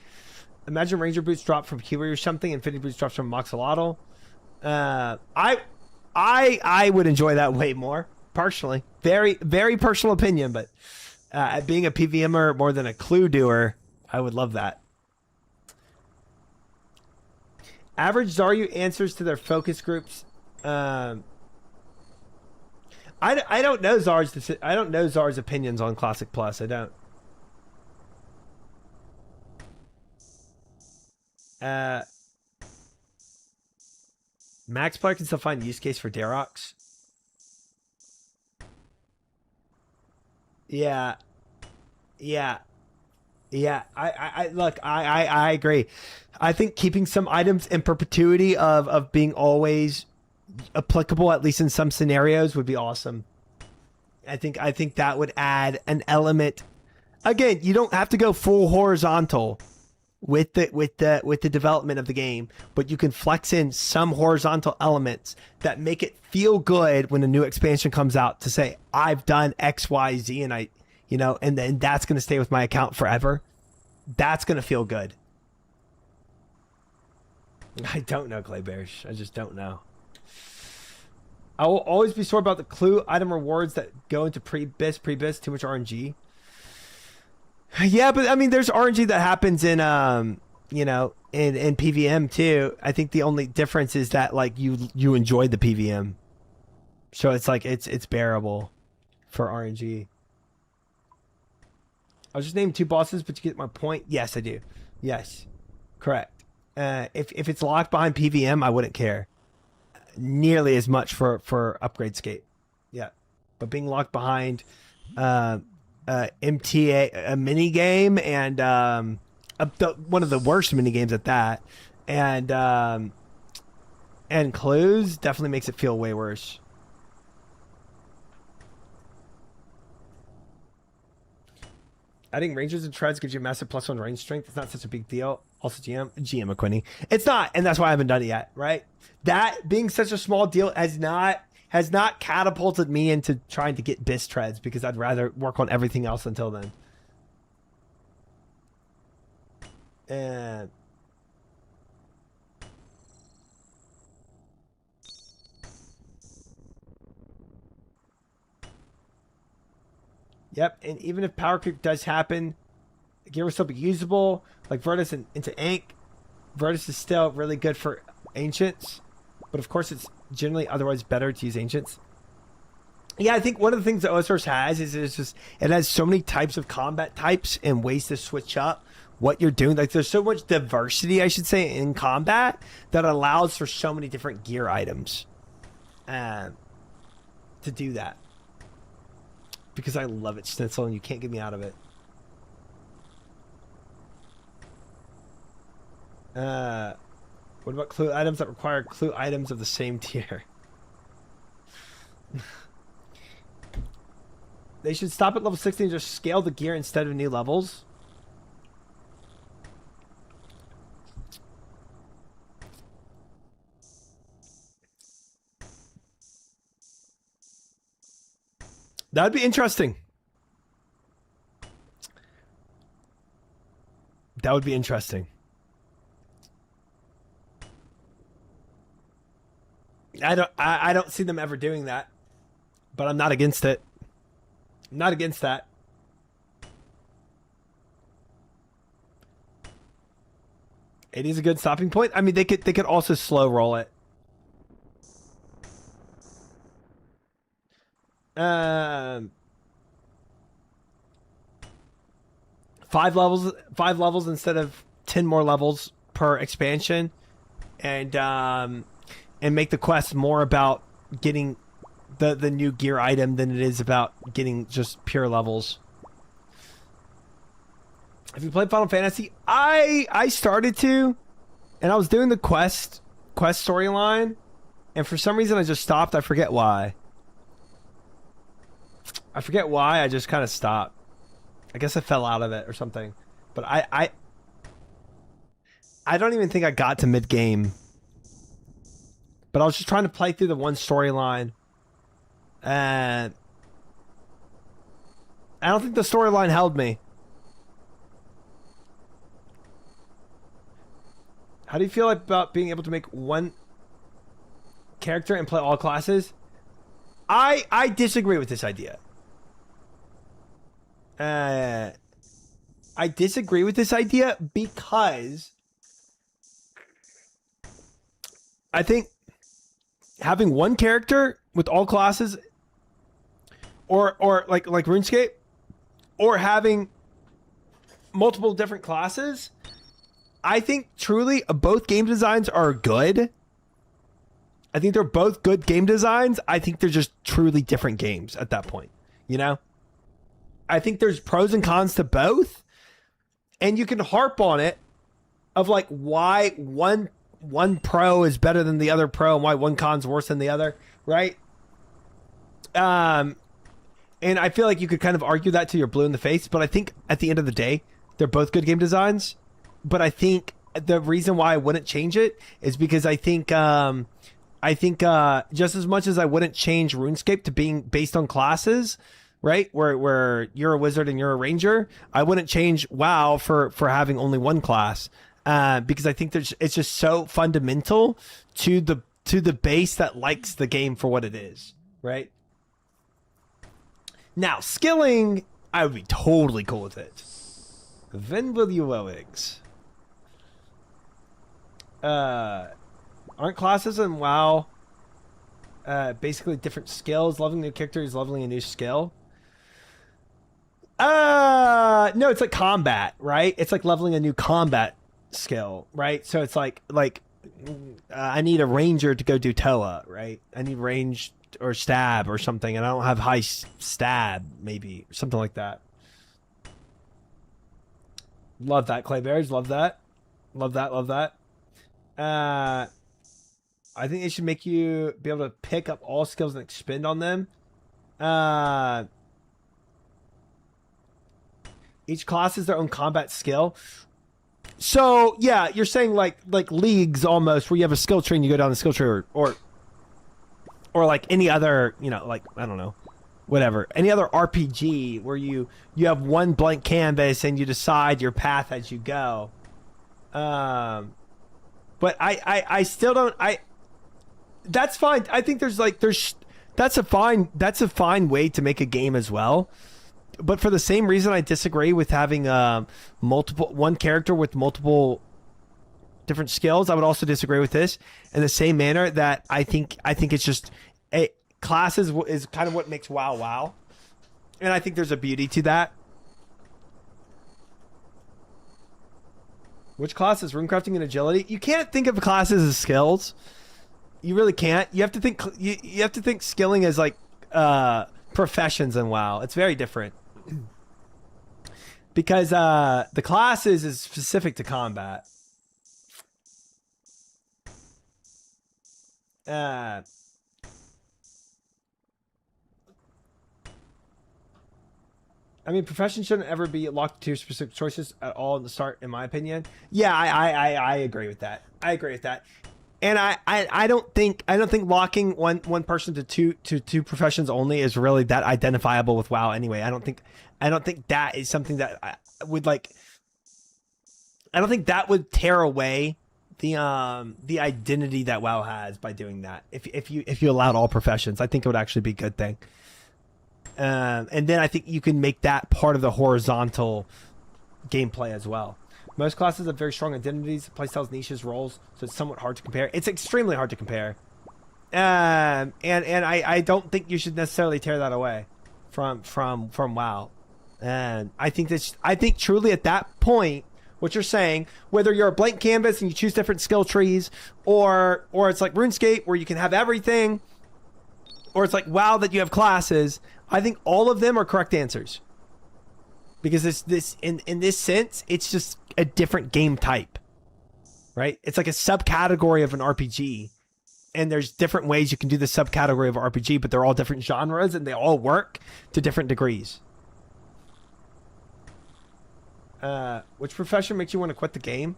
Imagine Ranger boots drop from Kiwi or something, Infinity boots drop from Moxolotl. I would enjoy that way more, personally. Very, very personal opinion, but being a PVMer more than a clue doer, I would love that. Average Zaryu answers to their focus groups. I don't know Zar's opinions on Classic Plus. I don't. Max player can still find use case for Darox. Yeah. I agree. I think keeping some items in perpetuity of being always applicable, at least in some scenarios, would be awesome. I think that would add an element. Again, you don't have to go full horizontal with the development of the game, but you can flex in some horizontal elements that make it feel good when a new expansion comes out, to say I've done XYZ, and and then that's going to stay with my account forever. That's going to feel good. I don't know, Clay Bears. I just don't know. I will always be sore about the clue item rewards that go into pre-bis, too much RNG. Yeah, but I mean, there's RNG that happens in you know, in PVM too. I think the only difference is that like you enjoy the PVM, so it's like it's bearable for RNG. I'll just name 2 bosses, but you get my point. Yes, I do. Yes, correct. If it's locked behind PVM, I wouldn't care nearly as much for Upgradescape. Yeah, but being locked behind MTA, a mini game, and one of the worst mini games at that, and clues definitely makes it feel way worse. Adding rangers and treads gives you massive +1 range strength. It's not such a big deal. Also, GM McQuinney. It's not, and that's why I haven't done it yet. Right? That being such a small deal has not catapulted me into trying to get BIS treads because I'd rather work on everything else until then. And yep, and even if power creep does happen, the gear will still be usable. Like Virtus into Ink. Virtus is still really good for Ancients, but of course it's generally otherwise better to use Ancients. Yeah, I think one of the things that OSRS has is it has so many types of combat types and ways to switch up what you're doing. Like there's so much diversity, I should say, in combat that allows for so many different gear items to do that. Because I love it, Schnitzel, and you can't get me out of it. What about clue items that require clue items of the same tier? They should stop at level 60 and just scale the gear instead of new levels. That would be interesting. That would be interesting. I don't see them ever doing that, but I'm not against it. I'm not against that. It is a good stopping point. I mean, they could also slow roll it. 5 levels instead of 10 more levels per expansion, and make the quest more about getting the new gear item than it is about getting just pure levels. Have you played Final Fantasy? I started to, and I was doing the quest storyline, and for some reason I just stopped. I forget why. I just kind of stopped. I guess I fell out of it or something. But I don't even think I got to mid game. But I was just trying to play through the one storyline. And I don't think the storyline held me. How do you feel about being able to make one character and play all classes? I disagree with this idea. I disagree with this idea because I think having one character with all classes, or like RuneScape, or having multiple different classes, I think truly both game designs are good. I think they're both good game designs. I think they're just truly different games at that point, you know? I think there's pros and cons to both, and you can harp on it of like why one pro is better than the other pro and why one con's worse than the other, right? And I feel like you could kind of argue that till you're blue in the face, but I think at the end of the day, they're both good game designs. But I think the reason why I wouldn't change it is because I think just as much as I wouldn't change RuneScape to being based on classes, right? Where you're a wizard and you're a ranger, I wouldn't change WoW for having only one class, because I think it's just so fundamental to the base that likes the game for what it is, right? Now skilling, I would be totally cool with it. Then will you Alex? Aren't classes in WoW basically different skills? Leveling a new character is leveling a new skill. No, it's like combat, right? It's like leveling a new combat skill, right? So it's like I need a ranger to go do Toa, right? I need range or stab or something, and I don't have high stab, maybe something like that. Love that, Claybears. Love that. Love that. Love that. I think they should make you be able to pick up all skills and expend on them. Each class has their own combat skill. So yeah, you're saying like leagues almost, where you have a skill tree and you go down the skill tree, or like any other, you know, like I don't know, whatever, any other RPG where you have one blank canvas and you decide your path as you go. But I still don't. That's fine. I think that's a fine way to make a game as well. But for the same reason, I disagree with having one character with multiple different skills. I would also disagree with this in the same manner that I think it's just classes is kind of what makes WoW WoW, and I think there's a beauty to that. Which classes? Runecrafting and agility. You can't think of classes as skills. You really can't. You have to think. You have to think skilling as like professions in WoW. It's very different. Because the classes is specific to combat. I mean, profession shouldn't ever be locked to specific choices at all in the start, in my opinion. Yeah, I agree with that. I agree with that. And I don't think locking one person to two professions only is really that identifiable with WoW anyway. I don't think that is something that I would like. I don't think that would tear away the identity that WoW has by doing that. If you allowed all professions, I think it would actually be a good thing. And then I think you can make that part of the horizontal gameplay as well. Most classes have very strong identities, playstyles, niches, roles, so it's somewhat hard to compare. It's extremely hard to compare. And I don't think you should necessarily tear that away from WoW. And I think truly at that point, what you're saying, whether you're a blank canvas and you choose different skill trees, or it's like RuneScape where you can have everything, or it's like WoW that you have classes, I think all of them are correct answers. Because in this sense, it's just a different game type, right? It's like a subcategory of an RPG, and there's different ways you can do the subcategory of RPG, but they're all different genres and they all work to different degrees. Which profession makes you want to quit the game?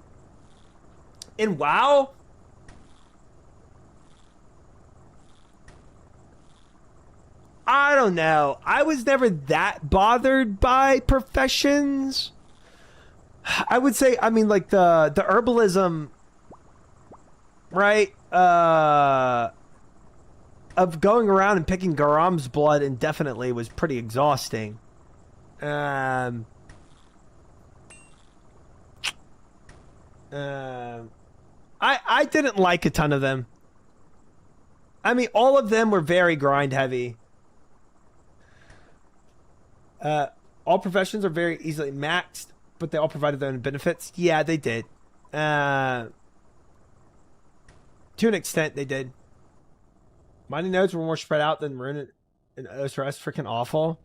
In WoW? I don't know. I was never that bothered by professions. I would say, I mean, like the herbalism, right? Of going around and picking Garam's blood indefinitely was pretty exhausting. I didn't like a ton of them. I mean, all of them were very grind heavy. All professions are very easily maxed, but they all provided their own benefits. Yeah, they did. To an extent, they did. Mining nodes were more spread out than Rune and OSRS. Freaking awful.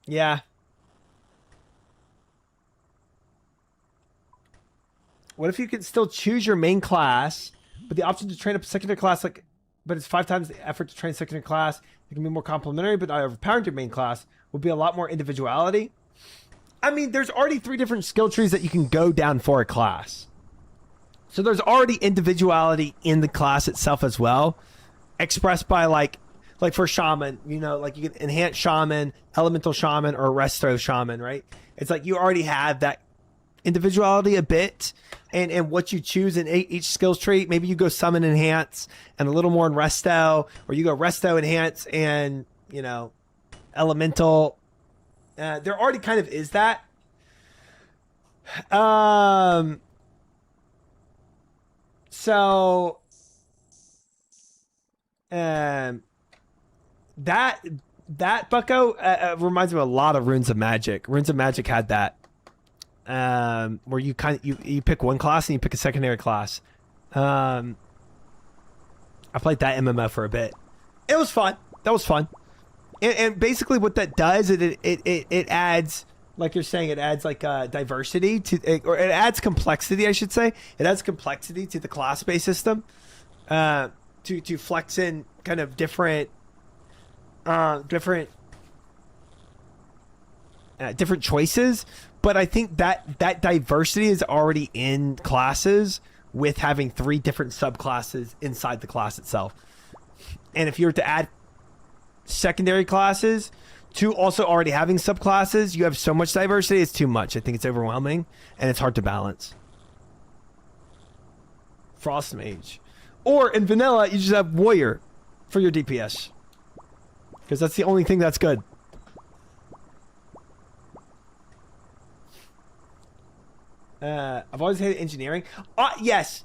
Yeah. What if you could still choose your main class, but the option to train up a secondary class, but it's 5 times the effort to train secondary class? It can be more complementary, but not overpowering your main class. Would be a lot more individuality. I mean, there's already 3 different skill trees that you can go down for a class. So there's already individuality in the class itself as well, expressed by like for shaman, you know, like you can enhance shaman, elemental shaman, or resto shaman, right? It's like you already have that individuality a bit, and what you choose in each skills tree. Maybe you go summon enhance and a little more in resto, or you go resto enhance and, you know, elemental There already kind of is that. So that bucko reminds me of a lot of Runes of Magic. Runes of Magic had that, where you you pick one class and you pick a secondary class. I played that MMO for a bit. It was fun. That was fun. And basically, what that does, it adds, like you're saying, it adds like diversity to, or it adds complexity, I should say. It adds complexity to the class-based system, to flex in kind of different choices. But I think that diversity is already in classes with having 3 different subclasses inside the class itself. And if you were to add secondary classes to also already having subclasses, you have so much diversity, it's too much. I think it's overwhelming and it's hard to balance. Frost Mage. Or in vanilla, you just have Warrior for your DPS, because that's the only thing that's good. I've always hated engineering. Yes.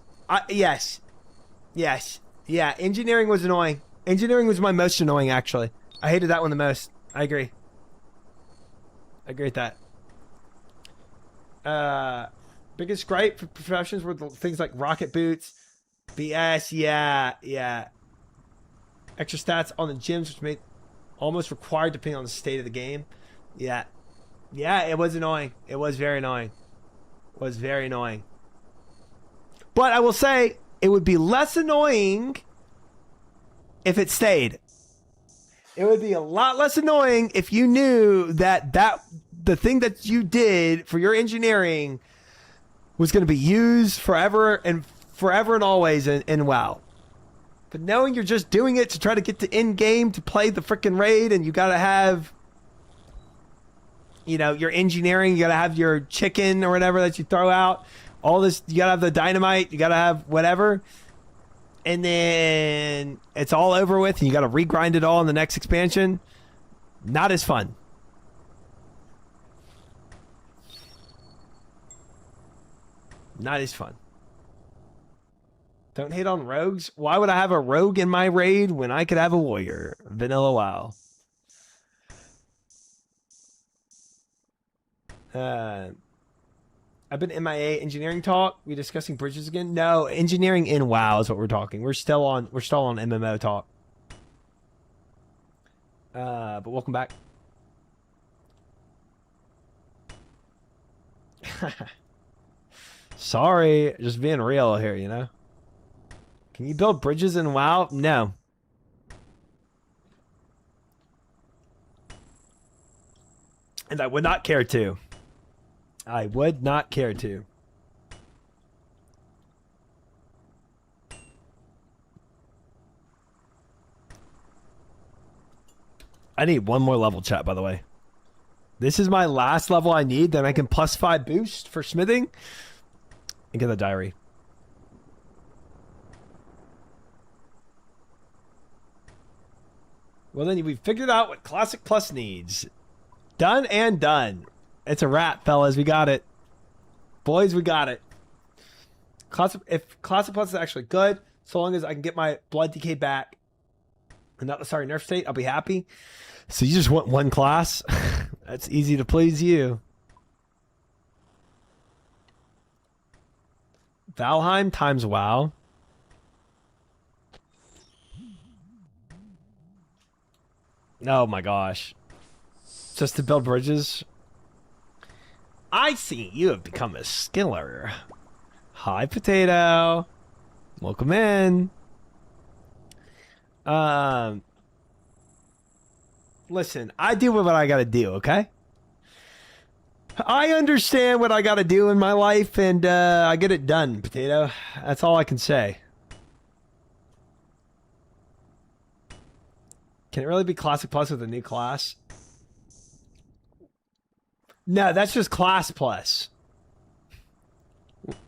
Yeah, engineering was annoying. Engineering was my most annoying, actually. I hated that one the most. I agree. I agree with that. Biggest gripe for professions were the things like rocket boots, BS, yeah. Extra stats on the gyms, which made almost required depending on the state of the game. Yeah, it was annoying. It was very annoying. But I will say, it would be less annoying if it stayed. It would be a lot less annoying if you knew that the thing that you did for your engineering was going to be used forever and always in WoW. But knowing you're just doing it to try to get to end game to play the freaking raid, and you got to have, your engineering, you got to have your chicken or whatever that you throw out, all this, you got to have the dynamite, you got to have whatever. And then it's all over with, and you got to regrind it all in the next expansion. Not as fun. Not as fun. Don't hate on rogues. Why would I have a rogue in my raid when I could have a warrior? Vanilla WoW. I've been MIA engineering talk. We discussing bridges again? No, engineering in WoW is what we're talking. We're still on MMO talk. But welcome back. Sorry, just being real here, Can you build bridges in WoW? No. And I would not care to. I would not care to. I need one more level, chat, by the way. This is my last level I need. Then I can +5 boost for smithing and get the diary. Well, then we've figured out what Classic Plus needs. Done and done. It's a wrap, fellas. We got it. Boys, we got it. If Classic Plus is actually good, so long as I can get my blood decay back and not the sorry nerf state, I'll be happy. So you just want one class? That's easy to please you. Valheim times WoW. Oh my gosh. Just to build bridges? I see you have become a skiller. Hi, Potato. Welcome in. Listen, I do what I gotta do, okay? I understand what I gotta do in my life, and I get it done, Potato. That's all I can say. Can it really be Classic Plus with a new class? No, that's just Class Plus.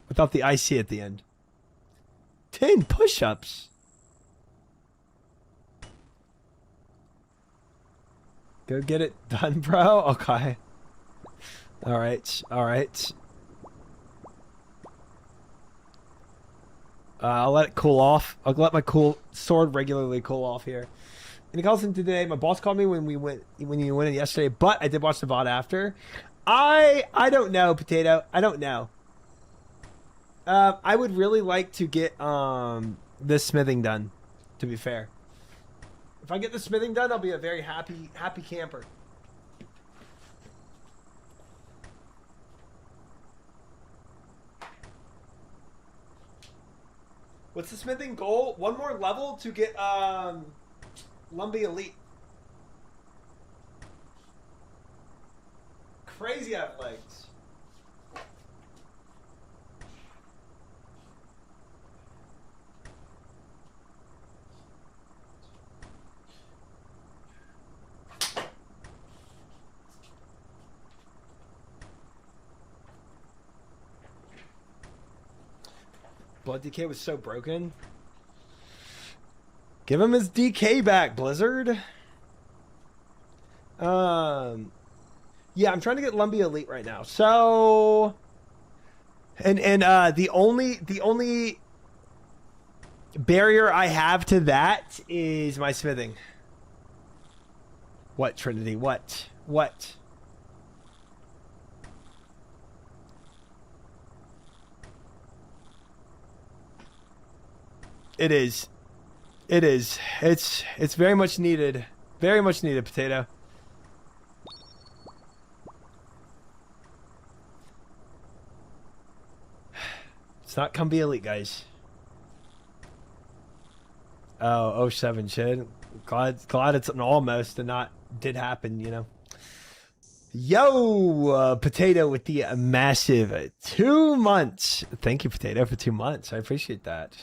Without the IC at the end. 10 push-ups. Go get it done, bro. Okay. All right. All right. I'll let it cool off. I'll let my sword regularly cool off here. And he calls in today. My boss called me when you went in yesterday, but I did watch the VOD after. I don't know, Potato. I don't know. I would really like to get this smithing done, to be fair. If I get the smithing done, I'll be a very happy camper. What's the smithing goal? One more level to get Lumbee Elite. Crazy out legs. Blood DK was so broken. Give him his DK back, Blizzard. Yeah, I'm trying to get Lumbee Elite right now. So, and the only barrier I have to that is my smithing. What, Trinity? What? What? It is. It is. It's very much needed. Very much needed, Potato. It's not Lumbee Elite, guys. Oh, 07 shit. Glad it's an almost and not did happen, you know. Yo, Potato with the massive 2 months. Thank you, Potato, for 2 months. I appreciate that.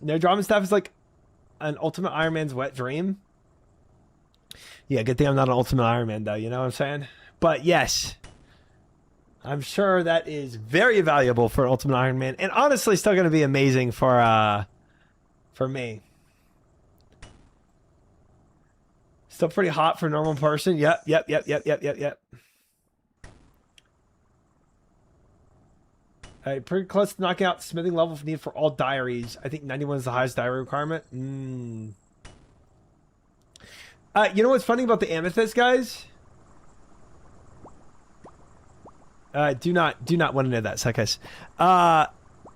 No drama stuff is like an Ultimate Iron Man's wet dream. Yeah, good thing I'm not an Ultimate Iron Man, though. You know what I'm saying? But yes, I'm sure that is very valuable for Ultimate Iron Man, and honestly, still going to be amazing for me. Still pretty hot for a normal person. Yep. Pretty close to knocking out the smithing level needed for all diaries. I think 91 is the highest diary requirement. You know what's funny about the amethyst, guys? Do not want to know that, suckers.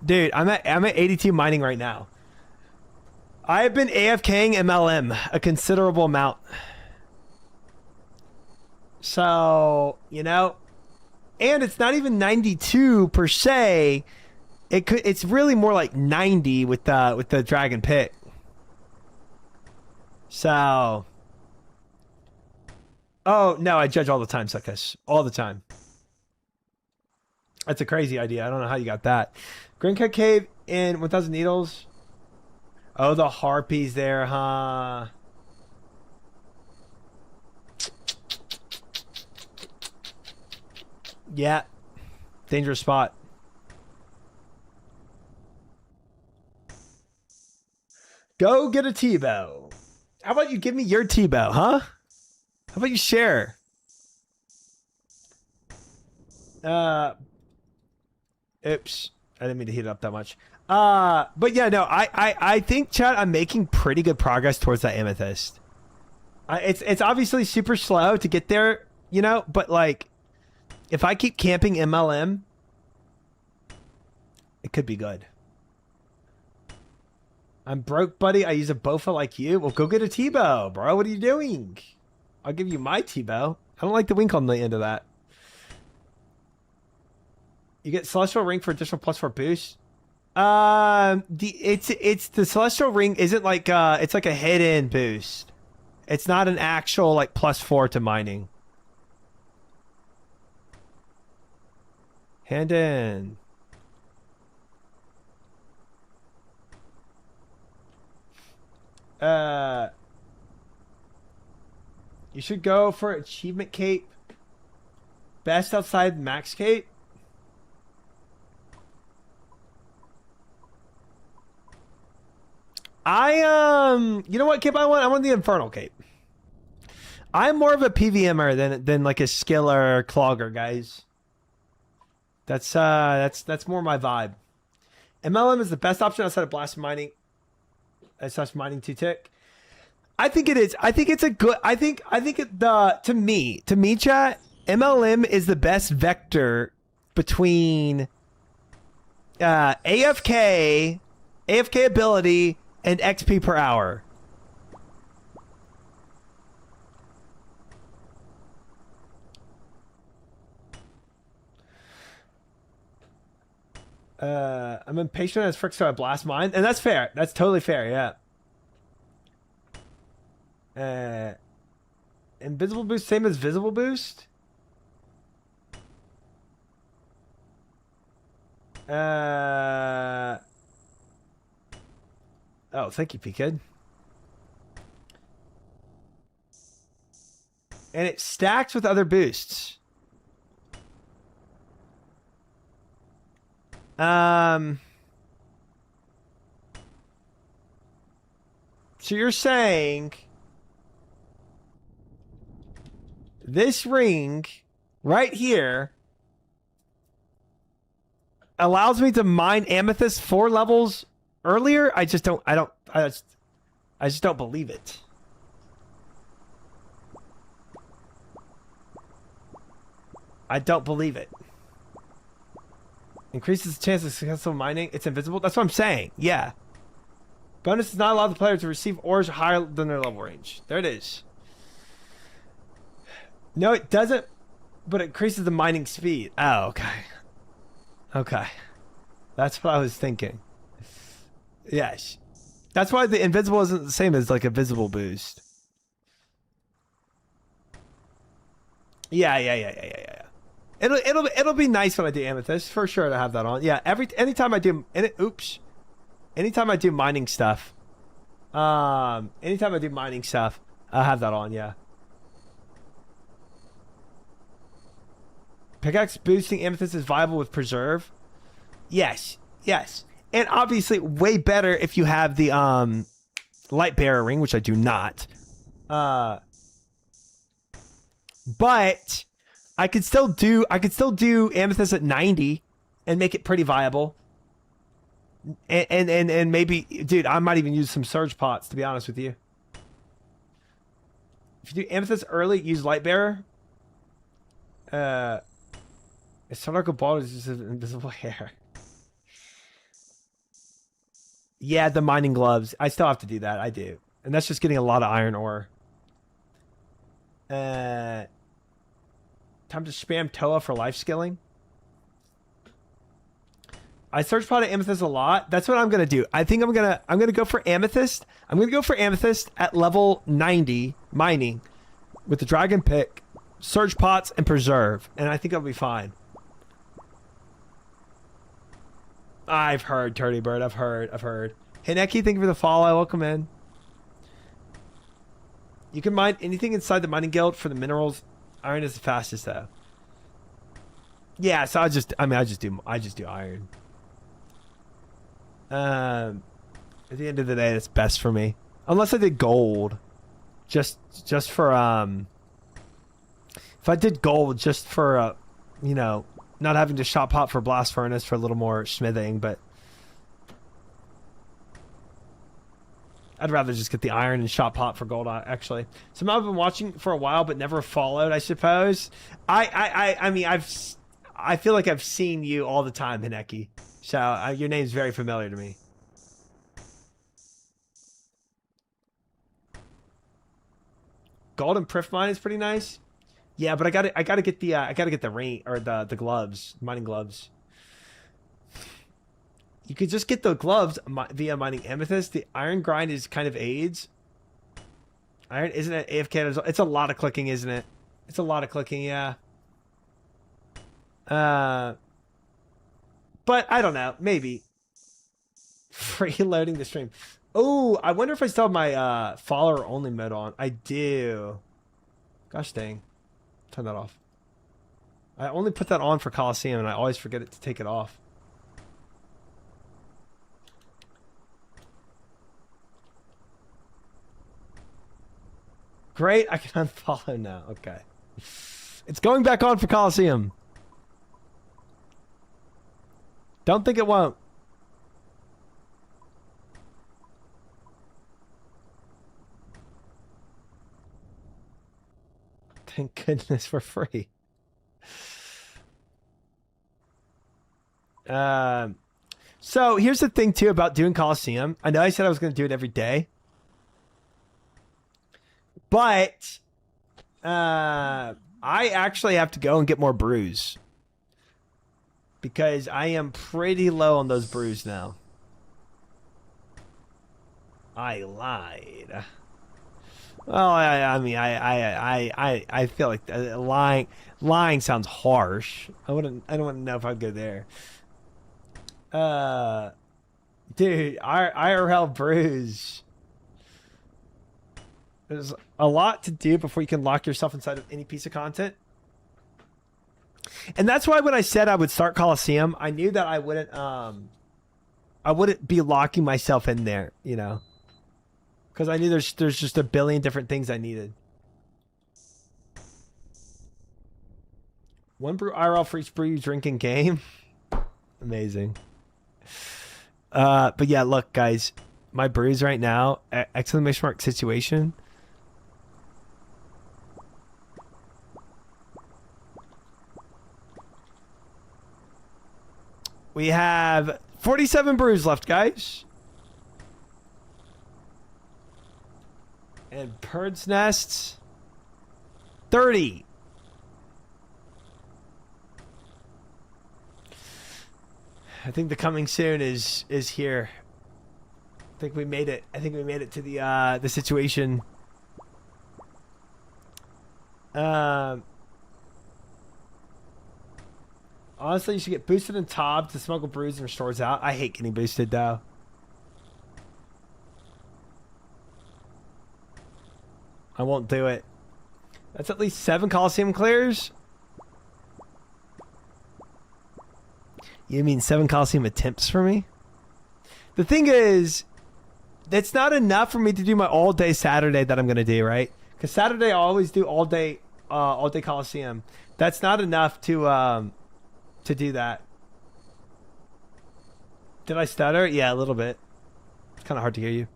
Dude, I'm at 82 mining right now. I have been AFKing MLM a considerable amount. So, you know, and it's not even 92 per se. It's really more like 90 with the dragon pit. So, oh no, I judge all the time, suckers, all the time. That's a crazy idea. I don't know how you got that. Green Cat Cave in 1,000 Needles. Oh, the harpies there, huh? Yeah. Dangerous spot. Go get a T-bow. How about you give me your T-bow, huh? How about you share? Oops. I didn't mean to heat it up that much. But yeah, no, I think, Chad, I'm making pretty good progress towards that amethyst. It's obviously super slow to get there, you know, but like, if I keep camping MLM, it could be good. I'm broke, buddy. I use a Bofa like you. Well, go get a T-bow, bro. What are you doing? I'll give you my T-bow. I don't like the wink on the end of that. You get Celestial Ring for additional +4 boost. It's the Celestial Ring isn't like it's like a hidden boost. It's not an actual like +4 to mining. Hand in. You should go for Achievement Cape. Best outside Max Cape. You know what cape I want? I want the Infernal Cape. I'm more of a PVMer than like a skiller clogger, guys. That's more my vibe. MLM is the best option outside of blast mining. Slash mining 2-tick. I think it is. I think it's a good. I think to me, chat. MLM is the best vector between AFK ability, and XP per hour. I'm impatient as frick, so I blast mine, and that's fair. That's totally fair. Yeah. Invisible boost, same as visible boost. Oh, thank you, P-Kid. And it stacks with other boosts. So you're saying this ring right here allows me to mine amethyst 4 levels earlier? I just don't believe it. I don't believe it. Increases the chance of successful mining. It's invisible. That's what I'm saying. Yeah. Bonus does not allow the player to receive ores higher than their level range. There it is. No, it doesn't. But it increases the mining speed. Oh, okay. Okay. That's what I was thinking. Yes. That's why the invisible isn't the same as like a visible boost. Yeah. It'll be nice when I do amethyst for sure to have that on. Yeah, anytime I do anytime I do mining stuff, I'll have that on. Yeah. Pickaxe boosting amethyst is viable with preserve. Yes, and obviously way better if you have the light bearer ring, which I do not. But I could still do amethyst at 90 and make it pretty viable. And maybe, dude, I might even use some surge pots, to be honest with you. If you do amethyst early, use light bearer. It's sort of like a ball is just invisible hair. Yeah, the mining gloves. I still have to do that. I do. And that's just getting a lot of iron ore. Time to spam Toa for life skilling. I search pot amethyst a lot. That's what I'm gonna do. I think I'm gonna go for amethyst. I'm gonna go for amethyst at level 90 mining with the dragon pick, surge pots, and preserve, and I think I'll be fine. I've heard, Turdy Bird. I've heard. Hey, Neki, thank you for the follow. Welcome in. You can mine anything inside the mining guild for the minerals. Iron is the fastest, though. Yeah, so I just do iron. At the end of the day, that's best for me. Unless I did gold, just for if I did gold just for not having to shop pot for blast furnace for a little more smithing, but I'd rather just get the iron and shop pot for gold, actually. So I've been watching for a while, but never followed, I suppose. I mean, I feel like I've seen you all the time, Hineki. So your name's very familiar to me. Golden Priff mine is pretty nice. Yeah, but I gotta get the ring or the gloves, mining gloves. You could just get the gloves via mining amethyst. The iron grind is kind of AIDS. Iron isn't it AFK? It's a lot of clicking, isn't it? It's a lot of clicking, yeah. But I don't know. Maybe freeloading the stream. Oh, I wonder if I still have my follower only mode on. I do. Gosh dang. Turn that off. I only put that on for Coliseum, and I always forget to take it off. Great, I can unfollow now. Okay. It's going back on for Coliseum. Don't think it won't. Thank goodness for free. So here's the thing too about doing Coliseum. I know I said I was going to do it every day, but I actually have to go and get more brews because I am pretty low on those brews now. I lied. Well, I mean, I feel like lying sounds harsh. I don't want to know if I'd go there. Dude, IRL brews. There's a lot to do before you can lock yourself inside of any piece of content. And that's why when I said I would start Coliseum, I knew that I wouldn't be locking myself in there, you know. Because I knew there's just a billion different things I needed. One brew IRL for each brew you drink in game. Amazing. But yeah, look, guys, my brews right now, exclamation mark situation. We have 47 brews left, guys. And Bird's Nest, 30. I think the coming soon is here. I think we made it. I think we made it to the situation. Honestly, you should get boosted in Tob to smuggle brews and restores out. I hate getting boosted though. I won't do it. That's at least 7 Coliseum clears. You mean 7 Coliseum attempts for me? The thing is, that's not enough for me to do my all-day Saturday that I'm going to do, right? Because Saturday I always do all-day Coliseum. That's not enough to do that. Did I stutter? Yeah, a little bit. It's kind of hard to hear you.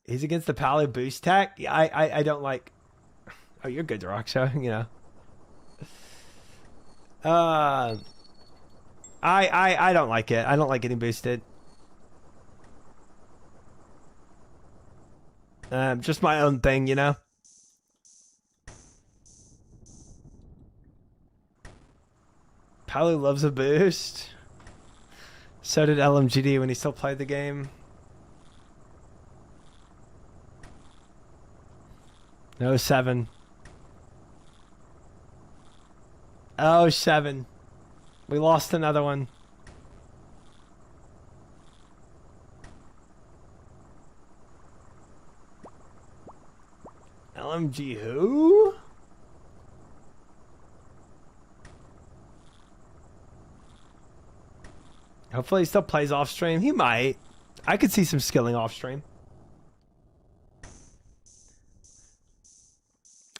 He's against the Palo boost tech. Yeah, I don't like. Oh, you're good, Roxo. You know. I don't like it. I don't like getting boosted. Just my own thing, you know. Palo loves a boost. So did LMGD when he still played the game. No 7. Oh, 7. We lost another one. LMG who? Hopefully he still plays off stream. He might. I could see some skilling off stream.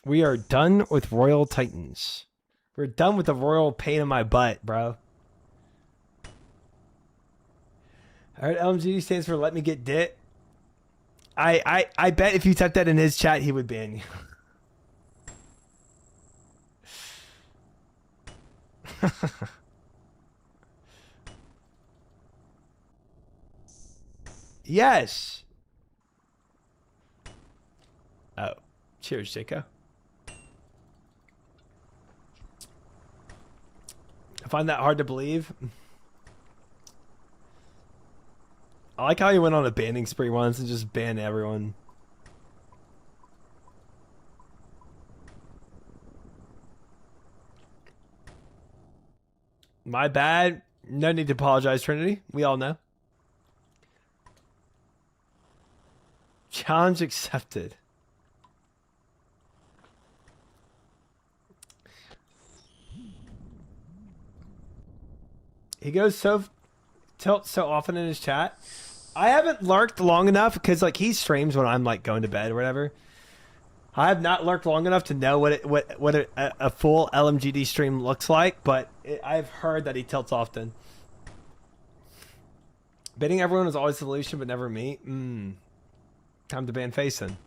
We are done with Royal Titans. We're done with the royal pain in my butt, bro. All right, LMG stands for let me get dit. I bet if you typed that in his chat, he would ban you. Yes. Oh, cheers, Jacob. I find that hard to believe. I like how he went on a banning spree once and just banned everyone. My bad. No need to apologize, Trinity. We all know. Challenge accepted. He goes tilts so often in his chat. I haven't lurked long enough because like he streams when I'm like going to bed or whatever. I have not lurked long enough to know what a full LMGD stream looks like, but I've heard that he tilts often. Banning everyone is always the solution, but never me. Time to ban Facin.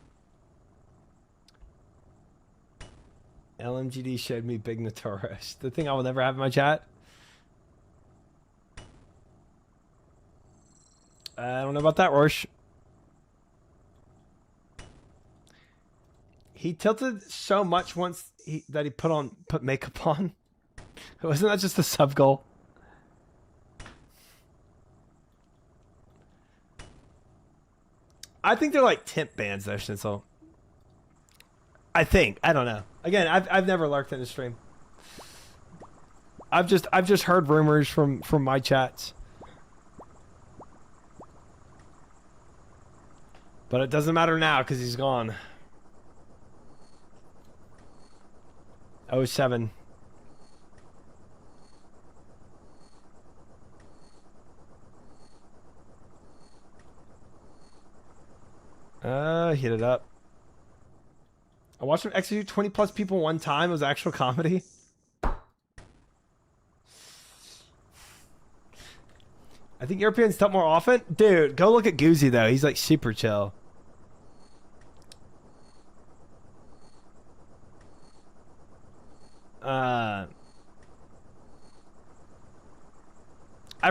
LMGD showed me Big Notorious. The thing I will never have in my chat. I don't know about that, Rorsch. He tilted so much once that he put makeup on. Wasn't that just a sub goal? I think they're like temp bans though, Schnitzel. I think. I don't know. Again, I've never lurked in the stream. I've just heard rumors from my chats. But it doesn't matter now because he's gone. 07. Hit it up. I watched him execute 20 plus people one time. It was actual comedy. I think Europeans tilt more often. Dude, go look at Goozy though. He's like super chill. I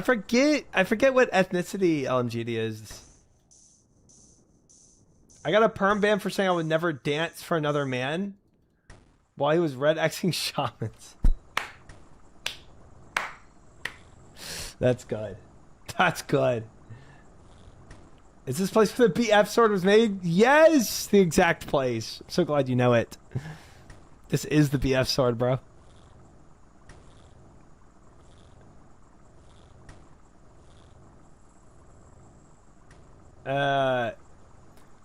forget what ethnicity LMGD is. I got a perm ban for saying I would never dance for another man while he was red Xing shamans. That's good. That's good. Is this place where the BF sword was made? Yes! The exact place. I'm so glad you know it. This is the BF sword, bro.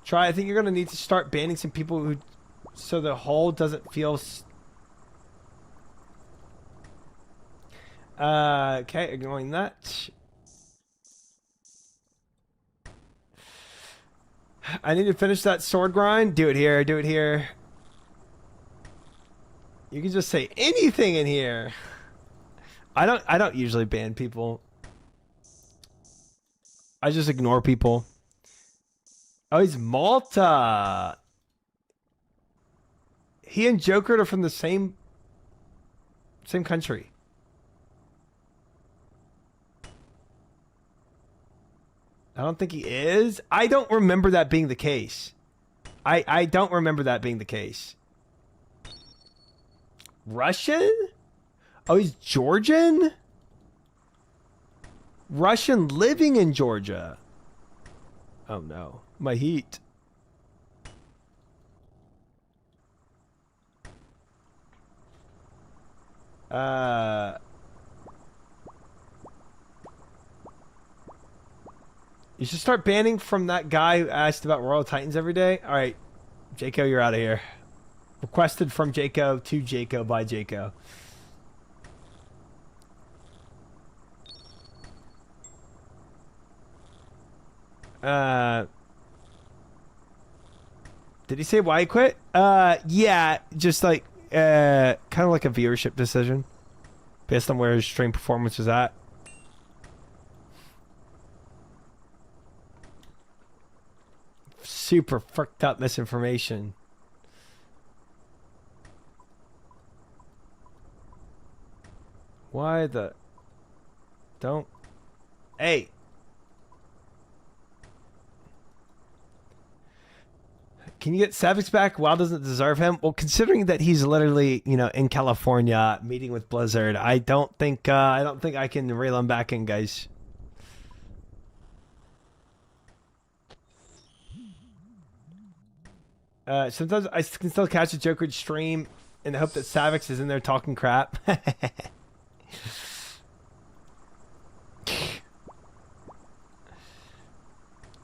Try. I think you're gonna need to start banning some people who, so the hole doesn't feel. Okay, ignoring that. I need to finish that sword grind. Do it here. Do it here. You can just say anything in here. I don't usually ban people. I just ignore people. Oh, he's Malta. He and Joker are from the same country. I don't think he is. I don't remember that being the case. I don't remember that being the case. Russian? Oh, he's Georgian? Russian living in Georgia. Oh no. My heat. You should start banning from that guy who asked about Royal Titans every day. All right, Jaco, you're out of here. Requested from Jaco to Jaco by Jaco. Did he say why he quit? Yeah, just like kind of like a viewership decision based on where his stream performance was at. Super fucked up misinformation. Why the... Don't... Hey! Can you get Savix back? WoW doesn't deserve him. Well, considering that he's literally, you know, in California meeting with Blizzard, I don't think I can reel him back in, guys. Sometimes I can still catch a Joker stream in the hope that Savix is in there talking crap.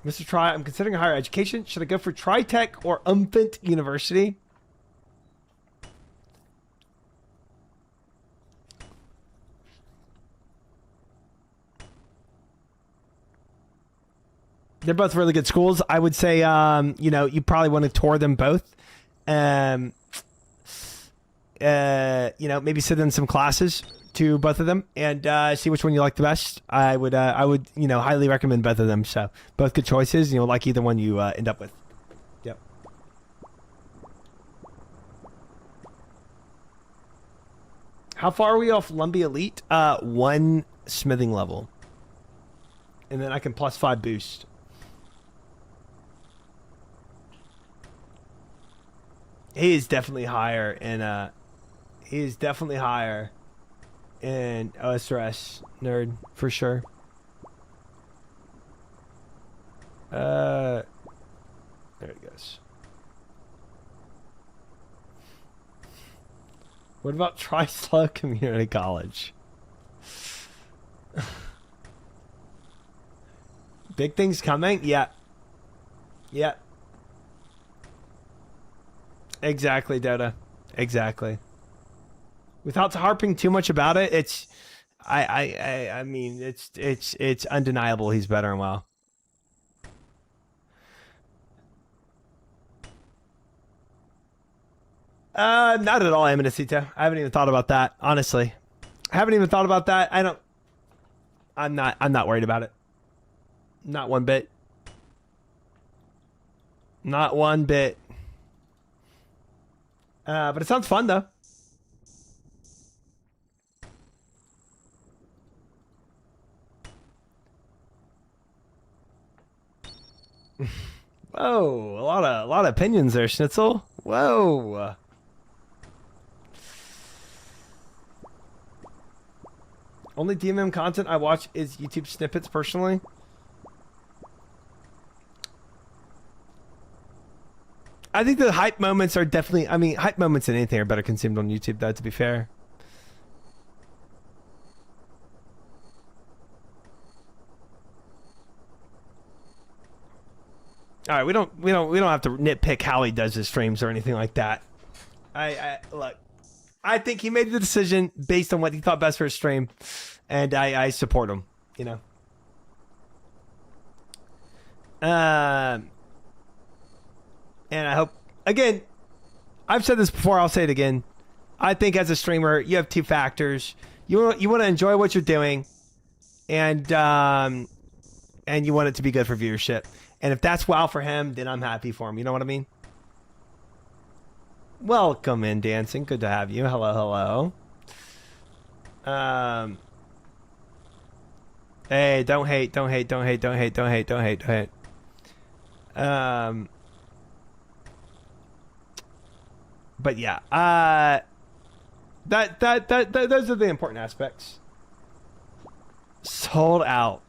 Mr. Try, I'm considering higher education. Should I go for Tritech or Umfant University? They're both really good schools. I would say, you know, you probably want to tour them both. You know, maybe sit in some classes to both of them and see which one you like the best. I would, you know, highly recommend both of them. So both good choices. You know, like either one you end up with. Yep. How far are we off Lumbee Elite? 1 smithing level. And then I can +5 boost. He is definitely higher in OSRS nerd for sure. There it goes. What about Tri-Slow Community College? Big things coming? Yeah. Yeah. Exactly, Dota. Exactly. Without harping too much about it, it's I mean it's undeniable he's better and WoW. Not at all, Aminacito. I haven't even thought about that, honestly. I haven't even thought about that. I'm not worried about it. Not one bit. Not one bit. But it sounds fun though. Whoa, a lot of opinions there, Schnitzel. Whoa. Only DMM content I watch is YouTube snippets personally. I think the hype moments are definitely, I mean, hype moments and anything are better consumed on YouTube, though, to be fair. All right, we don't have to nitpick how he does his streams or anything like that. Look, I think he made the decision based on what he thought best for his stream, and I support him, you know. And I hope, again, I've said this before, I'll say it again. I think as a streamer, you have two factors. You want to enjoy what you're doing, and you want it to be good for viewership. And if that's WoW for him, then I'm happy for him. You know what I mean? Welcome in, Dancing. Good to have you. Hello, hello. Hey, don't hate. But yeah, those are the important aspects. Sold out.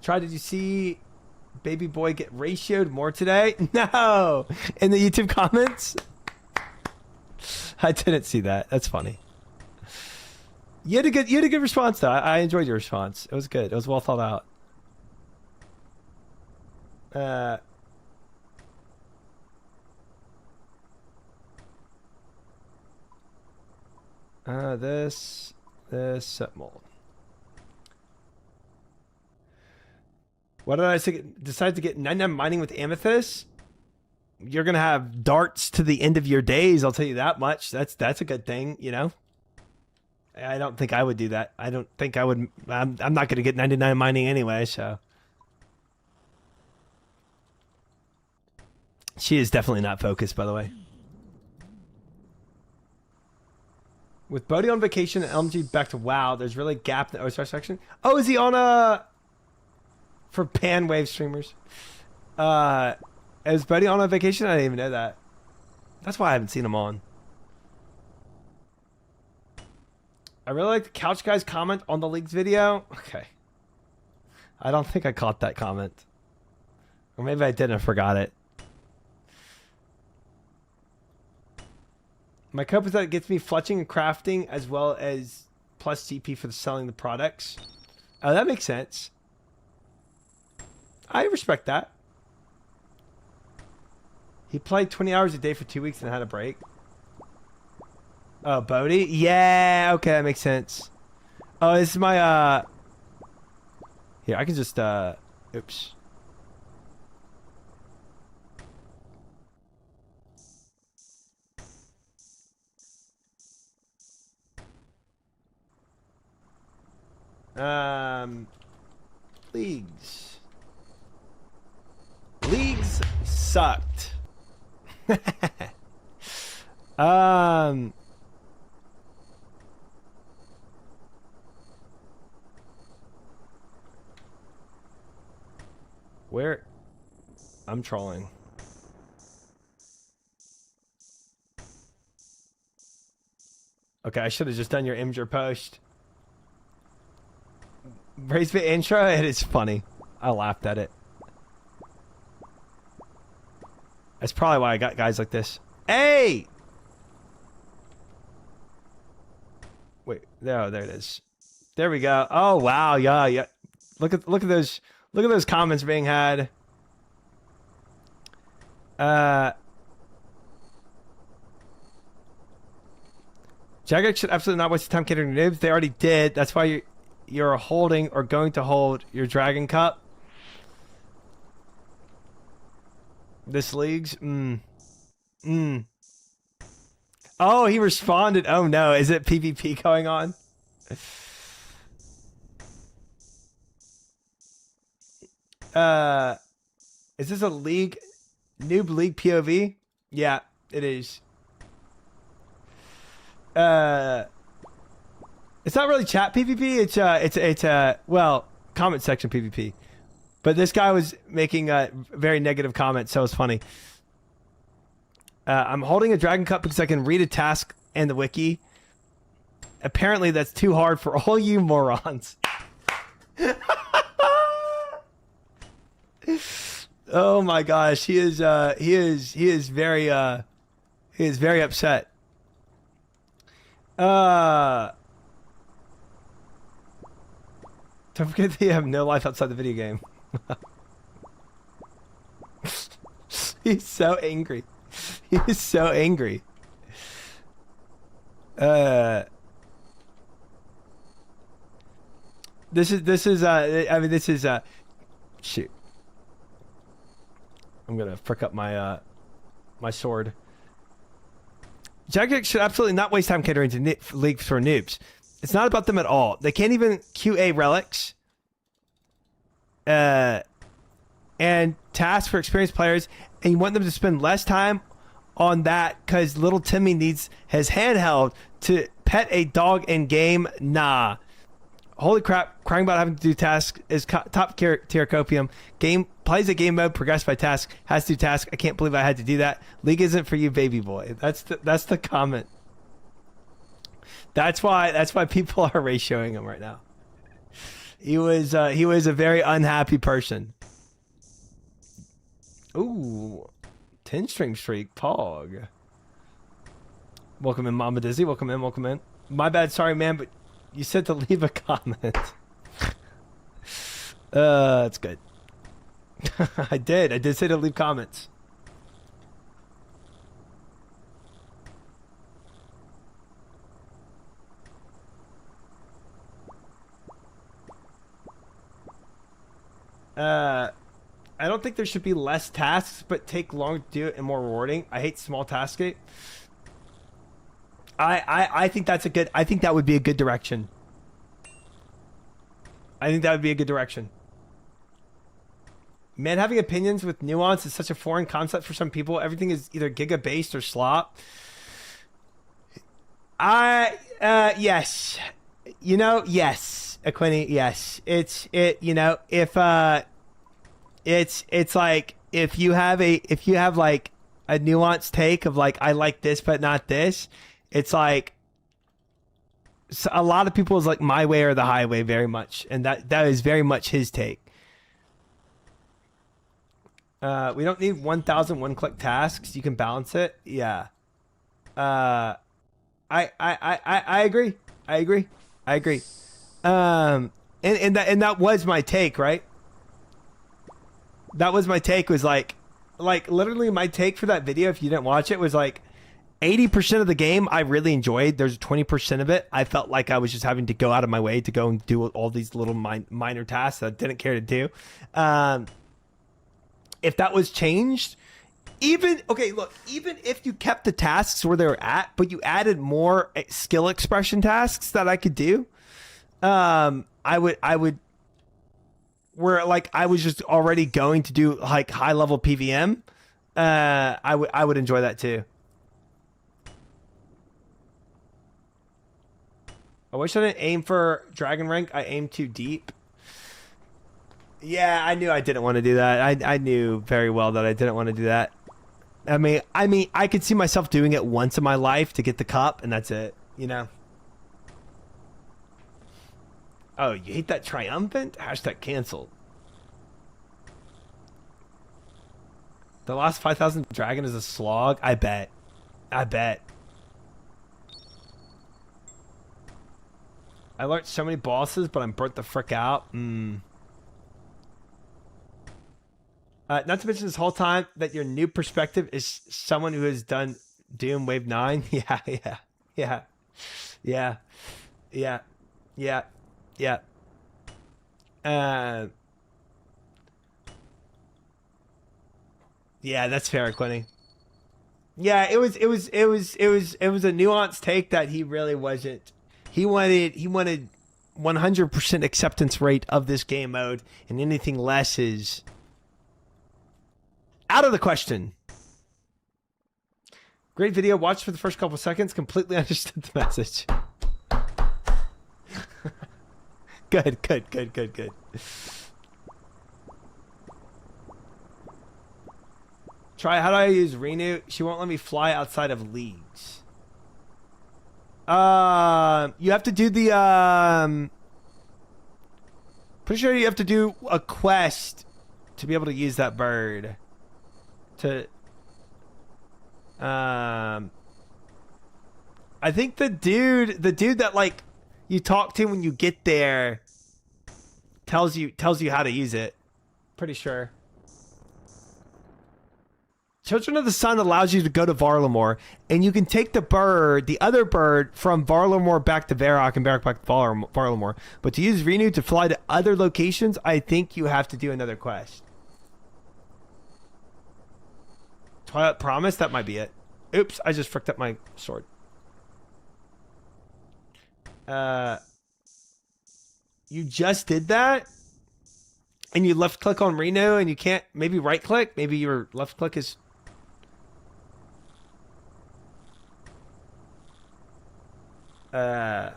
Did you see baby boy get ratioed more today? No, in the YouTube comments. I didn't see that. That's funny. You had a good response though. I enjoyed your response. It was good. It was well thought out. This set mold. What did I say? Decide to get 99 mining with amethyst? You're gonna have darts to the end of your days. I'll tell you that much. That's a good thing, you know. I don't think I would do that. I don't think I would. I'm not gonna get 99 mining anyway. So she is definitely not focused, by the way. With Bodhi on vacation and LMG back to WoW, there's really a gap in the OSR section. Oh, is he on for pan wave streamers? Is Bodhi on a vacation? I didn't even know that. That's why I haven't seen him on. I really like the Couch Guy's comment on the League's video. Okay. I don't think I caught that comment. Or maybe I did and I forgot it. My cope is that it gets me fletching and crafting as well as plus GP for selling the products. Oh, that makes sense. I respect that. He played 20 hours a day for 2 weeks and had a break. Oh, Bodhi? Yeah, okay, that makes sense. Oh, this is my, here, I can just, Oops. Leagues. Leagues sucked. Where? I'm trolling. Okay, I should have just done your Imgur post. Raise the intro, it is funny. I laughed at it. That's probably why I got guys like this. Hey! Wait, there it is. There we go. Oh wow, yeah. Look at those comments being had. Jagex should absolutely not waste time catering to noobs. They already did. That's why you're holding or going to hold your Dragon Cup. This league's Oh, he responded. Oh no, is it PvP going on? Is this a league noob league POV? Yeah, it is. It's not really chat PvP. It's well, comment section PvP. But this guy was making a very negative comment, so it's funny. I'm holding a Dragon Cup because I can read a task and the wiki. Apparently, that's too hard for all you morons. Oh my gosh, he is very upset. Don't forget that you have no life outside the video game. He's so angry. He is so angry. This is shoot. I'm gonna frick up my my sword. Jagex should absolutely not waste time catering to leagues for noobs. It's not about them at all. They can't even QA relics. And tasks for experienced players, and you want them to spend less time on that because little Timmy needs his handheld to pet a dog in game. Nah. Holy crap, crying about having to do tasks is top tier copium. Game plays a game mode, progressed by task, has to do task. I can't believe I had to do that. League isn't for you, baby boy. That's the comment. That's why people are ratioing him right now. He was a very unhappy person. Ooh, 10 stream streak, Pog. Welcome in, Mama Dizzy. Welcome in. My bad, sorry, man, but you said to leave a comment. That's good. I did say to leave comments. I don't think there should be less tasks, but take long to do it and more rewarding. I hate small task it. I think that's a good. I think that would be a good direction. Man, having opinions with nuance is such a foreign concept for some people. Everything is either giga based or slop. Yes. You know, yes, Aquini, yes. It's like if you have like a nuanced take of like I like this but not this, it's like a lot of people is like my way or the highway very much, and that is very much his take. We don't need 1,000 one-click tasks. You can balance it. Yeah. I agree. And that was my take, right? That was my take, was like literally my take for that video, if you didn't watch it, was like 80% of the game I really enjoyed. There's 20% of it I felt like I was just having to go out of my way to go and do all these little minor tasks that I didn't care to do. If that was changed, even if you kept the tasks where they were at, but you added more skill expression tasks that I could do, I would where like I was just already going to do like high level PVM, I would enjoy that too. I wish I didn't aim for dragon rank. I aimed too deep. Yeah, I knew I didn't want to do that. I knew very well that I didn't want to do that. I mean, I could see myself doing it once in my life to get the cup, and that's it. You know. Oh, you hate that triumphant? Hashtag canceled. The last 5,000 dragon is a slog? I bet. I bet. I learned so many bosses, but I'm burnt the frick out. Not to mention this whole time that your new perspective is someone who has done Doom Wave 9. Yeah. Yeah, that's fair, Quinny. Yeah, it was a nuanced take that he really wasn't. He wanted 100% acceptance rate of this game mode, and anything less is out of the question. Great video. Watched for the first couple seconds. Completely understood the message. Good. Try, how do I use Renew? She won't let me fly outside of leagues. You have to do the, pretty sure you have to do a quest to be able to use that bird. I think the dude that like you talk to when you get there tells you how to use it. Pretty sure. Children of the Sun allows you to go to Varlamore, and you can take the other bird from Varlamore back to Varrock and Varrock back to Varlamore. But to use Renew to fly to other locations, I think you have to do another quest. Twilight Promise, that might be it. Oops, I just fricked up my sword. You just did that? And you left click on Renew and you can't maybe right click? Maybe your left click is... Now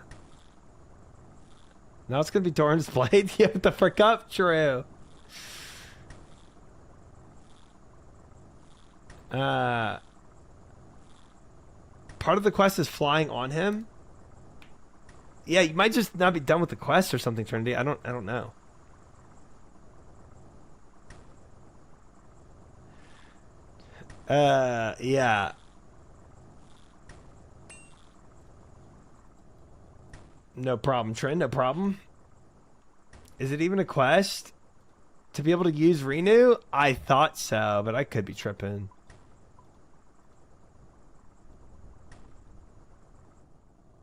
it's gonna be Doran's Blade. You have to frick up? True. Part of the quest is flying on him. Yeah, you might just not be done with the quest or something, Trinity. I don't know. Yeah. No problem, Trin. No problem. Is it even a quest to be able to use Renew? I thought so, but I could be tripping.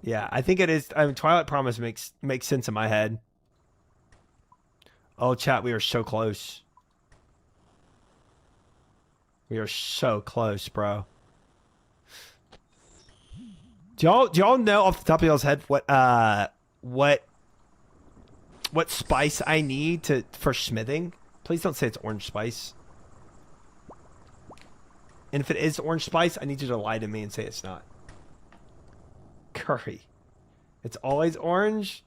Yeah, I think it is. I mean, Twilight Promise makes sense in my head. Oh, chat, we are so close. We are so close, bro. Do y'all know off the top of y'all's head what spice I need for smithing? Please don't say it's orange spice. And if it is orange spice, I need you to lie to me and say it's not. Curry. It's always orange?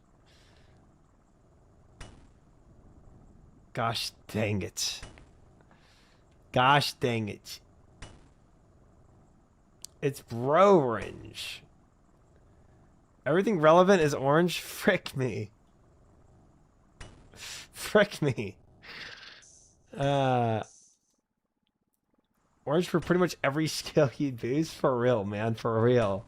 Gosh dang it. Gosh dang it. It's bro orange. Everything relevant is orange? Frick me. Frick me. Orange for pretty much every skill you boost? For real, man. For real.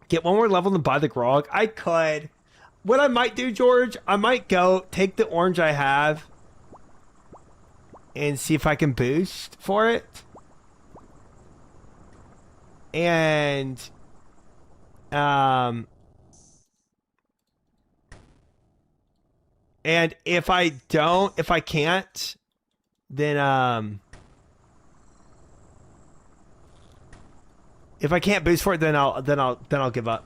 Get one more level and buy the grog? I could. What I might do, George, I might go take the orange I have and see if I can boost for it. And and if I can't, then if I can't boost for it, then I'll give up.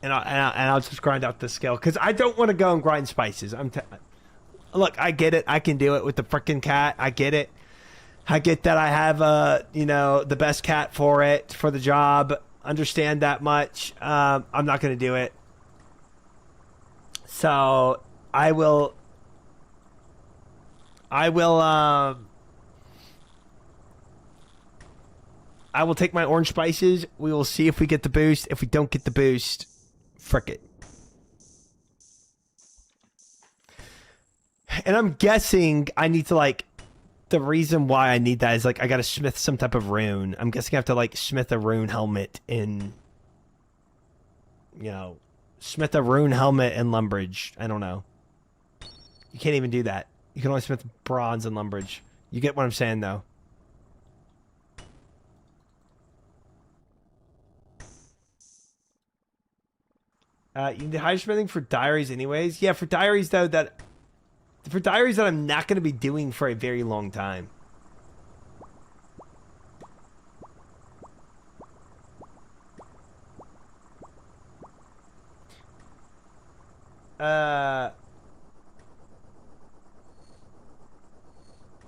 And I'll just grind out the skill because I don't want to go and grind spices. Look, I get it. I can do it with the freaking cat. I get it. I get that I have the best cat for the job. Understand that much. I'm not going to do it. So I will take my orange spices. We will see if we get the boost. If we don't get the boost, frick it. And I'm guessing I need to the reason why I need that is I got to smith some type of rune. I'm guessing I have to smith a rune helmet in, smith a rune helmet in Lumbridge. I don't know. You can't even do that. You can only smith bronze in Lumbridge. You get what I'm saying though. You need higher smithing for diaries anyways. Yeah, for diaries though that I'm not going to be doing for a very long time.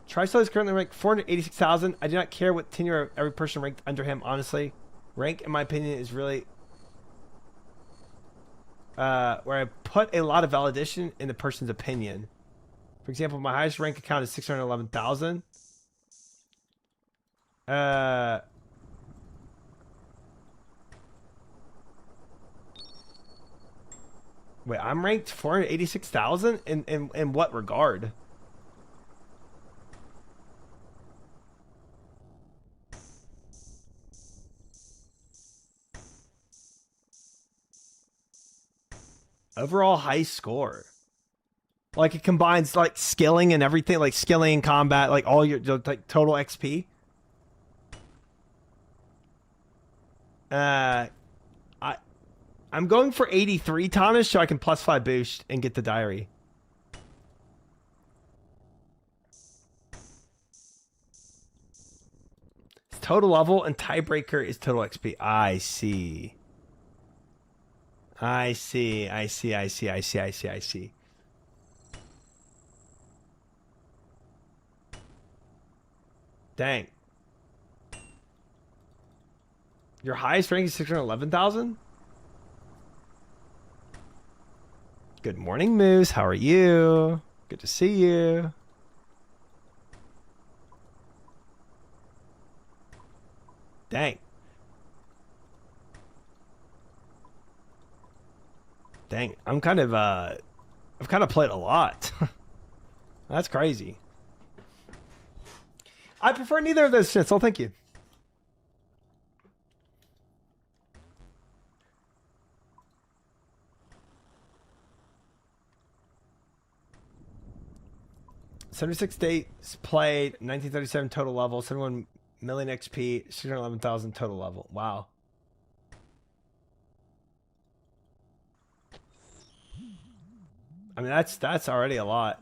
Trisol is currently ranked 486,000. I do not care what tenure of every person ranked under him, honestly. Rank, in my opinion, is really where I put a lot of validation in the person's opinion. For example, my highest rank account is 611,000. Wait, I'm ranked 486,000 in what regard? Overall high score. It combines skilling and everything, skilling, combat, all your total XP. I'm going for 83 Tonish so I can +5 boost and get the diary. Total level and tiebreaker is total XP. I see. I see. Dang. Your highest rank is 611,000? Good morning, Moose. How are you? Good to see you. Dang. Dang. I've kind of played a lot. That's crazy. I prefer neither of those shits. So thank you. $76 days played, 1937 total level, 71 million XP, 611,000 total level. Wow. I mean, that's already a lot.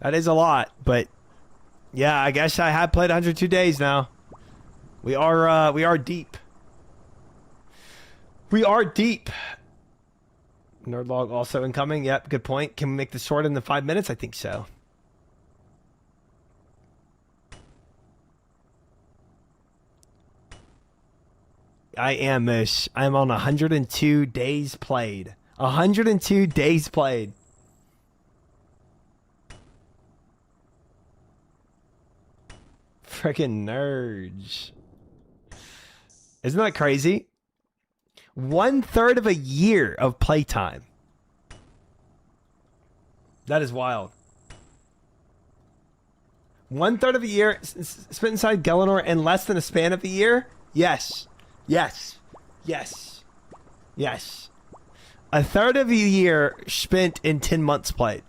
That is a lot, but yeah, I guess I have played 102 days now. We are deep. We are deep. Nerdlog also incoming. Yep, good point. Can we make this short in the 5 minutes? I think so. I am, Mish. I'm on 102 days played. 102 days played. Freaking nerds. Isn't that crazy? 1/3 of a year of playtime. That is wild. 1/3 of a year spent inside Galanor in less than a span of a year? Yes. Yes. Yes. Yes. 1/3 of a year spent in 10 months played.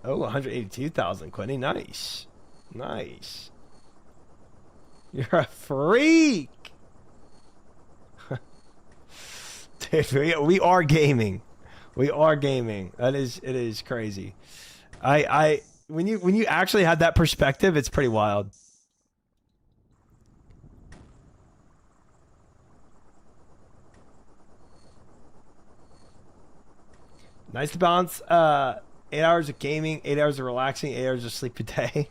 Oh, 182,000, Quinny. Nice. Nice. You're a freak. Dude, we are gaming. We are gaming. It is crazy. When you actually have that perspective, it's pretty wild. Nice to balance 8 hours of gaming, 8 hours of relaxing, 8 hours of sleep a day.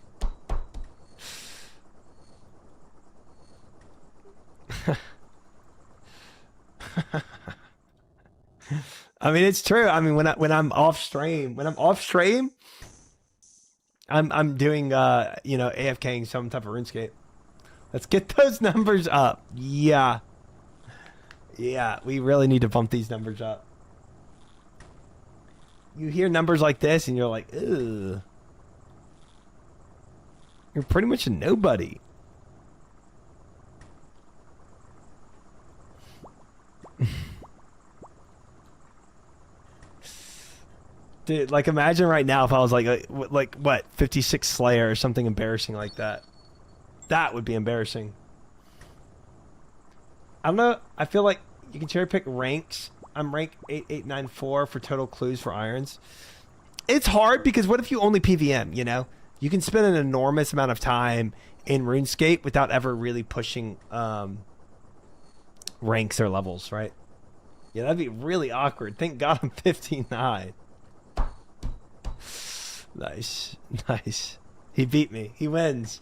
I mean, it's true. I mean, when I'm off stream, I'm doing you know, AFKing some type of RuneScape. Let's get those numbers up. Yeah. Yeah, we really need to bump these numbers up. You hear numbers like this and you're like, ugh. You're pretty much a nobody. Dude, like imagine right now if I was like what, 56 Slayer or something embarrassing like that. That would be embarrassing. I don't know. I feel like you can cherry pick ranks. I'm rank 8894 for total clues for irons. It's hard because what if you only PVM, you know? You can spend an enormous amount of time in RuneScape without ever really pushing ranks or levels, right? Yeah, that'd be really awkward. Thank God I'm 59. Nice. Nice. He beat me. He wins.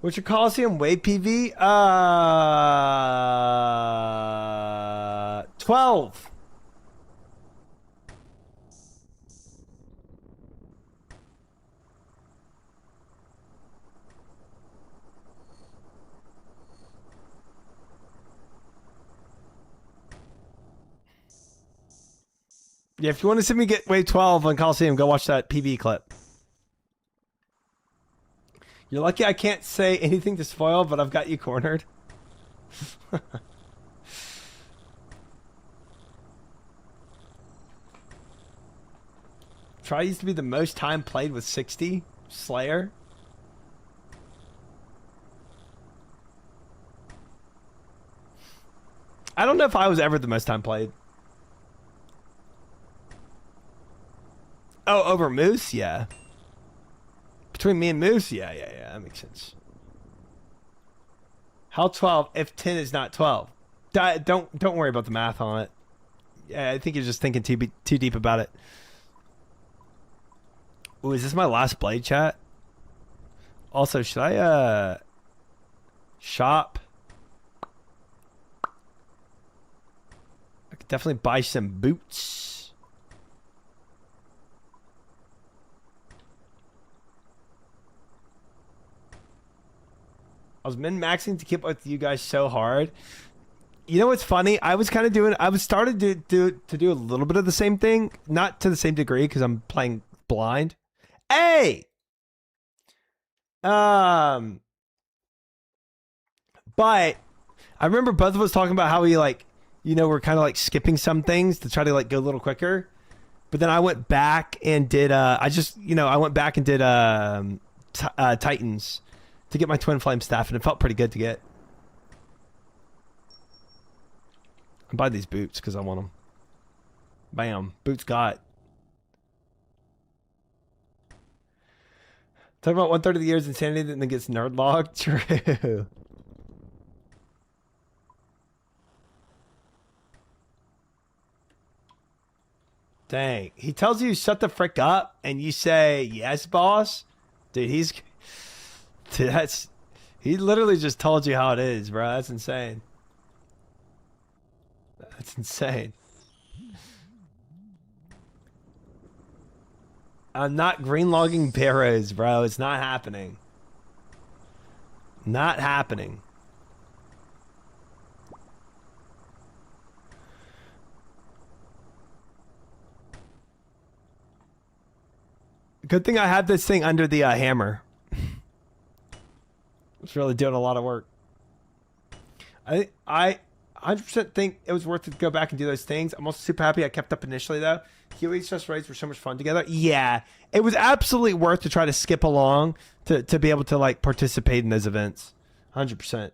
What's your Coliseum weight PV? 12. Yeah, if you want to see me get weight 12 on Coliseum, go watch that PV clip. You're lucky I can't say anything to spoil, but I've got you cornered. Try used to be the most time played with 60. Slayer. I don't know if I was ever the most time played. Oh, over Moose? Yeah. Between me and Moose? Yeah, that makes sense. How 12 if 10 is not 12? Don't worry about the math on it. Yeah, I think you're just thinking too deep about it. Ooh, is this my last blade chat? Also, should I shop? I could definitely buy some boots. I was min-maxing to keep up with you guys so hard. You know what's funny? I was started to do a little bit of the same thing, not to the same degree because I'm playing blind. Hey, but I remember both of us talking about how we like, you know, we're kind of like skipping some things to try to like go a little quicker. But then I went back and did I went back and did Titans to get my twin flame staff, and it felt pretty good to get. I buy these boots because I want them. Bam, boots got. Talk about 1/3 of the year's insanity and then gets nerd logged. True. Dang, he tells you shut the frick up, and you say yes, boss. Dude, he literally just told you how it is, bro. That's insane. That's insane. I'm not green logging barrows, bro. It's not happening. Not happening. Good thing I have this thing under the hammer. It's really doing a lot of work. I 100% think it was worth it to go back and do those things. I'm also super happy I kept up initially though. Huey's just raids were so much fun together. Yeah, it was absolutely worth to try to skip along to be able to like participate in those events. 100%.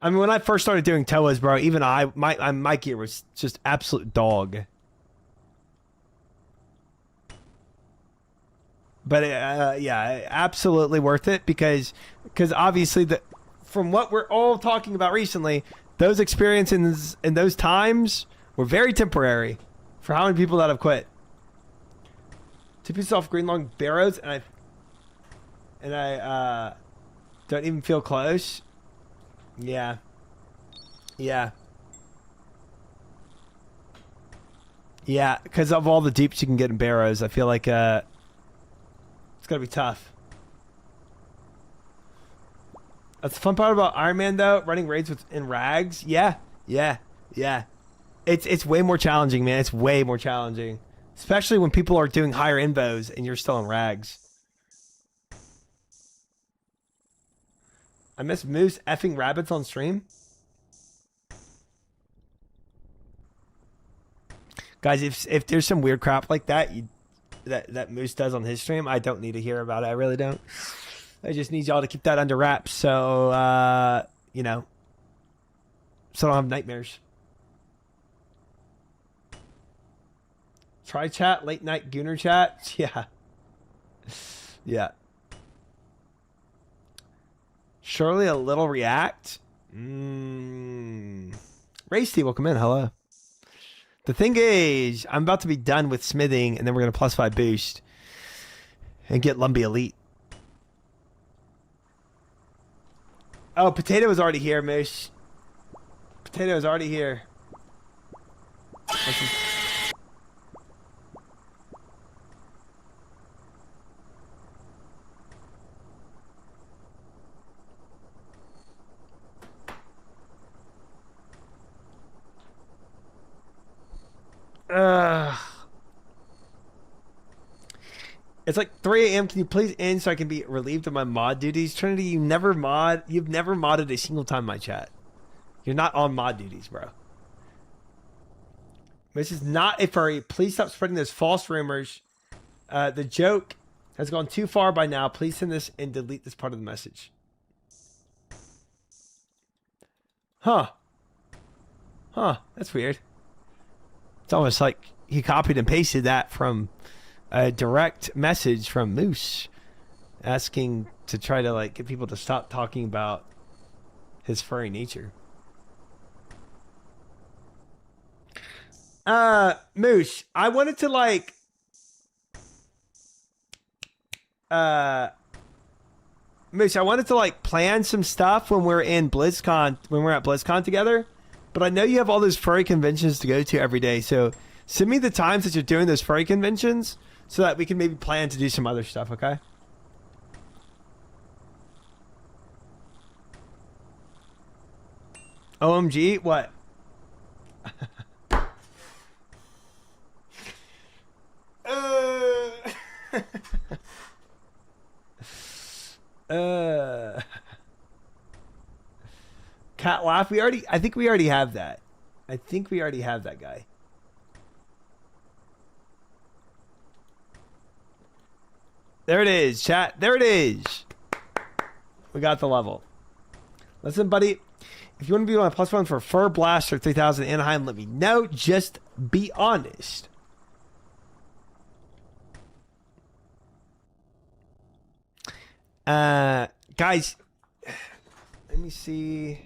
I mean, when I first started doing Toas, bro, even my gear was just absolute dog. But yeah, absolutely worth it because obviously from what we're all talking about recently, those experiences in those times were very temporary for how many people that have quit. 2 pieces off green long barrows and I don't even feel close. Yeah. Yeah. Yeah, because of all the deeps you can get in barrows, I feel like it's gonna be tough. That's the fun part about Iron Man though, running raids in rags. Yeah, yeah, yeah. It's way more challenging, man. It's way more challenging, especially when people are doing higher invos and you're still in rags. I miss Moose effing rabbits on stream. Guys, if there's some weird crap like that that Moose does on his stream, I don't need to hear about it. I really don't. I just need y'all to keep that under wraps so you know, so I don't have nightmares. Try chat, late night Gooner chat. Yeah. Yeah. Surely a little react. Racy, welcome in. Hello. The thing is, I'm about to be done with smithing, and then we're going to +5 boost and get Lumbee Elite. Oh, Potato is already here, Moose. Potato is already here. It's like 3 a.m. Can you please end so I can be relieved of my mod duties? Trinity, you've never modded a single time in my chat. You're not on mod duties, bro. This is not a furry. Please stop spreading those false rumors. The joke has gone too far by now. Please send this and delete this part of the message. Huh. That's weird. It's almost like he copied and pasted that from a direct message from Moose asking to try to like get people to stop talking about his furry nature. Moose, I wanted to like Moose, I wanted to like plan some stuff when we're in BlizzCon, when we're at BlizzCon together, but I know you have all those furry conventions to go to every day, so send me the times that you're doing those furry conventions so that we can maybe plan to do some other stuff, okay? OMG, what? Cat laugh. I think we already have that. I think we already have that guy. There it is, chat. There it is. We got the level. Listen, buddy. If you want to be my +1 for Fur Blaster 3000 Anaheim, let me know. Just be honest. Guys, let me see.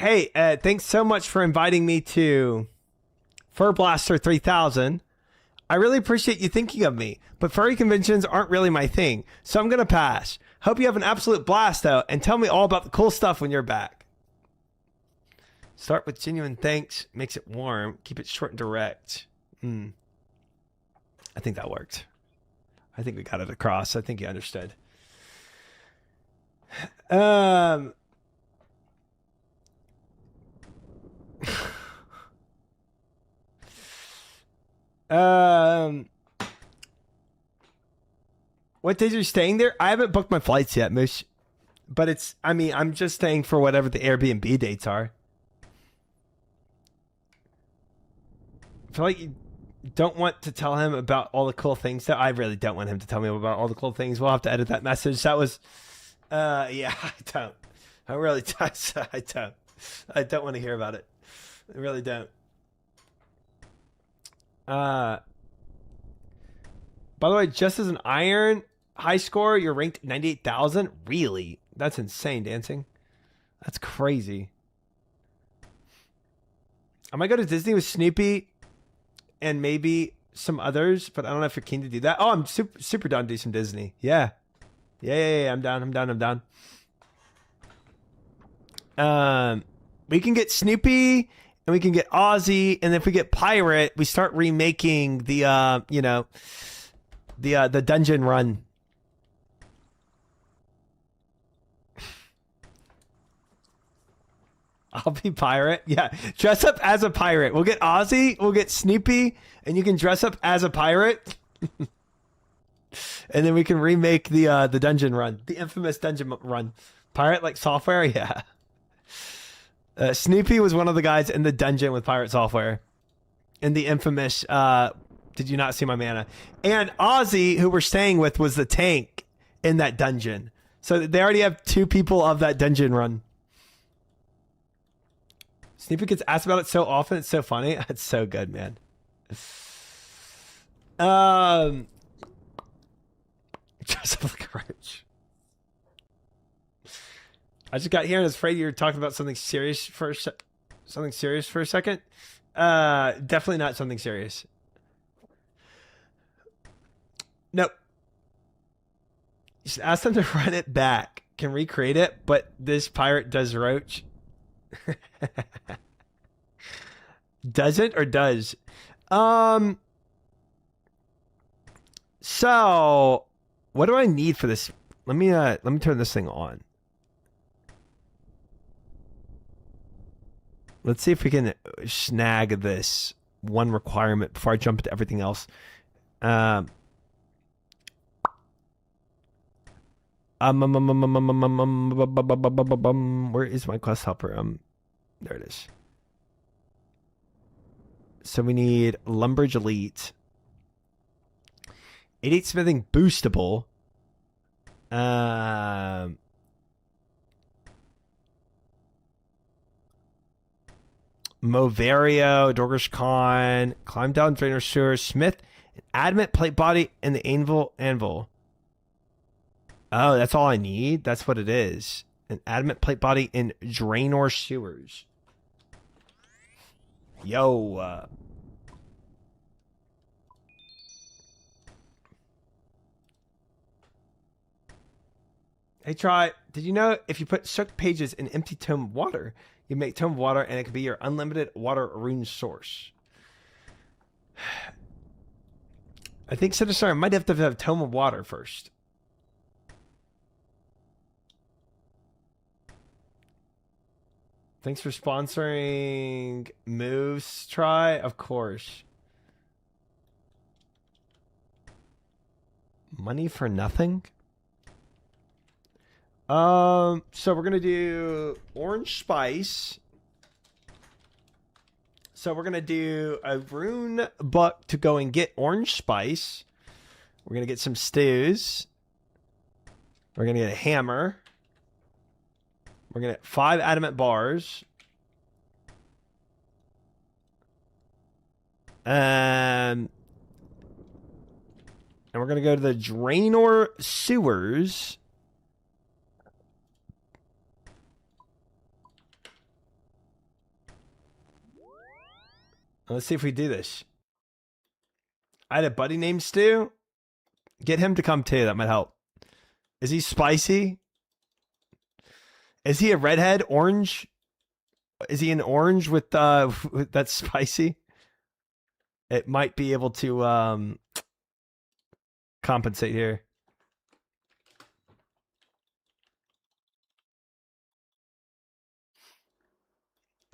Hey, thanks so much for inviting me to Fur Blaster 3000. I really appreciate you thinking of me, but furry conventions aren't really my thing, so I'm going to pass. Hope you have an absolute blast, though, and tell me all about the cool stuff when you're back. Start with genuine thanks, makes it warm, keep it short and direct. I think that worked. I think we got it across. I think you understood. What days are you staying there? I haven't booked my flights yet, Moosh. But I'm just staying for whatever the Airbnb dates are. I feel like you don't want to tell him about all the cool things. I really don't want him to tell me about all the cool things. We'll have to edit that message. That was, yeah, I don't. I really don't. I don't. I don't want to hear about it. I really don't. By the way, just as an iron high score, you're ranked 98,000. Really? That's insane, Dancing. That's crazy. I might go to Disney with Snoopy and maybe some others, but I don't know if you're keen to do that. Oh, I'm super down to do some Disney. Yeah. Yeah. I'm down. We can get Snoopy and we can get Ozzy, and if we get Pirate, we start remaking the the dungeon run. I'll be Pirate. Yeah, dress up as a pirate. We'll get Ozzy, we'll get Snoopy, and you can dress up as a pirate. And then we can remake the dungeon run, the infamous dungeon run. Pirate like software, yeah. Snoopy was one of the guys in the dungeon with pirate software, in the infamous. Did you not see my mana? And Ozzy, who we're staying with, was the tank in that dungeon. So they already have 2 people of that dungeon run. Snoopy gets asked about it so often. It's so funny. It's so good, man. Dress up like a roach. I just got here and I was afraid you were talking about something serious for a second. Definitely not something serious. Nope. You should ask them to run it back. Can recreate it, but this pirate does roach. Doesn't or does? So what do I need for this? Let me turn this thing on. Let's see if we can snag this one requirement before I jump into everything else. Where is my quest helper? There it is. So we need Lumbridge Elite. 88 smithing boostable. Movario, Dorgish Khan, climb down drainer sewer, smith, an adamant plate body, and the anvil. Oh, that's all I need? That's what it is. An adamant plate body in Draenor sewers. Yo. Hey, Try, did you know if you put soaked pages in empty tome of water, you make tome of water and it could be your unlimited water rune source? I think Sinister, I might have to have tome of water first. Thanks for sponsoring moves, Try. Of course. Money for nothing? So we're gonna do orange spice. So we're gonna do a rune buck to go and get orange spice. We're gonna get some stews. We're gonna get a hammer. We're gonna get 5 adamant bars. And we're gonna go to the Draenor sewers. Let's see if we do this. I had a buddy named Stu. Get him to come too. That might help. Is he spicy? Is he a redhead? Orange? Is he an orange with that's spicy? It might be able to compensate here.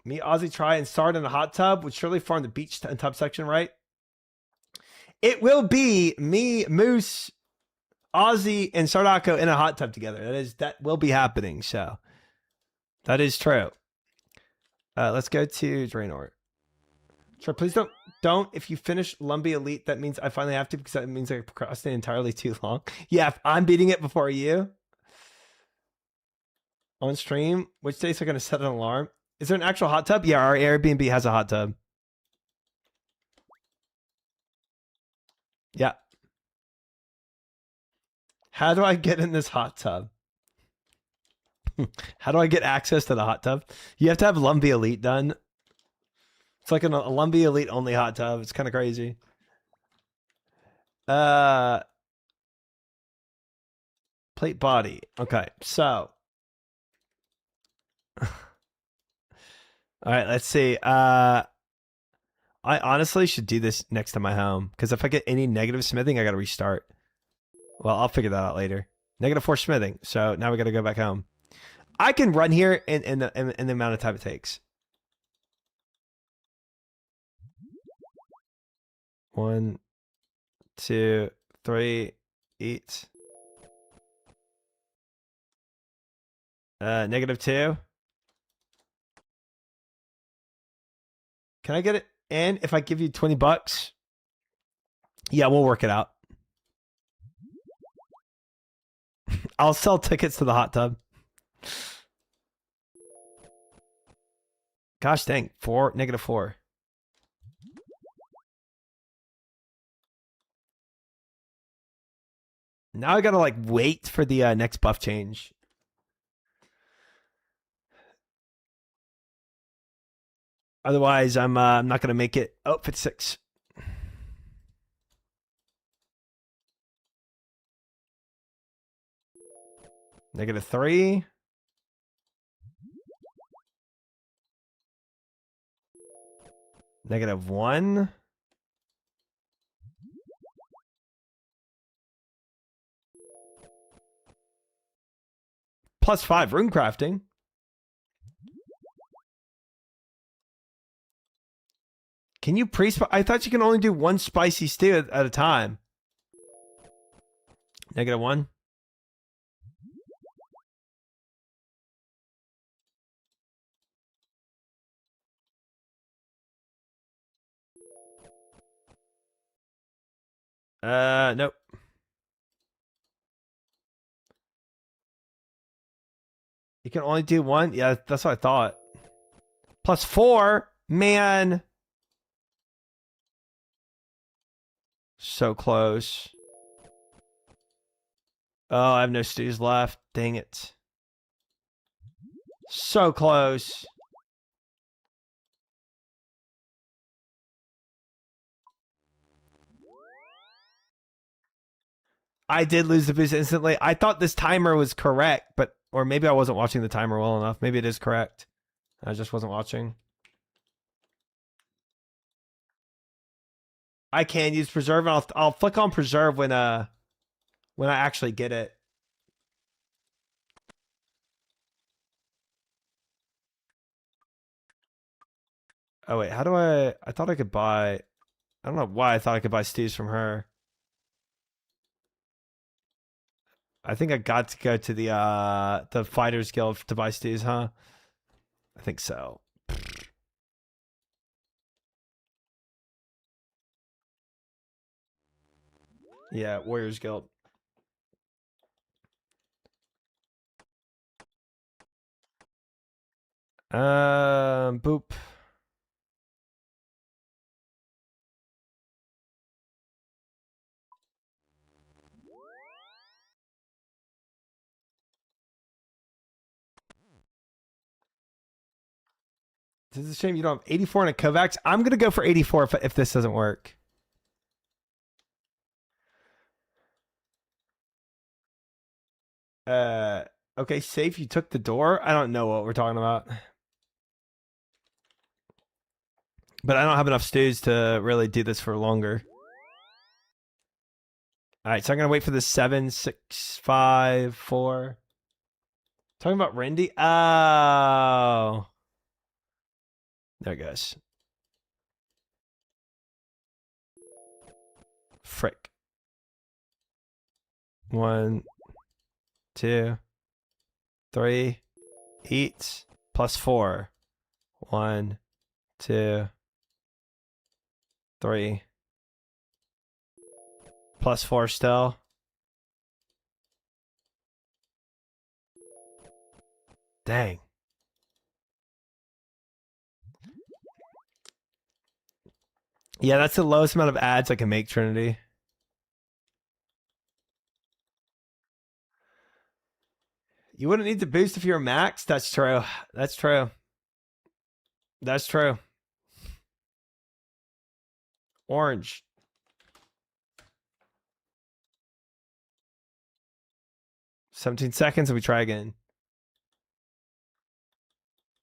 Me, Ozzy, try and start in a hot tub. Would surely farm the beach and tub section, right? It will be me, Moose, Ozzy, and Sardako in a hot tub together. That will be happening. So that is true. Let's go to Draenor. Sure, please don't. If you finish Lumbee Elite, that means I finally have to, because that means I procrastinate entirely too long. Yeah, if I'm beating it before you. On stream, which days are going to set an alarm? Is there an actual hot tub? Yeah, our Airbnb has a hot tub. Yeah. How do I get in this hot tub? How do I get access to the hot tub? You have to have Lumbee Elite done. It's like a Lumbee Elite only hot tub. It's kind of crazy. Plate body. Okay, so. All right, let's see. I honestly should do this next to my home, because if I get any negative smithing, I got to restart. Well, I'll figure that out later. -4 smithing. So now we got to go back home. I can run here in the amount of time it takes. 1, 2, 3, 8. -2. Can I get it in if I give you $20? Yeah, we'll work it out. I'll sell tickets to the hot tub. Gosh dang, -4. Now I gotta like wait for the next buff change. Otherwise, I'm not gonna make it. Oh, 56. -3. -1. +5 rune crafting. Can you I thought you can only do one spicy stew at a time. -1. Nope. You can only do one? Yeah, that's what I thought. +4? Man. So close. Oh, I have no stews left. Dang it. So close. I did lose the boost instantly. I thought this timer was correct, but or maybe I wasn't watching the timer well enough. Maybe it is correct. I just wasn't watching. I can use preserve, and I'll flick on preserve when I actually get it. Oh wait, how do I thought I could buy, I don't know why I thought I could buy stews from her. I think I got to go to the Fighters Guild to buy stews, huh? I think so. Yeah, Warriors Guild. Boop. This is a shame you don't have 84 and a Kovacs. I'm going to go for 84 if this doesn't work. Okay, safe. You took the door. I don't know what we're talking about. But I don't have enough stews to really do this for longer. All right, so I'm going to wait for the 7, 6, 5, 4. Talking about Rendy? Oh. There it goes. Frick. 1, 2, 3. Eat. Plus 4. 1, 2, 3. Plus 4 still. Dang. Yeah, that's the lowest amount of ads I can make, Trinity. You wouldn't need to boost if you're max. That's true. That's true. That's true. Orange. "17 seconds and we try again."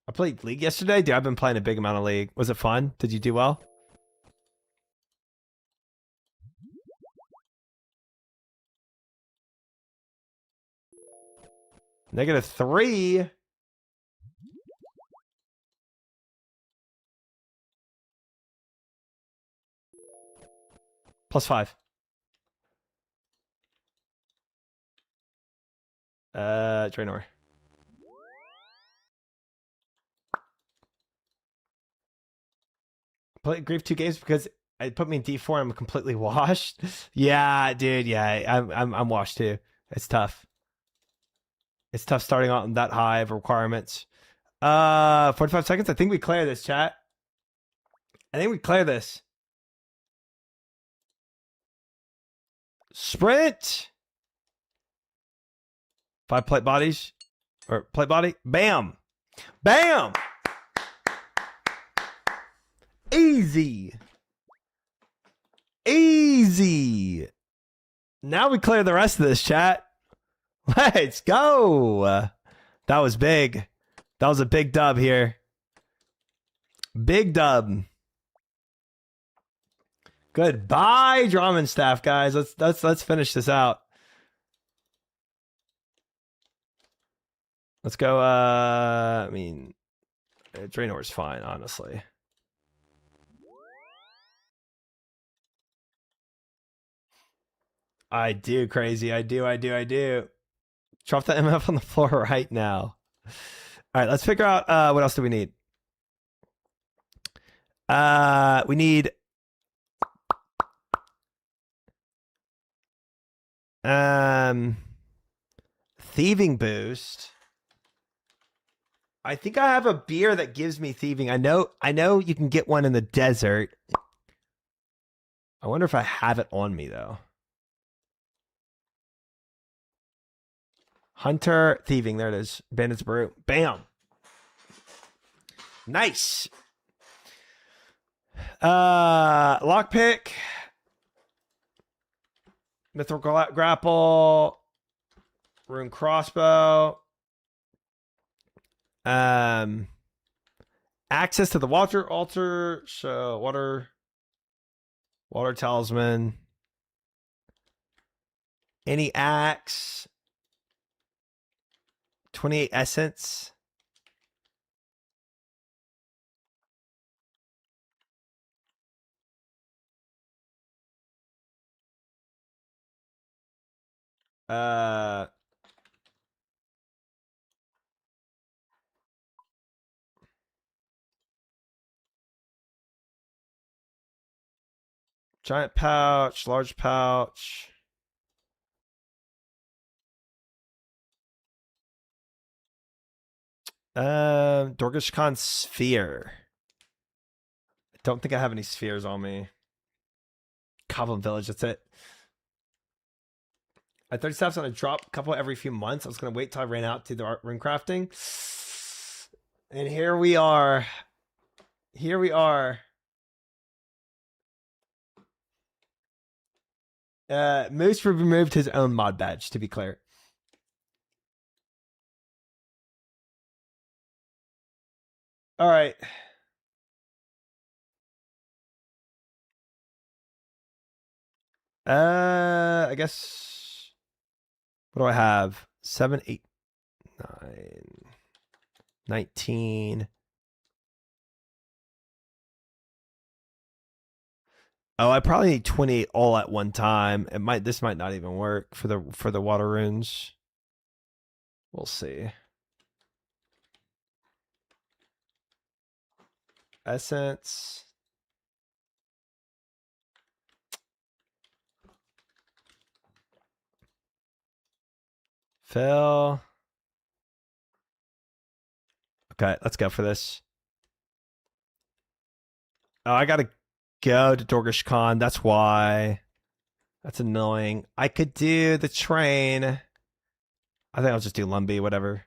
I played League yesterday. Dude, I've been playing a big amount of League. Was it fun? Did you do well? -3. +5. Draenor. Played Grief 2 games because it put me in D4 and I'm completely washed. Yeah, dude. Yeah, I'm washed too. It's tough. It's tough starting out on that high of requirements. 45 seconds. I think we clear this, chat. I think we clear this. Sprint. 5 plate bodies. Or plate body. Bam. Bam. Easy. Easy. Now we clear the rest of this, chat. Let's go. That was big. That was a big dub here. Big dub. Goodbye, Drummond staff, guys. Let's finish this out. Let's go. I mean, Draenor's fine, honestly. I do, crazy. I do. Drop the MF on the floor right now. All right, let's figure out what else do we need. We need thieving boost. I think I have a beer that gives me thieving. I know you can get one in the desert. I wonder if I have it on me though. Hunter thieving. There it is. Bandit's brew. Bam. Nice. Lockpick. Mithril grapple. Rune crossbow. Access to the water altar. So water talisman. Any axe. 28 essence. Giant pouch, large pouch. Dorgish Khan sphere. I don't think I have any spheres on me. Goblin Village, that's it. At 30 steps on a drop, a couple every few months. I was gonna wait till I ran out to the art room crafting. And here we are. Here we are. Moose removed his own mod badge, to be clear. All right. I guess. What do I have? 7, 8, 9, 19. Oh, I probably need 28 all at one time. This might not even work for the water runes. We'll see. Essence. Fill. Okay, let's go for this. Oh, I gotta go to Dorgish Khan. That's why. That's annoying. I could do the train. I think I'll just do Lumbee, whatever.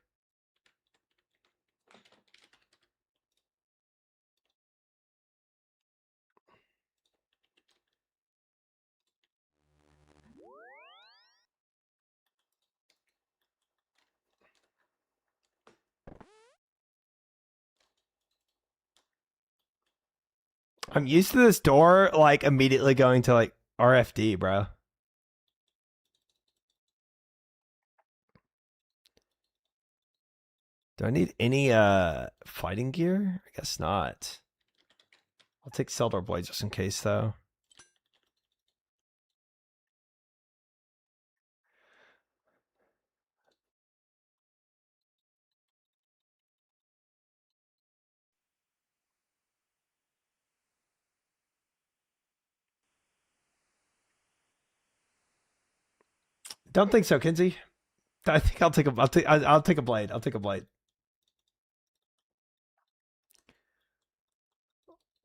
I'm used to this door, like, immediately going to, like, RFD, bro. Do I need any fighting gear? I guess not. I'll take Seldor Blade just in case, though. Don't think so, Kinsey. I think I'll take a blade. I'll take a blade.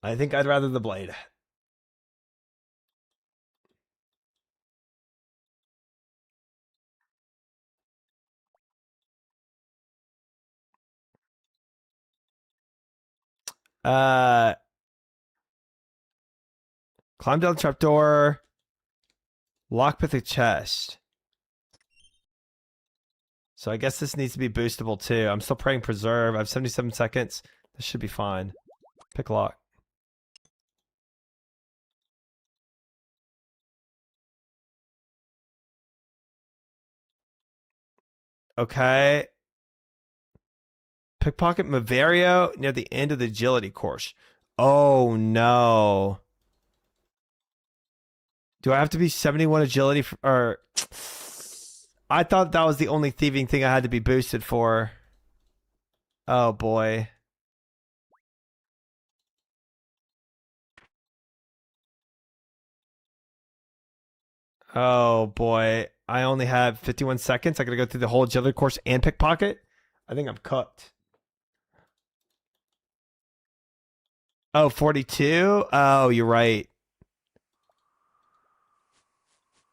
I think I'd rather the blade. Climb down the trapdoor. Lockpick the chest. So I guess this needs to be boostable too. I'm still praying preserve. I have 77 seconds. This should be fine. Pick lock. Okay. Pickpocket Mavario near the end of the agility course. Oh no. Do I have to be 71 agility or I thought that was the only thieving thing I had to be boosted for. Oh boy. Oh boy. I only have 51 seconds. I gotta go through the whole agility course and pickpocket. I think I'm cooked. Oh, 42? Oh, you're right.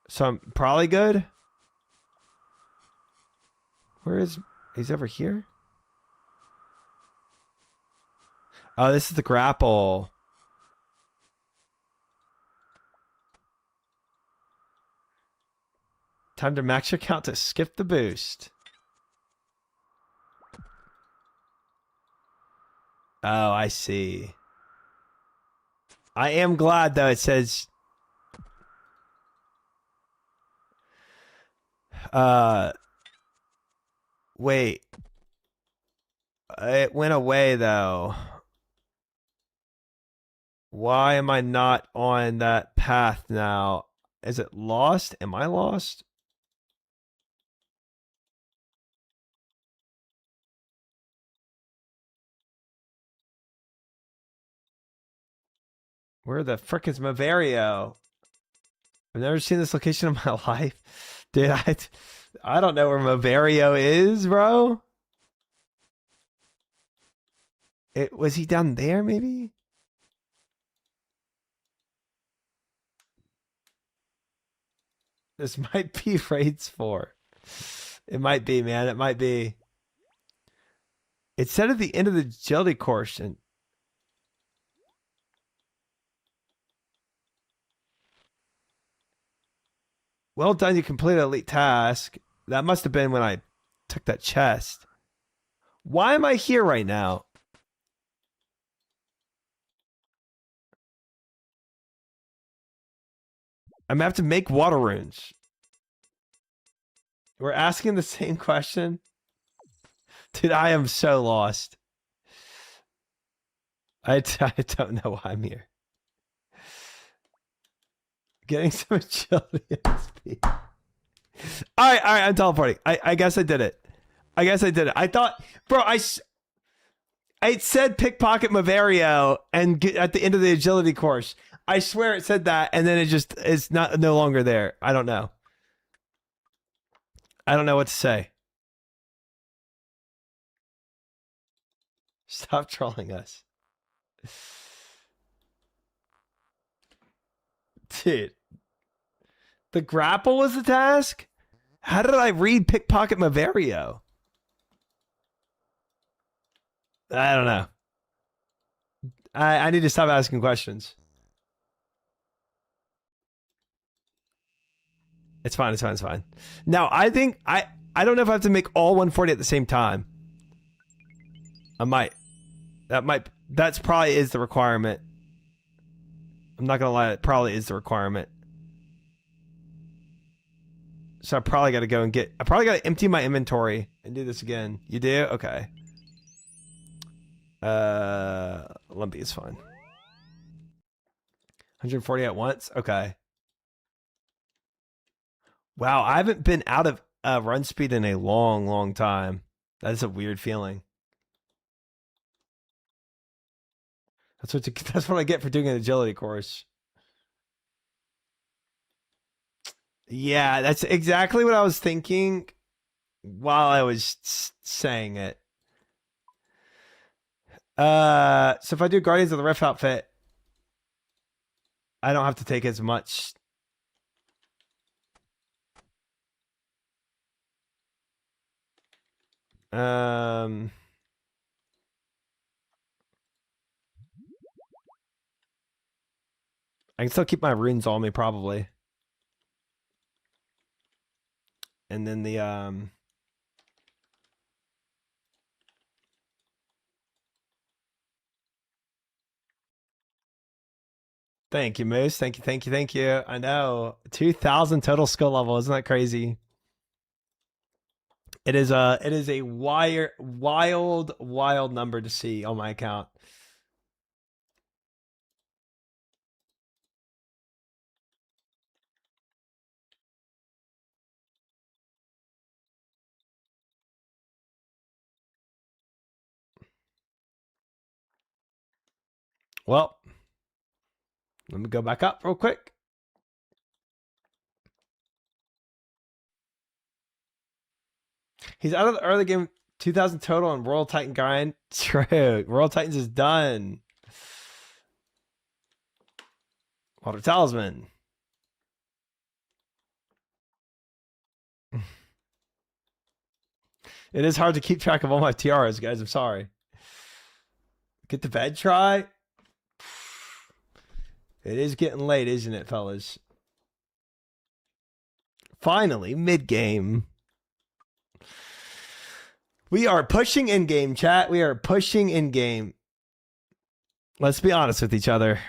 So I'm probably good. Where is... He's over here? Oh, this is the grapple. Time to max your count to skip the boost. Oh, I see. I am glad, though, it says... Wait. It went away, though. Why am I not on that path now? Is it lost? Am I lost? Where the frick is Mavario? I've never seen this location in my life. Dude, I don't know where Mavario is, bro. Was he down there, maybe? This might be raids 4. It might be, man. It might be. It said at the end of the agility course, and Well done, you completed elite task. That must have been when I took that chest. Why am I here right now? I'm gonna have to make water runes. We're asking the same question. Dude, I am so lost. I don't know why I'm here. Getting some agility XP. All right, I'm teleporting. I guess I did it. I thought, bro, I said pickpocket Mavario and at the end of the agility course. I swear it said that, and then it's no longer there. I don't know. I don't know what to say. Stop trolling us. Dude. The grapple was the task? How did I read pickpocket Mavario? I don't know. I need to stop asking questions. It's fine. Now, I think I don't know if I have to make all 140 at the same time. I might. That's probably is the requirement. I'm not gonna lie, it probably is the requirement. So I probably gotta go and I probably gotta empty my inventory and do this again. You do? Okay. Lumpy is fine. 140 at once? Okay. Wow, I haven't been out of run speed in a long time. That's a weird feeling. That's what I get for doing an agility course. Yeah, that's exactly what I was thinking while I was saying it. So if I do Guardians of the Rift outfit, I don't have to take as much. I can still keep my runes on me probably. And then the thank you, Moose. Thank you. I know. 2,000 total skill level. Isn't that crazy? It is a wild number to see on my account. Well, let me go back up real quick. He's out of the early game. 2,000 total on World Titan grind. True. World Titans is done. Water Talisman. It is hard to keep track of all my tiaras, guys. I'm sorry. Get to bed, try. It is getting late, isn't it, fellas? Finally, mid-game. We are pushing in-game, chat. We are pushing in-game. Let's be honest with each other.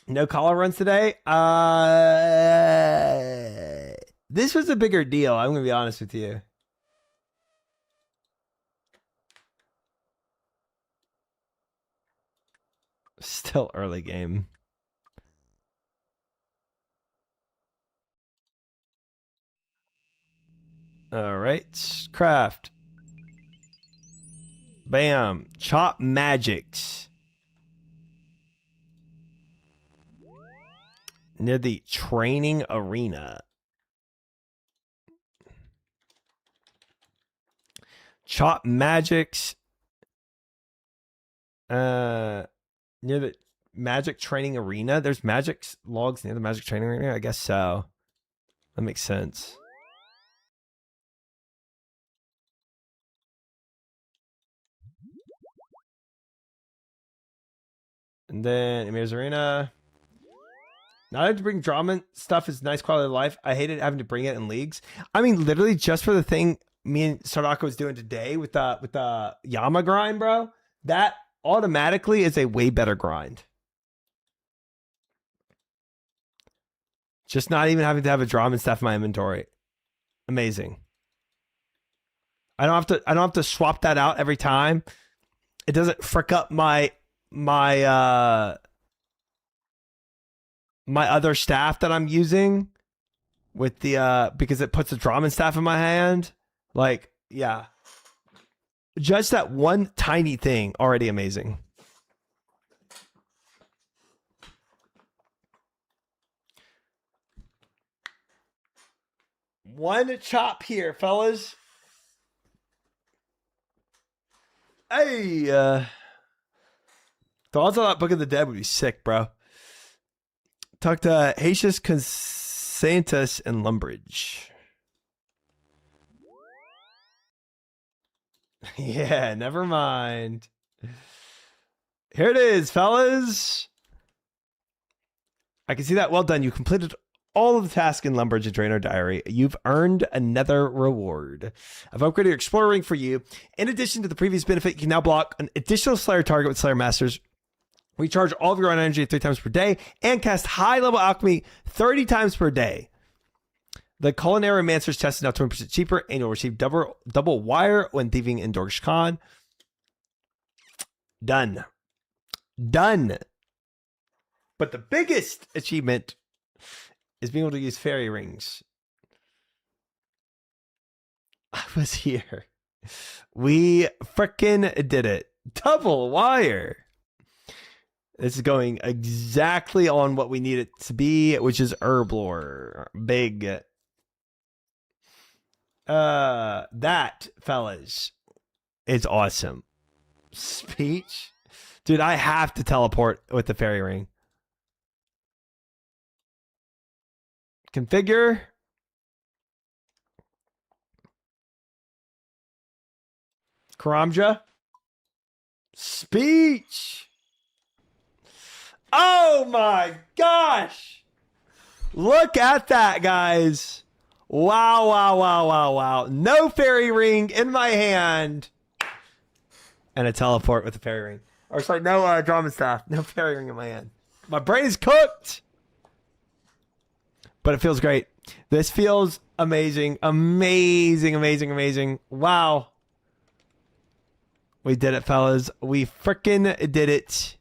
No collar runs today? This was a bigger deal. I'm going to be honest with you. Still early game. All right. Craft. Bam. Chop magics. Near the training arena. Chop magics. Near the magic training arena. There's magic logs near the magic training arena. I guess so. That makes sense. And then Emir's arena. Not having to bring drama stuff is nice quality of life. I hated having to bring it in leagues. I mean, literally just for the thing me and Sadako was doing today with the YAMA grind, bro. That automatically is a way better grind. Just not even having to have a drama and stuff in my inventory. Amazing. I don't have to swap that out every time. It doesn't frick up my other staff that I'm using with the because it puts the drama staff in my hand. Like, yeah. Just that one tiny thing already amazing. One chop here, fellas. Hey, thoughts on that Book of the Dead would be sick, bro. Talk to Haitius Consantus and Lumbridge. Yeah, never mind. Here it is, fellas. I can see that. Well done. You completed all of the tasks in Lumbridge and Draenor Diary. You've earned another reward. I've upgraded your Explorer Ring for you. In addition to the previous benefit, you can now block an additional Slayer target with Slayer Masters. Recharge all of your own energy 3 times per day and cast high-level alchemy 30 times per day. The Culinary Mancer's test is now 20% cheaper, and you'll receive double wire when thieving in Dorgish Khan. Done. Done. But the biggest achievement is being able to use fairy rings. I was here. We frickin' did it. Double wire. This is going exactly on what we need it to be, which is Herblore. Big. That, fellas, is awesome. Speech? Dude, I have to teleport with the fairy ring. Configure. Karamja. Speech. Oh my gosh. Look at that, guys. Wow, wow, wow, wow, wow. No fairy ring in my hand. And a teleport with a fairy ring. Or sorry, no drama staff. No fairy ring in my hand. My brain is cooked. But it feels great. This feels amazing. Amazing, amazing, amazing. Wow. We did it, fellas. We frickin' did it.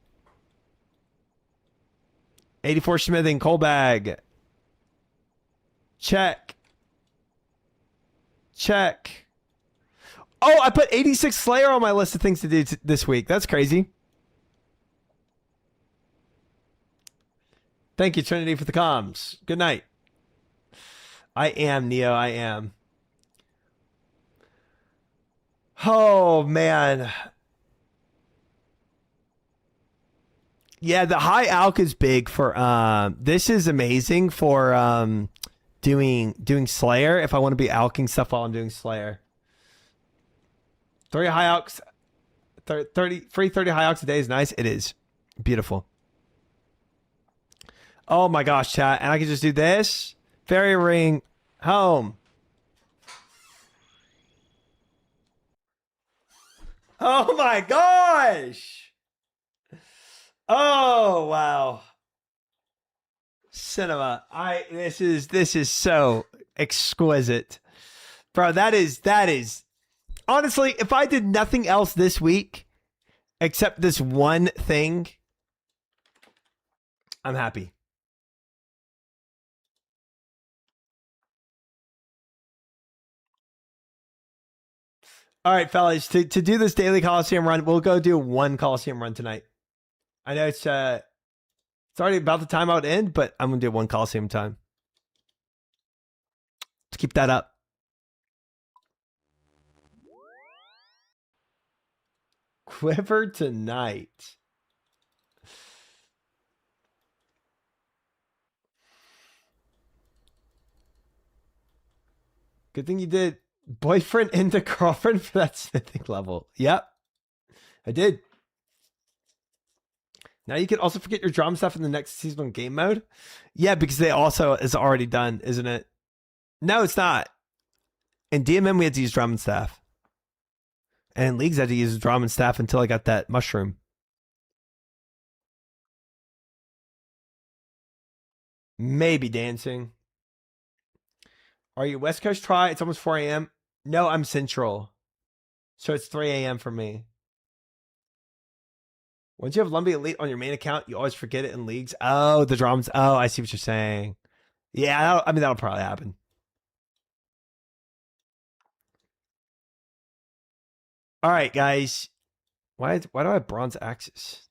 84 smithing, coal bag. Check. Check. Oh, I put 86 Slayer on my list of things to do this week. That's crazy. Thank you, Trinity, for the comms. Good night. I am, Neo. I am. Oh, man. Yeah, the high alch is big for this is amazing for doing Slayer if I want to be alching stuff while I'm doing Slayer. 30 high alchs, 30 free 30 high alchs a day is nice. It is beautiful. Oh my gosh, chat, and I can just do this. Fairy ring home. Oh my gosh. Oh wow. Cinema. This is so exquisite. Bro, that is honestly, if I did nothing else this week except this one thing, I'm happy. All right, fellas, to do this daily Coliseum run, we'll go do one Coliseum run tonight. I know it's already about the time I would end, but I'm going to do one Coliseum time. Let's keep that up. Quiver tonight. Good thing you did boyfriend into girlfriend for that smithing level. Yep, I did. Now you can also forget your drum stuff in the next seasonal game mode. Yeah, because they also is already done, isn't it? No, it's not. In DMM, we had to use drum and staff. And in Leagues, I had to use drum and staff until I got that mushroom. Maybe dancing. Are you West Coast try? It's almost 4 a.m. No, I'm Central. So it's 3 a.m. for me. Once you have Lumbee Elite on your main account, you always forget it in Leagues. Oh, the drums. Oh, I see what you're saying. Yeah, I mean, that'll probably happen. All right, guys. Why do I have bronze axes?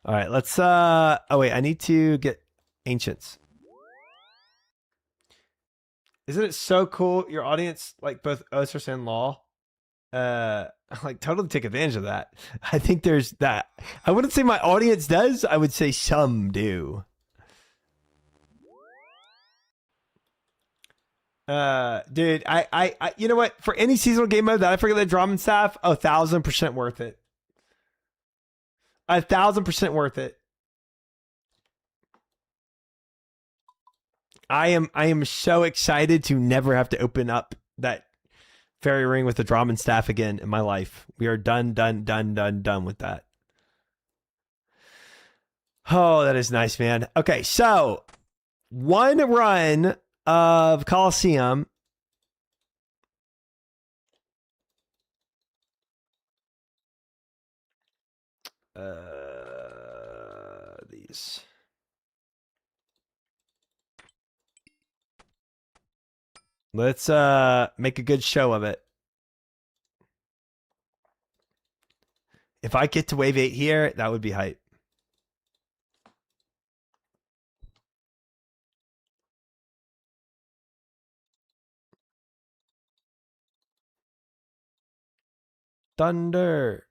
All right, let's oh wait, I need to get ancients. Isn't it so cool your audience like both Osirus and Law? Like totally take advantage of that. I think there's that. I wouldn't say my audience does, I would say some do. Dude, I you know what? For any seasonal game mode that I forget the drum and staff, 1,000% worth it. 1,000% worth it. I am so excited to never have to open up that fairy ring with the drum and staff again in my life. We are done with that. Oh, that is nice, man. Okay, so one run of Coliseum. These. Let's make a good show of it. If I get to wave 8 here, that would be hype. Thunder.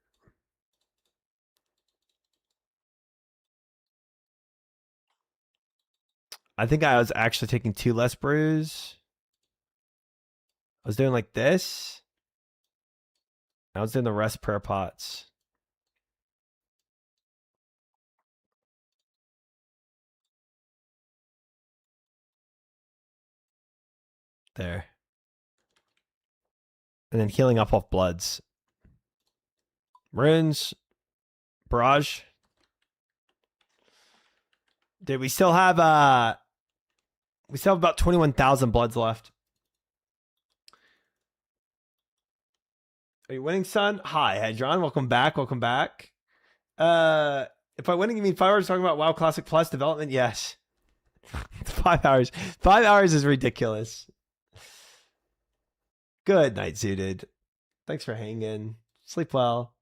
I think I was actually taking 2 less brews. I was doing like this. I was doing the rest prayer pots. There. And then healing up off bloods. Runes. Barrage. Dude, we still have about 21,000 bloods left. Are you winning, son? Hi, Hedron. Welcome back. Welcome back. If by winning you mean 5 hours talking about WoW Classic Plus development, yes. 5 hours. 5 hours is ridiculous. Good night, Zooted. Thanks for hanging. Sleep well.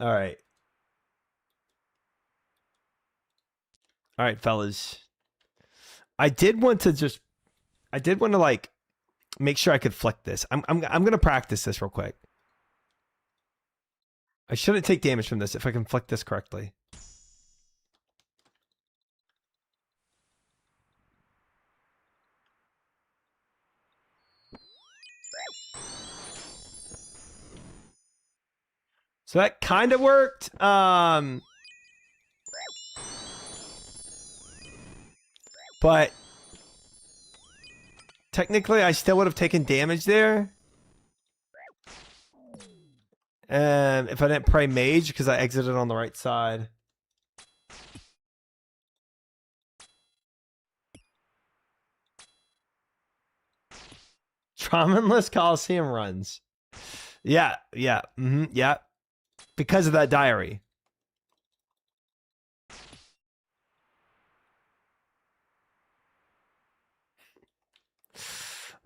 All right. All right, fellas. I did want to like make sure I could flick this. I'm gonna practice this real quick. I shouldn't take damage from this if I can flick this correctly. So that kind of worked. But technically, I still would have taken damage there. If I didn't pray mage because I exited on the right side. Traumaless Coliseum runs. Yeah. Yeah. Because of that diary.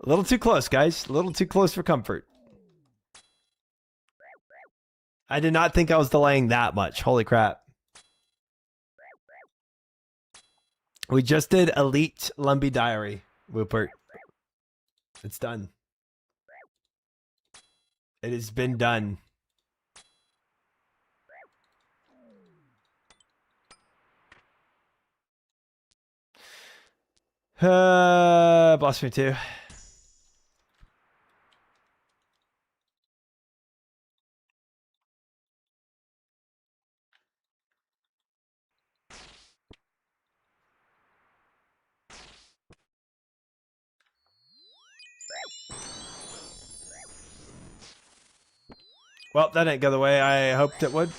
A little too close, guys. A little too close for comfort. I did not think I was delaying that much. Holy crap. We just did Elite Lumbee Diary, Rupert. It's done. It has been done. Blasphemy 2. Well, that didn't go the way I hoped it would.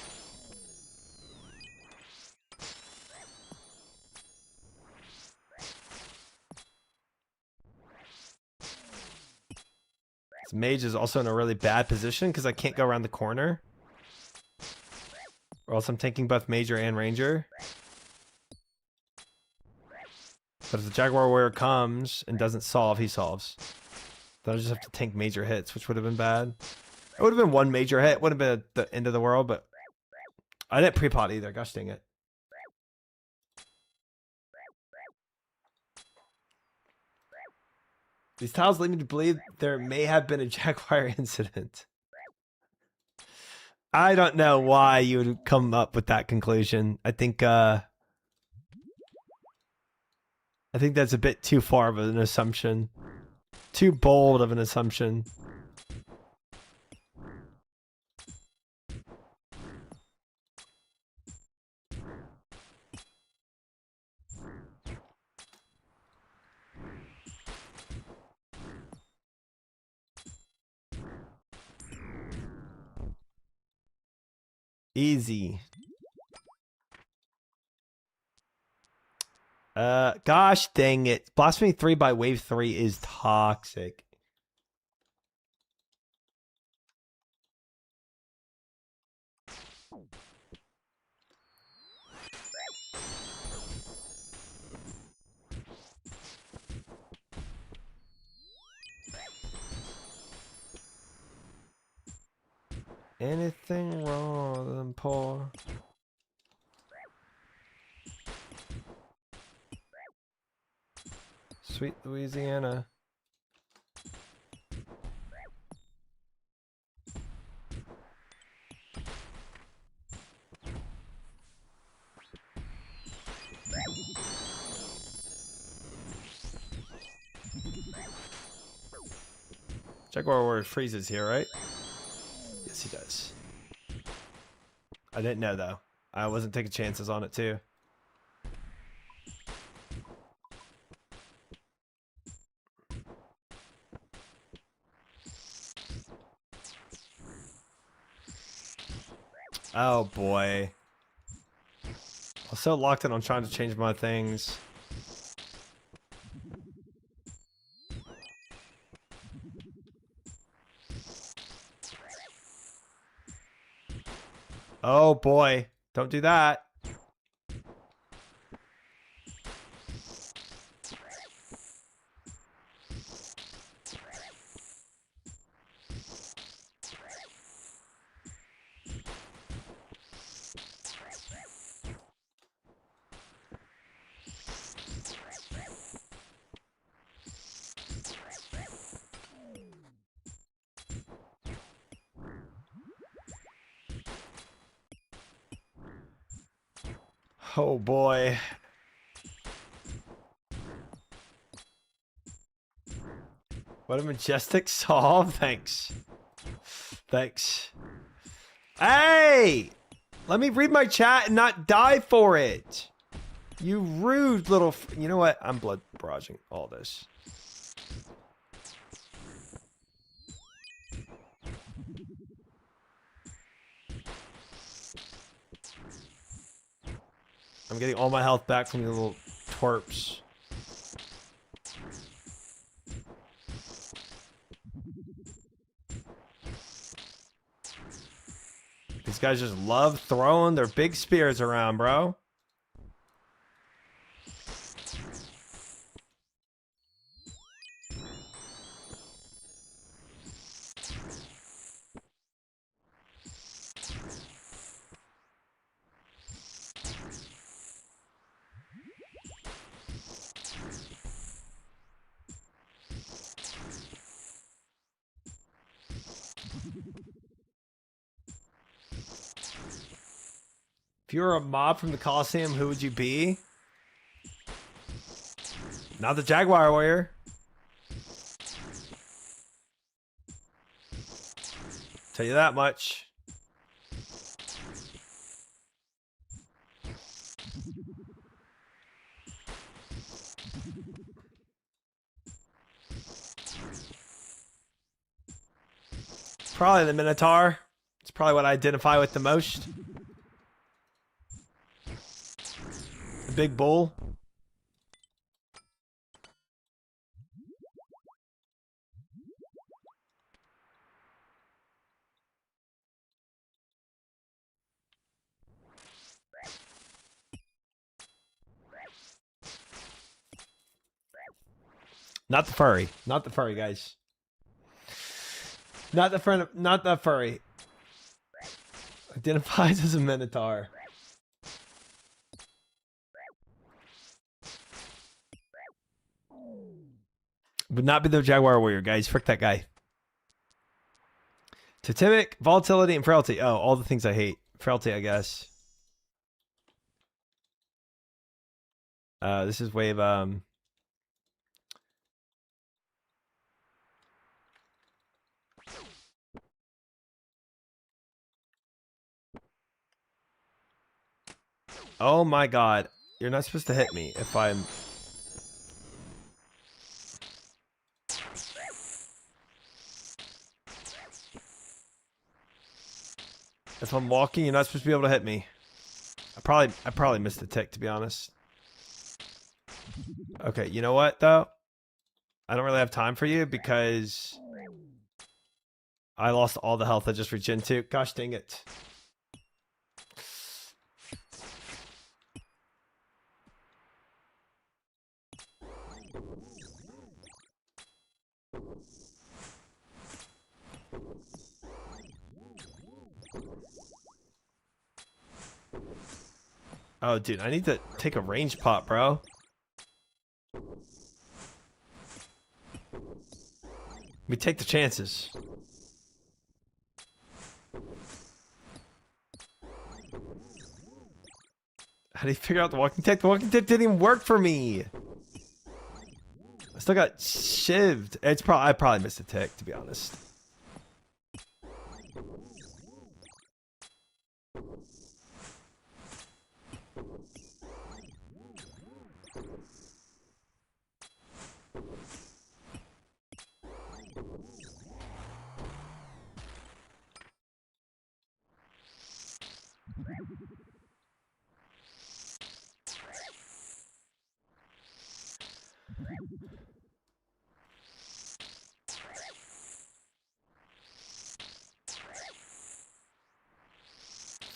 This mage is also in a really bad position because I can't go around the corner. Or else I'm taking both Major and Ranger. But if the Jaguar Warrior comes and doesn't solve, he solves. Then I just have to tank major hits, which would have been bad. It would have been one major hit. Would have been the end of the world, but I didn't pre-pot either. Gosh dang it. These tiles lead me to believe there may have been a Jaguar incident. I don't know why you would come up with that conclusion. I think that's a bit too far of an assumption. Too bold of an assumption. Easy. Gosh dang it. Blasphemy 3 by wave 3 is toxic. Anything wrong with them poor? Sweet Louisiana. Jaguar Warrior freezes here, right? Yes, he does. I didn't know, though. I wasn't taking chances on it, too. Oh, boy. I was so locked in on trying to change my things. Oh, boy. Don't do that. Oh, boy. What a majestic solve. Thanks. Thanks. Hey! Let me read my chat and not die for it. You rude little... You know what? I'm blood barraging all this. I'm getting all my health back from you little twerps. These guys just love throwing their big spears around, bro. If you were a mob from the Coliseum, who would you be? Not the Jaguar Warrior. Tell you that much. Probably the Minotaur. It's probably what I identify with the most. The big bull. Not the furry. Not the furry, guys. Not the friend. Not the furry. Identifies as a minotaur. Would not be the Jaguar Warrior, guys. Frick that guy. Totemic, volatility, and frailty. Oh, all the things I hate. Frailty, I guess. This is wave. Oh my god. You're not supposed to hit me if I'm... If I'm walking, you're not supposed to be able to hit me. I probably missed the tick, to be honest. Okay, you know what, though? I don't really have time for you because I lost all the health I just reached into. Gosh dang it. Oh, dude, I need to take a range pot, bro. We take the chances. How do you figure out the walking tick? The walking tick didn't even work for me. I still got shivved. I probably missed a tick, to be honest.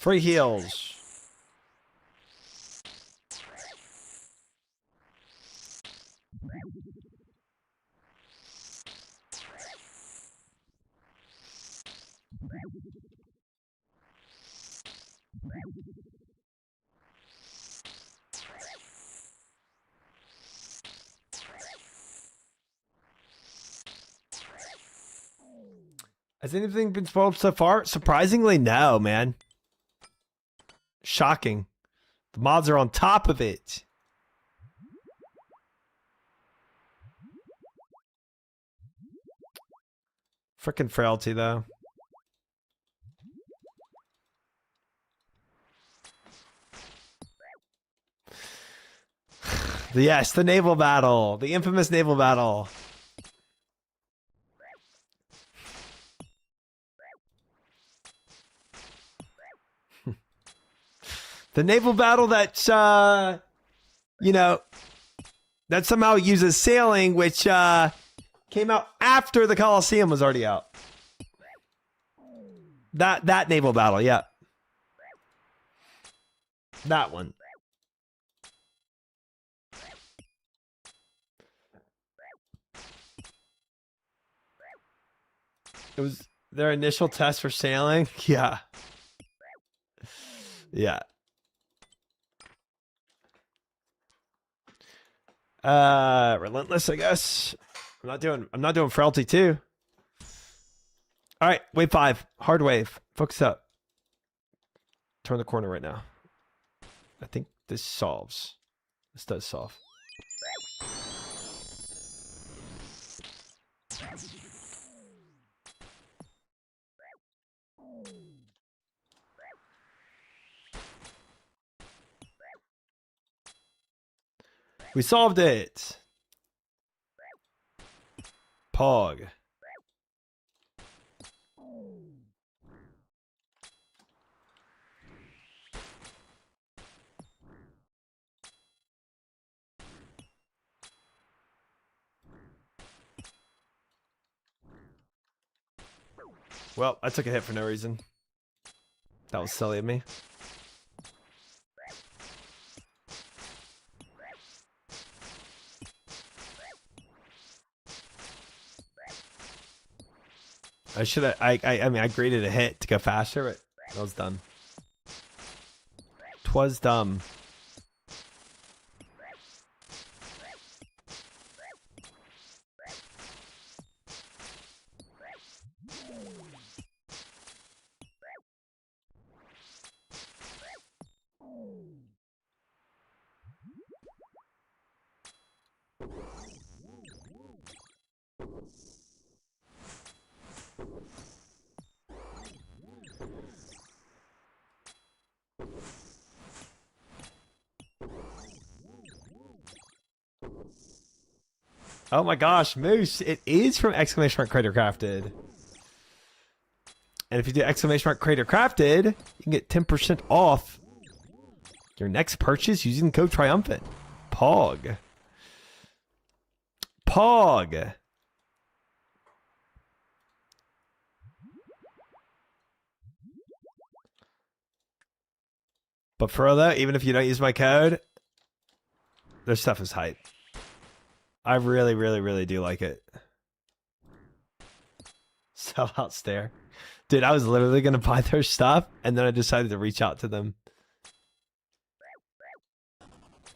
Free heals. Has anything been spoiled so far? Surprisingly, no, man. Shocking. The mods are on top of it. Frickin' frailty, though. Yes, the naval battle. The infamous naval battle. The naval battle that's, you know, that somehow uses sailing, which came out after the Colosseum was already out. That naval battle, yeah. That one. It was their initial test for sailing. Yeah. Yeah. Relentless, I guess. I'm not doing frailty too. All right, wave 5, hard wave. Focus up. Turn the corner right now. I think this solves. This does solve. We solved it. Pog. Well, I took a hit for no reason. That was silly of me. I should have. I mean, I graded a hit to go faster, but that was dumb. 'Twas dumb. Oh my gosh, Moose! It is from exclamation mark CreatorCrafted. And if you do exclamation mark CreatorCrafted, you can get 10% off your next purchase using the code Triumphant. Pog. Pog. But for real though, even if you don't use my code, their stuff is hype. I really, really, really do like it. Sell out stare. Dude, I was literally going to buy their stuff, and then I decided to reach out to them.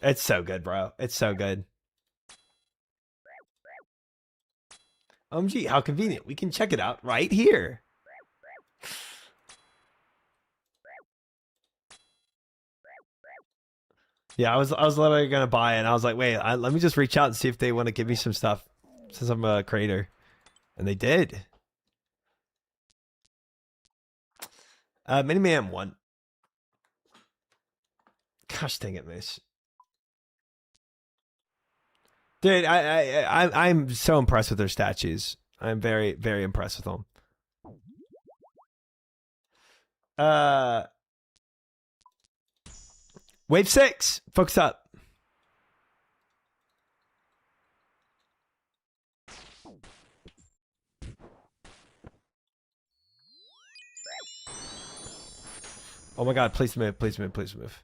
It's so good, bro. It's so good. OMG, how convenient. We can check it out right here. Yeah, I was literally going to buy it, and I was like, wait, let me just reach out and see if they want to give me some stuff since I'm a creator. And they did. Miniman 1. Gosh dang it, Moose. Dude, I'm so impressed with their statues. I'm very, very impressed with them. Wave 6, focus up. Oh my god, please move, please move, please move.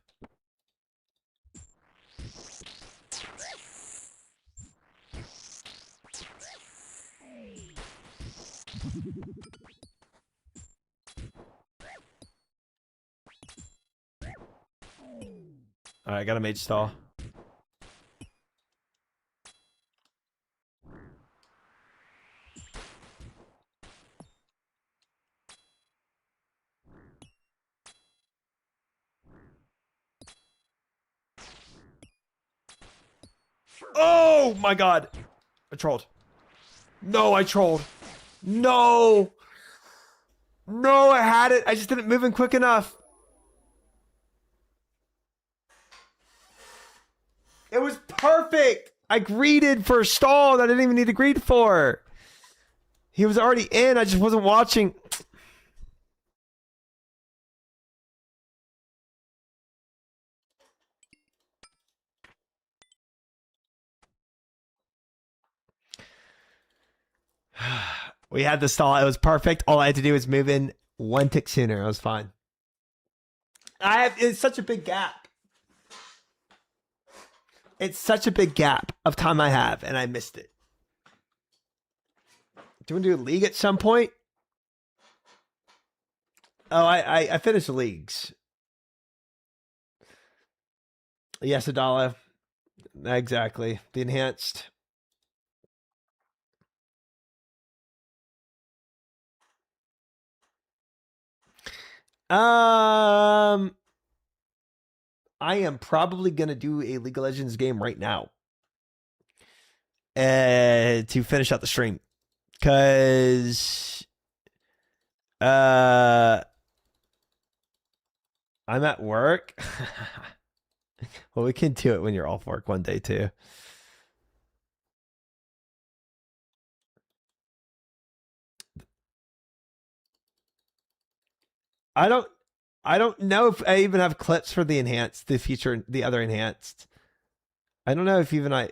Alright, I got a mage stall. Oh my god! I trolled. No, I trolled. No! No, I had it. I just didn't move in quick enough. It was perfect. I greeted for a stall that I didn't even need to greet for. He was already in. I just wasn't watching. We had the stall. It was perfect. All I had to do was move in one tick sooner. I was fine. It's such a big gap. It's such a big gap of time I have, and I missed it. Do you want to do a league at some point? Oh, I finished the leagues. Yes, Adala. Exactly. The enhanced. I am probably gonna do a League of Legends game right now. To finish out the stream. Cause I'm at work. Well, we can do it when you're off work one day too. I don't know if I even have clips for the enhanced, the other enhanced. I don't know if even I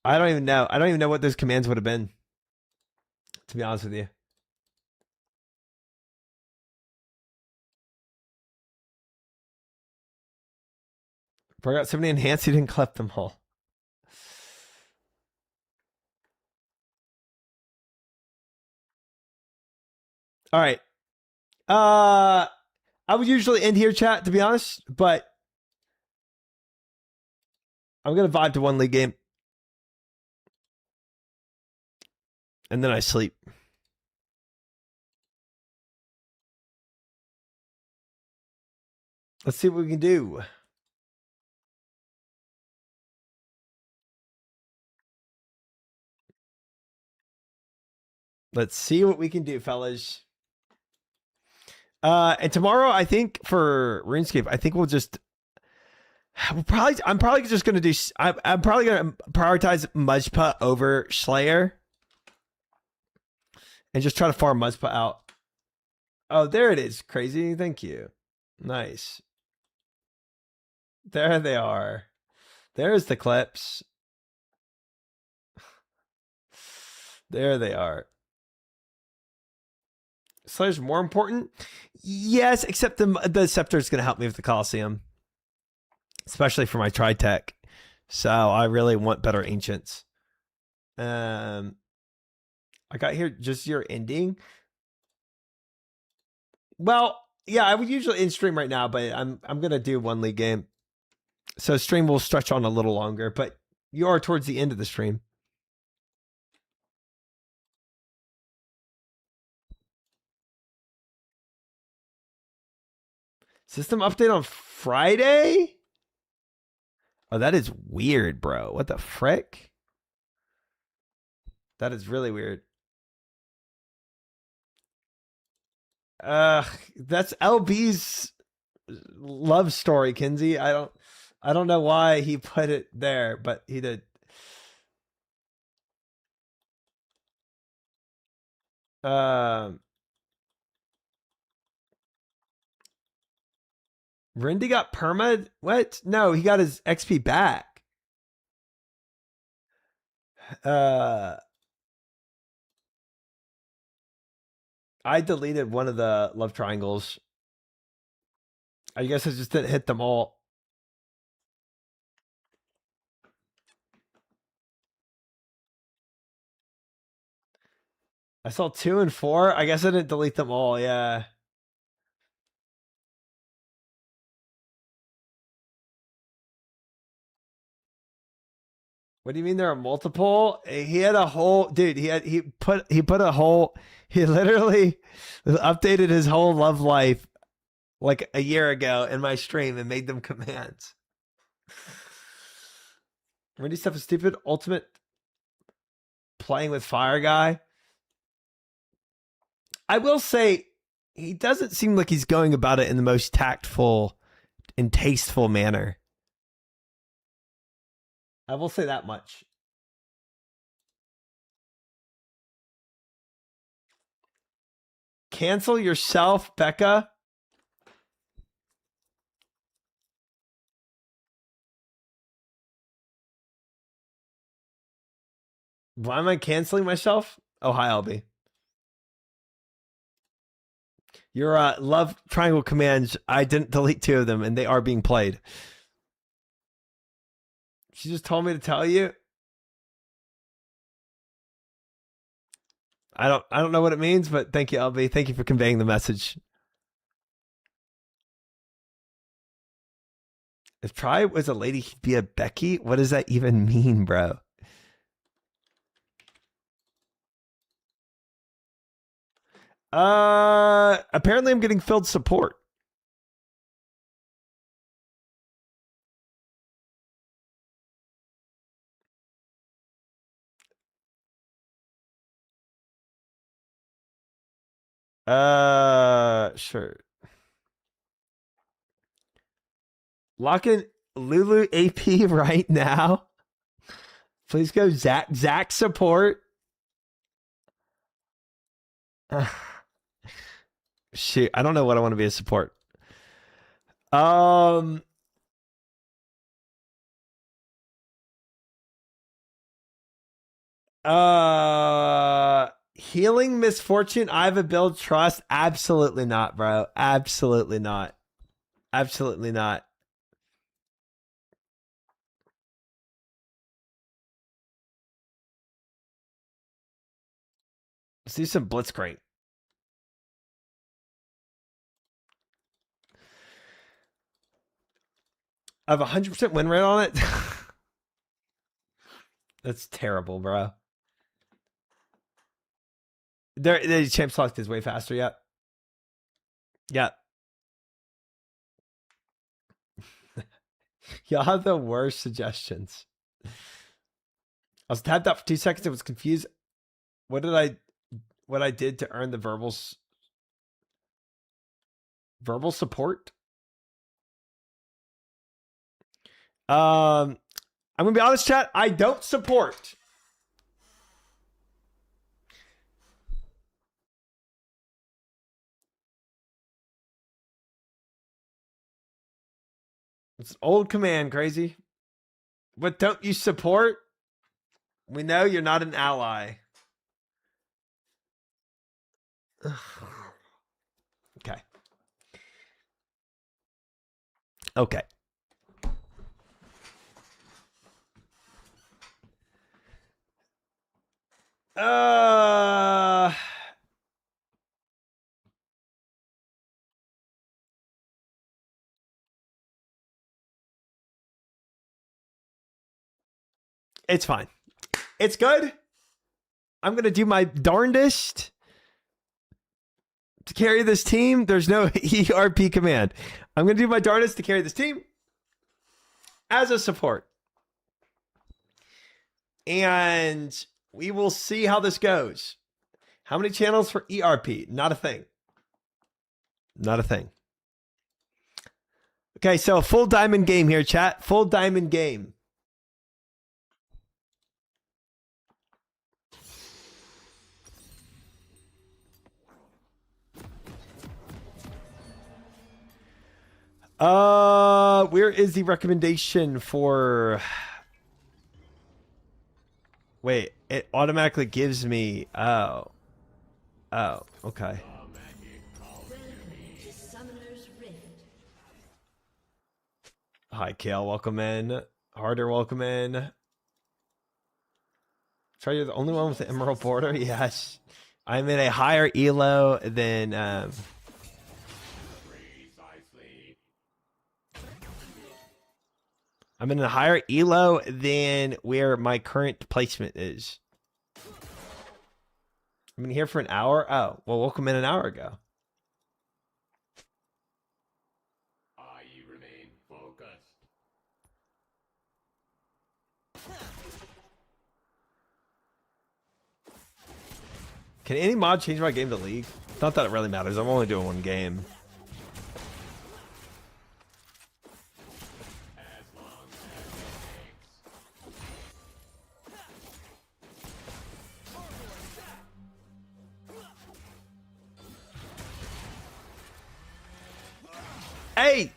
don't even know. I don't even know what those commands would have been. to be honest with you. Forgot somebody enhanced, he didn't collect them all. All right. I would usually end here, chat, to be honest, but I'm gonna vibe to one league game. And then I sleep. Let's see what we can do. Let's see what we can do, fellas. And tomorrow, I think for RuneScape, I think we'll just I'm probably just gonna do. I'm probably gonna prioritize Mudsput over Slayer, and just try to farm Mudsput out. Oh, there it is. Crazy. Thank you. Nice. There they are. There's the clips. There they are. Slayer's more important. Yes, except the Scepter is gonna help me with the Coliseum, especially for my Tri-Tech. So I really want better Ancients. I got here just your ending. Well, yeah, I would usually end stream right now, but I'm gonna do one league game, so stream will stretch on a little longer. But you are towards the end of the stream. System update on Friday? Oh, that is weird, bro. What the frick? That is really weird. That's LB's love story, Kinsey. I don't know why he put it there, but he did. Rindy got perma? What? No, he got his XP back. I deleted one of the love triangles. I guess I just didn't hit them all. I saw 2 and 4. I guess I didn't delete them all. Yeah. What do you mean there are multiple? He had a whole dude. He put a whole. He literally updated his whole love life like a year ago in my stream and made them commands. Randy stuff is stupid. Ultimate playing with fire guy. I will say he doesn't seem like he's going about it in the most tactful and tasteful manner. I will say that much. Cancel yourself, Becca. Why am I canceling myself? Oh, hi, LB. Your love triangle commands, I didn't delete 2 of them, and they are being played. She just told me to tell you. I don't know what it means, but thank you, LB. Thank you for conveying the message. If Try was a lady, he'd be a Becky. What does that even mean, bro? Apparently I'm getting filled support. Sure. Lock in Lulu AP right now. Please go Zach support. Shoot, I don't know what I want to be a support. Healing misfortune. I have a build trust. Absolutely not, bro. Absolutely not. Absolutely not. Let's do some blitzcrank. I have 100% win rate on it. That's terrible, bro. The champ select is way faster. Yep. Yep. Y'all have the worst suggestions. I was tapped out for 2 seconds. I was confused. What I did to earn the verbal support? I'm gonna be honest, chat. I don't support. It's an old command, crazy. What don't you support? We know you're not an ally. Okay. Okay. It's fine. It's good. I'm going to do my darndest to carry this team. There's no ERP command. I'm going to do my darndest to carry this team as a support. And we will see how this goes. How many channels for ERP? Not a thing. Not a thing. Okay, so full diamond game here, chat. Full diamond game. Where is the recommendation for... Wait, it automatically gives me... Oh, okay. Hi, Kale. Welcome in. Harder, welcome in. Try, you're the only one with the emerald border? Yes. I'm in a higher elo than... I'm in a higher elo than where my current placement is. I've been here for an hour. Oh, well, welcome in an hour ago. I remain focused. Can any mod change my game to League? Not that it really matters. I'm only doing one game. Hey!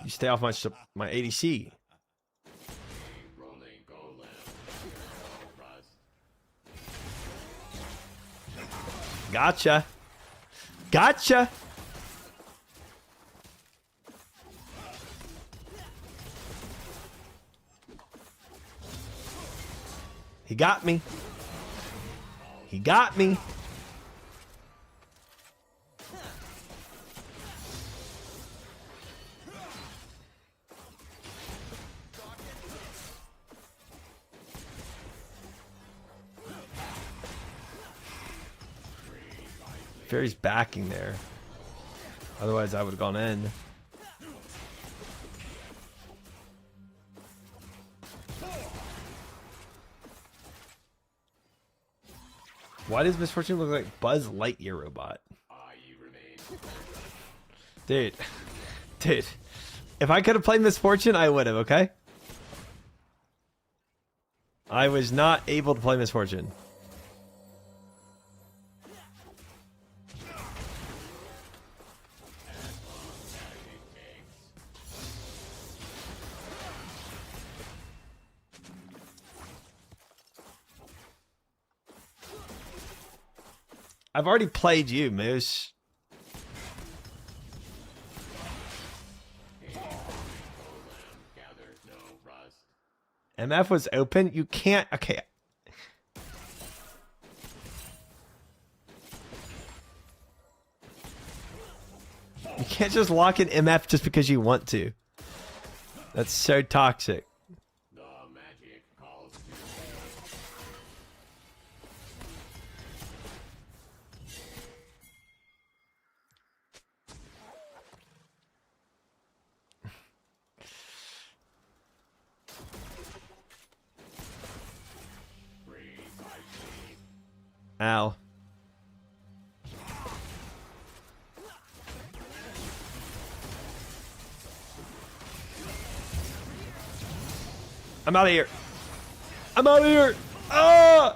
You stay off my ADC. Gotcha. Gotcha. He got me. He got me. Fairy's backing there. Otherwise, I would have gone in. Why does Misfortune look like Buzz Lightyear robot? Dude. Dude. If I could have played Misfortune, I would have, okay? I was not able to play Misfortune. I've already played you, Moose. MF was open? You can't... Okay. You can't just lock in MF just because you want to. That's so toxic. The magic calls to Ow. I'm out of here. I'm out of here. Ah!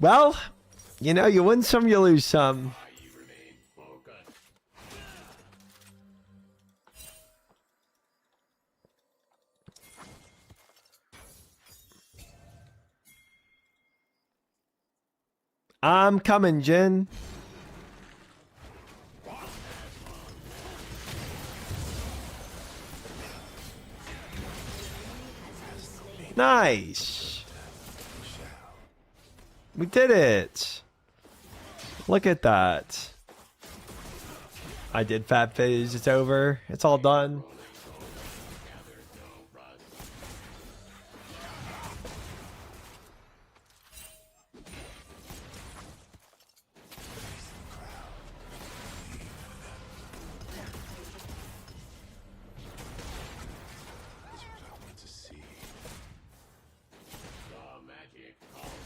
Well, you know, you win some, you lose some. you remain focused. I'm coming, Jin. Nice. We did it. Look at that. I did Fat Phase. It's over. It's all done.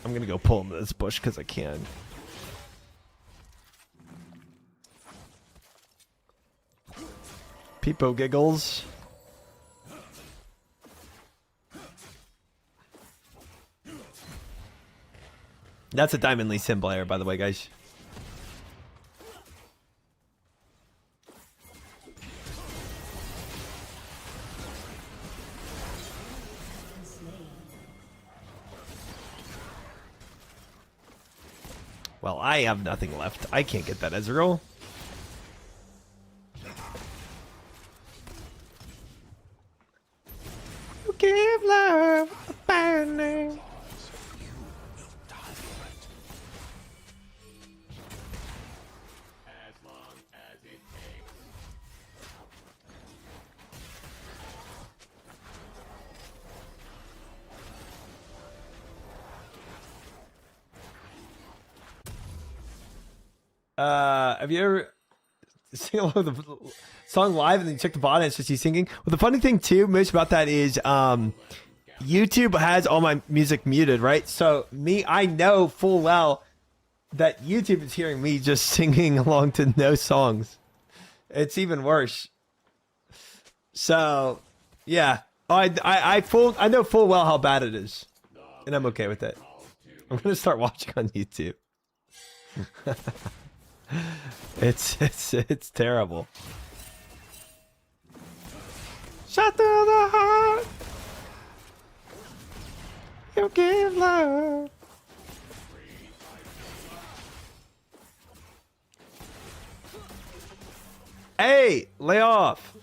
I'm gonna go pull him to this bush because I can. Peepo giggles. That's a Diamond Lee Sin player, by the way, guys. Well, I have nothing left. I can't get that Ezreal. You give love a bad name. As long as it takes. Have you ever sing along with the song live and then you check the bot and it's just you singing? Well, the funny thing too, most about that is YouTube has all my music muted, right? So I know full well that YouTube is hearing me just singing along to no songs. It's even worse. So, yeah. I know full well how bad it is, and I'm okay with it. I'm gonna start watching on YouTube. It's terrible. Shot through the heart. You give love. Hey, lay off.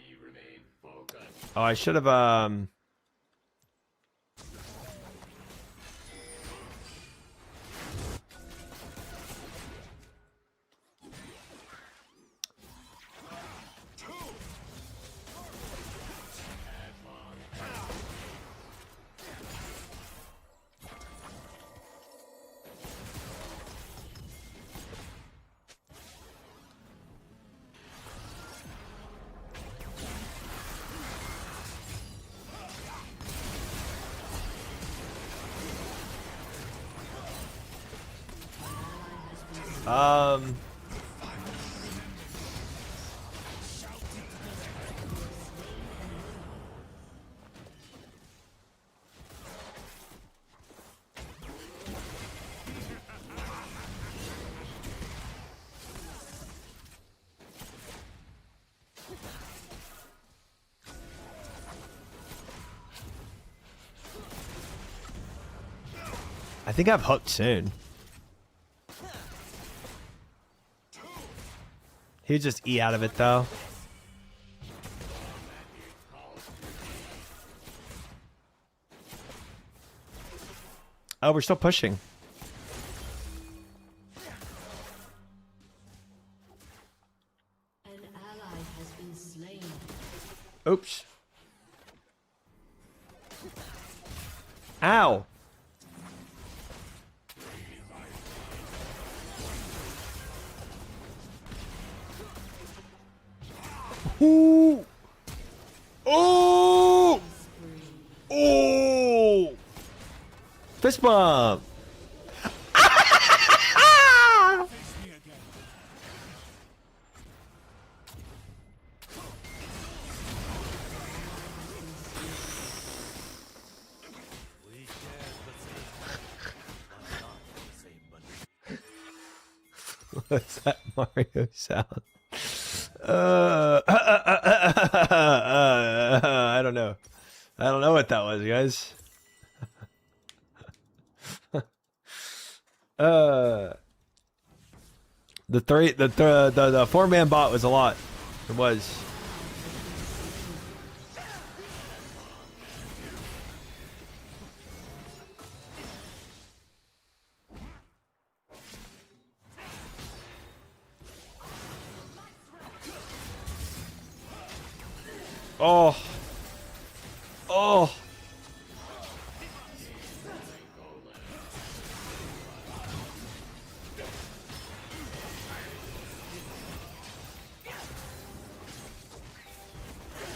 You remain focused. Oh, I should have I think I've hooked soon. He would just E out of it though. Oh, we're still pushing. An ally has been slain. Oops. Ow. Ooh. Oh. Oh. Fist bump. What's that Mario sound? I don't know. I don't know what that was, guys. The 4-man bot was a lot. It was. Oh. Oh.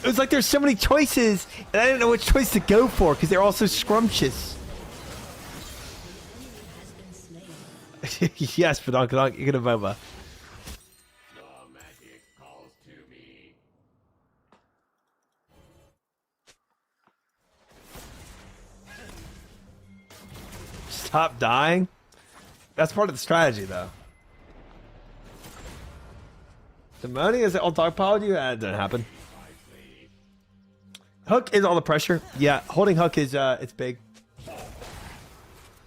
It was like there's so many choices, and I didn't know which choice to go for because they're all so scrumptious. Yes, Badonk, you're gonna Boba. The magic calls to me. Stop dying. That's part of the strategy, though. Demoni is all dogpiled you? That didn't happen. Hook is all the pressure. Yeah, holding hook is it's big.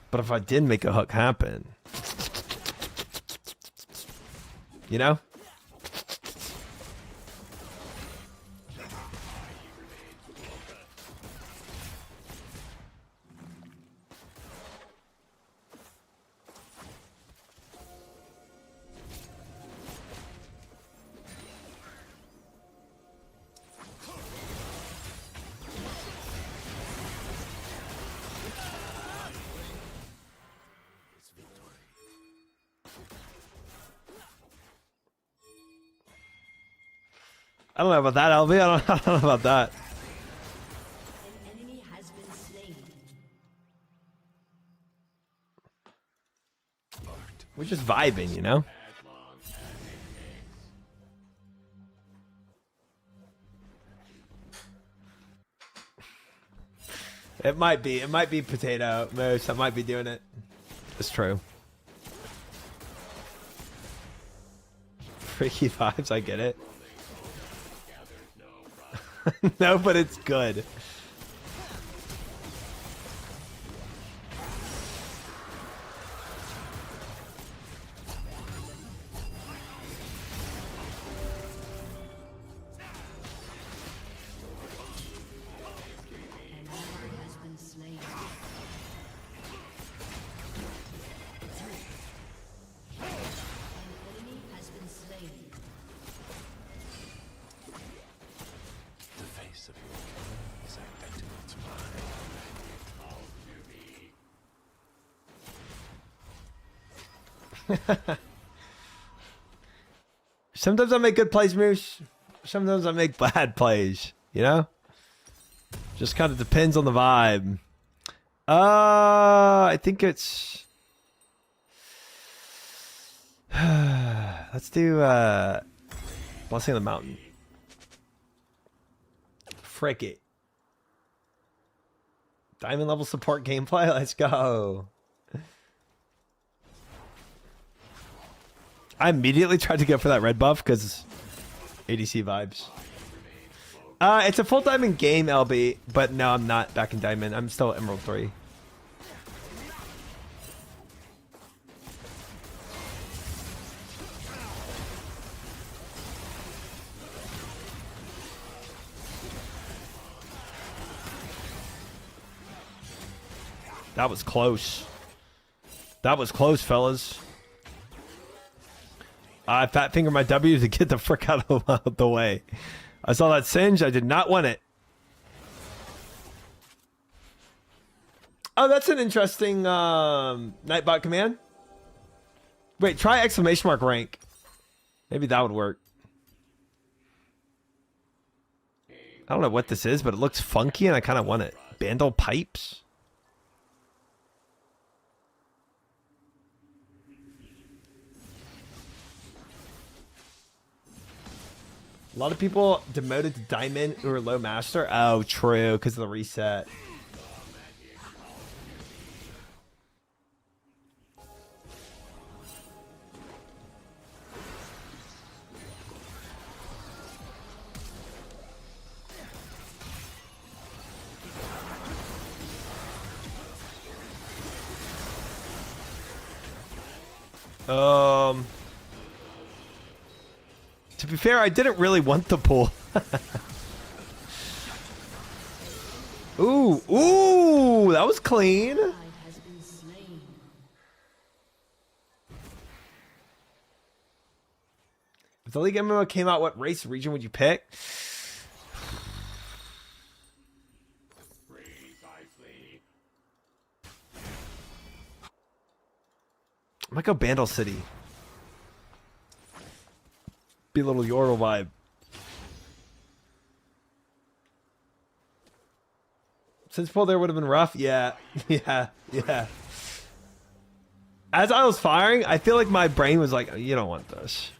But if I did make a hook happen, you know? I don't know about that, LB. I don't know about that. An enemy has been slain. We're just vibing, you know? As long as it takes. It might be potato moose. I might be doing it. It's true. Freaky vibes, I get it. No, but it's good. An ally has been slain. An enemy has been slain. The face of your king is identical to mine. Calls to me. Sometimes I make good plays, Moose. Sometimes I make bad plays, you know? Just kind of depends on the vibe. I think it's... Let's do Blessing of the Mountain. Frick it. Diamond level support gameplay. Let's go. I immediately tried to go for that red buff because ADC vibes. It's a full diamond game, LB, but no, I'm not back in diamond. I'm still Emerald 3. That was close. That was close, fellas. I fat finger my W to get the frick out of the way. I saw that singe. I did not want it. Oh, that's an interesting Nightbot command. Wait, try exclamation mark rank. Maybe that would work. I don't know what this is, but it looks funky and I kind of want it. Bandle pipes? A lot of people demoted to Diamond who are low master. Oh, true, because of the reset. To be fair, I didn't really want the pull. Ooh, that was clean. Has been slain. If the League MMO came out, what race region would you pick? Precisely. I might go Bandle City. Be a little Yordle vibe. Since pull there would have been rough. Yeah. Yeah. As I was firing, I feel like my brain was like, you don't want this.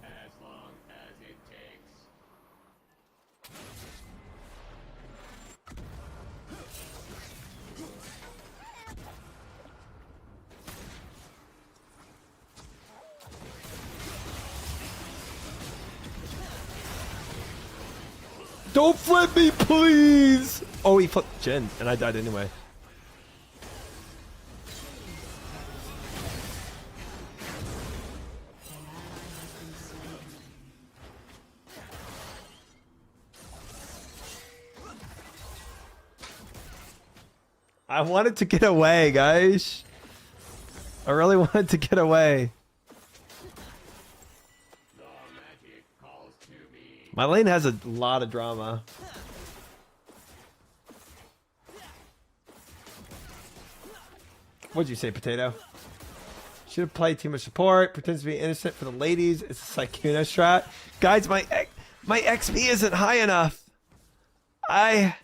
As long as it takes. Don't flip me, please! Oh, he flipped Jin, and I died anyway. I wanted to get away, guys. I really wanted to get away. The magic calls to me. My lane has a lot of drama. What'd you say, Potato? Should have played too much support. Pretends to be innocent for the ladies. It's a Sykkuno strat. Guys, my XP isn't high enough. I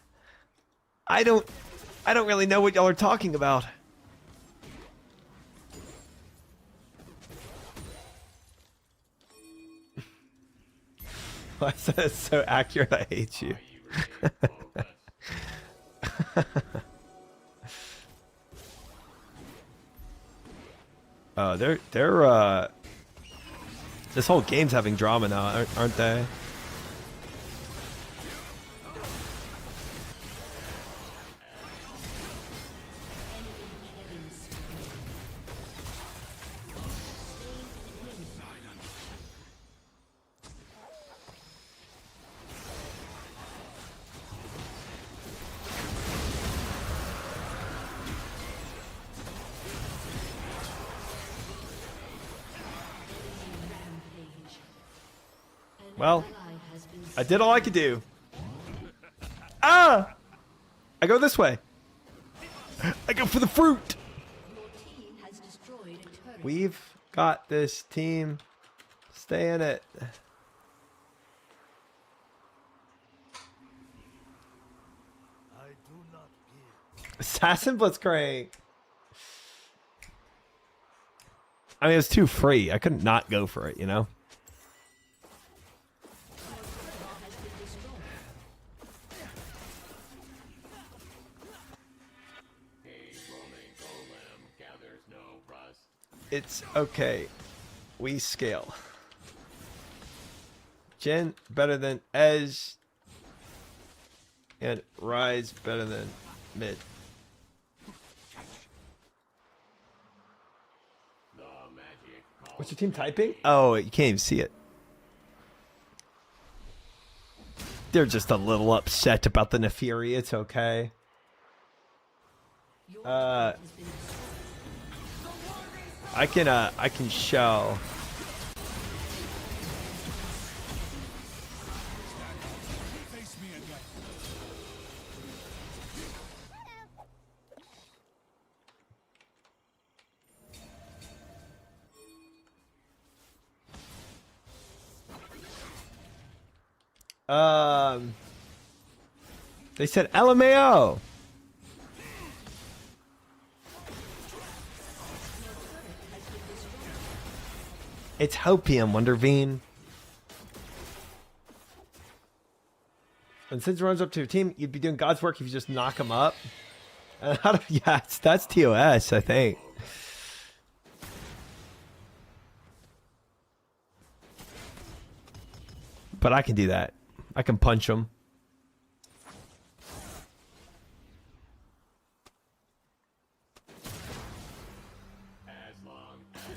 don't really know what y'all are talking about. Why is that so accurate? I hate you. Oh, they're this whole game's having drama now, aren't they? Well, I did all I could do. Ah! I go this way. I go for the fruit. Your team has destroyed a turret. We've got this, team. Stay in it. Assassin Blitzcrank. I mean, it was too free. I couldn't not go for it, you know? It's okay. We scale. Jin better than Edge. And Rise better than Mid. What's your team typing? Oh, you can't even see it. They're just a little upset about the Neferi. It's okay. I can show. They said LMAO. It's Hopium, Wonderveen. And since it runs up to your team, you'd be doing God's work if you just knock him up. Yeah, that's TOS, I think. But I can do that. I can punch him. As long as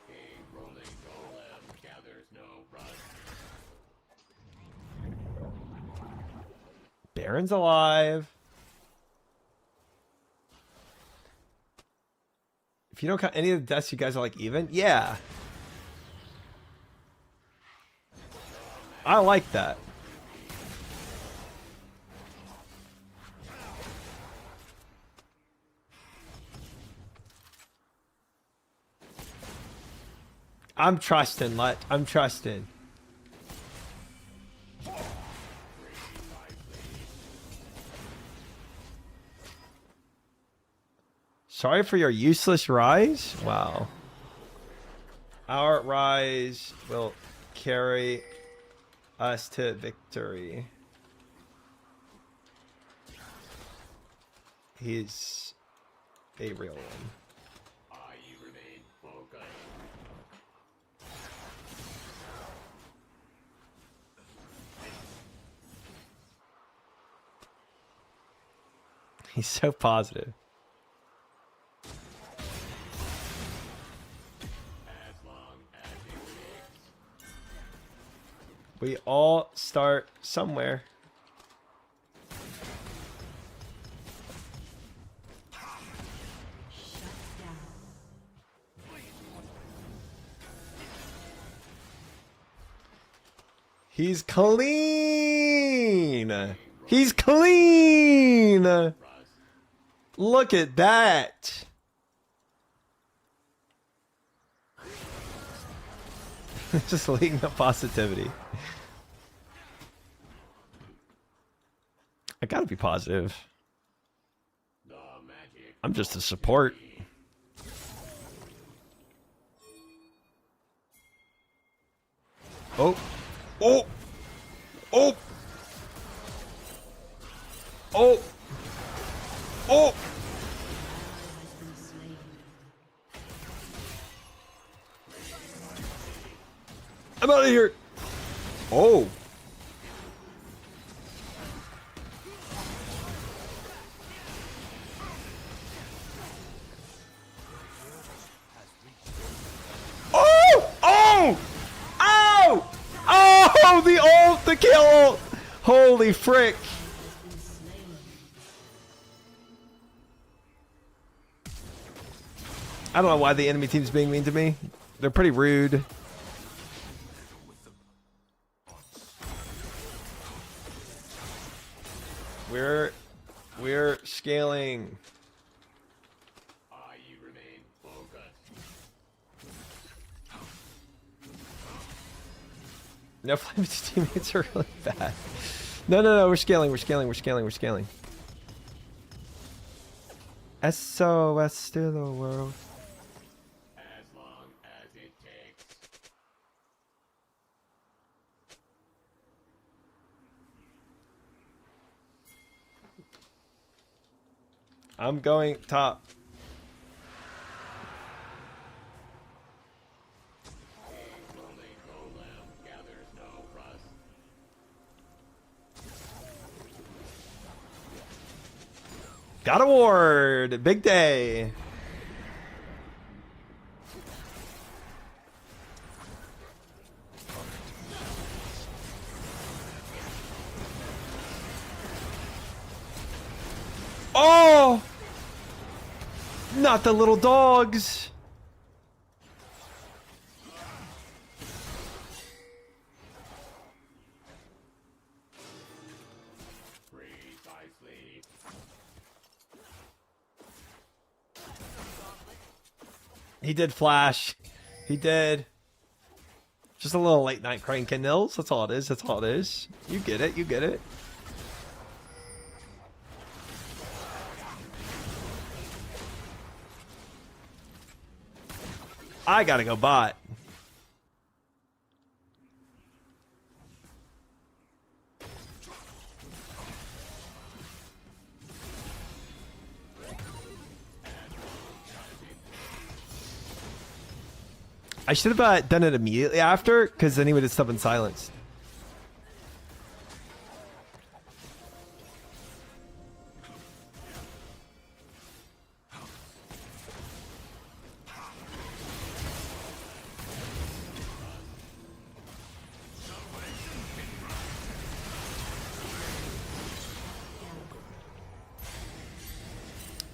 a rolling golem gathers no rust. Baron's alive. If you don't count any of the deaths, you guys are like even? Yeah. I like that. I'm trusting, I'm trusting. Sorry for your useless rise? Wow. Our rise will carry us to victory. He's a real one. I remain focused. He's so positive. As long as it takes. We all start somewhere. He's clean. He's clean. Look at that. Just leading the positivity. I gotta be positive. The magic. I'm just a support. Oh. Oh. Oh. Oh. Oh. I'm out of here. Oh. Oh! Oh! Oh! Oh! The ult! The kill ult! Holy frick! I don't know why the enemy team's being mean to me. They're pretty rude. We're scaling. I remain focused. No, Flame's teammates are really bad. No, we're scaling, we're scaling, we're scaling, we're scaling. SOS to the world. As long as it takes. I'm going top. Got a ward. Big day. Oh! Not the little dogs. Precisely. He did flash. He did. Just a little late night cranking nils. That's all it is. That's all it is. You get it. You get it. I gotta go bot. I should have done it immediately after, because then he would have stubborn silenced.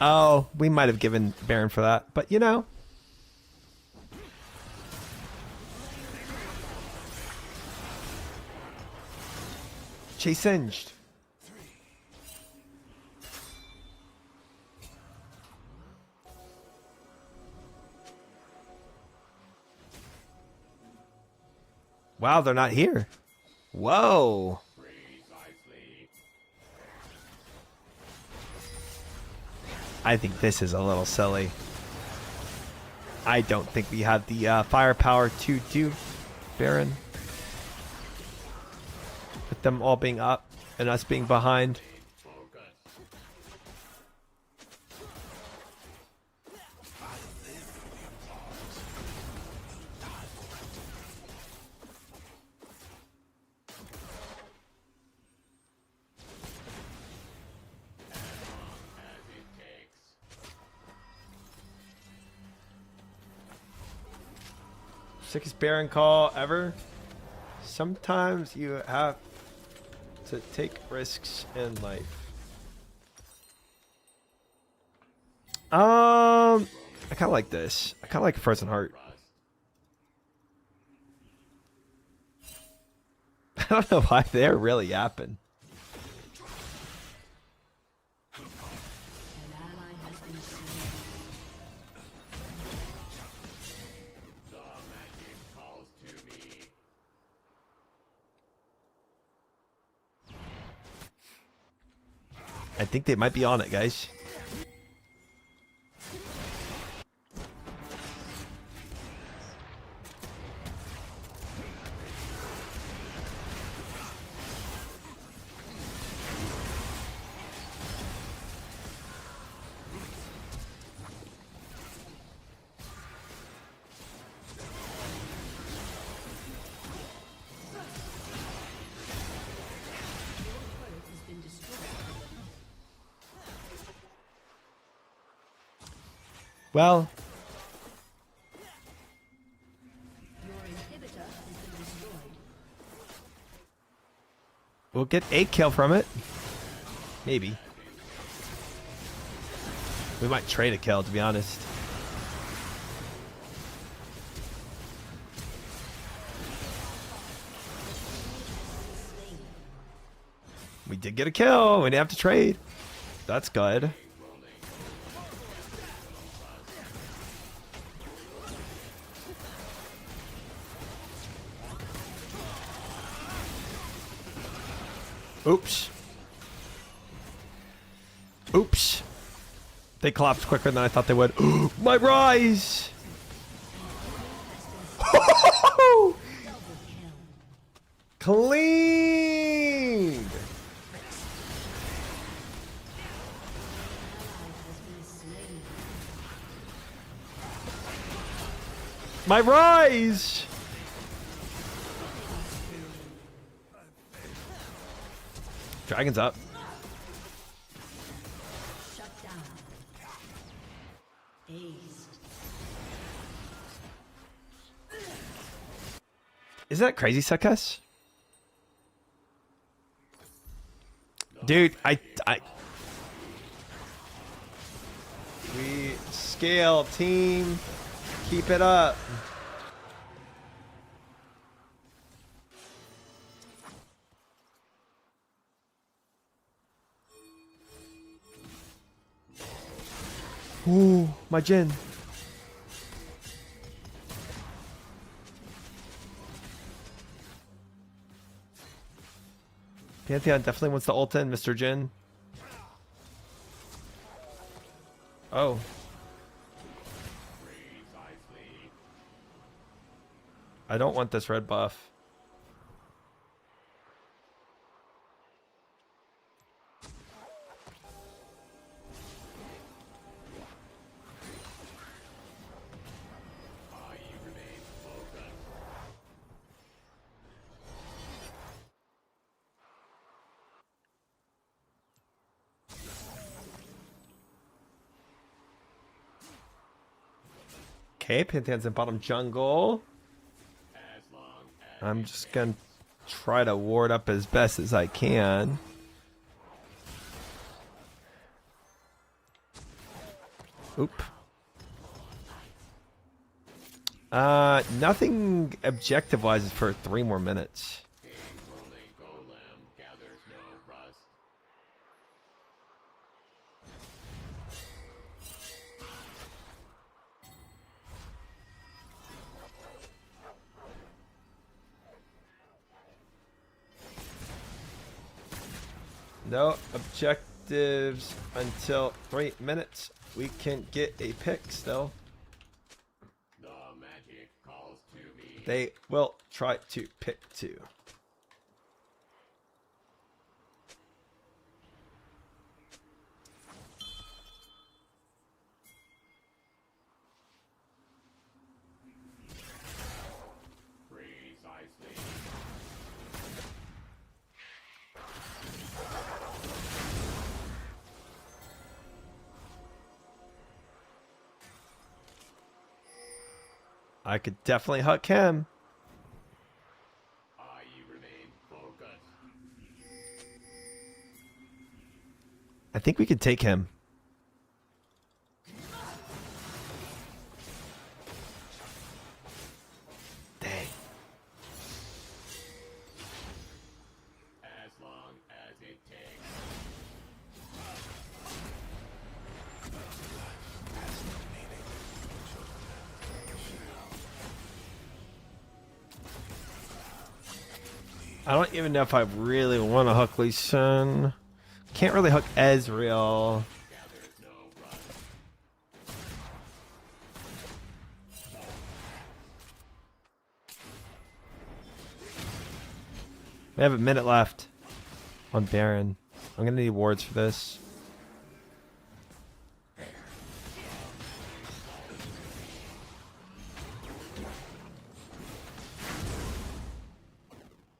Oh, we might have given Baron for that, but you know. Chase singed. Wow, they're not here. Whoa. Precisely. I think this is a little silly. I don't think we have the firepower to do Baron. With them all being up and us being behind. Focus. As it takes. Sickest Baron call ever. Sometimes you have to take risks in life. I kind of like this. I kind of like Frozen Heart. I don't know why they're really yapping. An ally has been slain. The magic calls to me. I think they might be on it, guys. Turret has been destroyed. Well, Your inhibitor has been destroyed. we'll get a kill from it. Maybe. We might trade a kill, to be honest. We did get a kill. We didn't have to trade. That's good. Oops. Oops. They collapsed quicker than I thought they would. My rise! Clean! My rise! Dragon's up. Shut down. Aced. Isn't that crazy, Suckus? Dude, I we scale team. Keep it up. Ooh, my Jin. Pantheon definitely wants to ult in, Mr. Jin. Oh. I don't want this red buff. Okay, Pantheon's in bottom jungle. I'm just gonna try to ward up as best as I can. Oop. Nothing objective-wise for 3 more minutes. No objectives until 3 minutes. We can get a pick still. The magic calls to me. They will try to pick 2. Precisely. I could definitely huck him. I remain focused. I think we could take him. Dang. As long as it takes. I don't even know if I really want to hook Lee Sin. Can't really hook Ezreal. Gathers no rust. We have a minute left on Baron. I'm gonna need wards for this.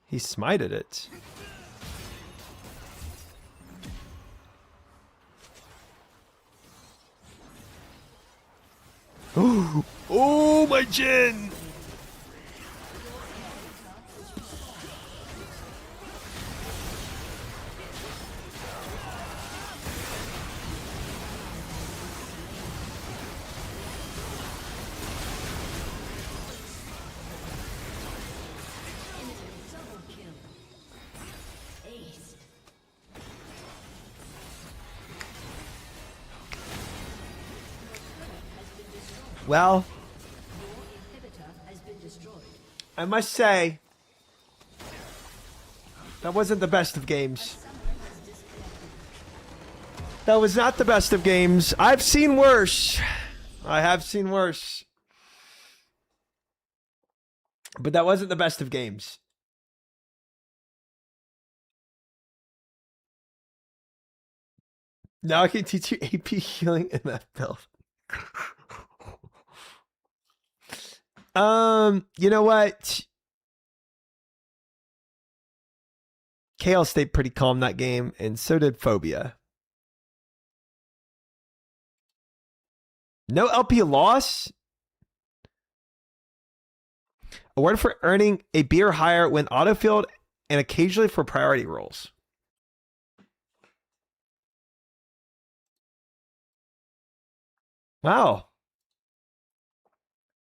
He smited it. Ooh. Oh, my Jin! Double kill. Aced. Well, Your inhibitor has been destroyed. I must say, that wasn't the best of games. That was not the best of games. I've seen worse. I have seen worse. But that wasn't the best of games. Now I can teach you AP healing in that build. You know what? Kale stayed pretty calm that game, and so did Phobia. No LP loss. Award for earning a beer higher when autofilled and occasionally for priority rolls. Wow.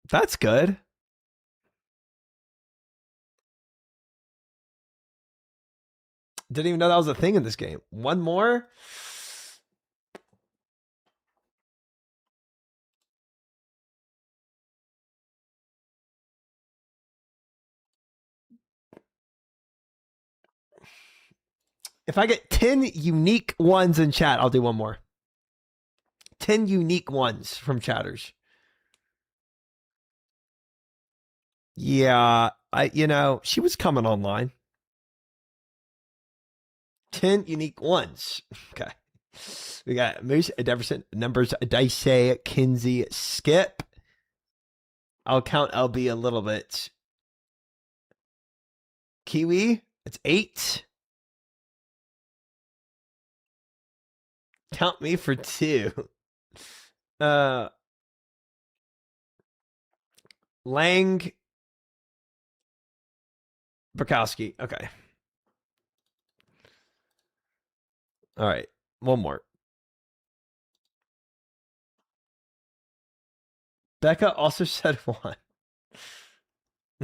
That's good. Didn't even know that was a thing in this game. One more. If I get 10 unique ones in chat, I'll do one more. 10 unique ones from chatters. Yeah, she was coming online. 10 unique ones. Okay. We got Moose, Deverson, Numbers, Dice, Kinsey, Skip. I'll count LB a little bit. Kiwi, it's 8. Count me for 2. Lang, Bukowski. Okay. All right. One more. Becca also said 1.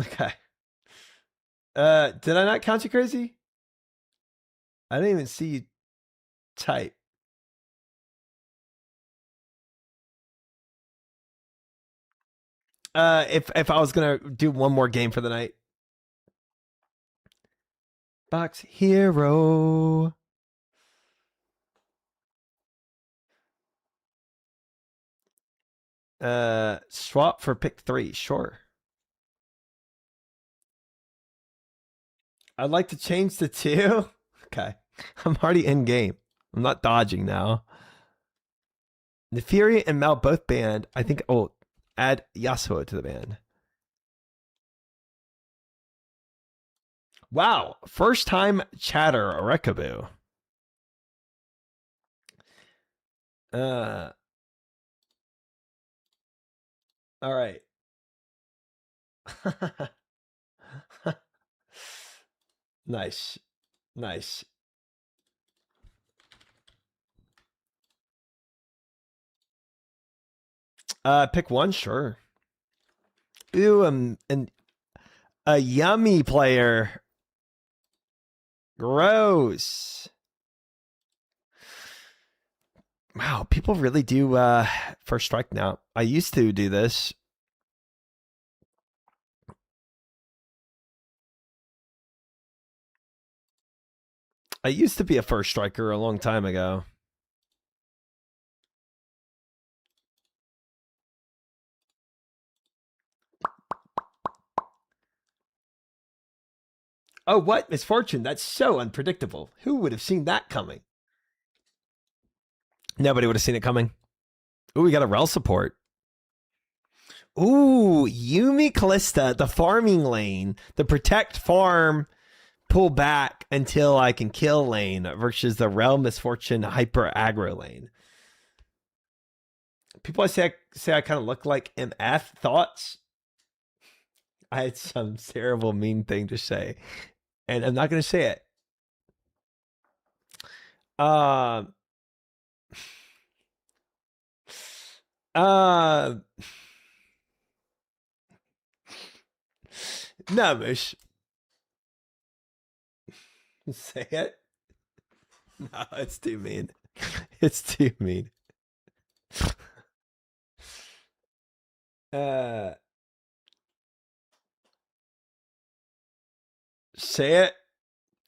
Okay. Did I not count you crazy? I didn't even see you type. If I was gonna do one more game for the night. Box Hero. Swap for pick 3, sure. I'd like to change to 2. Okay. I'm already in game. I'm not dodging now. The Fury and Mel both banned. I think add Yasuo to the ban. Wow. First time chatter Rekabu. All right. Nice. Nice. Pick 1, sure. Ooh, and a yummy player. Gross. Wow, people really do first strike now. I used to do this. I used to be a first striker a long time ago. Oh, what misfortune? That's so unpredictable. Who would have seen that coming? Nobody would have seen it coming. Ooh, we got a rel support. Ooh, Yumi Callista, the farming lane, the protect farm, pull back until I can kill lane versus the rel misfortune hyper aggro lane. People say I kind of look like MF. Thoughts? I had some terrible mean thing to say, and I'm not going to say it. No, Mish. Say it. No, it's too mean. It's too mean. Say it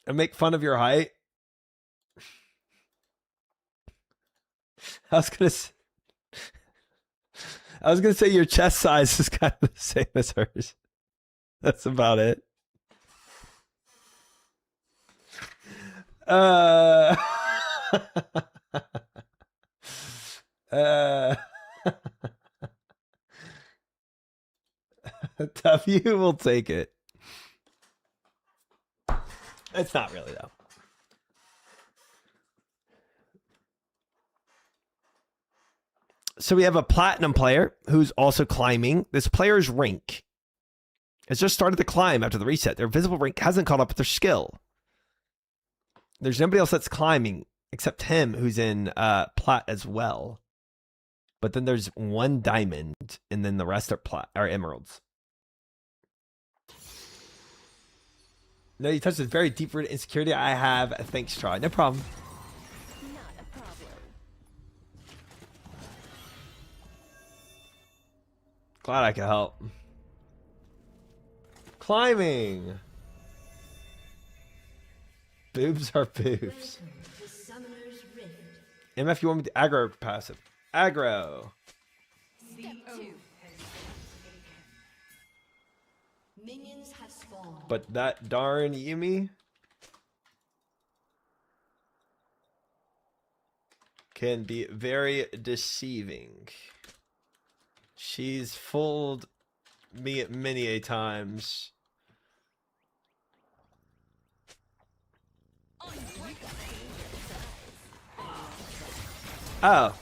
and make fun of your height. I was gonna say your chest size is kind of the same as hers. That's about it. W will take it. It's not really though. So we have a platinum player who's also climbing. This player's rank has just started to climb after the reset. Their visible rank hasn't caught up with their skill. There's nobody else that's climbing except him who's in plat as well. But then there's one diamond and then the rest are emeralds. No, you touched this very deep-rooted insecurity I have. Thanks, Try. No problem. Not a problem. Glad I could help. Climbing. Boobs are boobs. The Summoner's Rift. MF, you want me to aggro passive? Aggro. Step 2. Minions have spawned. But that darn Yumi can be very deceiving. She's fooled me many a times. Oh.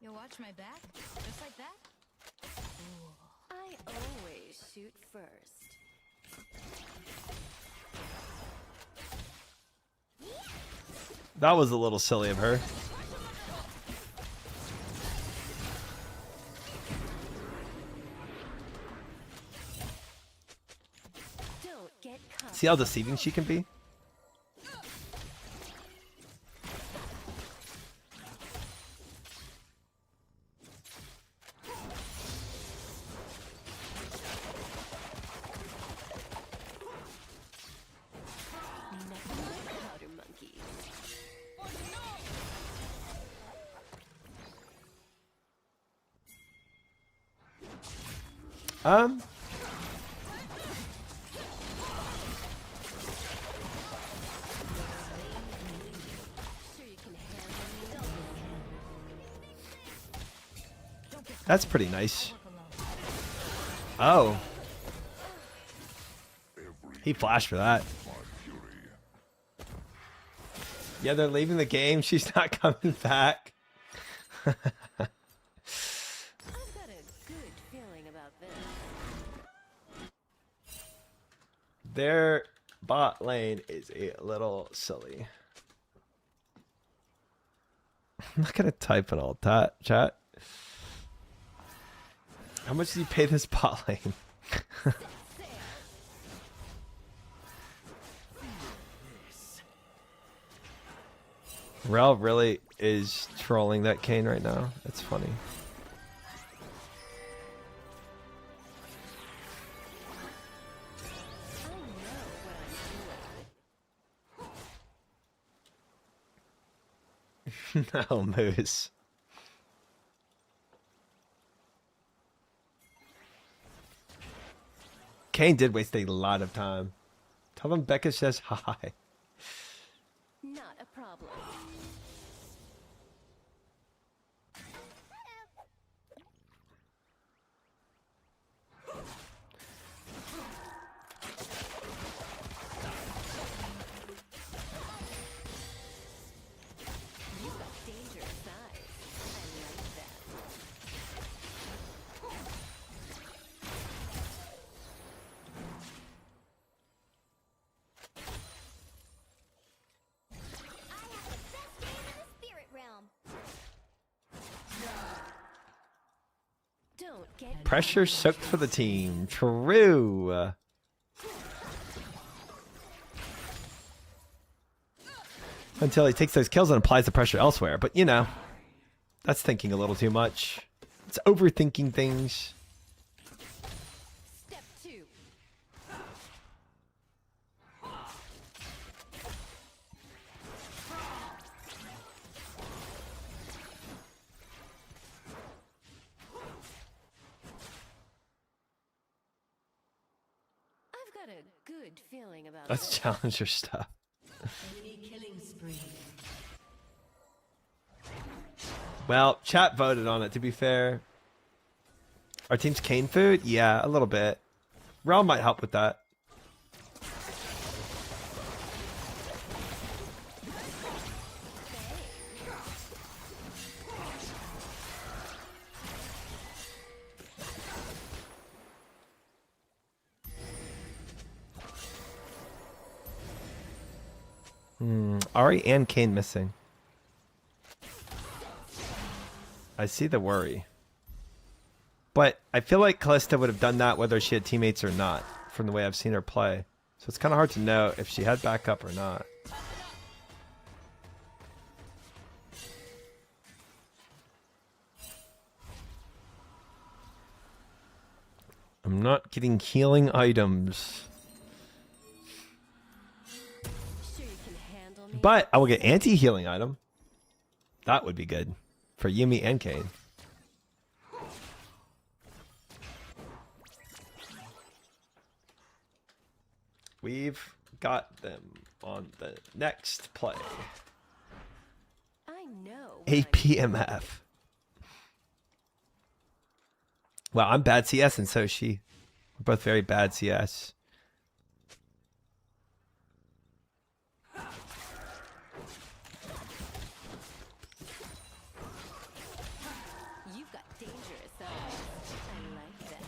You'll watch my back? Just like that? I always shoot first. That was a little silly of her. Don't get caught. See how deceiving she can be? Nothing like powder monkeys. Sure you can handle me. That's pretty nice. Oh. He flashed for that. Yeah, they're leaving the game. She's not coming back. I've got a good feeling about this. Their bot lane is a little silly. I'm not gonna type in all that, chat. How much did you pay this bot lane? Rel really is trolling that Kane right now. That's funny. I know what I'm doing. No, Moose. Kane did waste a lot of time. Tell them Becca says hi. Not a problem. You've got dangerous eyes. I like that. Don't get Pressure soaked for the team. True. Until he takes those kills and applies the pressure elsewhere. But, you know, that's thinking a little too much. It's overthinking things. Step 2. I've got a good feeling about That's this. challenger stuff. Enemy killing spree. Well, chat voted on it, to be fair. Our team's Kane food? Yeah, a little bit. Realm might help with that. Ari and Kane missing. I see the worry. But I feel like Callista would have done that whether she had teammates or not, from the way I've seen her play. So it's kind of hard to know if she had backup or not. I'm not getting healing items. Sure you can handle me? But I will get anti-healing item. That would be good for Yuumi and Kane. We've got them on the next play. I know. APMF. Well, I'm bad CS and so is she. We're both very bad CS. You've got dangerous eyes. I like that.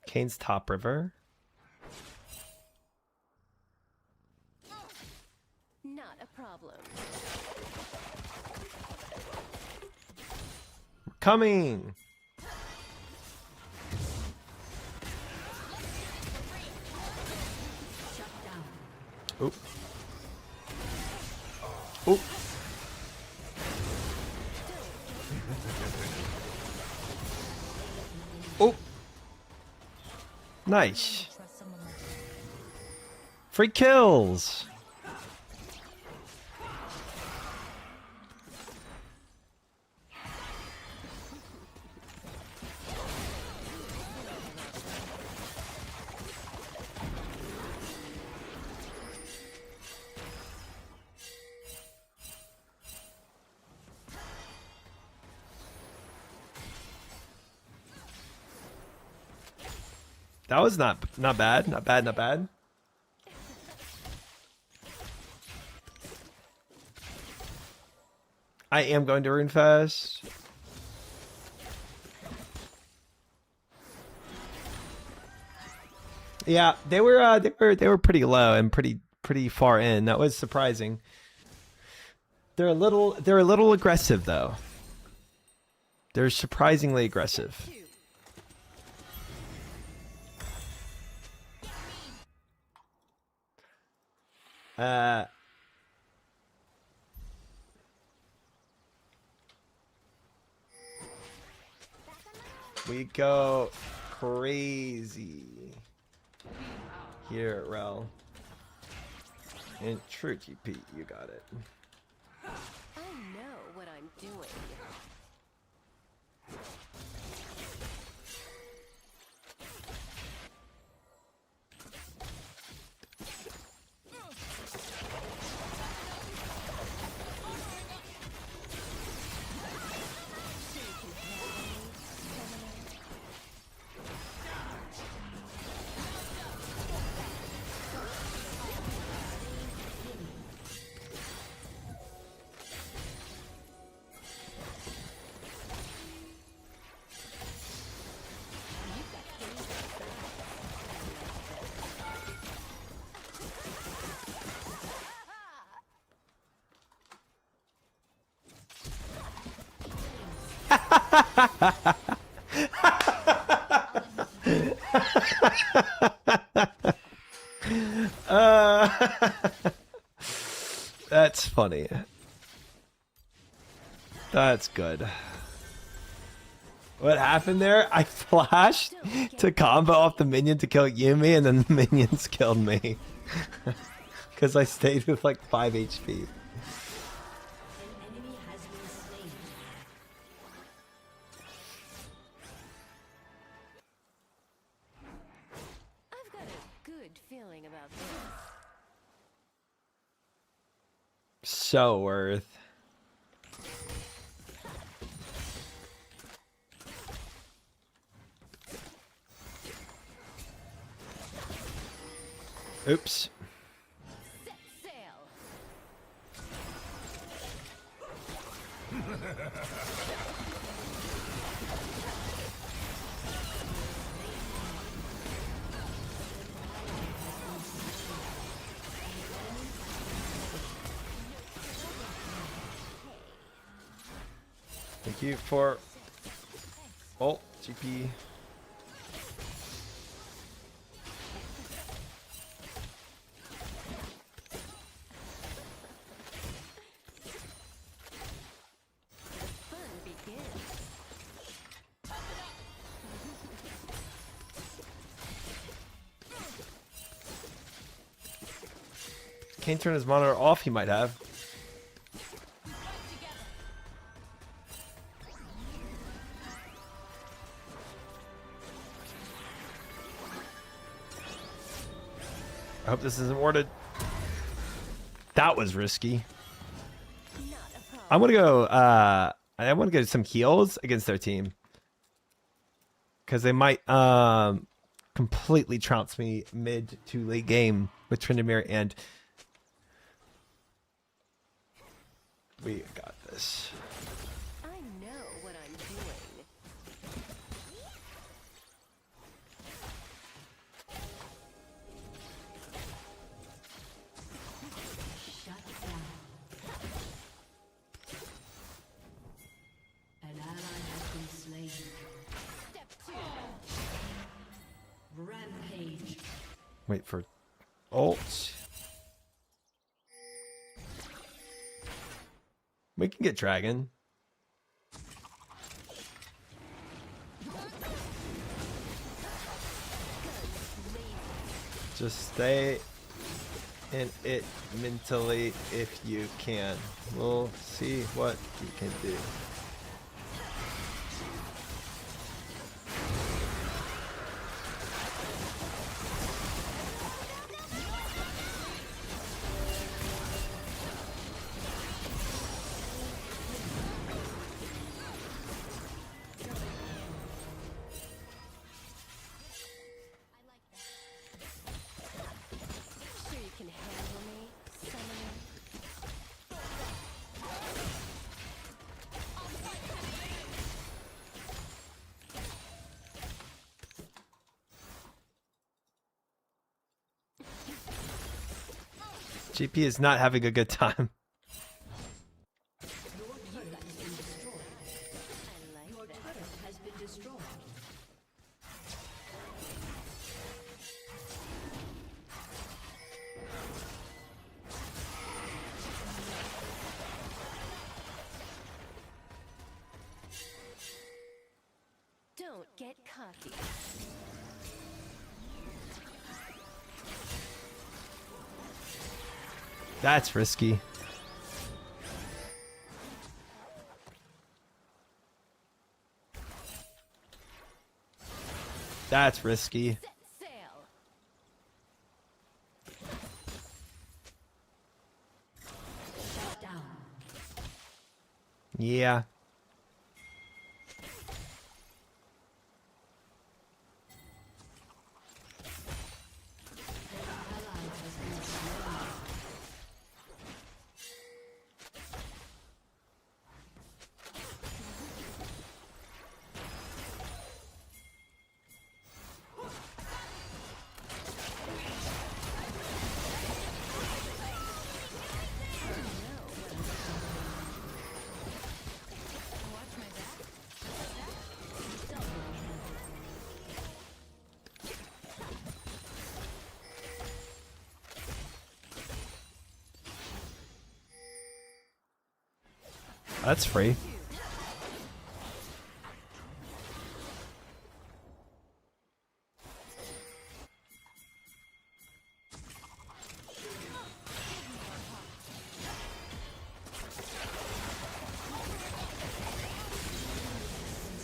Kane's top river. Not a problem. Coming. Oop. Oop. Oop. Nice. Trust someone like you. Free kills. That was not bad. Not bad, not bad. I am going to RuneFest. Yeah, they were pretty low and pretty far in. That was surprising. They're a little aggressive though. They're surprisingly aggressive. We go crazy here at Rel. And true GP, you got it. I know what I'm doing. That's funny. That's good. What happened there? I flashed to combo off the minion to kill Yuumi, and then the minions killed me. Because I stayed with like 5 HP. An enemy has been slain. feeling about this. So worth. Oops. Set sail. Thank you for ult GP. Fun begins. Can't turn his monitor off. He might have. I hope this isn't warded. That was risky. Not a problem. I'm gonna go. I want to get some heals against their team because they might completely trounce me mid to late game with Tryndamere, and we got this. I know what I'm doing. Shut down. An ally has been slain. Step 2. Rampage. Wait for ult. We can get dragon. Just stay in it mentally if you can. We'll see what you can do. Sure you can handle me, summoner. GP is not having a good time. I like that. Has been destroyed. Don't get cocky. That's risky. That's risky. Set sail. Shut down. Yeah. Ally has been slain. Watch my back. That's free.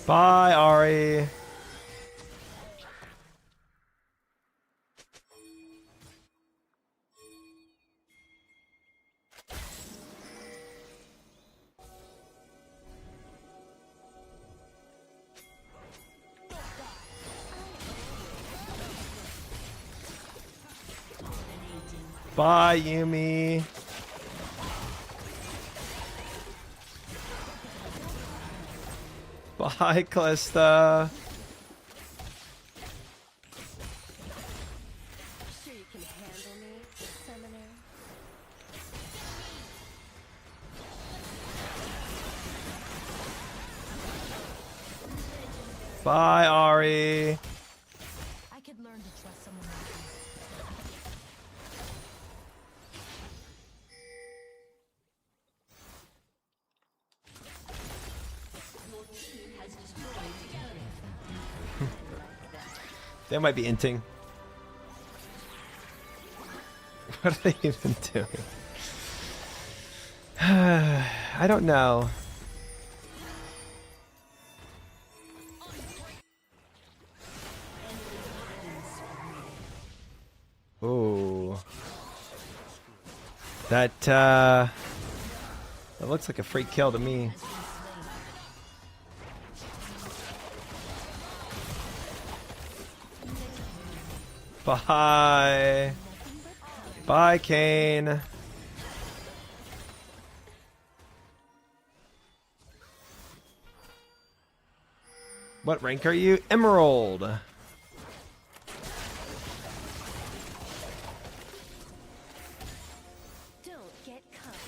Bye, Ari. Bye, Yumi. Bye, Calista. Sure you can handle me, summoner? Bye, Ari. I could learn to trust someone like you. They might be inting. What are they even doing? I don't know. Ooh. That looks like a free kill to me. Bye. Bye, Kane. What rank are you? Emerald. Don't get cocky.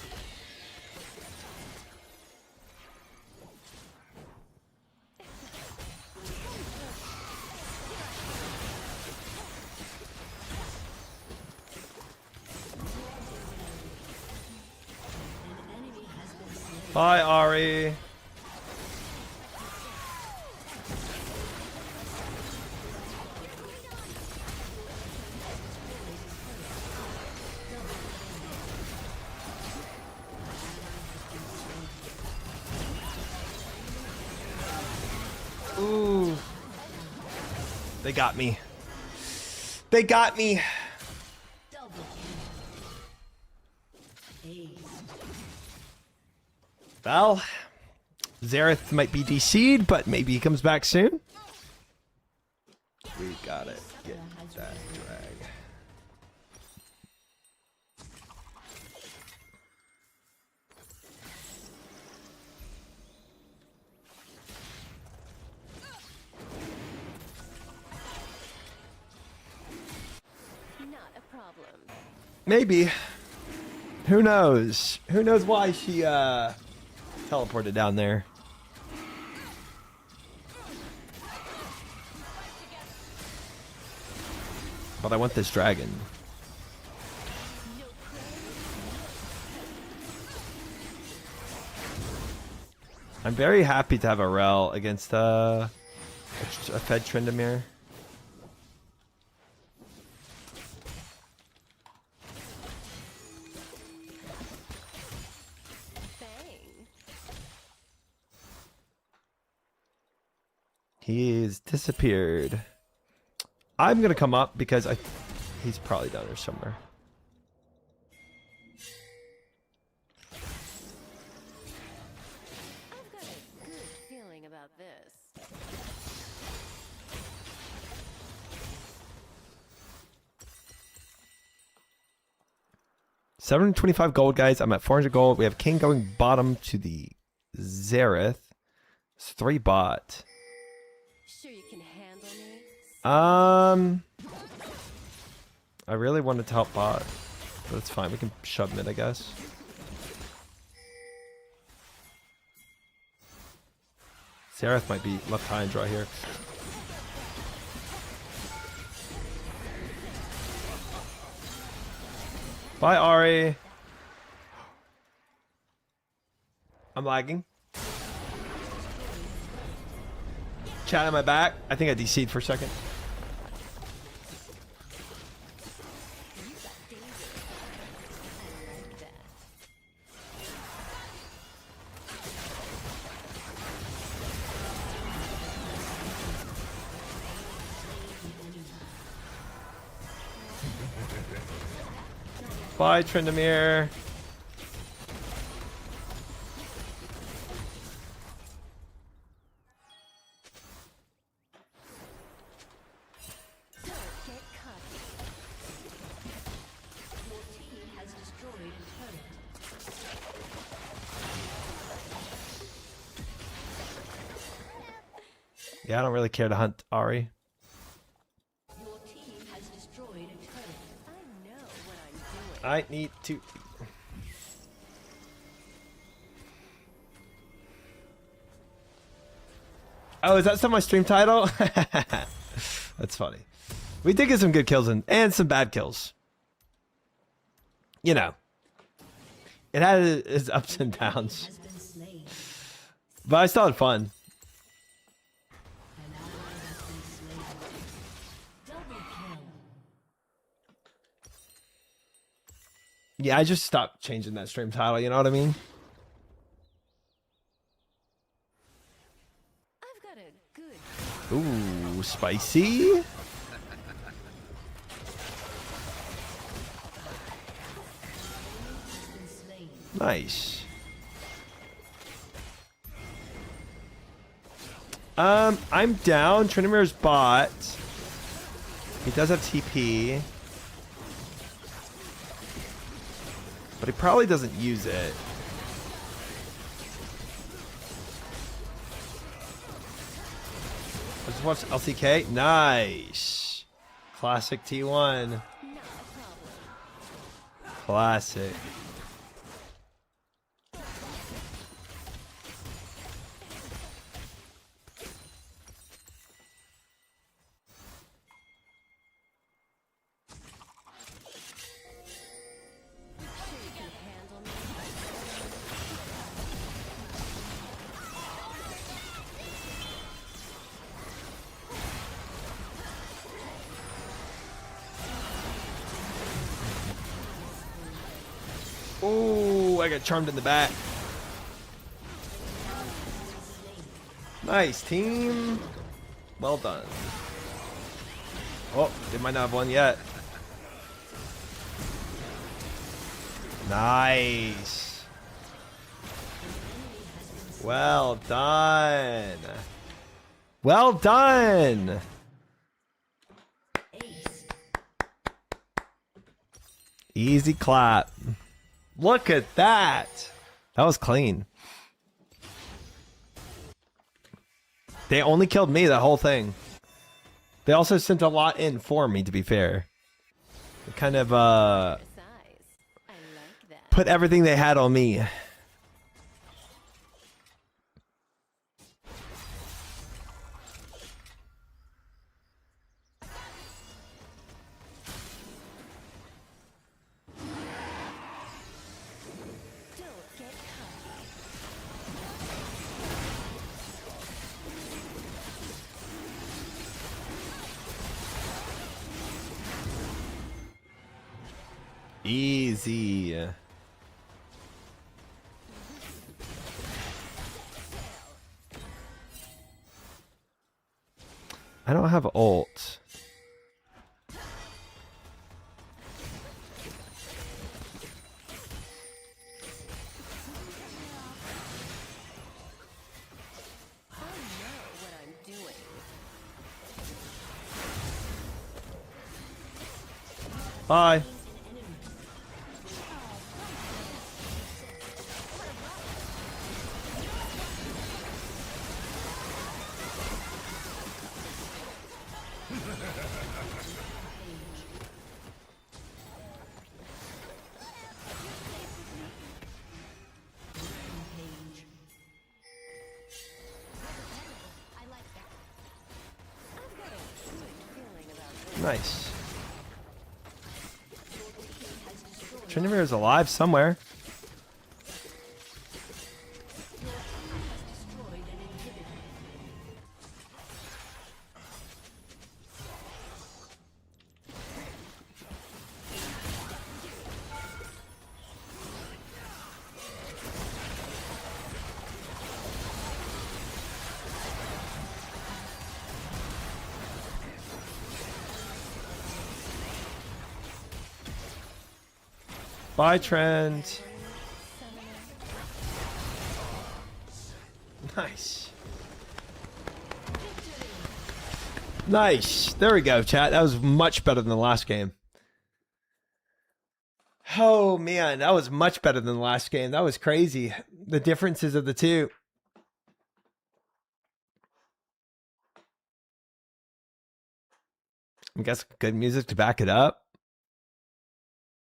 Bye, Ari. Ooh. They got me. They got me. Double kill. Ace. Well, Zareth might be DC'd, but maybe he comes back soon. We gotta get that drag. Not a problem. Maybe. Who knows? Who knows why she teleported down there? But I want this dragon. I'm very happy to have a Rel against a Fed Tryndamere. Bang. He's disappeared. I'm gonna come up because he's probably down there somewhere. I've got a good feeling about this. 725 gold, guys. I'm at 400 gold. We have King going bottom to the Zareth. It's 3 bot. Sure you can handle me? I really wanted to help bot, but it's fine. We can shove mid, I guess. Zareth might be left high and dry here. Bye, Ari. I'm lagging. Chat on my back. I think I DC'd for a second. I like that. Bye, Tryndamere. Don't get cocky. Yeah, I don't really care to hunt Ari. Your team has destroyed a turret. I know what I'm doing. I need to. Oh, is that still my stream title? That's funny. We did get some good kills and some bad kills. You know, it had its ups and downs, Has been slain. but I still had fun. An ally has been slain. Double kill. Yeah, I just stopped changing that stream title. You know what I mean? I've got a good Ooh, spicy. Been slain. Nice. I'm down. Trinimir's bot. He does have TP. But he probably doesn't use it. Let's watch LCK. Nice. Classic T1. not a problem. Classic. Sure you can handle me. Ooh, I got charmed in the back. Nice, team. Well done. Oh, they might not have won yet. Nice. Well done. Well done. Ace. Easy clap. Look at that. That was clean. They only killed me the whole thing. They also sent a lot in for me, to be fair. They kind of Size. I like that. put everything they had on me. Don't get cocky. Easy. I don't have ult. I know what I'm doing. Bye. Rampage. I like that. I've got a good feeling about this. Nice. Trinivir is alive somewhere. Destroyed an inhibitor. Bye, Trent. Nice. Nice. There we go, chat. That was much better than the last game. Oh, man. That was much better than the last game. That was crazy. The differences of the two. I guess good music to back it up.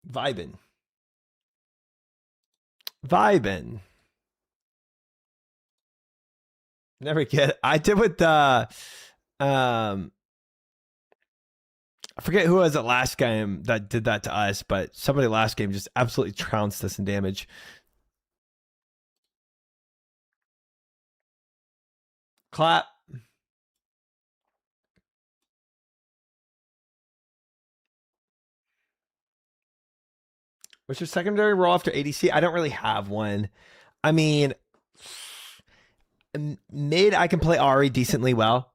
Vibin'. Never get. I did with the I forget who was it last game that did that to us, but somebody last game just absolutely trounced us in damage. Clap. What's your secondary role after ADC? I don't really have one. I mean, mid I can play Ari decently well.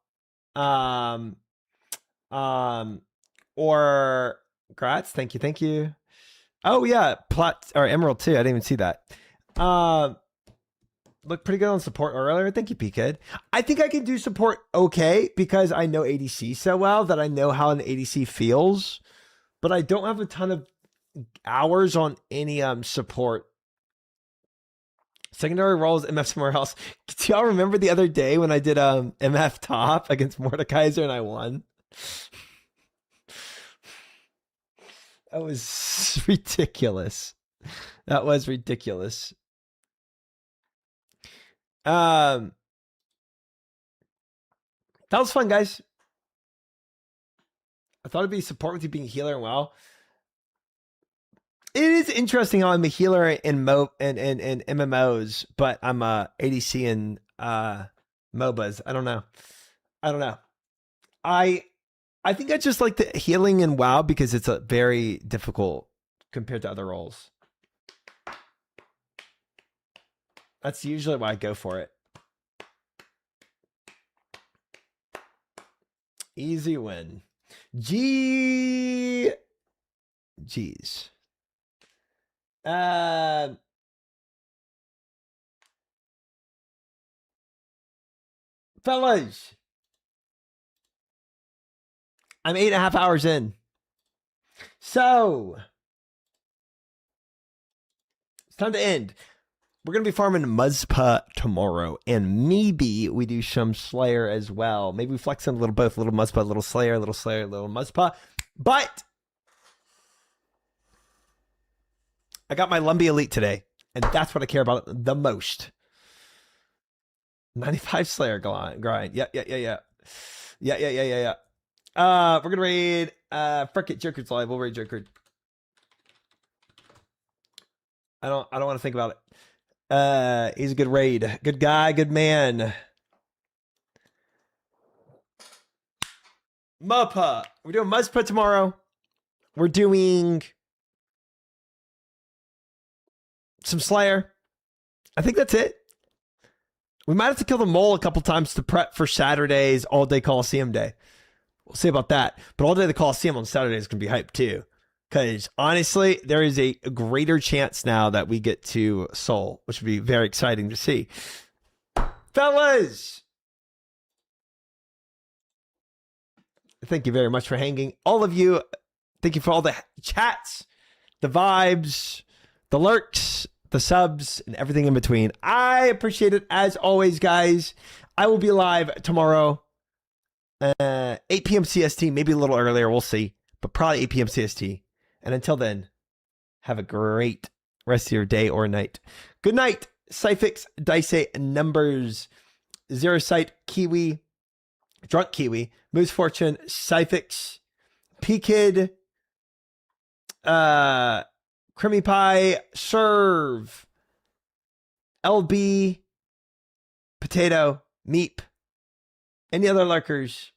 Or Gratz, thank you. Oh yeah, Plat or Emerald too. I didn't even see that. Look pretty good on support earlier. Thank you, PKid. I think I can do support okay because I know ADC so well that I know how an ADC feels, but I don't have a ton of hours on any support. Secondary roles MF somewhere else. Do y'all remember the other day when I did MF top against Mordekaiser and I won? That was ridiculous. That was ridiculous. That was fun, guys. I thought it'd be support with you being a healer and well. It is interesting how I'm a healer in MMOs, but I'm a ADC in MOBAs. I don't know. I think I just like the healing in WoW because it's a very difficult compared to other roles. That's usually why I go for it. Easy win. Jeez. Fellas, I'm 8.5 hours in. So it's time to end. We're going to be farming Muzpa tomorrow, and maybe we do some Slayer as well. Maybe we flex in a little both, a little Muzpa, a little Slayer, a little Slayer, a little Muzpa. But I got my Lumbee Elite today, and that's what I care about the most. 95 Slayer grind. Yeah. We're going to raid, frick it, Joker's live. We'll raid Joker. I don't want to think about it. He's a good raid. Good guy, good man. Muppa. We're doing Muzpa tomorrow. We're doing some Slayer. I think that's it. We might have to kill the mole a couple times to prep for Saturday's all-day Coliseum day. We'll see about that. But all day the Coliseum on Saturday is going to be hyped too. Because honestly, there is a greater chance now that we get to Seoul, which would be very exciting to see. Fellas! Thank you very much for hanging. All of you, thank you for all the chats, the vibes, the lurks, the subs, and everything in between. I appreciate it as always, guys. I will be live tomorrow, 8 p.m. CST, maybe a little earlier. We'll see, but probably 8 p.m. CST. And until then, have a great rest of your day or night. Good night, Cyfix, Dice, Numbers, Zero Sight, Kiwi, Drunk Kiwi, Moose Fortune, Cyfix, P-Kid, Creamy Pie, Serve, LB, Potato, Meep, any other lurkers.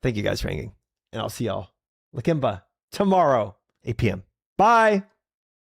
Thank you guys for hanging, and I'll see y'all Lakimba tomorrow, 8 p.m. Bye.